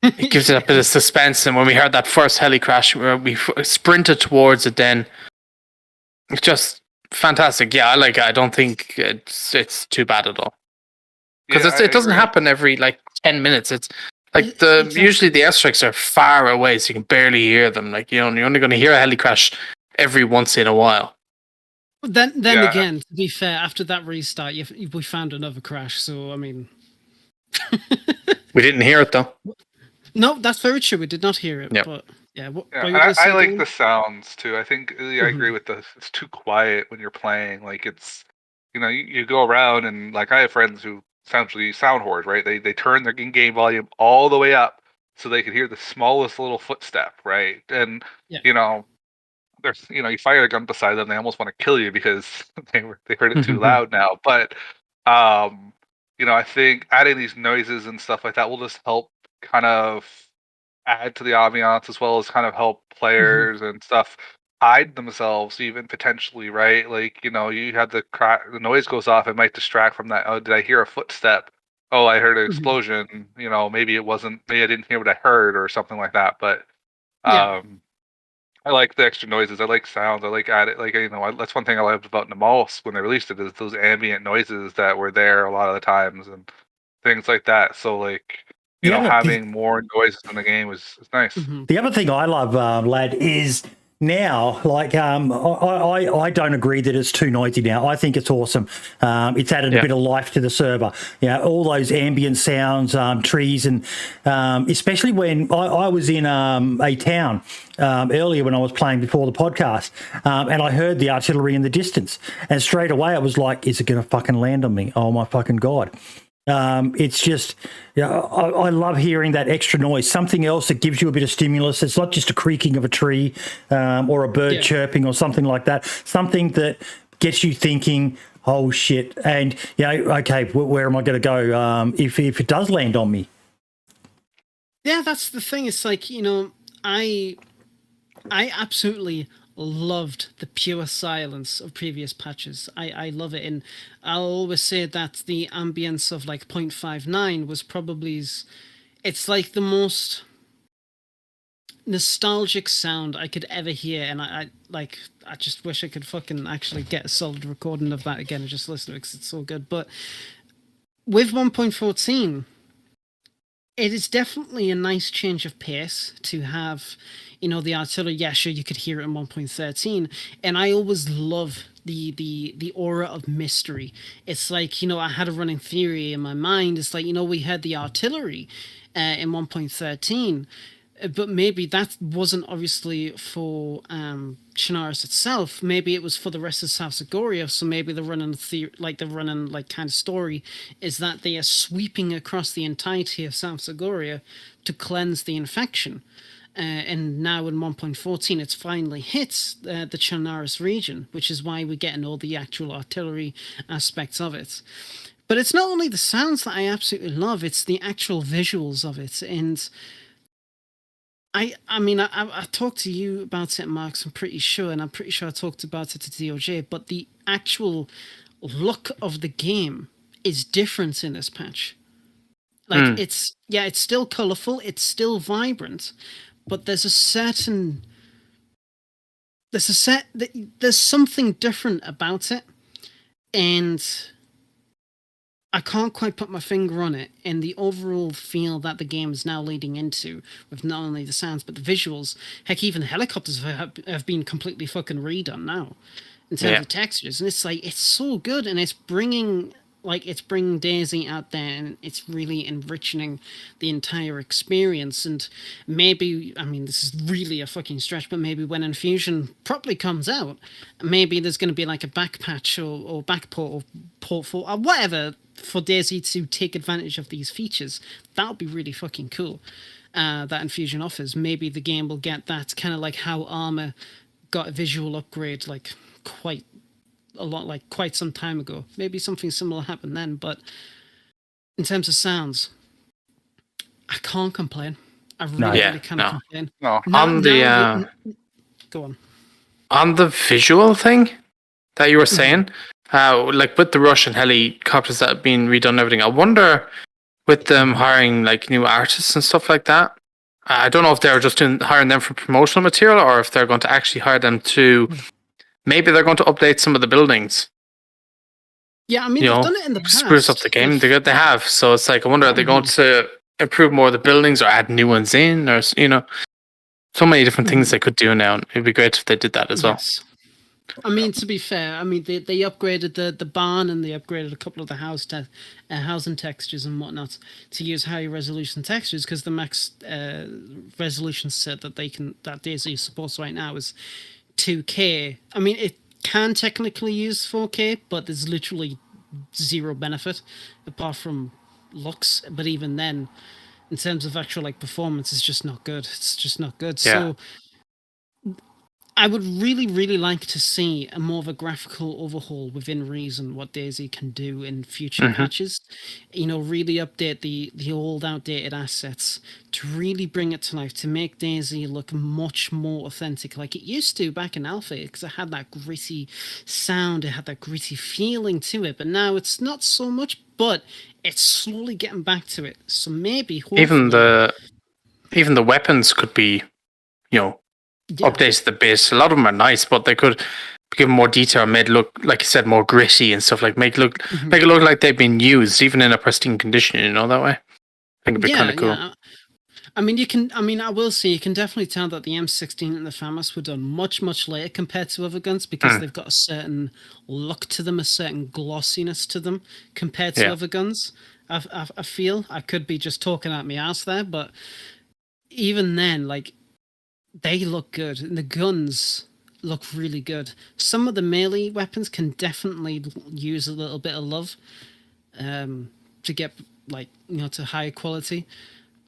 B: it gives it a bit of suspense. And when we heard that first heli crash, we sprinted towards it. Then it's just fantastic. Yeah, I don't think it's too bad at all, because it doesn't happen every 10 minutes. It's usually the airstrikes are far away, so you can barely hear them. You're only going to hear a heli crash every once in a while.
C: Then again, to be fair, after that restart, we found another crash. So I mean,
B: we didn't hear it though.
C: No, that's very true. We did not hear it. Yep. But yeah,
D: I like the sounds too. I think I agree with it's too quiet when you're playing. It's you go around and I have friends who essentially sound whores, right? They turn their in-game volume all the way up so they can hear the smallest little footstep, right? And there's you fire a gun beside them, they almost want to kill you because they heard it too loud now. But I think adding these noises and stuff like that will just help kind of add to the ambiance, as well as kind of help players and stuff hide themselves, even potentially, right? You have the noise goes off, it might distract from that. Oh, did I hear a footstep? Oh, I heard an explosion. Maybe it wasn't. Maybe I didn't hear what I heard, or something like that. But I like the extra noises. I like sounds. I like added. That's one thing I loved about Nemos when they released it, is those ambient noises that were there a lot of the times and things like that. So having more noises in the game is nice.
A: The other thing I love, lad, is now, I don't agree that it's too noisy now. I think it's awesome. It's added a bit of life to the server. All those ambient sounds, trees, and especially when I was in a town earlier when I was playing before the podcast, and I heard the artillery in the distance, and straight away I was like, is it going to fucking land on me? Oh my fucking God. It's just, I love hearing that extra noise, something else that gives you a bit of stimulus. It's not just a creaking of a tree or a bird chirping or something like that, something that gets you thinking, oh shit, and okay, where am I going to go if it does land on me?
C: Yeah, that's the thing. It's I absolutely loved the pure silence of previous patches. I love it, and I'll always say that the ambience of 0.59 was probably it's the most nostalgic sound I could ever hear, and I just wish I could fucking actually get a solid recording of that again and just listen to it because it's so good. But with 1.14, It is definitely a nice change of pace to have, the artillery. Yeah, sure, you could hear it in 1.13, and I always love the aura of mystery. It's like, I had a running theory in my mind. It's like, we had the artillery in 1.13, but maybe that wasn't obviously for Chernarus itself. Maybe it was for the rest of South Zagoria. So maybe the running kind of story is that they are sweeping across the entirety of South Zagoria to cleanse the infection. And now in 1.14, it's finally hit the Chernarus region, which is why we're getting all the actual artillery aspects of it. But it's not only the sounds that I absolutely love; it's the actual visuals of it. And I talked to you about it, Mark, I'm pretty sure, and I'm pretty sure I talked about it to DOJ, but the actual look of the game is different in this patch. Like, it's still colourful, it's still vibrant, but there's something different about it, and I can't quite put my finger on it, and the overall feel that the game is now leading into, with not only the sounds but the visuals. Heck, even helicopters have been completely fucking redone now in terms of textures, and it's like, it's so good, and it's bringing DayZ out there, and it's really enriching the entire experience. And maybe, this is really a fucking stretch, but maybe when Infusion properly comes out, maybe there's going to be like a back patch or back port or port for or whatever for DayZ to take advantage of these features. That would be really fucking cool. That Infusion offers. Maybe the game will get that, kind of like how Armor got a visual upgrade quite some time ago. Maybe something similar happened then, but in terms of sounds, I can't complain. I really can't complain.
D: No.
C: Go on.
B: On the visual thing that you were saying, with the Russian helicopters that have been redone and everything, I wonder, with them hiring new artists and stuff like that, I don't know if they're just hiring them for promotional material, or if they're going to actually hire them to, maybe they're going to update some of the buildings.
C: Yeah, they've done it in the past.
B: Spruce up the game. They have. So it's like, I wonder, are they going to improve more of the buildings or add new ones in, or so many different things they could do now. It'd be great if they did that as well.
C: To be fair, they upgraded the barn, and they upgraded a couple of the housing textures and whatnot to use higher resolution textures, because the max resolution set that DayZ supports right now is 2K. It can technically use 4K, but there's literally zero benefit apart from looks. But even then, in terms of actual performance, it's just not good. It's just not good. Yeah. So I would really, really like to see a more of a graphical overhaul within reason, what DayZ can do in future patches. Really update the old outdated assets to really bring it to life, to make DayZ look much more authentic like it used to back in Alpha, because it had that gritty sound, it had that gritty feeling to it, but now it's not so much, but it's slowly getting back to it. So maybe,
B: even the weapons could be, updates the base. A lot of them are nice, but they could give more detail, made look, like you said, more gritty and stuff, make it look like they've been used, even in a pristine condition, that way. I think it'd be kind of cool.
C: Yeah. I will say, you can definitely tell that the M16 and the FAMAS were done much, much later compared to other guns, because they've got a certain look to them, a certain glossiness to them compared to other guns. I feel, I could be just talking out my ass there, but even then, they look good, and the guns look really good. Some of the melee weapons can definitely use a little bit of love to get to higher quality,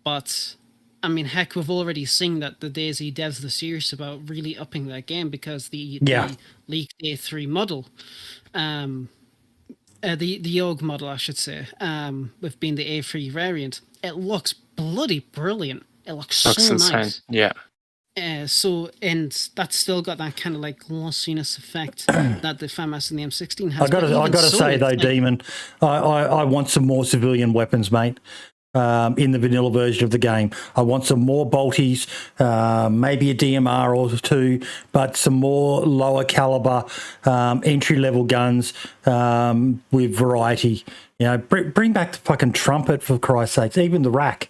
C: but heck, we've already seen that the DayZ devs are serious about really upping their game, because the leaked A3 model, the Yogg model, I should say, with being the A3 variant, it looks bloody brilliant. It looks so
B: insane.
C: Nice.
B: Yeah.
C: And that's still got that kind of glossiness effect that the FAMAS and the M16 has.
A: I got to say though, Demon, I want some more civilian weapons, mate. In the vanilla version of the game, I want some more bolties, maybe a DMR or two, but some more lower caliber entry level guns with variety. Bring back the fucking trumpet, for Christ's sakes. Even the rack.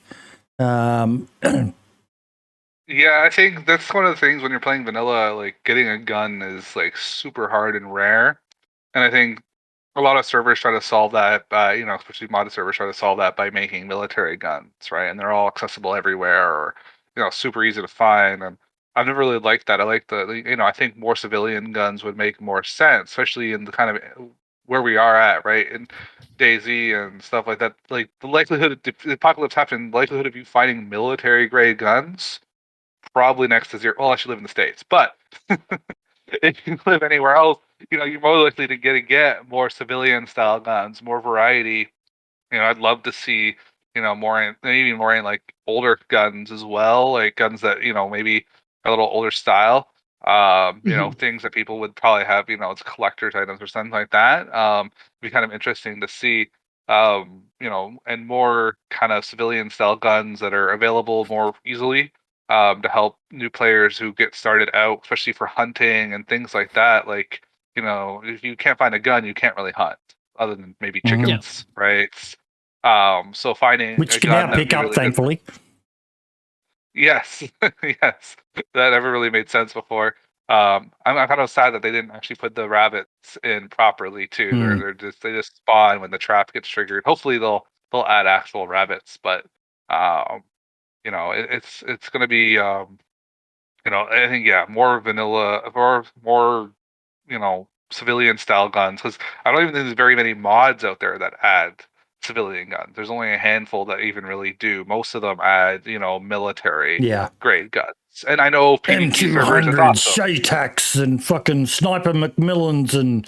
D: Yeah, I think that's one of the things when you're playing vanilla, like getting a gun is like super hard and rare. And I think a lot of servers try to solve that by, especially modded servers try to solve that by making military guns, right? And they're all accessible everywhere or, super easy to find. And I've never really liked that. I like I think more civilian guns would make more sense, especially in the kind of where we are at, right? In DayZ and stuff like that. Like the likelihood, if the apocalypse happened, the likelihood of you finding military grade guns probably next to zero. Well, I should live in the States, but if you live anywhere else, you're more likely to get more civilian style guns, more variety. I'd love to see, maybe more in like older guns as well, like guns that, maybe a little older style. Things that people would probably have, as collector's items or something like that. Be kind of interesting to see, and more kind of civilian style guns that are available more easily. To help new players who get started out, especially for hunting and things like that. Like, if you can't find a gun, you can't really hunt, other than maybe chickens, right? So finding
A: which can now pick up, really thankfully.
D: Yes, yes, that never really made sense before. I'm kind of sad that they didn't actually put the rabbits in properly too. They just spawn when the trap gets triggered. Hopefully they'll add actual rabbits, but it's going to be, I think, more vanilla, more, civilian style guns. Because I don't even think there's very many mods out there that add civilian guns. There's only a handful that even really do. Most of them add, military grade guns. And I know PvP servers are awesome.
A: Shaytacs and fucking Sniper Macmillans and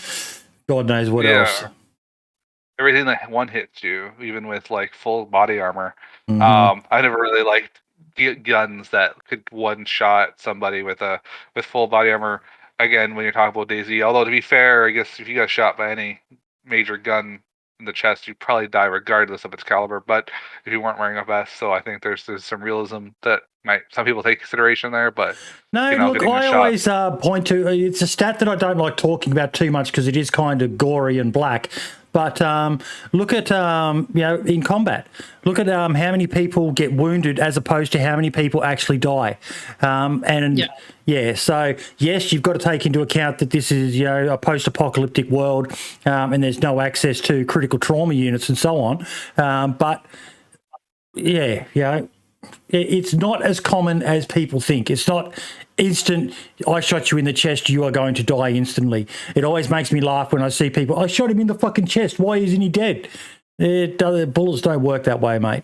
A: God knows what else.
D: Everything that one hits you, even with like full body armor. I never really liked guns that could one shot somebody with full body armor. Again, when you're talking about DayZ, although to be fair, I guess if you got shot by any major gun in the chest, you'd probably die regardless of its caliber. But if you weren't wearing a vest, so I think there's some realism that might some people take consideration there. But
A: no, look, I always point to it's a stat that I don't like talking about too much because it is kind of gory and black. But look at, in combat, look at how many people get wounded as opposed to how many people actually die. So, yes, you've got to take into account that this is, a post-apocalyptic world and there's no access to critical trauma units and so on. It's not as common as people think. It's not instant, I shot you in the chest, you are going to die instantly. It always makes me laugh when I see people, I shot him in the fucking chest, why isn't he dead? Bullets don't work that way, mate.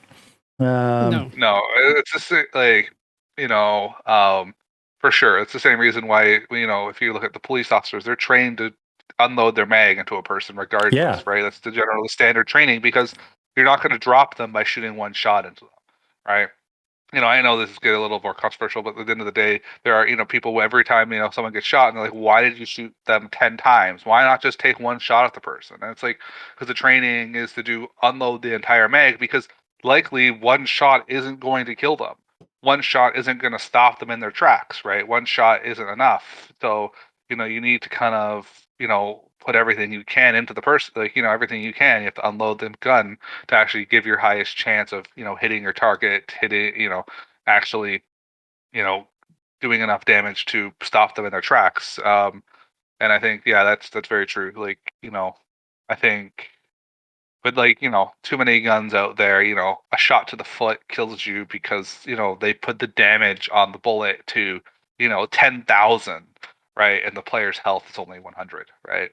D: No, it's just like, for sure. It's the same reason why, if you look at the police officers, they're trained to unload their mag into a person regardless, right? That's the standard training because you're not going to drop them by shooting one shot into them, right? I know this is getting a little more controversial, but at the end of the day, there are, people every time, someone gets shot and they're like, why did you shoot them 10 times? Why not just take one shot at the person? And it's like, because the training is to unload the entire mag because likely one shot isn't going to kill them. One shot isn't going to stop them in their tracks, right? One shot isn't enough. So, you need to kind of, put everything you can into the person, like, everything you can. You have to unload the gun to actually give your highest chance of, hitting your target, actually, doing enough damage to stop them in their tracks. And I think, that's very true. Like, I think, but like, too many guns out there, a shot to the foot kills you because, they put the damage on the bullet to, 10,000, right? And the player's health is only 100, right?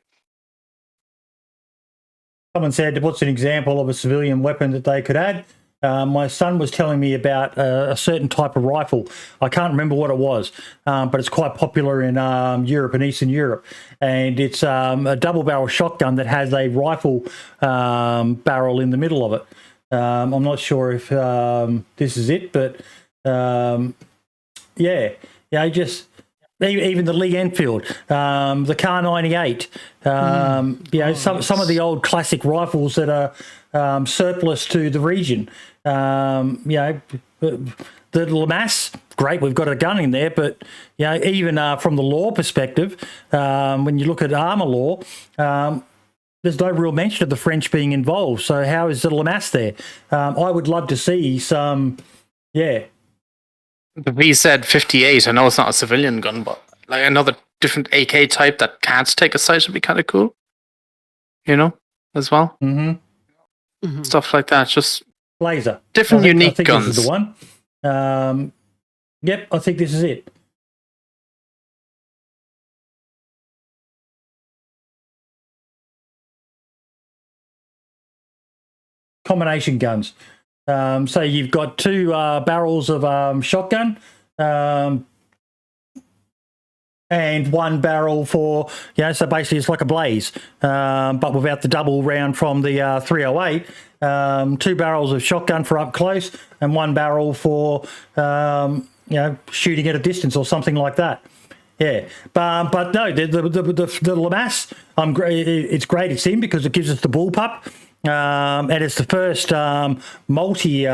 A: Someone said, what's an example of a civilian weapon that they could add? My son was telling me about a certain type of rifle. I can't remember what it was, but it's quite popular in Europe and Eastern Europe. And it's a double-barrel shotgun that has a rifle barrel in the middle of it. I'm not sure if this is it, but just... Even the Lee Enfield, the Car 98, some of the old classic rifles that are surplus to the region. The Lamass, great, we've got a gun in there, but even from the law perspective, when you look at armour law, there's no real mention of the French being involved. So how is the Lamass there? I would love to see some Yeah.
B: The V said 58. I know it's not a civilian gun, but like another different AK type that can't take a sight would be kind of cool. You know, as well.
A: Mm-hmm.
B: Stuff like that. Just
A: Laser.
B: different, unique
A: I think
B: guns.
A: This is the one. Yep, I think this is it. Combination guns. So you've got 2 barrels of shotgun, and 1 barrel for, so basically it's like a blaze, but without the double round from the 308. 2 barrels of shotgun for up close, and 1 barrel for shooting at a distance or something like that. Yeah, but no, the Lamass, it's great it's in because it gives us the bullpup, and it's the first multi,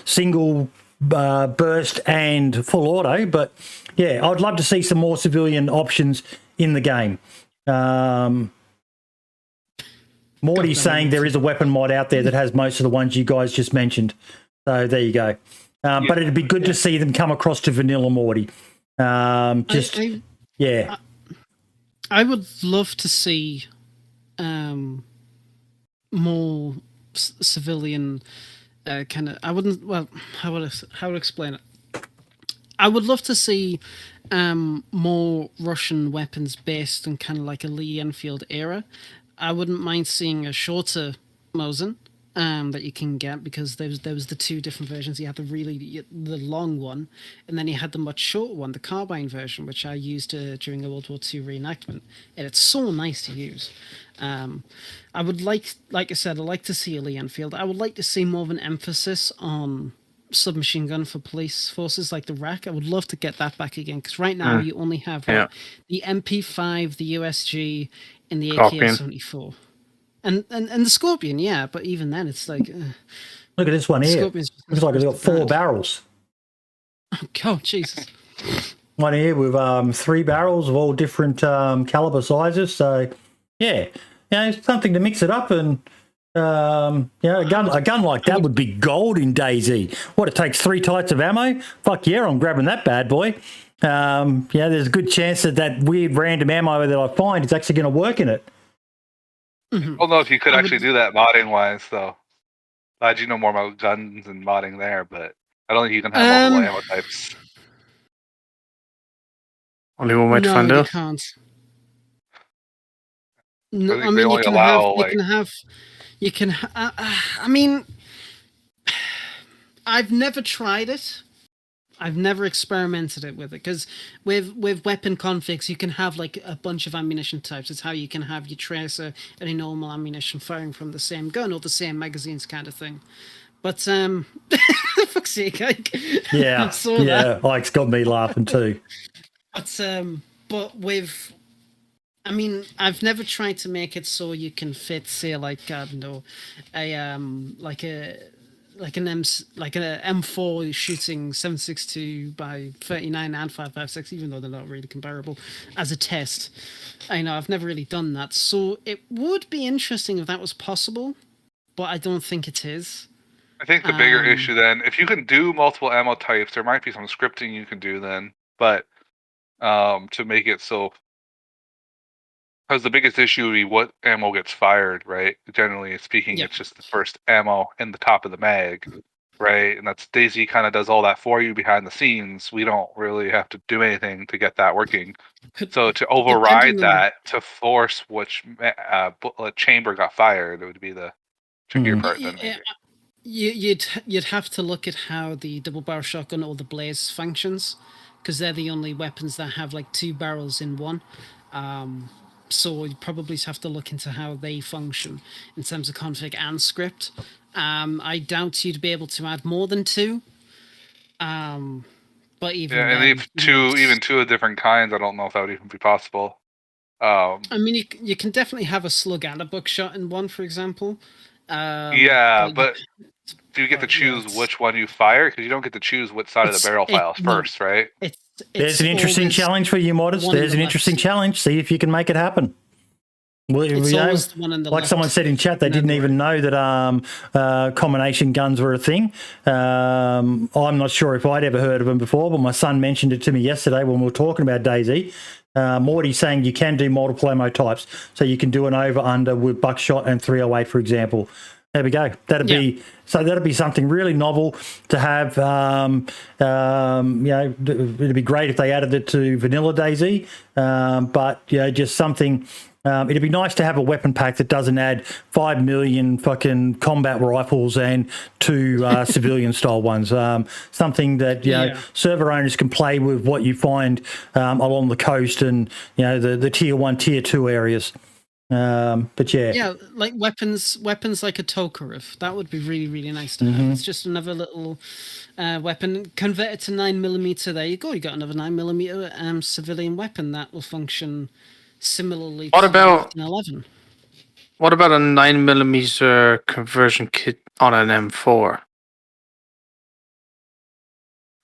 A: single burst and full auto. But yeah, I'd love to see some more civilian options in the game. Morty's saying there is a weapon mod out there that has most of the ones you guys just mentioned. So there you go. But it'd be good to see them come across to vanilla, Morty. I
C: would love to see more civilian kind of. I wouldn't. Well, how would I explain it? I would love to see more Russian weapons based on kind of like a Lee Enfield era. I wouldn't mind seeing a shorter Mosin that you can get, because there was the 2 different versions. You had the long one, and then you had the much shorter one, the carbine version, which I used during a World War II reenactment, and it's so nice to use. I would like I said, I'd like to see a Lee Enfield. I would like to see more of an emphasis on submachine gun for police forces like the RAC. I would love to get that back again, because right now you only have the MP5, the USG, and the AK-74. And the Scorpion, yeah, but even then it's like...
A: look at this one here. Looks like it's got 4 barrels.
C: Oh, God, Jesus.
A: One here with 3 barrels of all different caliber sizes. So, yeah, something to mix it up. And, a gun like that would be gold in DayZ. What, it takes 3 types of ammo? Fuck yeah, I'm grabbing that bad boy. There's a good chance that weird random ammo that I find is actually going to work in it.
D: I don't know if you could actually do that modding wise, though. Glad you know more about guns and modding there, but I don't think you can have multiple ammo types.
B: Only one way to find out.
C: Can't. No, I mean, you can have. I mean, I've never tried it. I've never experimented it with it, because with weapon configs you can have like a bunch of ammunition types. It's how you can have your tracer and a normal ammunition firing from the same gun or the same magazines, kind of thing. But fuck's sake,
A: Ike's got me laughing too.
C: But with, I mean, I've never tried to make it so you can fit, say, like I don't know, an M4 shooting 7.62 by 39 and 5.56, even though they're not really comparable, as a test. I know I've never really done that, so it would be interesting if that was possible, but I don't think it is.
D: I think the bigger issue then, if you can do multiple ammo types, there might be some scripting you can do then, but to make it so, because the biggest issue would be what ammo gets fired, right? Generally speaking, it's just the first ammo in the top of the mag, right? And that's DayZ kind of does all that for you behind the scenes. We don't really have to do anything to get that working. So to override that, to force which chamber got fired, it would be the trickier part. Then
C: you'd have to look at how the double barrel shotgun or the blaze functions, because they're the only weapons that have like 2 barrels in one. So you probably have to look into how they function in terms of config and script. I doubt you'd be able to add more than 2. But even
D: and even two of different kinds, I don't know if that would even be possible.
C: I mean, you can definitely have a slug and a buckshot in one, for example.
D: But do you get to choose which one you fire? Because you don't get to choose which side of the barrel files first, right?
A: There's an interesting challenge for you modders. There's an interesting challenge. See if you can make it happen. Well,
C: It's
A: you know,
C: always the one on the
A: like
C: left.
A: someone said in chat, they didn't even know that combination guns were a thing. I'm not sure if I'd ever heard of them before, but my son mentioned it to me yesterday when we were talking about DayZ. Morty's saying you can do multiple ammo types, so you can do an over/under with buckshot and 308, for example. There we go. That'd be something really novel to have. You know, it'd be great if they added it to vanilla DayZ, but you know, just something. It'd be nice to have a weapon pack that doesn't add 5 million fucking combat rifles and 2 civilian style ones. Something that you know server owners can play with what you find along the coast and you know the tier 1, tier 2 areas. But
C: yeah, like weapons like a Tokarev. That would be really nice to have. It's just another little weapon converted to 9mm. There you go. You got another 9mm civilian weapon that will function similarly.
B: What
C: to
B: about
C: an 11?
B: What about a 9mm conversion kit on an M4?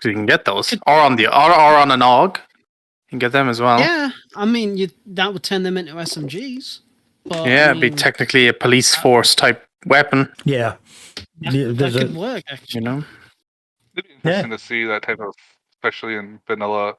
B: So you can get those, or on an AUG. You can get them as well.
C: Yeah, I mean, that would turn them into SMGs. But,
B: yeah, it'd be technically a police force type weapon.
A: Yeah,
C: that could work actually.
B: You know,
D: it'd be interesting to see that type of, especially in vanilla,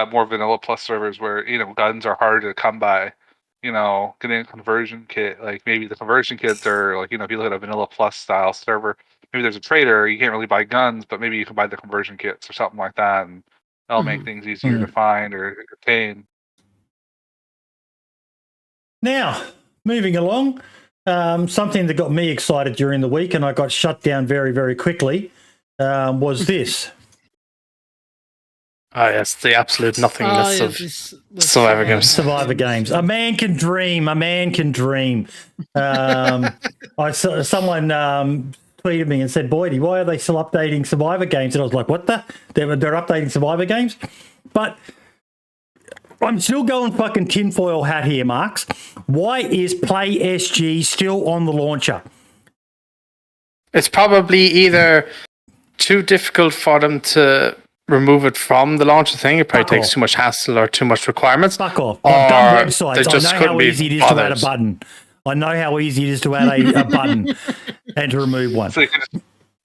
D: more vanilla plus servers where you know guns are hard to come by. You know, getting a conversion kit, like maybe the conversion kits are like, you know, if you look at a vanilla plus style server, maybe there's a trader, you can't really buy guns, but maybe you can buy the conversion kits or something like that, and that'll make things easier to find or obtain.
A: Now, moving along, something that got me excited during the week and I got shut down very, very quickly was this.
B: Oh, yes, the absolute nothingness of Survivor games.
A: Survivor games. A man can dream. A man can dream. Someone tweeted me and said, Boydie, why are they still updating Survivor games? And I was like, what the? They're updating Survivor games? But I'm still going fucking tinfoil hat here, Marks. Why is Play SG still on the launcher?
B: It's probably either too difficult for them to remove it from the launcher thing. It probably takes too much hassle or too much requirements.
A: Fuck off. I've done websites. I know how easy it is to add a button. I know how easy it is to add a button and to remove one.
D: So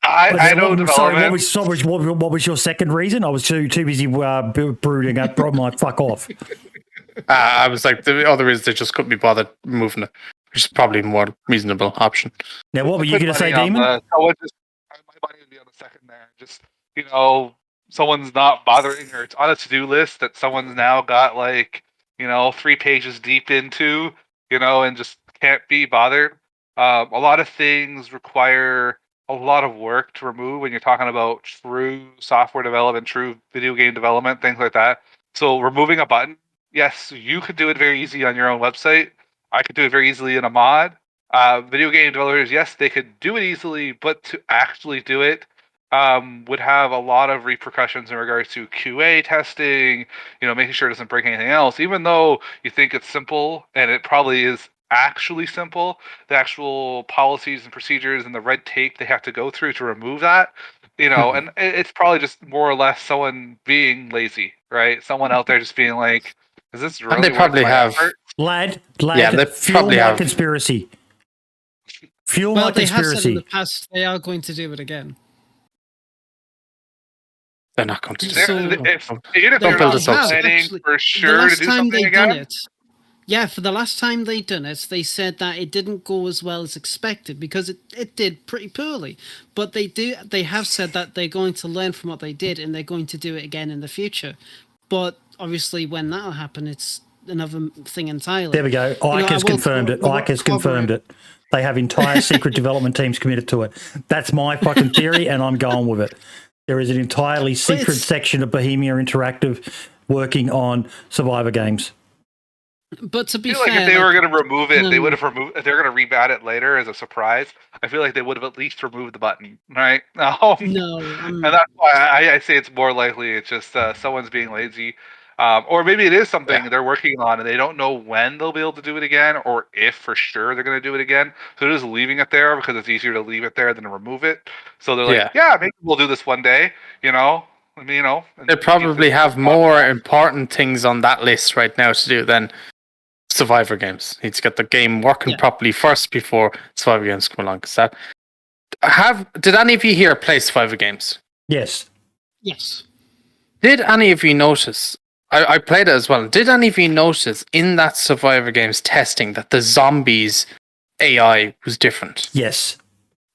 D: I know development.
A: Sorry, what was your second reason? I was too busy brooding. I brought my fuck off.
B: I was like, the other is they just couldn't be bothered moving it, which is probably a more reasonable option.
A: Now, what were you going to say, Demon?
D: My money would be on the second there. Just, you know, someone's not bothering, or it's on a to-do list that someone's now got like, you know, 3 pages deep into, you know, and just can't be bothered. A lot of things require a lot of work to remove when you're talking about true software development, true video game development, things like that. So removing a button, yes, you could do it very easy on your own website. I could do it very easily in a mod. Video game developers, yes, they could do it easily, but to actually do it would have a lot of repercussions in regards to QA testing, you know, making sure it doesn't break anything else. Even though you think it's simple, and it probably is actually simple, the actual policies and procedures and the red tape they have to go through to remove that, you know, and it's probably just more or less someone being lazy, right? Someone out there just being like, is this really?
B: And they probably have
A: lad.
B: Yeah, they probably have
A: conspiracy. Fuel
C: well,
A: my
C: they
A: conspiracy.
C: have said in the past they are going to do it again.
B: They're not going to do
D: it. If they're not planning for sure to do something again.
C: Yeah, for the last time they done it, they said that it didn't go as well as expected because it did pretty poorly. But they have said that they're going to learn from what they did and they're going to do it again in the future. But obviously when that'll happen, it's another thing entirely.
A: There we go. Ike has confirmed it. Ike has confirmed it. They have entire secret development teams committed to it. That's my fucking theory and I'm going with it. There is an entirely secret section of Bohemia Interactive working on Survivor games.
C: But to be
D: fair, like if they were going to remove it, they would have removed. If they're going to rebat it later as a surprise, I feel like they would have at least removed the button, right? No, and that's why I say it's more likely it's just someone's being lazy, or maybe it is something they're working on and they don't know when they'll be able to do it again, or if for sure they're going to do it again. So they're just leaving it there because it's easier to leave it there than to remove it. So they're like, yeah maybe we'll do this one day, you know. I mean, you know,
B: they probably have more important things on that list right now to do than Survivor games. He needs to get the game working properly first before Survivor games come along. Did any of you here play Survivor games?
A: Yes.
C: Yes.
B: Did any of you notice? I played it as well. Did any of you notice in that Survivor games testing that the zombies AI was different?
A: Yes.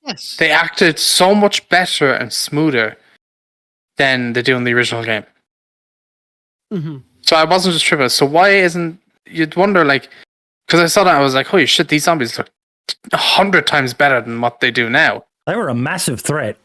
C: Yes.
B: They acted so much better and smoother than they do in the original game.
C: Mm-hmm.
B: So I wasn't just tripping. So why isn't... You'd wonder, like... Because I saw that, I was like, holy shit, these zombies look 100 times better than what they do now.
A: They were a massive threat.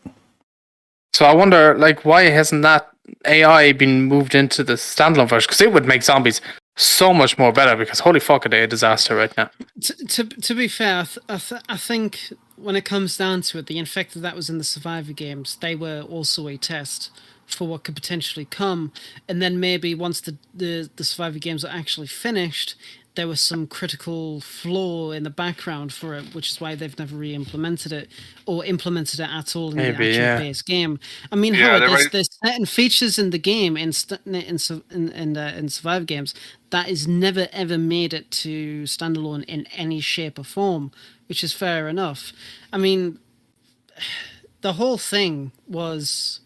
B: So I wonder, like, why hasn't that AI been moved into the standalone version? Because it would make zombies so much more better, because holy fuck, are they a disaster right now.
C: To be fair, I think when it comes down to it, the Infected that was in the Survivor games, they were also a test for what could potentially come. And then maybe once the Survivor games are actually finished, there was some critical flaw in the background for it, which is why they've never re-implemented it or implemented it at all in the actual base game. I mean, there's certain features in the game in Survivor games that is never ever made it to standalone in any shape or form, which is fair enough. I mean, the whole thing was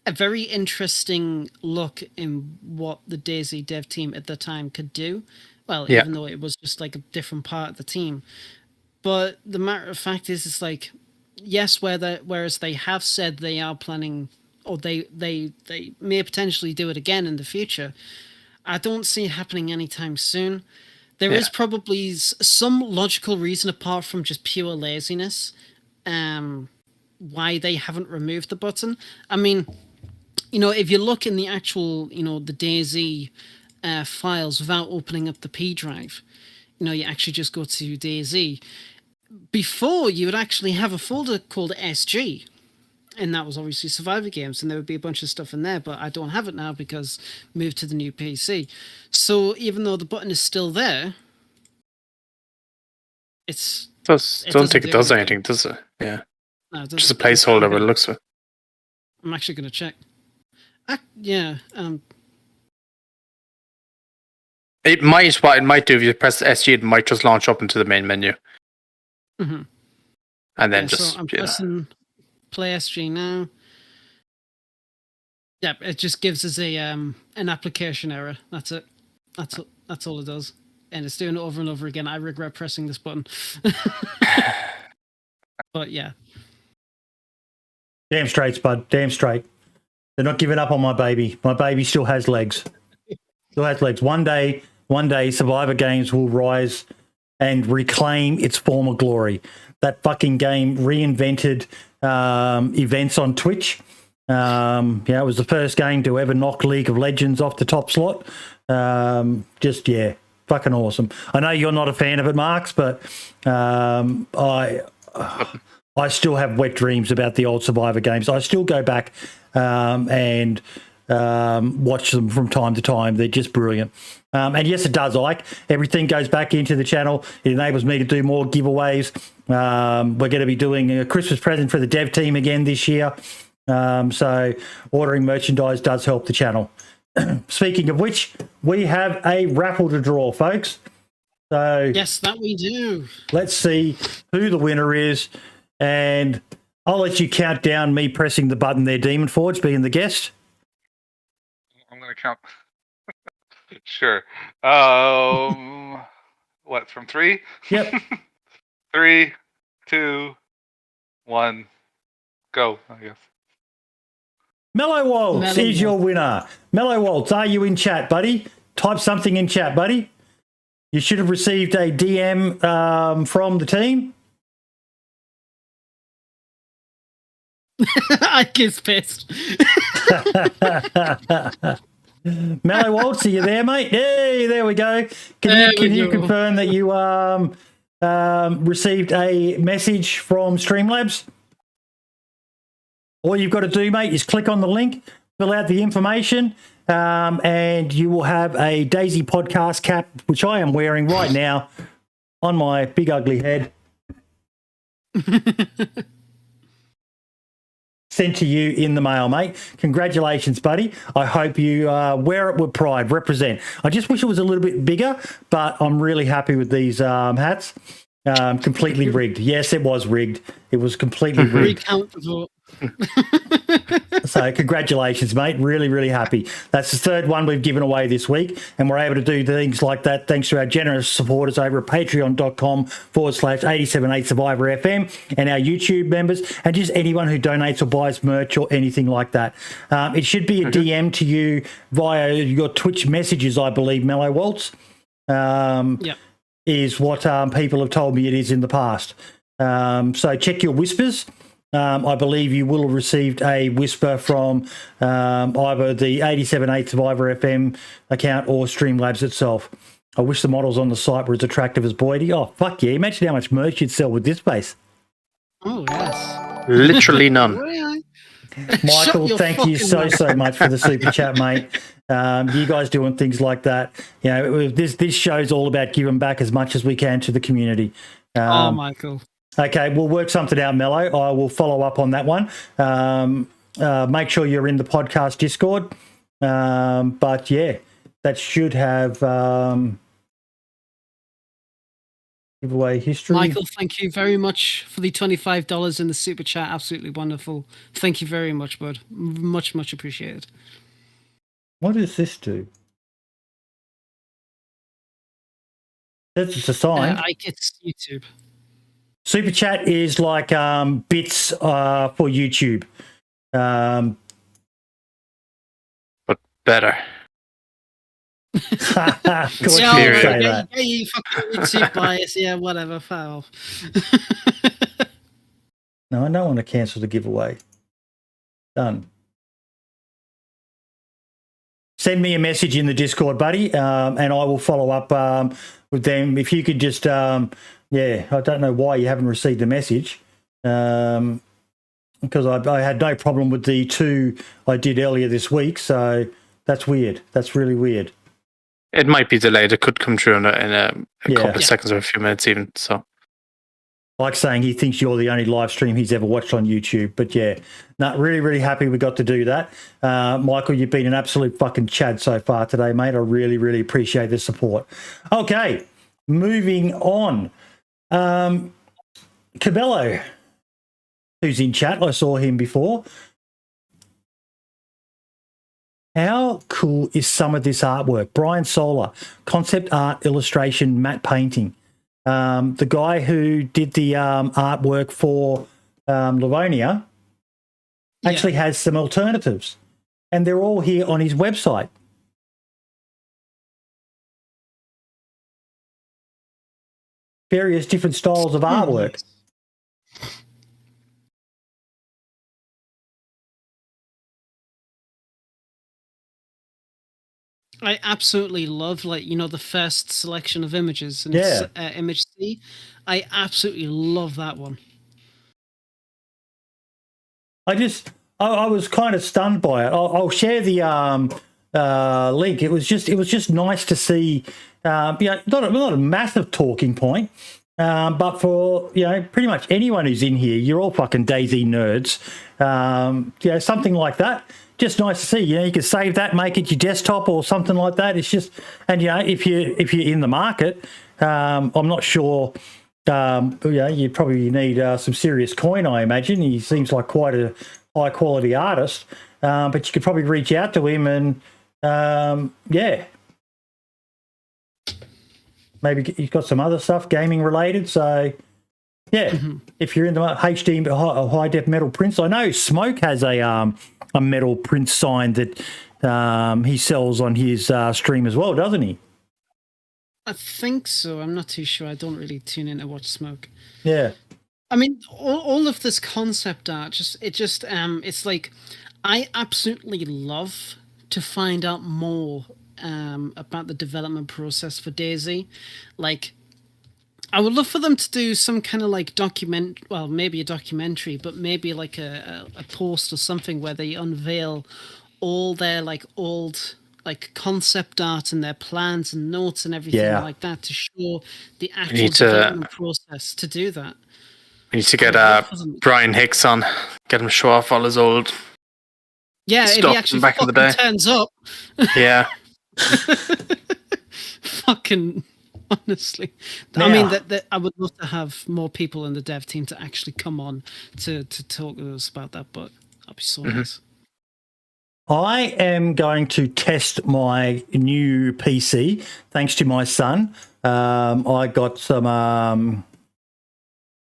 C: a very interesting look in what the DayZ dev team at the time could do. Well, even though it was just like a different part of the team. But the matter of fact is, it's like, yes, whereas they have said they are planning, or they may potentially do it again in the future, I don't see it happening anytime soon. There is probably some logical reason, apart from just pure laziness, why they haven't removed the button. I mean, if you look in the actual, the DayZ files without opening up the P drive, you actually just go to DayZ. Before, you would actually have a folder called SG, and that was obviously Survivor games, and there would be a bunch of stuff in there, but I don't have it now because moved to the new PC. So even though the button is still there,
B: don't think it does anything, does it? Yeah. No, it just a placeholder, but it looks like.
C: I'm actually going to check.
B: It might do if you press SG, it might just launch up into the main menu.
C: Mm-hmm.
B: And then
C: so I'm pressing play SG now. Yep, it just gives us an application error. That's it. That's all it does. And it's doing it over and over again. I regret pressing this button. But yeah.
A: Damn straight, Spud. Damn straight. They're not giving up on my baby. My baby still has legs. Still has legs. One day, Survivor Games will rise and reclaim its former glory. That fucking game reinvented events on Twitch. It was the first game to ever knock League of Legends off the top slot. Fucking awesome. I know you're not a fan of it, Marks, but I still have wet dreams about the old Survivor games. I still go back and watch them from time to time. They're just brilliant. And yes, it does, Ike. Everything goes back into the channel. It enables me to do more giveaways. We're going to be doing a Christmas present for the dev team again this year. So ordering merchandise does help the channel. Speaking of which, we have a raffle to draw, folks. So
C: yes, that we do.
A: Let's see who the winner is. And I'll let you count down me pressing the button there, Daemonforge, being the guest.
D: I'm going to count. Sure. What, from 3?
A: Yep.
D: 3, 2, 1, go, I guess.
A: Mellow Waltz is your winner. Mellow Waltz, are you in chat, buddy? Type something in chat, buddy. You should have received a DM from the team.
C: I get pissed.
A: Mellow Waltz, are you there, mate? Hey, there we go. Can you confirm that you received a message from Streamlabs? All you've got to do, mate, is click on the link, fill out the information, and you will have a DayZ Podcast cap, which I am wearing right now on my big ugly head. sent to you in the mail, mate. Congratulations, buddy. I hope you wear it with pride. Represent. I just wish it was a little bit bigger, but I'm really happy with these hats. Completely rigged. Yes, it was rigged. It was completely rigged.
C: Recount the vote.
A: So congratulations, mate. Really, really happy. That's the third one we've given away this week, and we're able to do things like that thanks to our generous supporters over at patreon.com/878survivor.fm and our YouTube members and just anyone who donates or buys merch or anything like that. It should be a DM to you via your Twitch messages, I believe, Mellow Waltz. Is what people have told me it is in the past. So check your whispers. I believe you will have received a whisper from either the 878 Survivor FM account or Streamlabs itself. I wish the models on the site were as attractive as Boydie. Oh, fuck yeah. Imagine how much merch you'd sell with this space.
C: Oh, yes.
B: Literally none.
A: Michael, thank you so much for the super chat, mate. You guys doing things like that. You know, this show's all about giving back as much as we can to the community.
C: Michael.
A: Okay, we'll work something out, Mello. I will follow up on that one. Make sure you're in the podcast Discord. But yeah, that should have giveaway history.
C: Michael, thank you very much for the $25 in the super chat. Absolutely wonderful. Thank you very much, bud. Much, much appreciated.
A: What does this do? That's just a sign.
C: It's YouTube.
A: Super chat is like bits for YouTube.
B: But better.
A: You
C: fucking YouTube bias. Yeah, whatever. Foul.
A: No, I don't want to cancel the giveaway. Done. Send me a message in the Discord, buddy, and I will follow up with them. If you could just, I don't know why you haven't received the message, because I had no problem with the two I did earlier this week, so that's weird. That's really weird.
B: It might be delayed. It could come through in a couple of seconds or a few minutes even, so.
A: Like saying he thinks you're the only live stream he's ever watched on YouTube. But yeah, really, really happy we got to do that. Michael, you've been an absolute fucking Chad so far today, mate. I really, really appreciate the support. Okay, moving on. Cabello, who's in chat, I saw him before. How cool is some of this artwork? Brian Solar, concept art, illustration, matte painting. The guy who did the artwork for Livonia actually has some alternatives, and they're all here on his website. Various different styles of artwork.
C: I absolutely love, the first selection of images and image C. I absolutely love that one. I was kind of stunned by it. I'll share the link. It was just nice to see. Not a massive talking point, but for pretty much anyone who's in here, you're all fucking DayZ nerds. Something like that. Just nice to see. You can save that, make it your desktop or something like that. It's just, and if you're in the market, I'm not sure. You probably need some serious coin, I imagine. He seems like quite a high quality artist, but you could probably reach out to him and maybe he's got some other stuff gaming related. So if you're into HD high def metal prints, I know Smoke has a metal print sign that he sells on his stream as well, doesn't he? I think so. I'm not too sure. I don't really tune in to watch Smoke.
A: Yeah.
C: I mean, all of this concept art, it's like, I absolutely love to find out more about the development process for DayZ. Like, I would love for them to do some kind of maybe a documentary, but maybe like a post or something where they unveil all their old concept art and their plans and notes and everything like that to show the actual development process to do that.
B: We need to get Brian Hicks on. Get him to show off all his old.
C: Yeah, if
B: Stuff
C: he actually
B: back in the
C: fucking
B: day.
C: turns up.
B: Yeah.
C: Fucking honestly. I
A: Now-
C: mean, that I would love to have more people in the dev team to actually come on to talk to us about that, but that'd be so nice.
A: I am going to test my new PC thanks to my son. I got some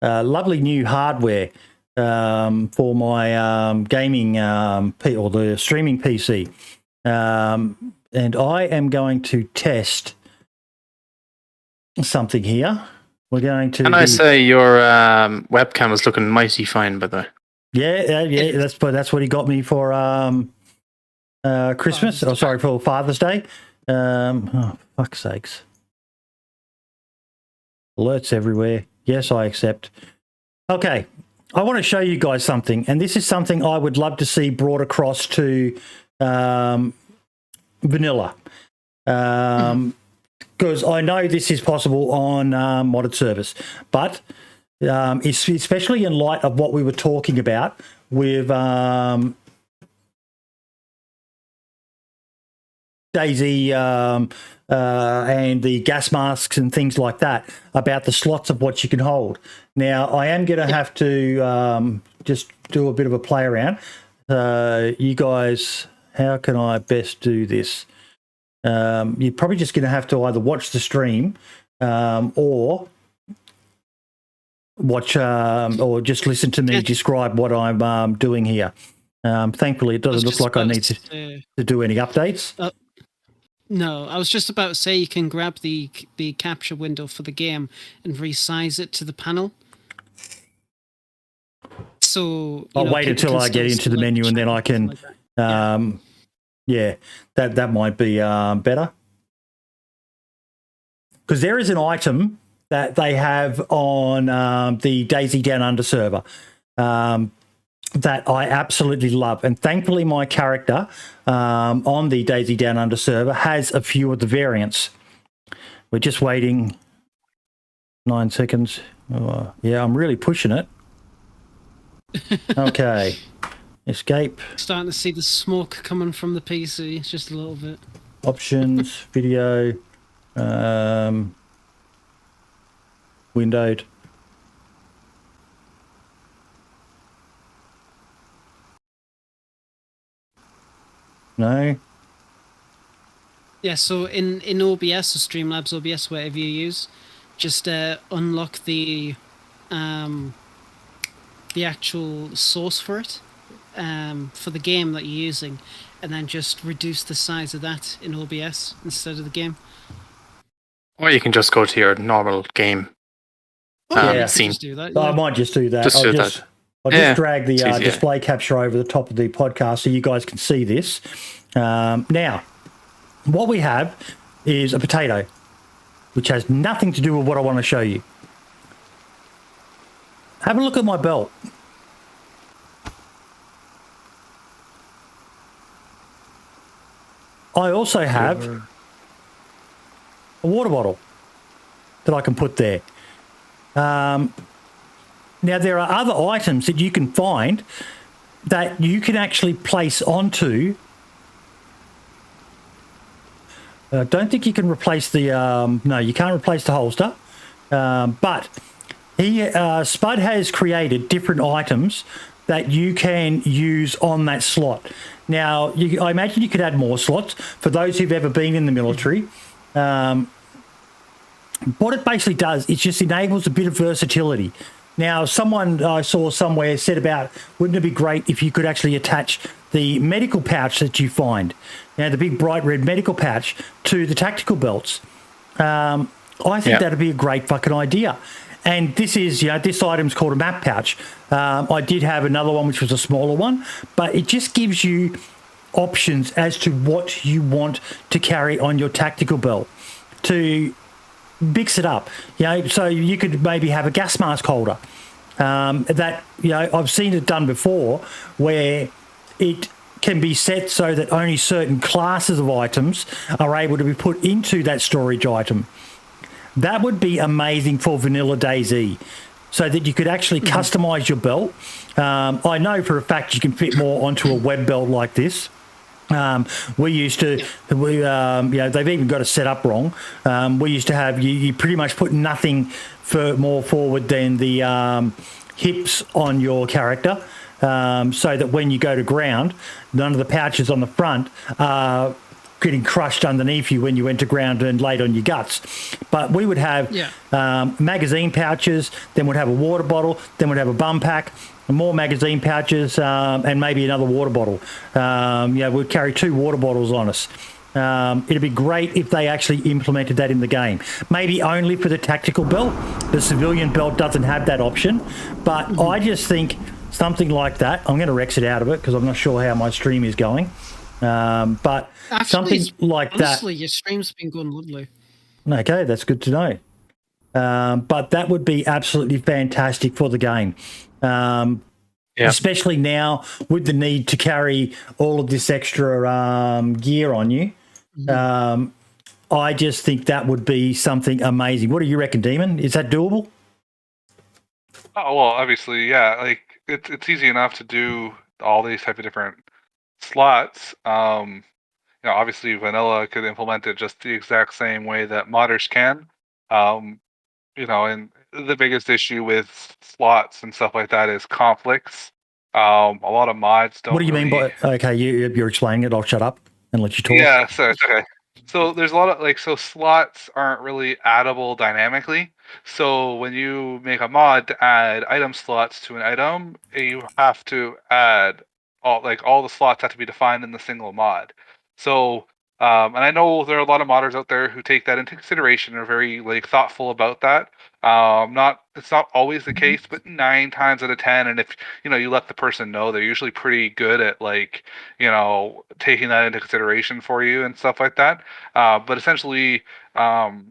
A: lovely new hardware for my gaming or the streaming PC. And I am going to test something here. We're going to.
B: Can I say your webcam is looking mighty fine, by the way?
A: Yeah. That's what he got me for Christmas. Oh, sorry, for Father's Day. Oh, fuck's sakes! Alerts everywhere. Yes, I accept. Okay, I want to show you guys something, and this is something I would love to see brought across to vanilla. Because I know this is possible on modded servers, but it's especially in light of what we were talking about with DayZ and the gas masks and things like that, about the slots of what you can hold. Now, I am going to have to just do a bit of a play around. You guys, how can I best do this? You're probably just going to have to either watch the stream or watch or just listen to me describe what I'm doing here. Thankfully, it doesn't look like I need to do any updates.
C: No, I was just about to say you can grab the capture window for the game and resize it to the panel. So
A: I'll wait until I get into the menu and then I can. That might be better. Because there is an item that they have on the DayZ Down Under server that I absolutely love. And thankfully my character on the DayZ Down Under server has a few of the variants. We're just waiting 9 seconds. Oh, yeah, I'm really pushing it. Okay. Escape.
C: Starting to see the smoke coming from the PC, just a little bit.
A: Options, video, windowed. No.
C: Yeah, so in OBS or Streamlabs OBS, whatever you use, just unlock the actual source for it, for the game that you're using, and then just reduce the size of that in OBS instead of the game.
B: Or you can just go to your normal game scene.
C: Just do that,
A: I might just do that. I'll just drag the display capture over the top of the podcast so you guys can see this. Now, what we have is a potato, which has nothing to do with what I want to show you. Have a look at my belt. I also have a water bottle that I can put there. Now, there are other items that you can find that you can actually place onto. I don't think you can replace the... no, you can't replace the holster. But Spud has created different items that you can use on that slot. Now, I imagine you could add more slots. For those who've ever been in the military, what it basically does, it just enables a bit of versatility. Now, someone I saw somewhere said about, wouldn't it be great if you could actually attach the medical pouch that you find, the big bright red medical pouch, to the tactical belts? I think that'd be a great fucking idea. And this is, this item's called a map pouch. I did have another one, which was a smaller one, but it just gives you options as to what you want to carry on your tactical belt to mix it up. So you could maybe have a gas mask holder that, I've seen it done before where it can be set so that only certain classes of items are able to be put into that storage item. That would be amazing for vanilla DayZ. so that you could actually customize your belt. I know for a fact you can fit more onto a web belt like this. We used to, they've even got it set up wrong. We used to have, you pretty much put nothing more forward than the hips on your character, so that when you go to ground, none of the pouches on the front are getting crushed underneath you when you went to ground and laid on your guts. But we would have magazine pouches, then we'd have a water bottle, then we'd have a bum pack, more magazine pouches, and maybe another water bottle. We'd carry 2 water bottles on us. It'd be great if they actually implemented that in the game. Maybe only for the tactical belt. The civilian belt doesn't have that option. But I just think something like that, I'm going to exit out of it because I'm not sure how my stream is going. But
C: actually,
A: something like
C: honestly, your stream's been going lovely.
A: Okay, that's good to know. But that would be absolutely fantastic for the game. Especially now with the need to carry all of this extra gear on you. I just think that would be something amazing. What do you reckon, Demon? Is that doable?
D: Oh, well, obviously, yeah. Like, it's easy enough to do all these type of different slots. Obviously, vanilla could implement it just the exact same way that modders can. And the biggest issue with slots and stuff like that is conflicts. A lot of mods don't.
A: What do you mean by? Okay, you're explaining it. I'll shut up and let you talk.
D: Yeah, so it's okay. So there's a lot of slots aren't really addable dynamically. So when you make a mod to add item slots to an item, you have to add all the slots have to be defined in the single mod. So and I know there are a lot of modders out there who take that into consideration and are very thoughtful about that. It's not always the case, but 9 times out of 10, and if you let the person know, they're usually pretty good at taking that into consideration for you and stuff like that. But essentially, so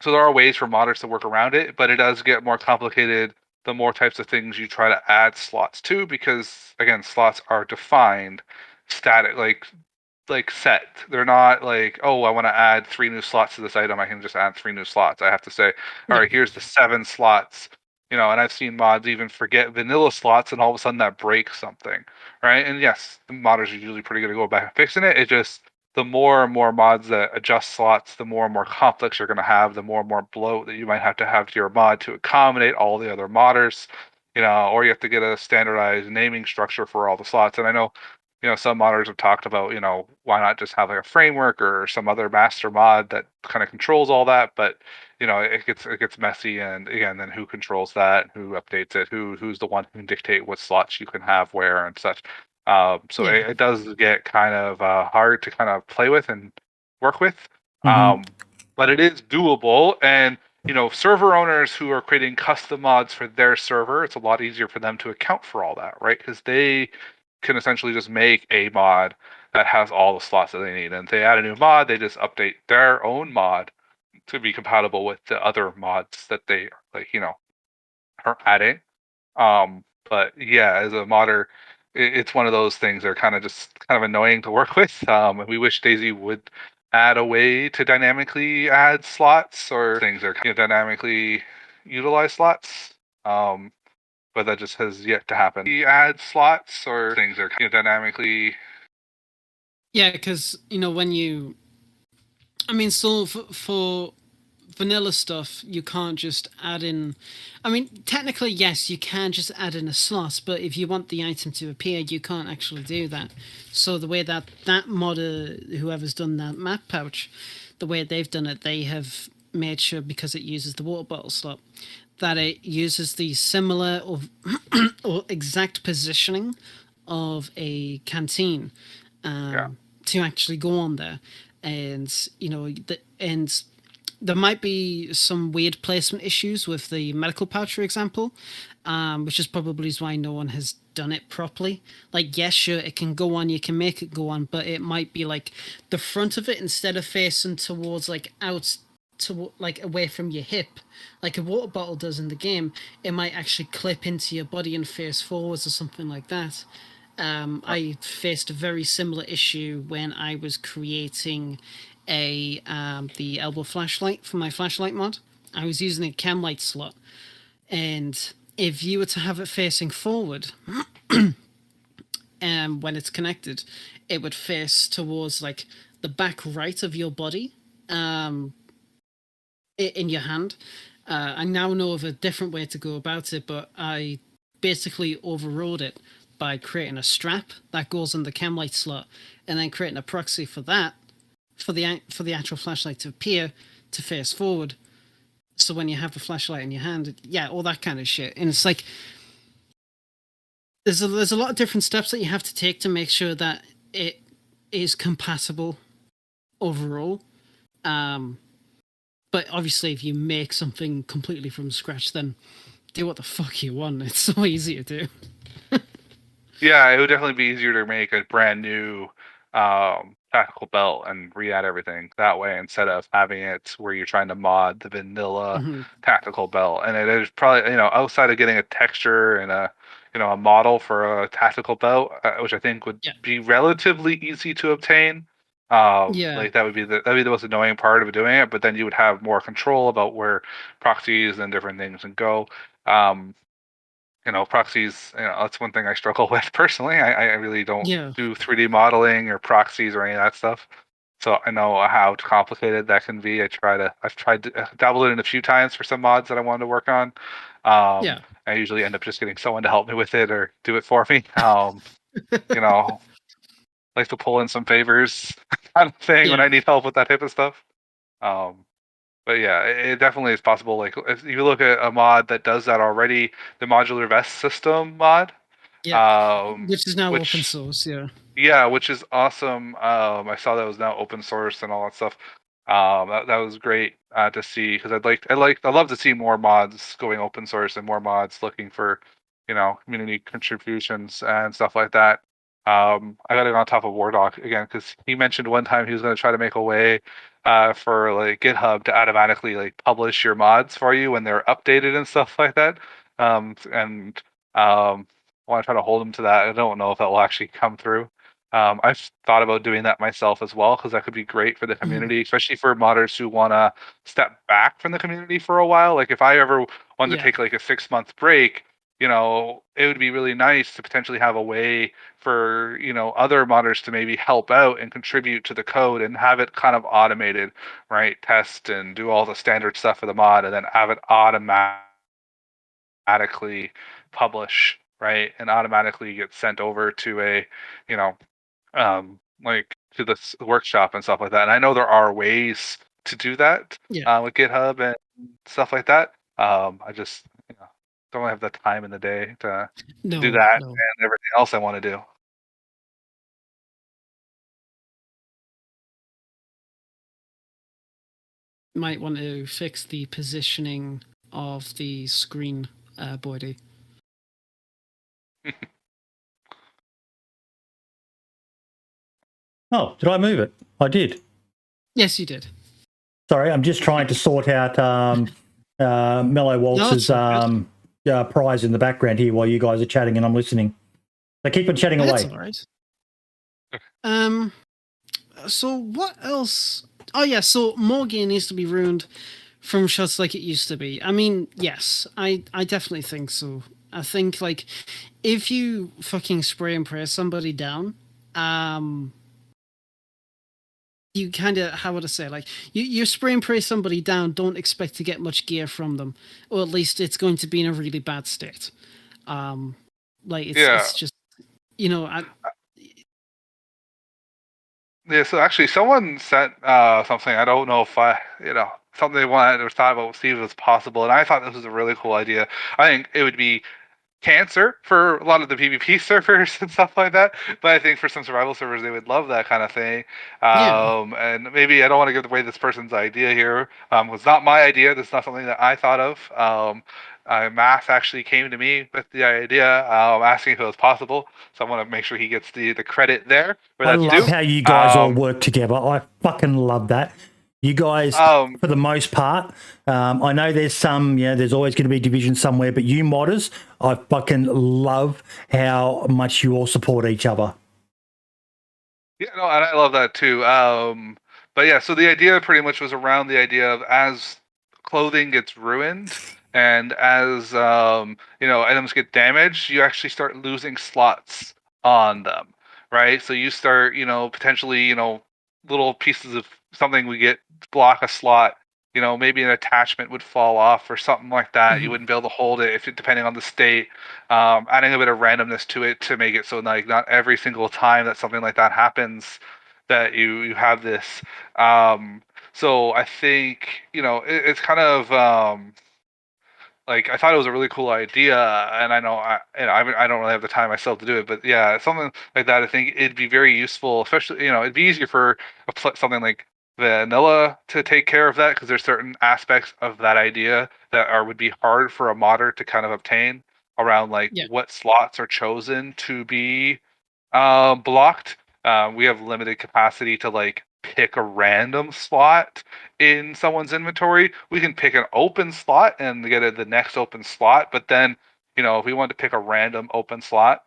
D: there are ways for modders to work around it, but it does get more complicated the more types of things you try to add slots to, because again, slots are defined static, set. They're not oh, I want to add 3 new slots to this item. I can just add 3 new slots. I have to say, all right, here's the 7 slots. And I've seen mods even forget vanilla slots, and all of a sudden that breaks something, right? And yes, the modders are usually pretty good to go back and fixing it. It just, the more and more mods that adjust slots, the more and more conflicts you're going to have, the more and more bloat that you might have to your mod to accommodate all the other modders, or you have to get a standardized naming structure for all the slots. And I know, some modders have talked about, why not just have a framework or some other master mod that kind of controls all that. But, it gets messy. And again, then who controls that? Who updates it? Who's the one who can dictate what slots you can have where and such. It does get kind of hard to kind of play with and work with. But it is doable. And, server owners who are creating custom mods for their server, it's a lot easier for them to account for all that, right? Because they can essentially just make a mod that has all the slots that they need. And if they add a new mod, they just update their own mod to be compatible with the other mods that they are adding. But yeah, as a modder, it's one of those things that are kind of annoying to work with. And we wish DayZ would add a way to dynamically add slots, or things that are dynamically utilize slots. But that just has yet to happen. We add slots, or things are dynamically.
C: Yeah, because when you, so for vanilla stuff, you can't just add in. Technically, yes, you can just add in a slot, but if you want the item to appear, you can't actually do that. So the way that modder, whoever's done that map pouch, the way they've done it, they have made sure, because it uses the water bottle slot, that it uses the similar or exact positioning of a canteen to actually go on there. And, and there might be some weird placement issues with the medical pouch, for example, which is probably why no one has done it properly. Yes, sure, it can go on, you can make it go on, but it might be the front of it, instead of facing towards out to away from your hip like a water bottle does in the game, it might actually clip into your body and face forwards or something like that. I faced a very similar issue when I was creating the elbow flashlight for my flashlight mod. I was using a chem light slot, And if you were to have it facing forward, when it's connected, it would face towards like the back right of your body, in your hand. I now know of a different way to go about it, but I basically overrode it by creating a strap that goes in the chem light slot, and then creating a proxy for that, for the actual flashlight to appear to face forward. So when you have the flashlight in your hand, yeah, all that kind of shit. And it's like there's a lot of different steps that you have to take to make sure that it is compatible overall. But obviously, if you make something completely from scratch, then do what the fuck you want. It's so easy to do.
D: Yeah, it would definitely be easier to make a brand new tactical belt and re-add everything that way instead of having it where you're trying to mod the vanilla tactical belt. And it is probably, outside of getting a texture and a model for a tactical belt, which I think would be relatively easy to obtain. Like that'd be the most annoying part of doing it. But then you would have more control about where proxies and different things can go. Proxies, that's one thing I struggle with personally. I really don't do 3D modeling or proxies or any of that stuff. So I know how complicated that can be. I've tried to dabble in it a few times for some mods that I wanted to work on. I usually end up just getting someone to help me with it or do it for me. Like to pull in some favors kind of thing when I need help with that type of stuff. But yeah, it definitely is possible. Like if you look at a mod that does that already, the modular vest system mod,
C: which is now open source.
D: Yeah, which is awesome. I saw that was now open source and all that stuff. That was great to see because I'd love to see more mods going open source and more mods looking for, community contributions and stuff like that. I got it on top of Wardock again because he mentioned one time he was going to try to make a way for like GitHub to automatically like publish your mods for you when they're updated and stuff like that. And I want to try to hold him to that. I don't know if that will actually come through. I've thought about doing that myself as well because that could be great for the community, especially for modders who want to step back from the community for a while. Like if I ever wanted to take like a 6-month break, it would be really nice to potentially have a way for, other modders to maybe help out and contribute to the code and have it kind of automated, right? Test and do all the standard stuff for the mod and then have it automatically publish, right? And automatically get sent over to a, like to the workshop and stuff like that. And I know there are ways to do that with GitHub and stuff like that. I just, don't have the time in the day to do that and everything else I want to do.
C: Might want to fix the positioning of the screen, body.
A: Oh, did I move it? I did.
C: Yes, you did.
A: Sorry, I'm just trying to sort out Mellow Waltz's prize in the background here while you guys are chatting and I'm listening. So keep on chatting away.
C: That's all right. So what else? Oh yeah, so more gear needs to be ruined from shots like it used to be. I mean, yes, I definitely think so. I think like if you fucking spray and pray somebody down, you kind of, how would I say, like you spray and pray somebody down, don't expect to get much gear from them, or at least it's going to be in a really bad state. It's just,
D: Yeah, so actually someone sent something, I don't know if something they wanted or thought about, see if it was possible, and I thought this was a really cool idea. I think it would be cancer for a lot of the PvP servers and stuff like that, but I think for some survival servers they would love that kind of thing. And maybe I don't want to give away this person's idea here. It was not my idea. This is not something that I thought of. Math actually came to me with the idea, asking if it was possible. So I want to make sure he gets the credit there.
A: I love how you guys all work together. I fucking love that. You guys, for the most part, I know there's some, there's always going to be division somewhere, but you modders, I fucking love how much you all support each other.
D: Yeah, no, and I love that too. But yeah, so the idea pretty much was around the idea of as clothing gets ruined and as items get damaged, you actually start losing slots on them, right? So you start, potentially, little pieces of something we get block a slot. Maybe an attachment would fall off or something like that. You wouldn't be able to hold it depending on the state. Adding a bit of randomness to it to make it so like not every single time that something like that happens that you have this. So I think it's kind of like I thought it was a really cool idea, and I know I don't really have the time myself to do it, but yeah, something like that. I think it'd be very useful, especially it'd be easier for something like vanilla to take care of that because there's certain aspects of that idea that would be hard for a modder to kind of obtain around like what slots are chosen to be blocked. We have limited capacity to like pick a random slot in someone's inventory. We can pick an open slot and get the next open slot, but then if we want to pick a random open slot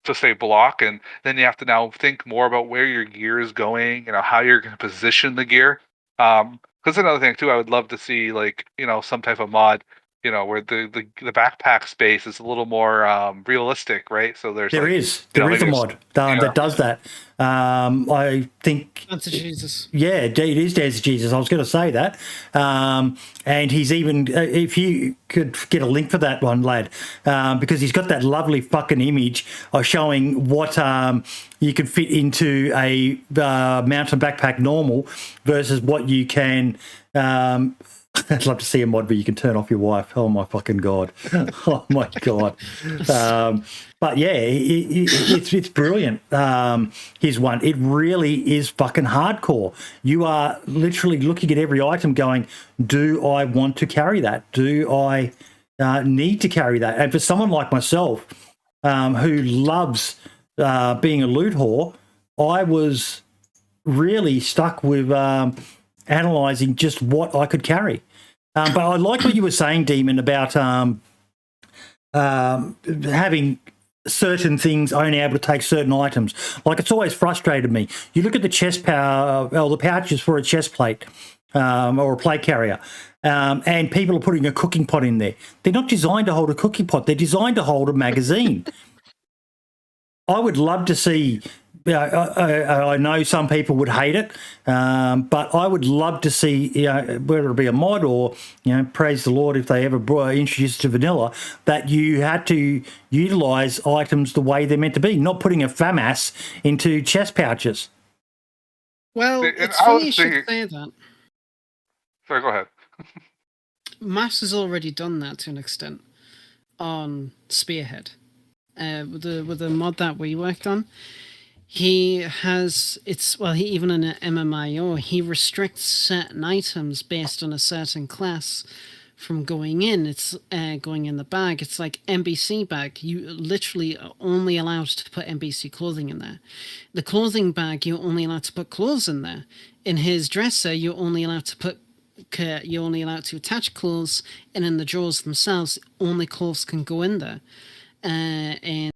D: to say block, and then you have to now think more about where your gear is going, how you're going to position the gear. Because another thing too, I would love to see like some type of mod where the backpack space is a little more realistic, right? So
A: there is a mod that does that. I think
C: That's Jesus.
A: Yeah, it is DayZ Jesus. I was going to say that. And he's even, if you could get a link for that one, lad, because he's got that lovely fucking image of showing what you can fit into a mountain backpack normal versus what you can. I'd love to see a mod where you can turn off your wife. Oh my fucking god! Oh my god! But yeah, it's brilliant. Here's one. It really is fucking hardcore. You are literally looking at every item, going, "Do I want to carry that? Do I need to carry that?" And for someone like myself, who loves being a loot whore, I was really stuck with analysing just what I could carry. But I like what you were saying, Demon, about having certain things only able to take certain items. Like, it's always frustrated me. You look at the the pouches for a chest plate or a plate carrier, and people are putting a cooking pot in there. They're not designed to hold a cooking pot. They're designed to hold a magazine. I would love to see. I know some people would hate it, but I would love to see, whether it be a mod or, praise the Lord if they ever introduced to vanilla, that you had to utilise items the way they're meant to be, not putting a FAMAS into chest pouches.
C: Well, it's funny you should say that.
D: Sorry, go ahead.
C: Mass has already done that to an extent on Spearhead. With the mod that we worked on. He has, even in an MMIO, he restricts certain items based on a certain class from going in. It's going in the bag. It's like NBC bag. You literally are only allowed to put NBC clothing in there. The clothing bag, you're only allowed to put clothes in there. In his dresser, you're only allowed to attach clothes, and in the drawers themselves, only clothes can go in there. And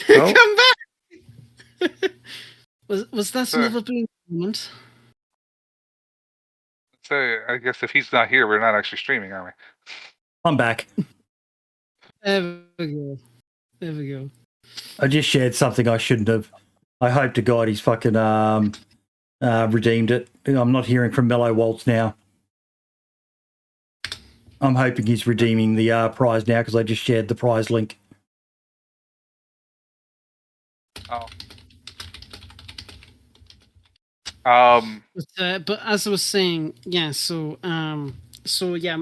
C: come back. was that another blue moment?
D: So I guess if he's not here, we're not actually streaming, are we?
A: I'm back.
C: There we go.
A: I just shared something I shouldn't have. I hope to God he's fucking redeemed it. I'm not hearing from Mellow Waltz now. I'm hoping he's redeeming the prize now because I just shared the prize link.
D: Oh.
C: But as I was saying,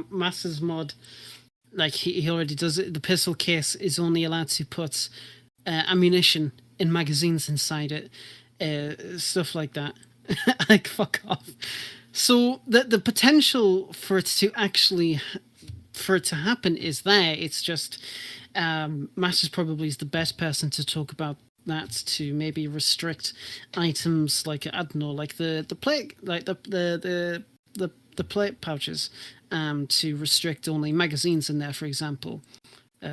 C: Master's mod, like he already does it. The pistol case is only allowed to put ammunition in magazines inside it, stuff like that. Like, fuck off. So the potential for it to happen is there. It's just Master's probably is the best person to talk about that, to maybe restrict items like, I don't know, like the plate, like the plate pouches, to restrict only magazines in there, for example.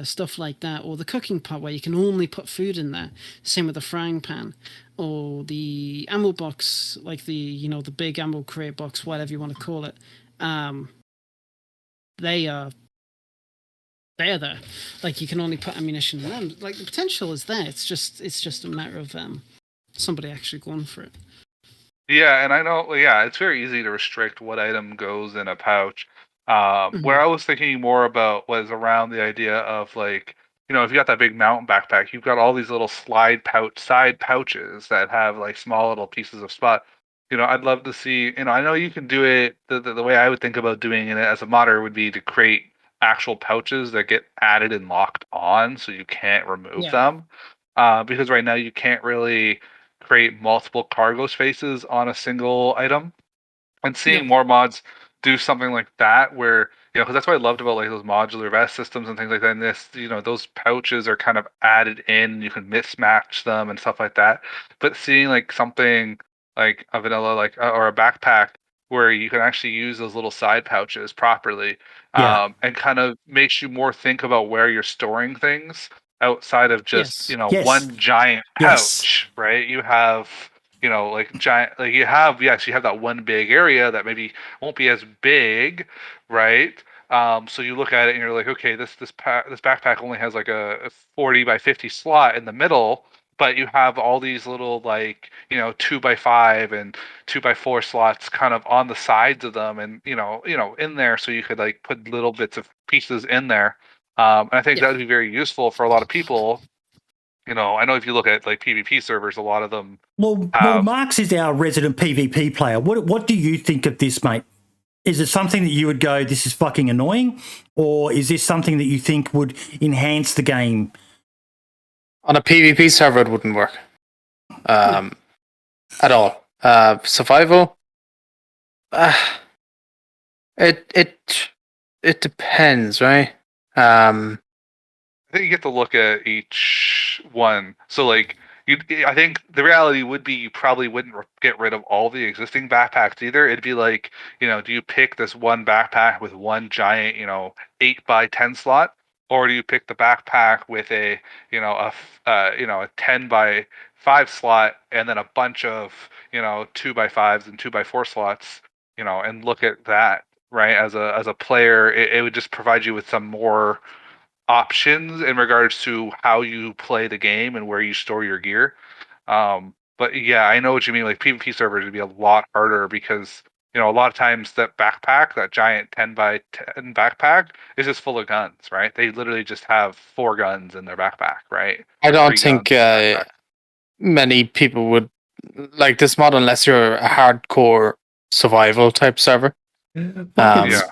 C: Stuff like that, or the cooking pot where you can only put food in there. Same with the frying pan, or the ammo box, like the big ammo crate box, whatever you want to call it. They're there. Like, you can only put ammunition in them. Like, the potential is there. It's just a matter of somebody actually going for it.
D: Yeah, and I know. Yeah, it's very easy to restrict what item goes in a pouch. Where I was thinking more about was around the idea of, like, if you got that big mountain backpack, you've got all these little side pouches that have like small little pieces of spot. I'd love to see. I know you can do it. The way I would think about doing it as a modder would be to create actual pouches that get added and locked on, so you can't remove them. Because right now you can't really create multiple cargo spaces on a single item. And seeing more mods do something like that, where because that's what I loved about like those modular vest systems and things like that. And this, those pouches are kind of added in. You can mismatch them and stuff like that. But seeing like something like a vanilla, like or a backpack where you can actually use those little side pouches properly, and kind of makes you more think about where you're storing things outside of just one giant pouch, right? You have like giant, like you have that one big area that maybe won't be as big, right? So you look at it and you're like, okay, this backpack only has like a 40 by 50 slot in the middle, but you have all these little, like, 2x5 and 2x4 slots kind of on the sides of them, and in there, so you could like put little bits of pieces in there. And I think that would be very useful for a lot of people. I know if you look at like PvP servers, a lot of them.
A: Well, Marx is our resident PvP player. What do you think of this, mate? Is it something that you would go, this is fucking annoying, or is this something that you think would enhance the game?
B: On a PvP server, it wouldn't work at all. Survival, it depends, right?
D: I think you get to look at each one. So, like, I think the reality would be you probably wouldn't get rid of all the existing backpacks either. It'd be like, do you pick this one backpack with one giant, 8x10 slot, or do you pick the backpack with a 10x5 slot and then a bunch of 2x5s and 2x4 slots, and look at that, right? As a player, it would just provide you with some more options in regards to how you play the game and where you store your gear. But yeah, I know what you mean. Like, PvP servers would be a lot harder because a lot of times that giant 10x10 backpack is just full of guns, right? They literally just have 4 guns in their backpack, right?
B: I don't think many people would like this mod unless you're a hardcore survival type server.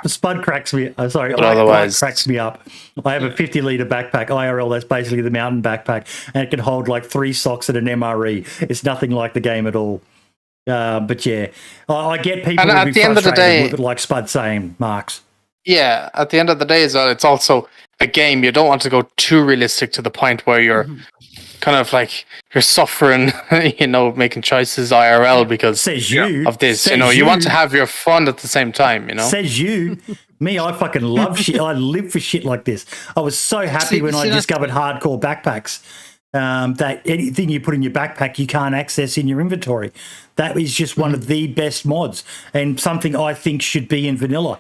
A: Spud cracks me. Sorry,
B: otherwise
A: cracks me up. I have a 50-liter backpack IRL. That's basically the mountain backpack, and it can hold like 3 socks and an MRE. It's nothing like the game at all. But yeah, I get people
B: at the end of the day,
A: with it, like Spud saying, Marks.
B: Yeah, at the end of the day, it's also a game. You don't want to go too realistic to the point where you're kind of like you're suffering, making choices IRL because of this. You want to have your fun at the same time.
A: Says you. Me, I fucking love shit. I live for shit like this. I was so happy when I discovered hardcore backpacks. That anything you put in your backpack you can't access in your inventory. That is just one of the best mods, and something I think should be in vanilla.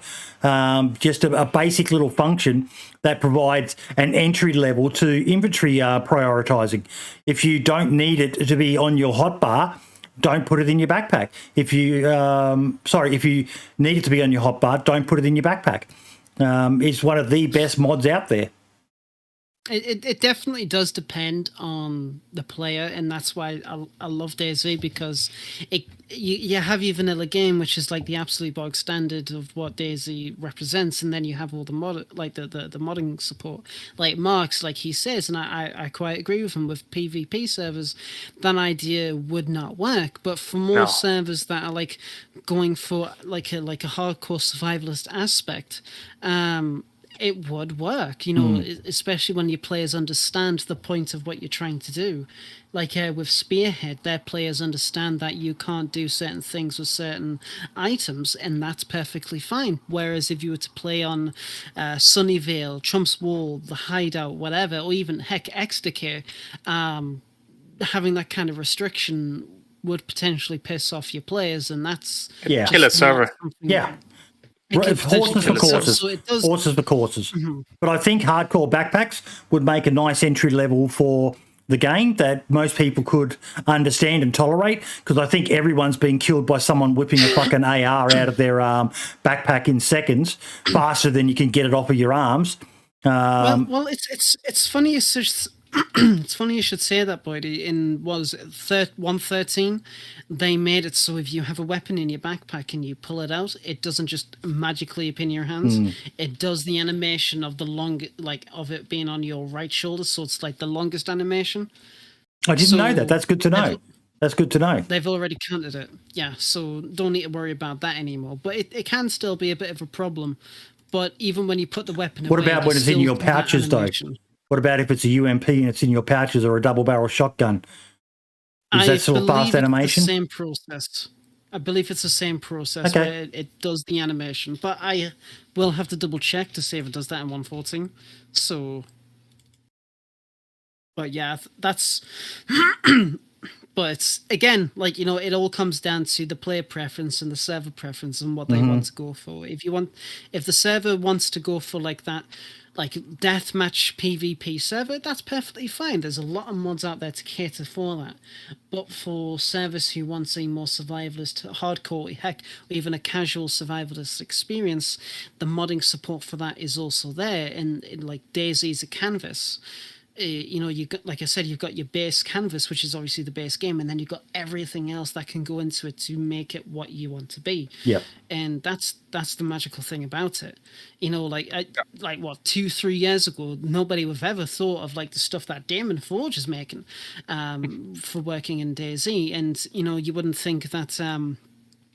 A: Just a basic little function that provides an entry level to inventory prioritizing. If you don't need it to be on your hotbar, don't put it in your backpack. If you need it to be on your hotbar, don't put it in your backpack. It's one of the best mods out there.
C: It definitely does depend on the player, and that's why I love DayZ, because you have your vanilla game, which is like the absolute bog standard of what DayZ represents, and then you have all the the modding support, like Mark's, like he says, and I quite agree with him. With PvP servers, that idea would not work, but for more servers that are like going for like a hardcore survivalist aspect, it would work, especially when your players understand the point of what you're trying to do. Like with Spearhead, their players understand that you can't do certain things with certain items, and that's perfectly fine. Whereas if you were to play on Sunnyvale, Trump's Wall, The Hideout, whatever, or even heck, Extacare, having that kind of restriction would potentially piss off your players, and that's
A: Yeah.
B: Kill a server.
A: Yeah.
C: It could
A: Horses for
C: potentially kill
A: courses.
C: so it does.
A: Horses for courses. But I think hardcore backpacks would make a nice entry level for the game that most people could understand and tolerate, because I think everyone's been killed by someone whipping a fucking AR out of their backpack in seconds, faster than you can get it off of your arms.
C: Well, it's funny you it's funny you should say that, Boydie. In what was it, 113, they made it so if you have a weapon in your backpack and you pull it out, it doesn't just magically appear in your hands. It does the animation of of it being on your right shoulder, so it's like the longest animation.
A: I didn't know that. That's good to know. That's good to know.
C: They've already counted it. Yeah, so don't need to worry about that anymore. But it can still be a bit of a problem. But even when you put the weapon away...
A: What about when it's in your pouches, though? What about if it's a UMP and it's in your pouches, or a double-barrel shotgun? Is that still a fast animation?
C: The same process. I believe it's the same process where it does the animation. But I will have to double-check to see if it does that in 114. So... But yeah, that's... But it's, again, it all comes down to the player preference and the server preference and what they want to go for. If the server wants to go for that deathmatch PvP server, that's perfectly fine. There's a lot of mods out there to cater for that. But for servers who want a more survivalist, hardcore, heck, or even a casual survivalist experience, the modding support for that is also there. And DayZ is a canvas. You got, like I said, you've got your base canvas, which is obviously the base game, and then you've got everything else that can go into it to make it what you want to be.
A: Yeah.
C: And that's the magical thing about it. 2-3 years ago, nobody would have ever thought of the stuff that Daemonforge is making for working in DayZ, and you wouldn't think that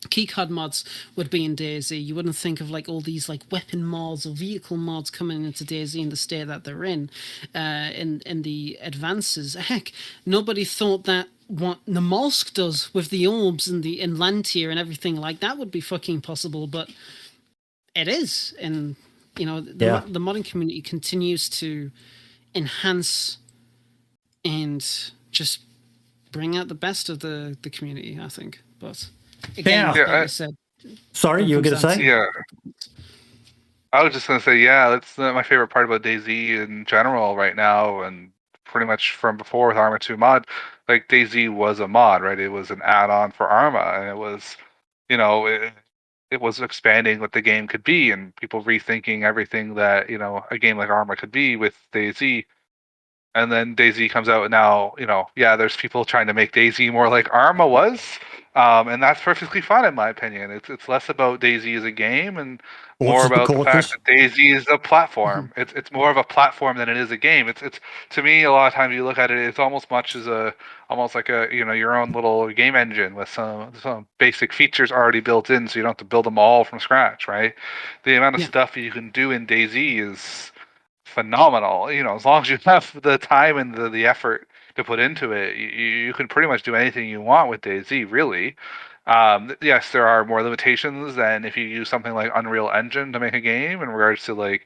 C: keycard mods would be in DayZ. You wouldn't think of all these weapon mods or vehicle mods coming into DayZ in the state that they're in the advances. Heck, nobody thought that what Namolsk does with the orbs and the land tier and everything like that would be fucking possible, but it is. And the modding community continues to enhance and just bring out the best of the community, I think. But again, like I said,
A: sorry, you were going to say?
D: Yeah. I was just going to say, that's my favorite part about DayZ in general right now, and pretty much from before with Arma 2 mod. DayZ was a mod, right? It was an add-on for Arma, and it was, it was expanding what the game could be, and people rethinking everything that, a game like Arma could be with DayZ. And then DayZ comes out, and now, there's people trying to make DayZ more like Arma was. And that's perfectly fine in my opinion. It's less about DayZ as a game and more about the fact that DayZ is a platform. It's more of a platform than it is a game. It's to me, a lot of times you look at it, it's almost like your own little game engine with some basic features already built in, so you don't have to build them all from scratch, right? The amount of stuff you can do in DayZ is phenomenal. As long as you have the time and the effort to put into it, you can pretty much do anything you want with DayZ, really. Yes, there are more limitations than if you use something like Unreal Engine to make a game in regards to what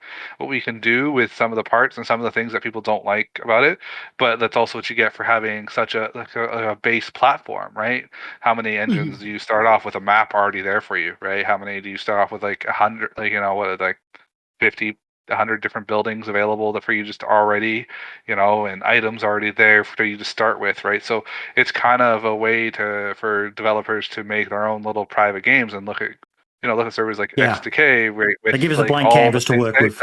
D: we can do with some of the parts and some of the things that people don't like about it. But that's also what you get for having such a base platform, right? How many engines do you start off with a map already there for you, right? How many do you start off with 100, 50, 100 different buildings available for you just already, and items already there for you to start with, right? So it's kind of a way for developers to make their own little private games and look at servers like XDK, right?
A: They give us a blank canvas to work with.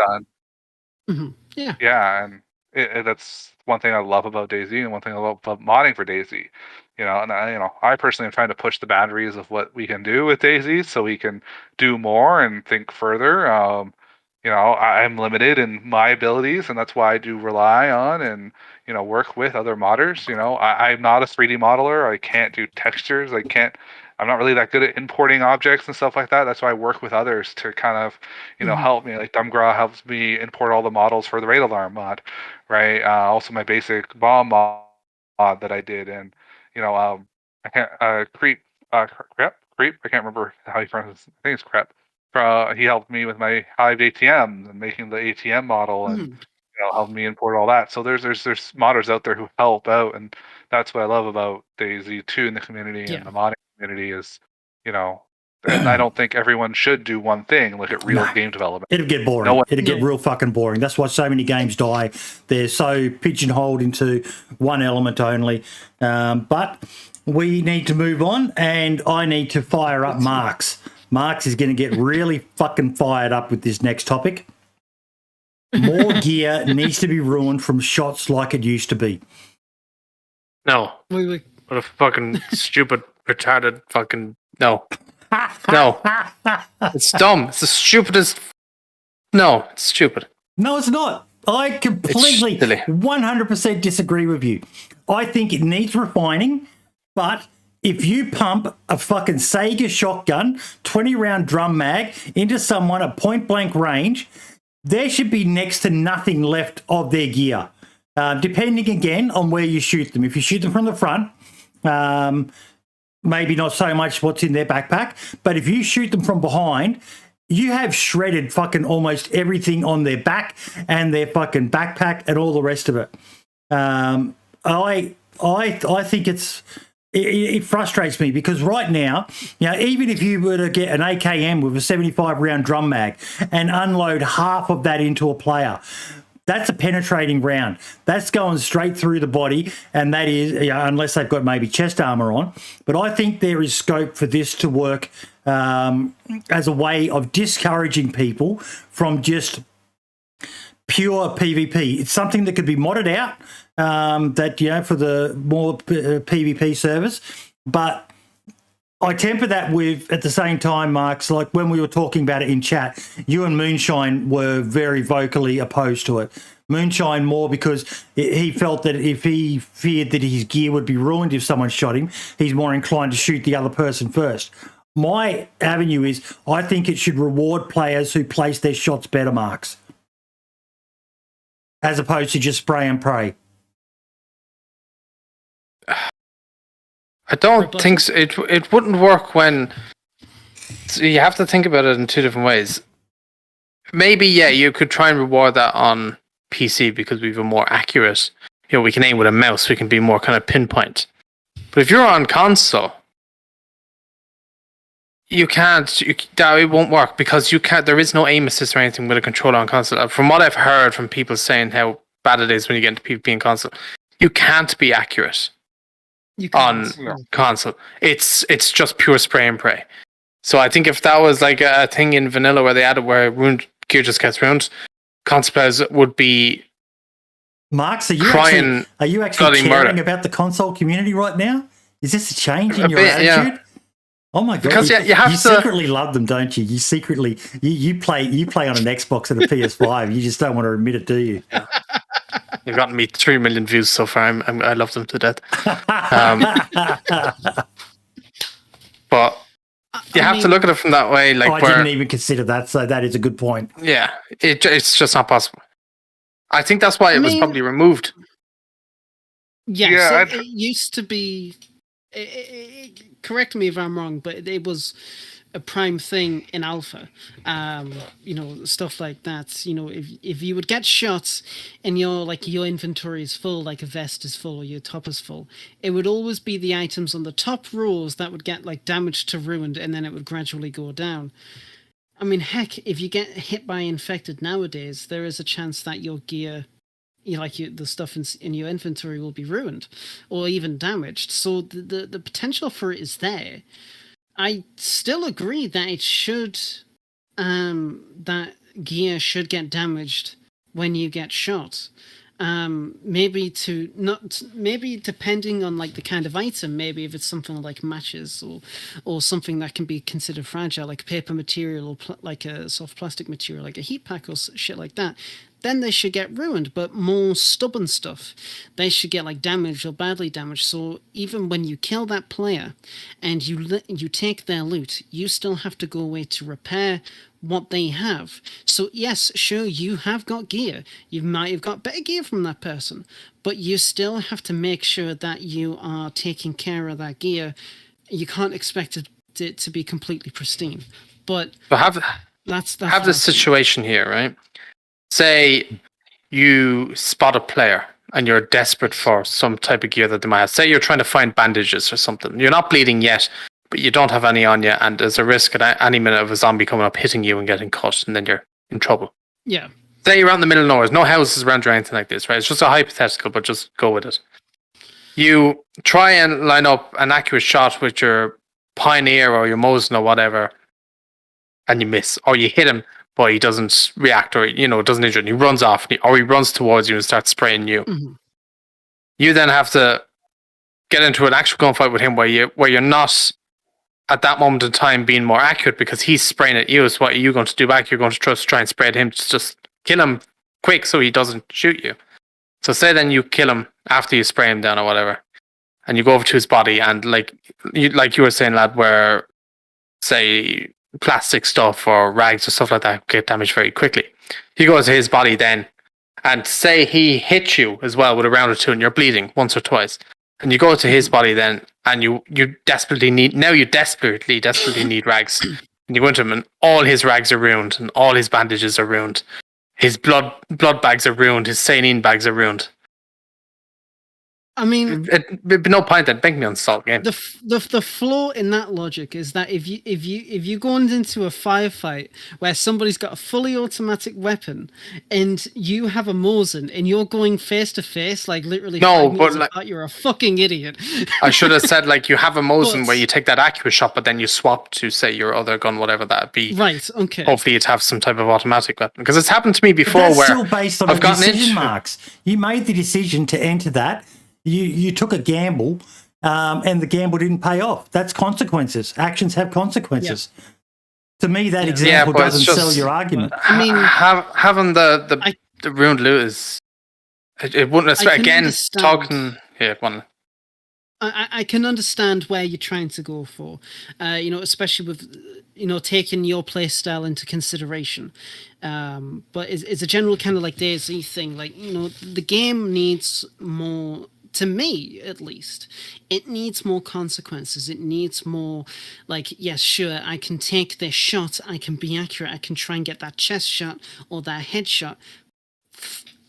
C: Yeah,
D: and that's one thing I love about DayZ, and one thing I love about modding for DayZ. I personally am trying to push the boundaries of what we can do with DayZ, so we can do more and think further. I'm limited in my abilities, and that's why I do rely on and work with other modders. I'm not a 3D modeler. I can't do textures. I can't I'm not really that good at importing objects and stuff like that. That's why I work with others to kind of, help me. Like Dumgra helps me import all the models for the raid alarm mod, right? Also my basic bomb mod that I did, and I can't creep creep. I can't remember how he pronounces. I think it's crep. He helped me with my Hive ATMs and making the ATM model, and helped me import all that. So there's modders out there who help out, and that's what I love about DayZ 2 in the community and the modding community is, and I don't think everyone should do one thing. Look at real game development.
A: It'd get boring. It'd get real fucking boring. That's why so many games die. They're so pigeonholed into one element only. But we need to move on, and I need to fire up Marks. Marks is going to get really fucking fired up with this next topic. More gear needs to be ruined from shots like it used to be.
B: No. What a fucking stupid, retarded fucking... No. No. It's dumb. It's the stupidest... No, it's stupid.
A: No, it's not. I completely, 100% disagree with you. I think it needs refining, but if you pump a fucking Sega shotgun, 20-round drum mag into someone at point-blank range, there should be next to nothing left of their gear, depending, again, on where you shoot them. If you shoot them from the front, maybe not so much what's in their backpack, but if you shoot them from behind, you have shredded fucking almost everything on their back and their fucking backpack and all the rest of it. I think it frustrates me because right now, even if you were to get an AKM with a 75-round drum mag and unload half of that into a player, that's a penetrating round. That's going straight through the body, and that is, unless they've got maybe chest armor on. But I think there is scope for this to work as a way of discouraging people from just pure PvP. It's something that could be modded out, for the more PvP servers. But I temper that with, at the same time, Marks, like when we were talking about it in chat, you and Moonshine were very vocally opposed to it. Moonshine more because he felt that if he feared that his gear would be ruined if someone shot him, he's more inclined to shoot the other person first. My avenue is I think it should reward players who place their shots better, Marks, as opposed to just spray and pray.
B: I don't think so. It wouldn't work when... So you have to think about it in two different ways. Maybe, you could try and reward that on PC because we have a more accurate... we can aim with a mouse. We can be more kind of pinpoint. But if you're on console, you can't... it won't work because you can't... There is no aim assist or anything with a controller on console. From what I've heard from people saying how bad it is when you get into PvP in console, you can't be accurate. On console. It's just pure spray and pray. So I think if that was like a thing in vanilla where they added where gear just gets ruined, console players would be
A: Marks, are you actually caring about the console community right now? Is this a change in your attitude? Yeah. Oh my god!
B: Because you
A: secretly love them, don't you? You secretly you play on an Xbox and a PS5. You just don't want to admit it, do you?
B: Yeah. You've gotten me 3 million views so far. I love them to death. But you have to look at it from that way. Like,
A: I didn't even consider that, so that is a good point.
B: Yeah, it's just not possible. I think that's why it was probably removed.
C: Yeah, so it used to be... correct me if I'm wrong, but it was a prime thing in alpha, stuff like that. If you would get shots and your inventory is full, like a vest is full or your top is full, it would always be the items on the top rows that would get damaged to ruined, and then it would gradually go down. I mean, heck, if you get hit by infected nowadays, there is a chance that your gear, the stuff in your inventory will be ruined or even damaged. So the potential for it is there. I still agree that it should, that gear should get damaged when you get shot. Maybe depending on the kind of item, maybe if it's something like matches or something that can be considered fragile, like paper material or like a soft plastic material, like a heat pack or shit like that. then they should get ruined. But more stubborn stuff, they should get like damaged or badly damaged. So even when you kill that player and you take their loot, you still have to go away to repair what they have. So yes, sure, you have got gear. You might have got better gear from that person, but you still have to make sure that you are taking care of that gear. You can't expect it to be completely pristine. But that's
B: the situation here, right? Say you spot a player and you're desperate for some type of gear that they might have. Say you're trying to find bandages or something. You're not bleeding yet, but you don't have any on you, and there's a risk at any minute of a zombie coming up, hitting you and getting cut, and then you're in trouble.
C: Yeah.
B: Say you're out in the middle of nowhere, no houses around you or anything like this, right? It's just a hypothetical, but just go with it. You try and line up an accurate shot with your Pioneer or your Mosin or whatever, and you miss, or you hit him, but he doesn't react, or doesn't injure, and he runs off, or he runs towards you and starts spraying you.
C: Mm-hmm.
B: You then have to get into an actual gunfight with him where you're not at that moment in time being more accurate because he's spraying at you. So what are you going to do back? You're going to try and spray at him, just kill him quick so he doesn't shoot you. So say then you kill him after you spray him down or whatever, and you go over to his body, and like you were saying, lad, where say plastic stuff or rags or stuff like that get damaged very quickly. You go to his body then, and say he hits you as well with a round or two and you're bleeding once or twice. And you go to his body then, and you desperately need rags. And you go into him, and all his rags are ruined, and all his bandages are ruined. His blood bags are ruined. His saline bags are ruined.
C: I mean,
B: it'd be no point then. Make me uninstall the game.
C: The flaw in that logic is that if you go into a firefight where somebody's got a fully automatic weapon and you have a Mosin and you're going face to face, like literally, you're a fucking idiot.
B: I should have said like you have a Mosin where you take that accurate shot, but then you swap to say your other gun, whatever that be.
C: Right. Okay.
B: Hopefully, you'd have some type of automatic weapon, because it's happened to me before.
A: But that's
B: where
A: still based on
B: I've gotten
A: decision marks. You made the decision to enter that. You took a gamble, and the gamble didn't pay off. That's consequences. Actions have consequences. Yeah. To me, that example doesn't sell your argument.
B: I mean, having the ruined loot is it wouldn't. Again, talking here.
C: I can understand where you're trying to go for, especially with taking your play style into consideration. But it's a general kind of like DayZ thing. Like the game needs more. To me, at least, it needs more consequences. It needs more, like, yes, sure, I can take this shot, I can be accurate, I can try and get that chest shot or that headshot.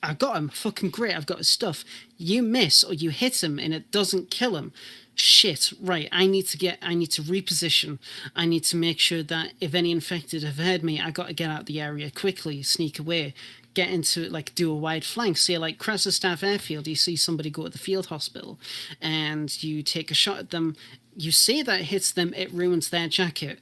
C: I got him, fucking great, I've got his stuff. You miss or you hit him and it doesn't kill him. Shit, right, I need to reposition. I need to make sure that if any infected have heard me, I got to get out of the area quickly, sneak away. Get into it, like do a wide flank. Say like Krasnostav Airfield, you see somebody go to the field hospital and you take a shot at them. You see that it hits them, it ruins their jacket.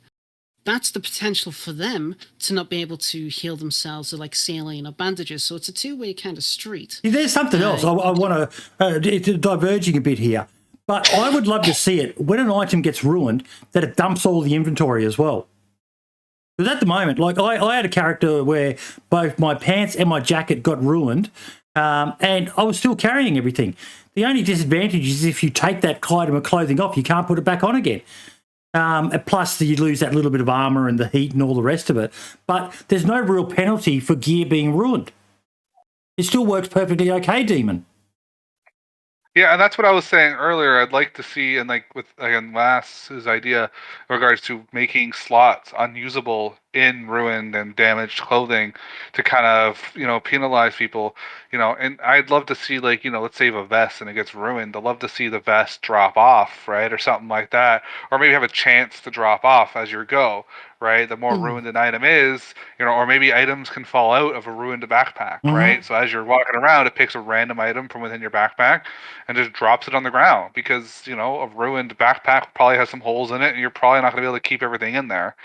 C: That's the potential for them to not be able to heal themselves or like saline or bandages. So it's a two-way kind of street.
A: There's something else. I want to diverging a bit here, but I would love to see it when an item gets ruined that it dumps all the inventory as well. Because at the moment, like I had a character where both my pants and my jacket got ruined, and I was still carrying everything. The only disadvantage is if you take that item of clothing off, you can't put it back on again. Plus, you lose that little bit of armor and the heat and all the rest of it. But there's no real penalty for gear being ruined. It still works perfectly okay, Demon.
D: Yeah, and that's what I was saying earlier. I'd like to see, and like with again Lass's idea in regards to making slots unusable in ruined and damaged clothing to kind of penalize people, and I'd love to see like let's say you have a vest and it gets ruined. I'd love to see the vest drop off, right, or something like that, or maybe have a chance to drop off as you go. Right, the more ruined an item is, or maybe items can fall out of a ruined backpack, right? So as you're walking around, it picks a random item from within your backpack and just drops it on the ground because, a ruined backpack probably has some holes in it and you're probably not going to be able to keep everything in there.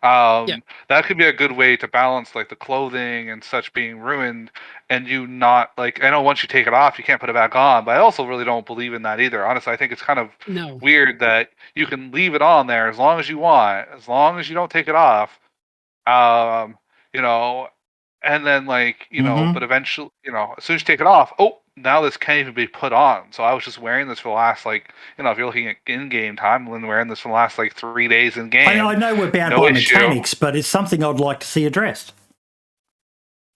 D: That could be a good way to balance like the clothing and such being ruined and you not like, I know once you take it off, you can't put it back on, but I also really don't believe in that either. Honestly, I think it's kind of weird that you can leave it on there as long as you want, as long as you don't take it off, And then like,
A: Mhm.
D: but eventually, as soon as you take it off, oh, now this can't even be put on. So I was just wearing this for the last like, if you're looking at in-game time, I've been wearing this for the last like 3 days in game.
A: I know we're bound
D: No
A: by
D: issue.
A: mechanics, but it's something I'd like to see addressed.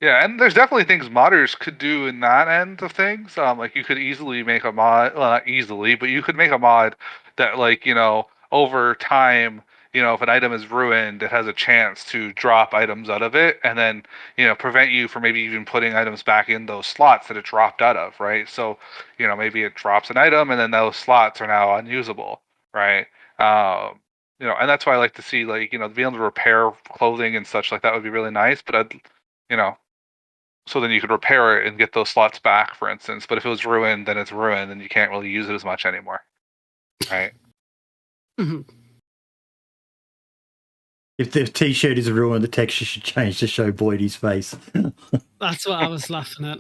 D: Yeah, and there's definitely things modders could do in that end of things. Like you could easily make a mod, well, not easily, but you could make a mod that, like, over time, if an item is ruined, it has a chance to drop items out of it, and then, prevent you from maybe even putting items back in those slots that it dropped out of, right? So, maybe it drops an item, and then those slots are now unusable, right? And that's why I like to see, like, being able to repair clothing and such like that would be really nice, but I'd, you know so then you could repair it and get those slots back, for instance. But if it was ruined, then it's ruined, and you can't really use it as much anymore, right?
C: Mhm.
A: If the t-shirt is ruined, the texture should change to show Boydie's face.
C: That's what I was laughing at.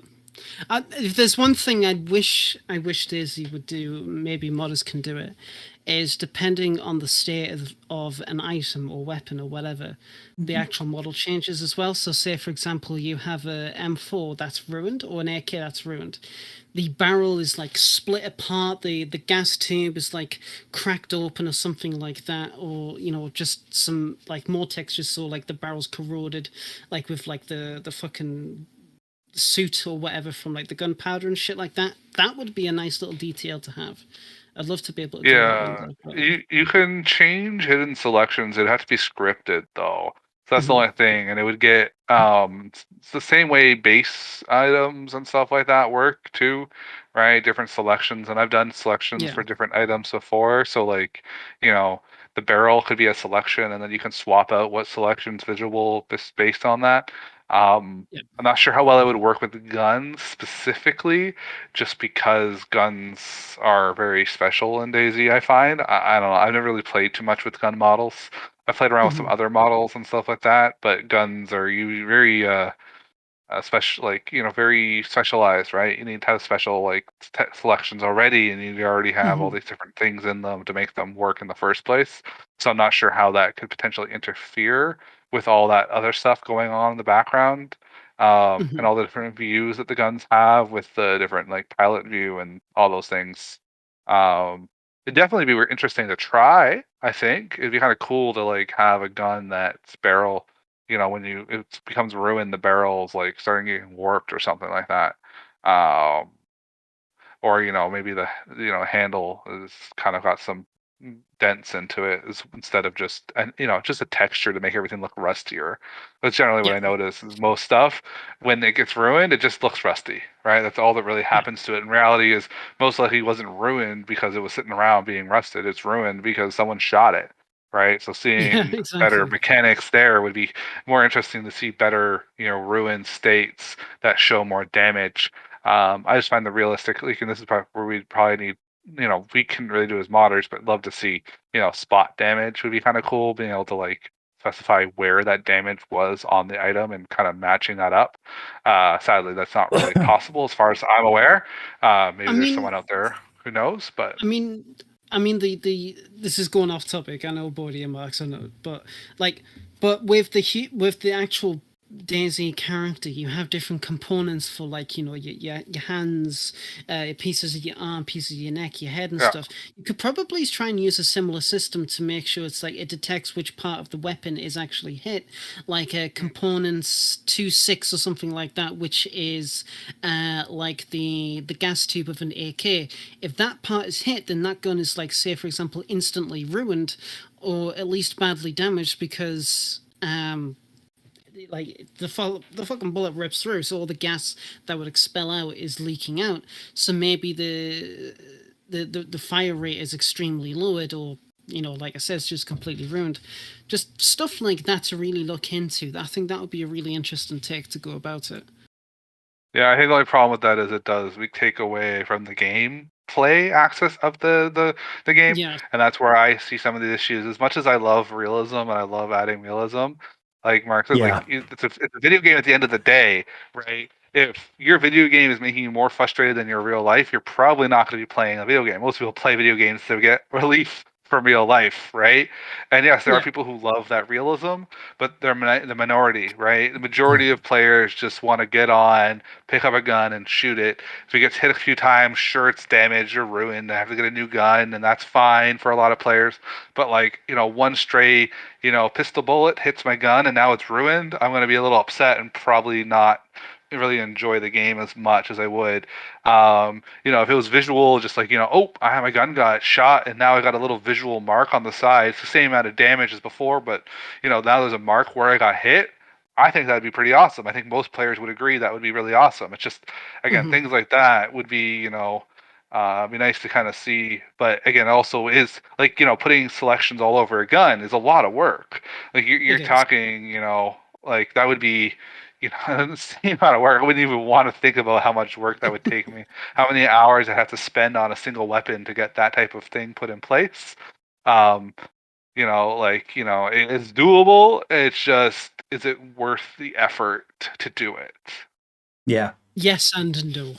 C: If there's one thing I wish DayZ would do, maybe modders can do it, is depending on the state of an item or weapon or whatever, the actual model changes as well. So say, for example, you have a M4 that's ruined or an AK that's ruined. The barrel is like split apart, the gas tube is like cracked open or something like that, or just some like more textures, so like the barrel's corroded, like with like the fucking suit or whatever from like the gunpowder and shit like that. That would be a nice little detail to have. I'd love to be able to do
D: Yeah,
C: that.
D: you can change hidden selections. It'd have to be scripted though. So that's the only thing, and it would get it's the same way base items and stuff like that work too, right? Different selections, and I've done selections for different items before. So like, the barrel could be a selection, and then you can swap out what selection's visible based on that. I'm not sure how well it would work with guns specifically, just because guns are very special in DayZ, I find. I don't know. I've never really played too much with gun models. I played around with some other models and stuff like that, but guns are usually very special, like, very specialized, right? You need to have special like selections already, and you already have all these different things in them to make them work in the first place. So I'm not sure how that could potentially interfere with all that other stuff going on in the background, and all the different views that the guns have with the different like pilot view and all those things. It'd definitely be interesting to try. I think it'd be kind of cool to like have a gun that's barrel, when it becomes ruined, the barrel's like starting getting warped or something like that. Or maybe the handle is kind of got some dents into it, instead of just just a texture to make everything look rustier. That's generally what I notice is most stuff, when it gets ruined, it just looks rusty, right? That's all that really happens to it. In reality, is most likely it wasn't ruined because it was sitting around being rusted. It's ruined because someone shot it, right? So seeing better mechanics there would be more interesting to see better ruined states that show more damage. I just find the realistically, and this is where we probably need, we can really do as modders, but love to see, spot damage would be kind of cool, being able to like specify where that damage was on the item and kind of matching that up. Sadly, that's not really possible as far as I'm aware. Maybe there's someone out there who knows, but
C: I mean, the this is going off topic. I know Bodhi and Marks, I know, but with the actual DayZ character, you have different components for like your hands, pieces of your arm, pieces of your neck, your head, and stuff. You could probably try and use a similar system to make sure it's like it detects which part of the weapon is actually hit, like components 2.6 or something like that, which is like the gas tube of an AK. If that part is hit, then that gun is like, say for example, instantly ruined, or at least badly damaged, because like the fucking bullet rips through, so all the gas that would expel out is leaking out. So maybe the fire rate is extremely lowered, or like I said, it's just completely ruined. Just stuff like that to really look into. I think that would be a really interesting take to go about it.
D: Yeah, I think the only problem with that is we take away from the game play access of the game, and that's where I see some of the issues. As much as I love realism and I love adding realism, like Mark said, like it's a video game at the end of the day, right? If your video game is making you more frustrated than your real life, you're probably not going to be playing a video game. Most people play video games to get relief from real life, right? And yes, there are
C: Yeah.
D: people who love that realism, but they're the minority, right? The majority of players just want to get on, pick up a gun, and shoot it. If it gets hit a few times, sure, it's damaged or ruined. I have to get a new gun, and that's fine for a lot of players. But like, one stray, pistol bullet hits my gun, and now it's ruined. I'm going to be a little upset and probably not really enjoy the game as much as I would. If it was visual, just like, oh, I have my gun got shot and now I got a little visual mark on the side. It's the same amount of damage as before, but now there's a mark where I got hit. I think that'd be pretty awesome. I think most players would agree that would be really awesome. It's just, again, things like that would be, be nice to kind of see. But again, also is like, putting selections all over a gun is a lot of work. Like you're talking, like that would be, the same amount of work. I wouldn't even want to think about how much work that would take me, how many hours I have to spend on a single weapon to get that type of thing put in place. It's doable. It's just, is it worth the effort to do it?
A: Yeah.
C: Yes and no.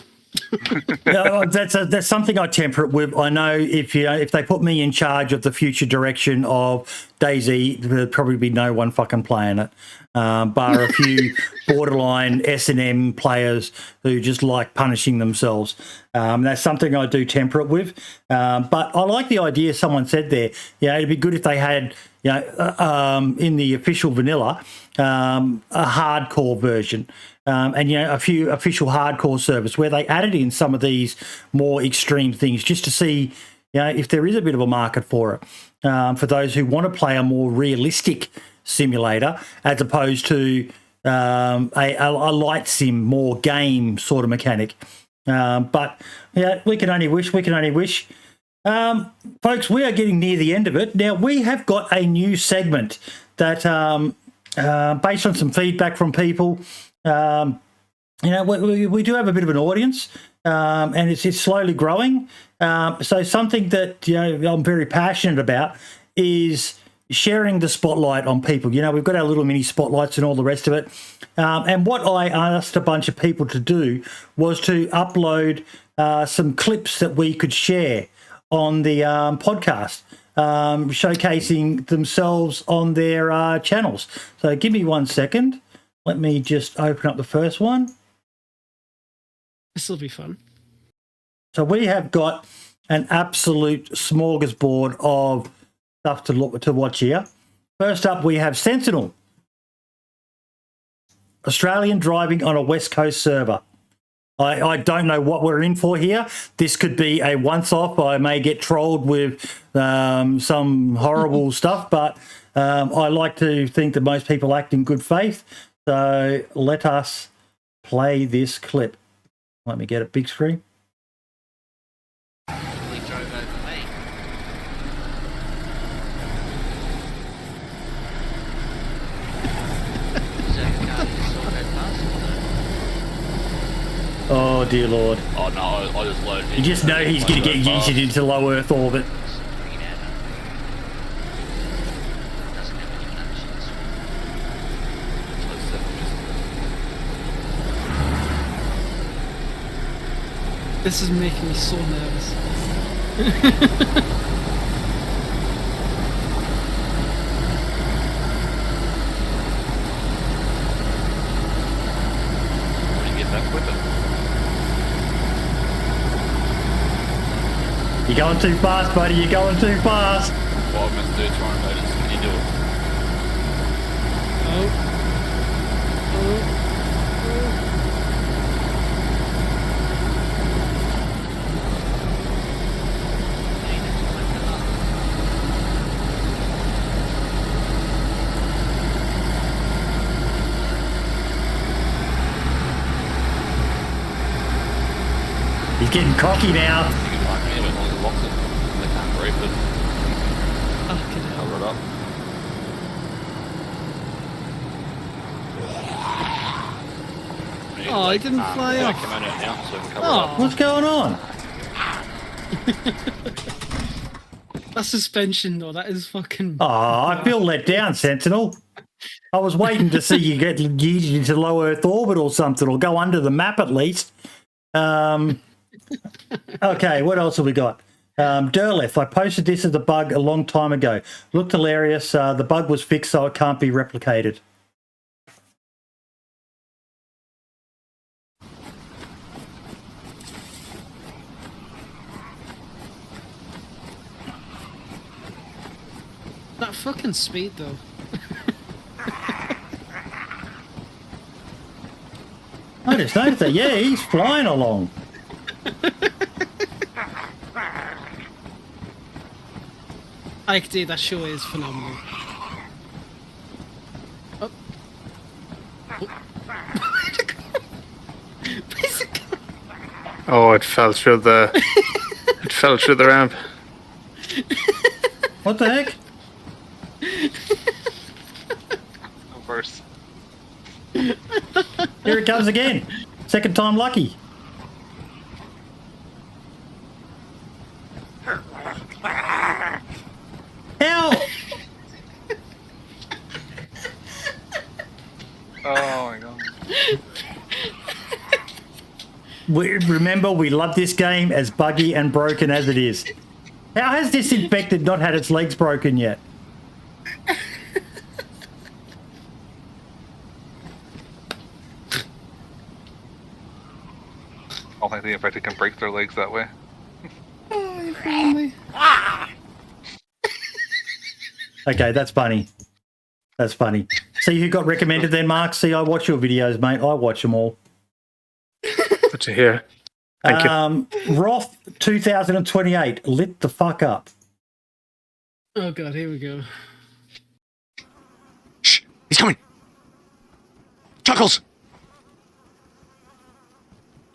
A: That's something I temper it with. I know if they put me in charge of the future direction of DayZ, there'd probably be no one fucking playing it, bar a few borderline S&M players who just like punishing themselves. That's something I do temper it with. But I like the idea someone said there. It'd be good if they had, in the official vanilla, a hardcore version. And a few official hardcore servers where they added in some of these more extreme things just to see, if there is a bit of a market for it, for those who want to play a more realistic simulator as opposed to a light sim, more game sort of mechanic. But we can only wish. Folks, we are getting near the end of it. Now, we have got a new segment that, based on some feedback from people, we do have a bit of an audience, and it's slowly growing. So something that I'm very passionate about is sharing the spotlight on people. We've got our little mini spotlights and all the rest of it. And what I asked a bunch of people to do was to upload some clips that we could share on the podcast, showcasing themselves on their channels. So give me 1 second. Let me just open up the first one.
C: This will be fun.
A: So we have got an absolute smorgasbord of stuff to watch here. First up, we have Sentinel. Australian driving on a West Coast server. I don't know what we're in for here. This could be a once-off. I may get trolled with some horrible stuff, but I like to think that most people act in good faith. So let us play this clip. Let me get it big screen. Oh, dear Lord.
E: Oh, no, I just loaded it.
A: You just know he's going to get yeeted into low Earth orbit.
C: This is making me so nervous.
E: When you get that quicker.
A: You're going too fast, buddy. You're going too fast.
E: 5 minutes, 200 meters. Can you do it?
C: Oh.
A: He's getting cocky now.
E: You can park anywhere as long as it locks it. They can't break it.
C: Fucking hell.
E: Cover it up.
C: Oh, it didn't fly
E: yeah,
C: off.
E: come out now so we can cover
C: Oh.
E: it up.
A: What's going on?
C: That suspension, though, that is fucking...
A: Oh, I feel let down, Sentinel. I was waiting to see you get yeeted into low Earth orbit or something, or go under the map at least. Okay, what else have we got? Derleth, I posted this as a bug a long time ago. Looked hilarious. The bug was fixed, so it can't be replicated.
C: That fucking speed, though.
A: I just noticed that. Yeah, he's flying along.
C: Like, dude, that show is phenomenal. Oh. Where's it going?
B: Oh, it fell through the. It fell through the ramp.
A: What the heck?
D: Of course.
A: Here it comes again. Second time lucky. How?
D: Oh my god.
A: Remember, we love this game as buggy and broken as it is. How has this infected not had its legs broken yet?
D: I don't think the infected can break their legs that way.
C: Oh, if only.
A: Okay, that's funny. That's funny. See who got recommended then, Mark? See, I watch your videos, mate. I watch them all.
B: Good to hear. Thank you.
A: Roth 2028, lit the fuck up.
C: Oh god, here we go.
F: Shh! He's coming! Chuckles!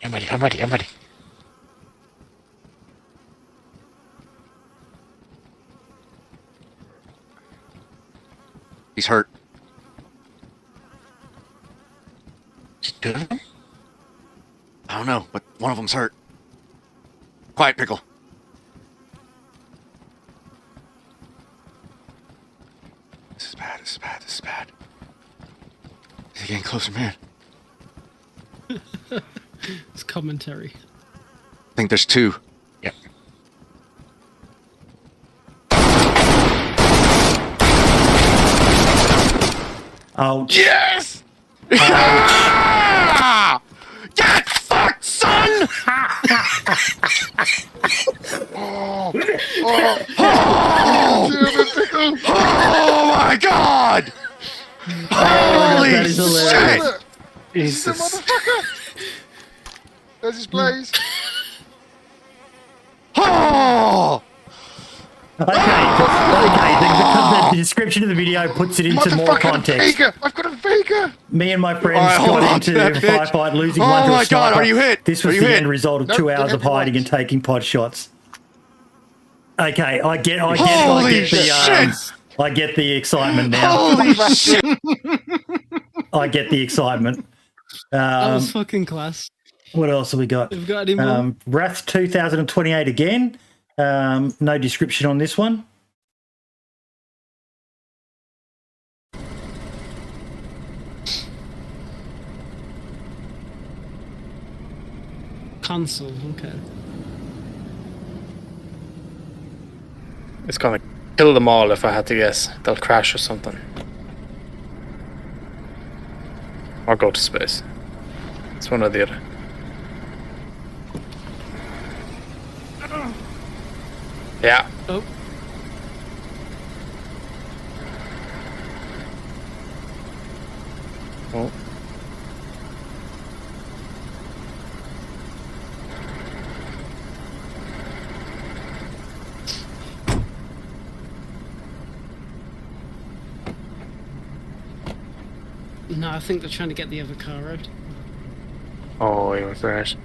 F: I'm ready. He's hurt. Two of them? I don't know, but one of them's hurt. Quiet, Pickle. This is bad. He's getting closer, man.
C: It's commentary.
F: I think there's two. Yep.
A: Ouch.
F: Yes! Ah! Get fucked, son! Oh my god! Holy
A: that is hilarious.
F: shit!
B: Jesus.
G: Motherfucker! There's his blaze.
F: Oh!
A: Okay. The description of the video puts it into more
G: Motherfucking
A: context.
G: Vega! I've got a Vega!
A: Me and my friends
F: Alright, hold
A: got
F: on
A: into
F: to
A: a
F: that bitch.
A: firefight, losing
F: Oh
A: one to
F: my
A: a sniper.
F: God, are you hit?
A: This
F: Are
A: was
F: you
A: the
F: hit?
A: end result of
G: Nope,
A: 2 hours
G: didn't
A: of
G: hit
A: hiding
G: once.
A: and taking pod shots. Okay, I get
F: Holy
A: the
F: shit!
A: I get the excitement now.
F: Holy shit!
A: I get the excitement.
C: That was fucking class.
A: What else have we got?
C: Have we got any more?
A: Wrath 2028 again. No description on this one.
C: Console, okay.
B: It's gonna kill them all if I had to guess. They'll crash or something. Or go to space. It's one or the other. Yeah.
C: Oh.
B: Oh.
C: No, I think they're trying to get the other car out.
B: Oh, he was right.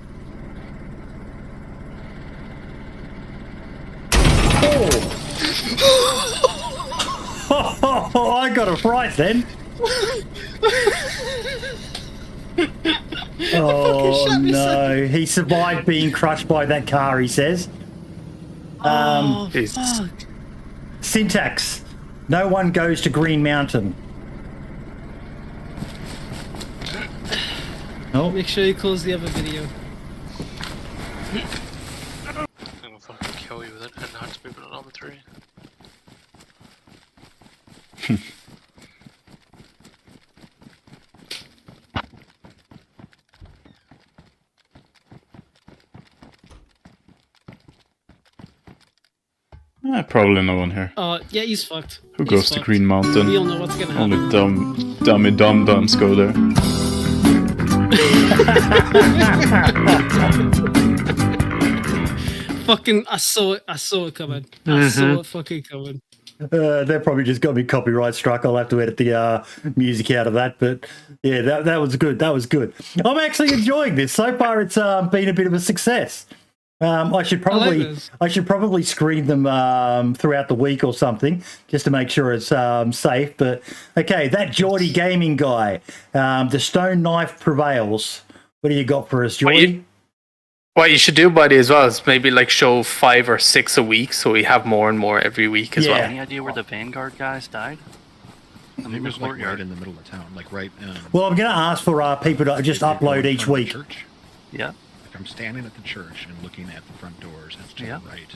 A: Oh, I got a fright then. Oh no, he survived being crushed by that car, he says.
C: Oh,
B: Jesus.
C: fuck.
A: Syntax. No one goes to Green Mountain. Oh,
C: Make sure you close the other video.
E: I'm gonna fucking kill you with it.
H: Moving on the tree.
I: Probably no one here.
C: Yeah, he's fucked.
I: Who
C: He's
I: goes to
C: fucked.
I: Green Mountain?
C: We all know what's gonna happen.
I: Only dumb-dums go there.
C: Fucking, I saw it coming. I saw it fucking coming.
A: They probably just got me copyright struck. I'll have to edit the music out of that. But yeah, that was good. That was good. I'm actually enjoying this. So far, it's been a bit of a success. I should probably screen them throughout the week or something just to make sure it's safe. But okay, that Geordie gaming guy, the stone knife prevails. What do you got for us, Geordie?
B: What you should do, buddy, as well is maybe like show 5 or 6 a week, so we have more and more every week as well.
H: Any idea where the Vanguard guys died?
F: I think it was like right in the middle of town, like right.
A: Well, I'm going to ask for people to just upload each week.
F: Church.
H: Yeah.
F: Like I'm standing at the church and looking at the front doors. It's to the right.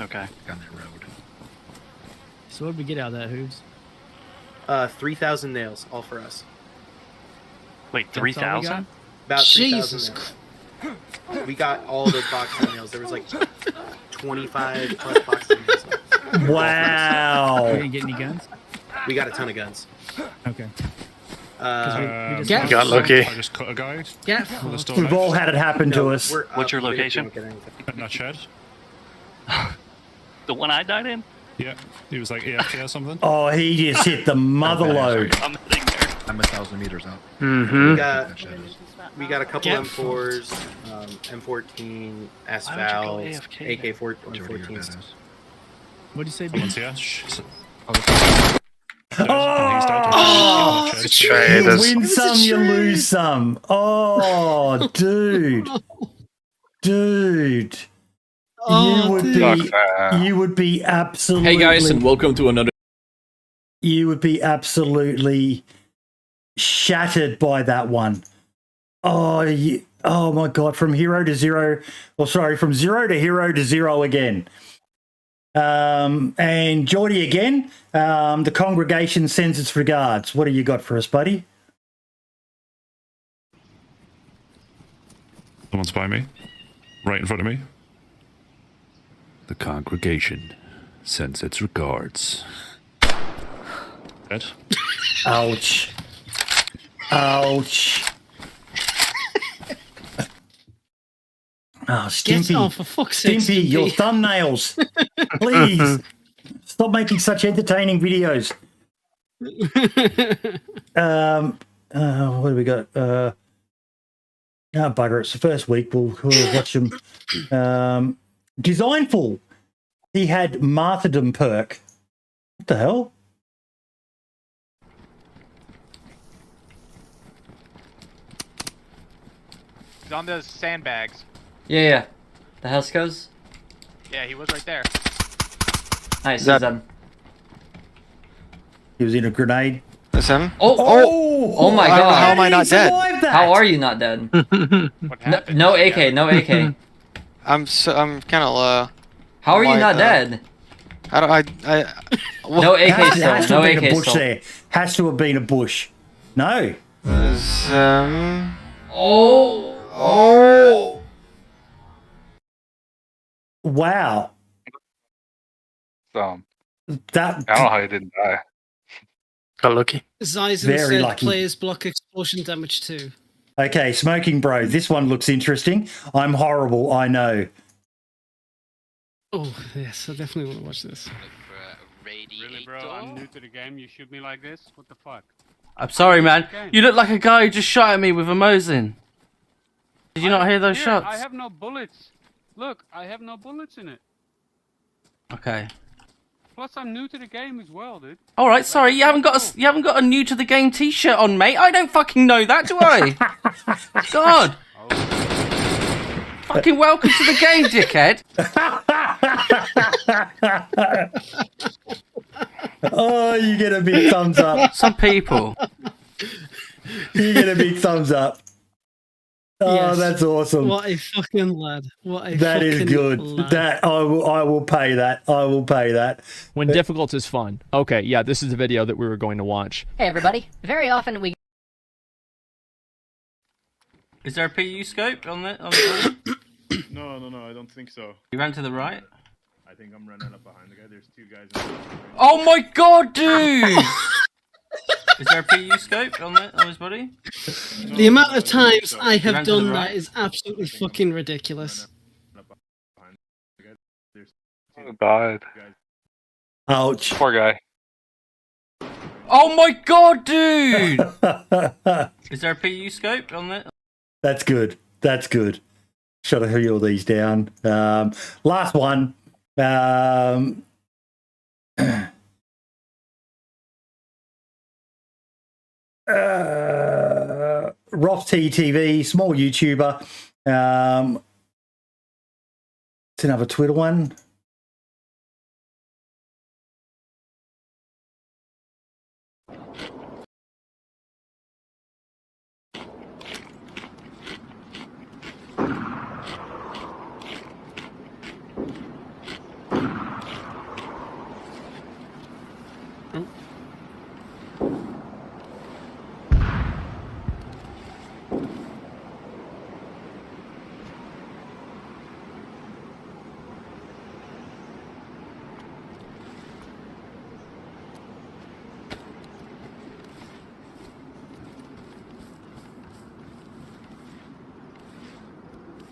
H: Okay.
F: On that road.
J: So what did we get out of that, Hoobs?
K: 3,000 nails, all for us.
H: Wait, 3,000?
K: About 3,000
C: Jesus
K: nails. We got all those boxes of nails. There was like 25 plus boxes of nails.
A: Wow.
J: We didn't get any guns?
K: We got a ton of guns.
J: Okay.
C: Get
B: You got lucky.
I: I just cut a guy.
A: We've all had it happen to us.
H: What's your location?
I: That shed.
H: The one I died in?
I: Yeah, he was like AFK or something.
A: Oh, he just hit the mother load.
H: I'm heading there.
F: I'm 1,000 meters out.
K: We got a couple
C: Get
K: M4s, M14,
H: Why
K: Asphalt,
H: would you go AFK?
K: AK-14s.
J: What did you say,
I: Someone's
J: B?
I: here.
A: Oh,
B: Try
A: you
B: this.
A: win some, you lose some. Oh, dude. Dude. You would be absolutely...
L: Hey guys, and welcome to another...
A: You would be absolutely shattered by that one. Oh, oh my God, from zero to hero to zero again. And Geordie again, the congregation sends its regards. What do you got for us, buddy?
I: Someone's by me, right in front of me.
M: The congregation sends its regards.
I: Dead.
A: Ouch. Ouch. Oh, Stimpy.
C: Oh, for fuck's sake,
A: Stimpy,
C: Stimpy.
A: your thumbnails. Please. Stop making such entertaining videos. What do we got? Bugger, it's the first week. We'll watch them. Designful. He had martyrdom perk. What the hell?
N: He's on those sandbags.
O: Yeah. The house goes?
N: Yeah, he was right there.
O: Nice, he's done.
A: He was in a grenade.
K: That's him?
O: Oh my God.
K: How am I not dead?
O: How are you not dead?
N: What happened?
O: No AK, no AK.
K: I'm kind of low.
O: How are you not dead?
K: No
O: AK
A: Has
O: still,
A: to
O: no
A: have been a
O: AK
A: bush
O: still.
A: there. Has to have been a bush. No. Wow.
D: So,
A: That
D: I don't know how he didn't die.
B: Got lucky.
C: Zyzen
A: Very
C: said
A: lucky.
C: players block explosion damage too.
A: Okay, Smoking Bro, this one looks interesting. I'm horrible, I know.
C: Oh, yes, I definitely want to watch this.
N: Really, bro? I'm new to the game. You shoot me like this? What the fuck?
L: I'm sorry, man. You look like a guy who just shot at me with a Mosin. Did you not hear those shots?
N: I have no bullets. Look, I have no bullets in it.
L: Okay.
N: Plus, I'm new to the game as well, dude.
L: All right, sorry. You haven't got a new to the game T-shirt on, mate. I don't fucking know that, do I? God. Fucking welcome to the game, dickhead.
A: Oh, you get a big thumbs up.
L: Some people.
A: You get a big thumbs up. Oh,
C: Yes.
A: that's awesome.
C: What a fucking lad. What a
A: That is
C: fucking
A: good.
C: lad.
A: That I will pay that. I will pay that.
P: When difficult is fun. Okay, yeah, this is the video that we were going to watch.
Q: Hey everybody. Very often we
L: Is there a PU scope on the board?
I: No, I don't think so.
L: You ran to the right?
I: I think I'm running up behind the guy. There's two guys.
L: Oh my god, dude! Is there a PU scope on his body?
C: The amount of times I
L: You
C: have
L: ran to the
C: done
L: right?
C: that is absolutely fucking ridiculous.
D: Oh, God.
A: Ouch.
D: Poor guy.
L: Oh my god, dude! Is there a PU scope on it?
A: That's good. That's good. Shut a heal these down. Last one. Roth TTV, small YouTuber. It's another Twitter one.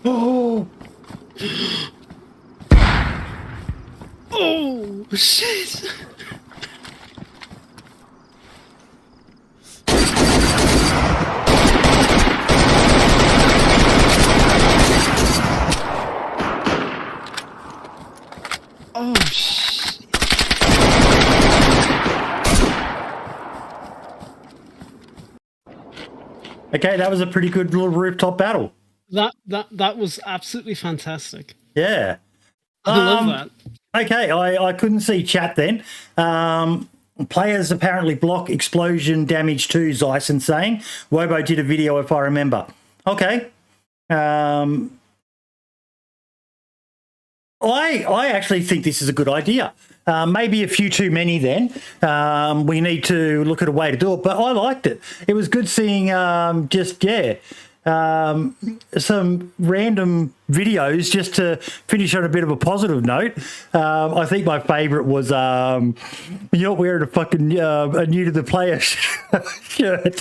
A: Oh.
C: Oh shit! Oh shit!
A: Okay, that was a pretty good little rooftop battle.
C: That was absolutely fantastic.
A: Yeah.
C: I love that.
A: Okay, I couldn't see chat then. Players apparently block explosion damage to Zyson saying. Wobo did a video if I remember. Okay. I actually think this is a good idea. Maybe a few too many then. We need to look at a way to do it, but I liked it. It was good seeing some random videos just to finish on a bit of a positive note. I think my favourite was you're wearing a fucking a new to the player shirt.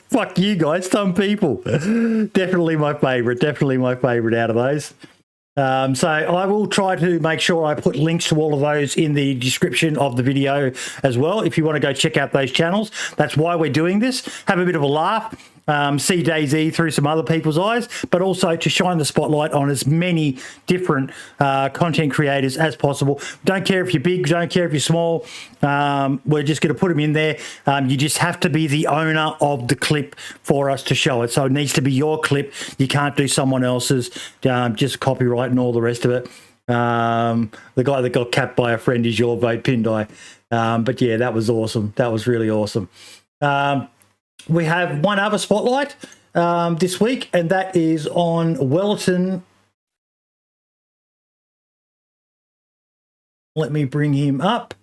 A: Fuck you guys, some people. Definitely my favourite out of those. So I will try to make sure I put links to all of those in the description of the video as well. If you want to go check out those channels, that's why we're doing this. Have a bit of a laugh. See DayZ through some other people's eyes, but also to shine the spotlight on as many different content creators as possible. Don't care if you're big, don't care if you're small. We're just going to put them in there. You just have to be the owner of the clip for us to show it. So it needs to be your clip. You can't do someone else's, just copyright and all the rest of it. The guy that got capped by a friend is your vote, Pindai. But yeah, that was awesome. That was really awesome. We have one other spotlight this week, and that is on Wellerton. Let me bring him up.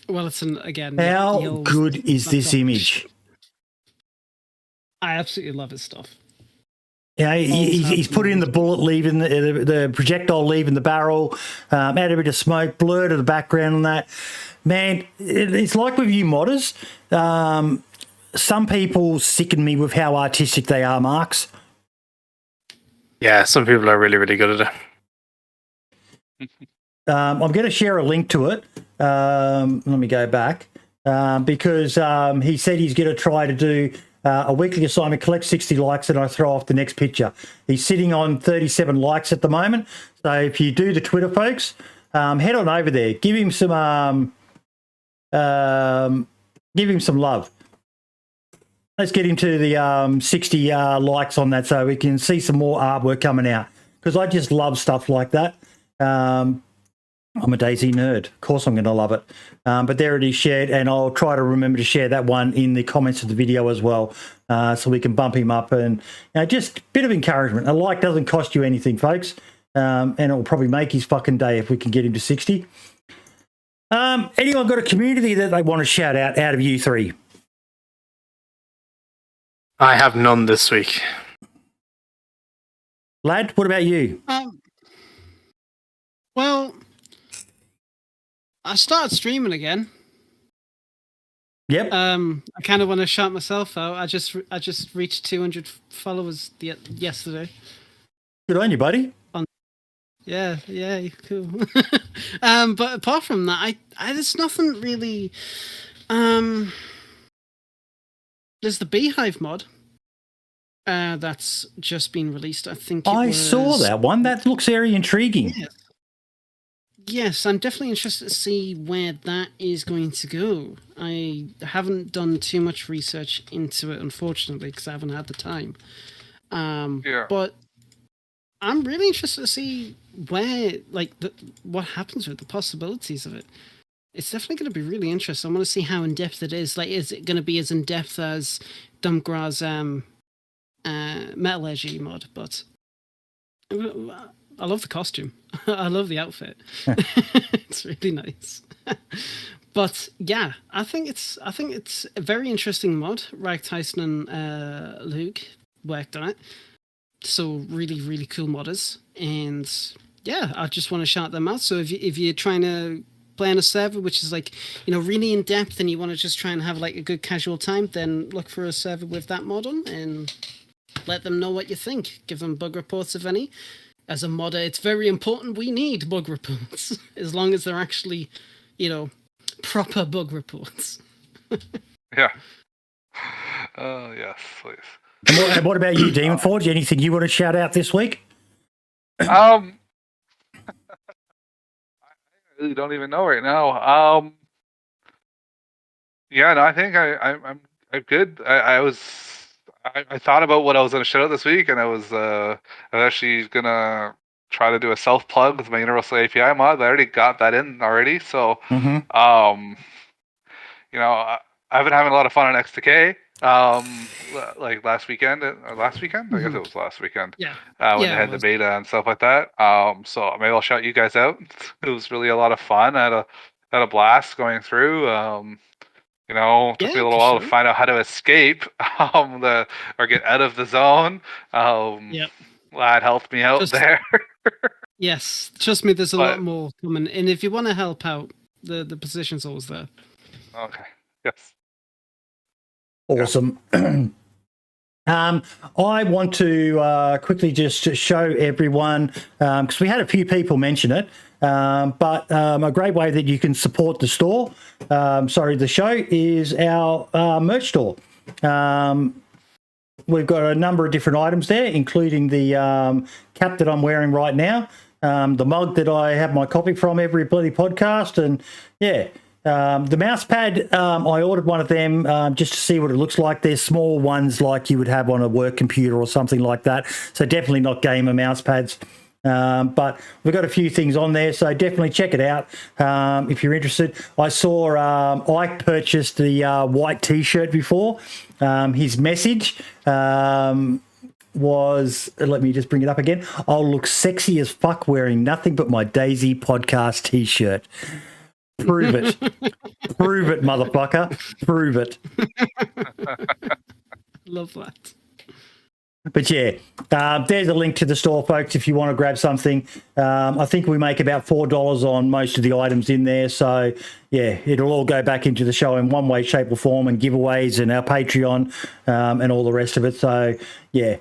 C: Well, it's again.
A: How good is this image?
C: I absolutely love his stuff.
A: Yeah, he's put in the bullet leaving the projectile leaving the barrel, add a bit of smoke, blur to the background and that. Man, it's like with you modders. Some people sicken me with how artistic they are, Marks.
B: Yeah, some people are really, really good at it.
A: I'm going to share a link to it. Let me go back because he said he's going to try to do a weekly assignment, collect 60 likes, and I throw off the next picture. He's sitting on 37 likes at the moment. So if you do the Twitter, folks, head on over there. Give him some love. Let's get him to the 60 likes on that so we can see some more artwork coming out, because I just love stuff like that. I'm a DayZ nerd. Of course I'm going to love it. But there it is shared, and I'll try to remember to share that one in the comments of the video as well, so we can bump him up. And just a bit of encouragement. A like doesn't cost you anything, folks, and it'll probably make his fucking day if we can get him to 60. Anyone got a community that they want to shout out of you three?
B: I have none this week.
A: Lad, what about you?
C: Well, I started streaming again.
A: Yep.
C: I kind of want to shout myself out. I just reached 200 followers yesterday.
A: Good on you, buddy.
C: Yeah, cool. But apart from that, I there's nothing really. There's the Beehive mod. That's just been released. I think
A: I saw that one. That looks very intriguing.
C: Yes, I'm definitely interested to see where that is going to go. I haven't done too much research into it, unfortunately, because I haven't had the time. But I'm really interested to see where, what happens with the possibilities of it. It's definitely going to be really interesting. I want to see how in depth it is. Like, is it going to be as in depth as Dumpgra's Metallurgy mod? But I love the costume. I love the outfit. It's really nice. But yeah, I think it's a very interesting mod. Rag Tyson and Luke worked on it. So really, really cool modders. And yeah, I just want to shout them out. So if you're trying to play on a server which is really in depth and you want to just try and have a good casual time, then look for a server with that mod on and let them know what you think. Give them bug reports if any. As a modder, it's very important we need bug reports, as long as they're actually, proper bug reports.
D: Yeah. Yes, please.
A: And what about you, Daemonforge? Anything you want to shout out this week?
D: I really don't even know right now. Yeah, no, I think I'm good. I thought about what I was going to shout out this week, and I was actually going to try to do a self plug with my Universal API mod. I already got that in already, so I've been having a lot of fun on X2K. Like last weekend. I guess it was last weekend.
C: Yeah.
D: When they had the beta and stuff like that. So maybe I'll shout you guys out. It was really a lot of fun. I had a blast going through. Took me a little while to find out how to escape or get out of the zone. Lad helped me out there.
C: Yes, trust me, there's a lot more coming. And if you want to help out, the position's always there.
D: Okay. Yes.
A: Awesome. I want to quickly just show everyone, because we had a few people mention it, but a great way that you can support the store, the show, is our merch store. We've got a number of different items there, including the cap that I'm wearing right now, the mug that I have my copy from every bloody podcast, and the mouse pad, I ordered one of them just to see what it looks like. They're small ones like you would have on a work computer or something like that. So definitely not gamer mouse pads. But we've got a few things on there, so definitely check it out if you're interested. I saw Ike purchased the white T-shirt before. His message was, let me just bring it up again, I'll look sexy as fuck wearing nothing but my DayZ Podcast T-shirt. Prove it. Prove it, motherfucker. Prove it.
C: Love that.
A: But yeah, there's a link to the store, folks, if you want to grab something. I think we make about $4 on most of the items in there. So, yeah, it'll all go back into the show in one way, shape or form, and giveaways and our Patreon and all the rest of it. So, yeah.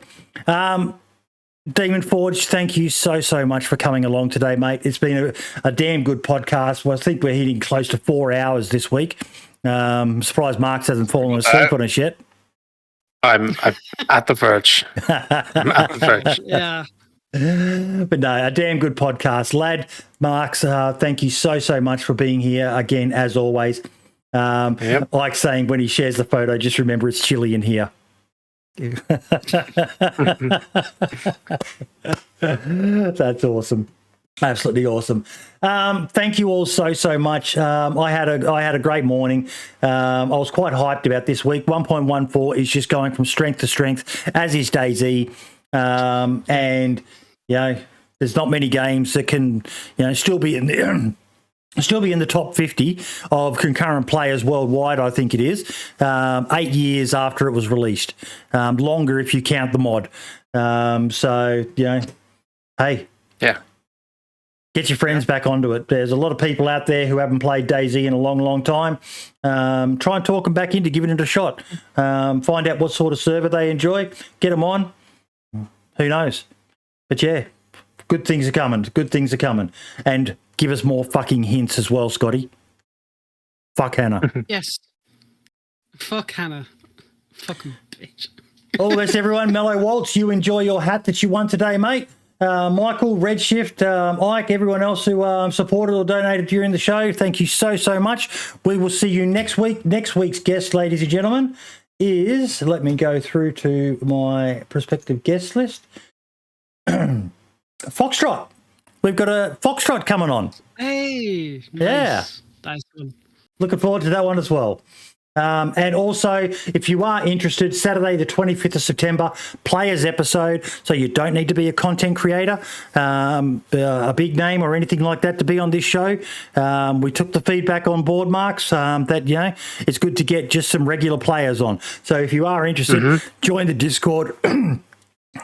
A: Daemonforge, thank you so much for coming along today, mate. It's been a damn good podcast. Well, I think we're hitting close to 4 hours this week. I'm surprised Marks hasn't fallen asleep on us yet.
B: I'm at the verge. I'm at the verge.
C: Yeah.
A: But no, a damn good podcast. Lad, Marks, thank you so much for being here again, as always. Like saying when he shares the photo, just remember it's chilly in here. That's awesome. Absolutely awesome. Thank you all so much. I had a great morning. I was quite hyped about this week. 1.14 is just going from strength to strength, as is DayZ. And there's not many games that can still be in the top 50 of concurrent players worldwide. I think it is 8 years after it was released. Longer if you count the mod. Hey.
B: Yeah.
A: Get your friends back onto it. There's a lot of people out there who haven't played DayZ in a long time. Try and talk them back into giving it a shot. Find out what sort of server they enjoy. Get them on. Who knows? But yeah, good things are coming. Good things are coming. And give us more fucking hints as well, Scotty. Fuck Hannah.
C: Yes. Fuck Hannah. Fucking bitch.
A: All the best, everyone. Mellow Waltz, you enjoy your hat that you won today, mate. Michael, Redshift, Ike, everyone else who supported or donated during the show, thank you so much. We will see you next week. Next week's guest, ladies and gentlemen, is, let me go through to my prospective guest list, Foxtrot. We've got a Foxtrot coming on.
C: Hey. Nice.
A: Yeah.
C: Nice one.
A: Looking forward to that one as well. And also, if you are interested, Saturday the 25th of September, players episode, so you don't need to be a content creator, a big name or anything like that to be on this show. We took the feedback on board, Marks, that, it's good to get just some regular players on. So if you are interested, join the Discord.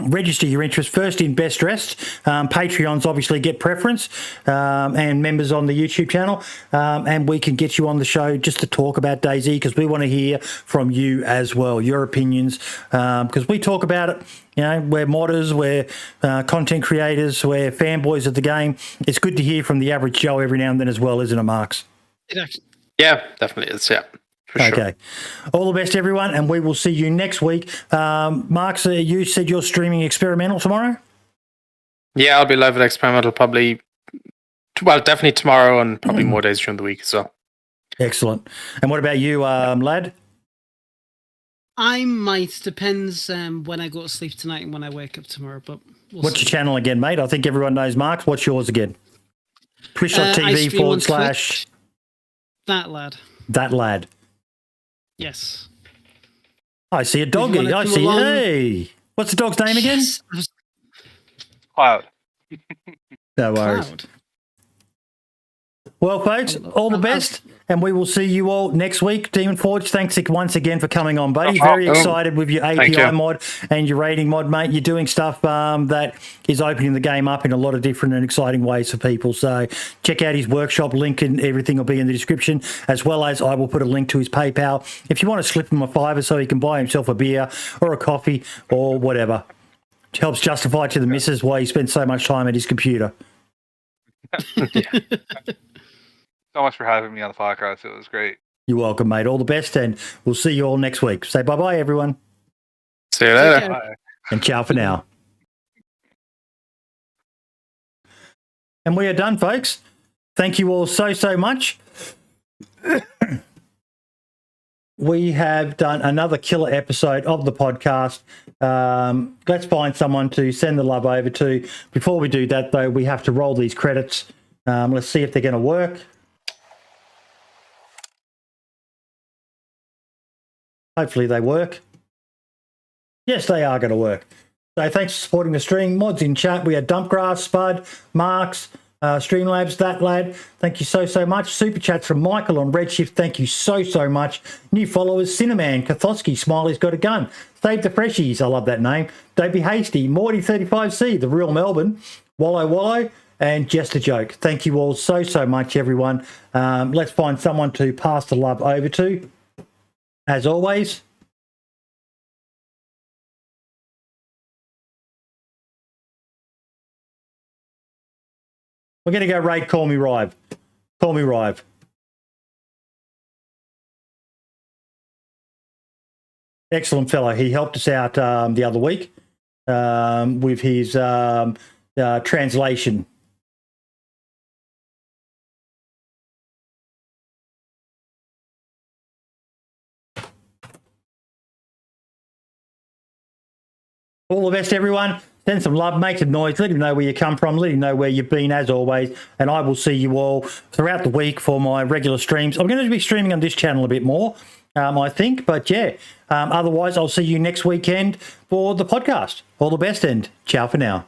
A: Register your interest first in Best Dressed. Patreons obviously get preference, and members on the YouTube channel, and we can get you on the show just to talk about DayZ, because we want to hear from you as well, your opinions, because we talk about it. We're modders, we're content creators, we're fanboys of the game. It's good to hear from the average Joe every now and then as well, isn't it, Marks?
B: Yeah, definitely is. Yeah.
A: Okay. All the best, everyone, and we will see you next week. Marks, you said you're streaming Experimental tomorrow?
B: Yeah, I'll be live at Experimental definitely tomorrow and probably more days during the week. So
A: excellent. And what about you, lad?
C: I might. Depends when I go to sleep tonight and when I wake up tomorrow. But
A: what's your channel again, mate? I think everyone knows Marks. What's yours again? Twitch.tv /
C: That lad.
A: That lad.
C: Yes.
A: I see a doggy. I see. Hey, what's the dog's name again?
D: Cloud.
A: No worries. Well, folks, all the best, and we will see you all next week. Daemonforge, thanks once again for coming on, buddy. Very excited with your API mod and your rating mod, mate. You're doing stuff that is opening the game up in a lot of different and exciting ways for people. So check out his workshop link, and everything will be in the description, as well as I will put a link to his PayPal if you want to slip him a $5 so he can buy himself a beer or a coffee or whatever. It helps justify to the missus why he spends so much time at his computer.
D: So much for having me on the podcast. It was great.
A: You're welcome, mate. All the best, and we'll see you all next week. Say bye-bye, everyone.
B: See you later.
D: Bye.
A: And ciao for now. And we are done, folks. Thank you all so much. We have done another killer episode of the podcast. Let's find someone to send the love over to. Before we do that, though, we have to roll these credits. Let's see if they're going to work. Hopefully they work. Yes, they are going to work. So thanks for supporting the stream. Mods in chat. We had Dumpgrass, Spud, Marks, Streamlabs, that lad. Thank you so much. Super chats from Michael on Redshift. Thank you so much. New followers, Cinnamon, Kathoski, Smiley's got a gun. Save the Freshies. I love that name. Don't be hasty. Morty35C, the real Melbourne. Wallow, and Just a Joke. Thank you all so much, everyone. Let's find someone to pass the love over to. As always, we're going to go raid Call Me Rive. Call Me Rive. Excellent fellow. He helped us out the other week with his translation. All the best, everyone. Send some love, make some noise, let him know where you come from, let him know where you've been as always, and I will see you all throughout the week for my regular streams. I'm going to be streaming on this channel a bit more, I think, but yeah. Otherwise, I'll see you next weekend for the podcast. All the best and ciao for now.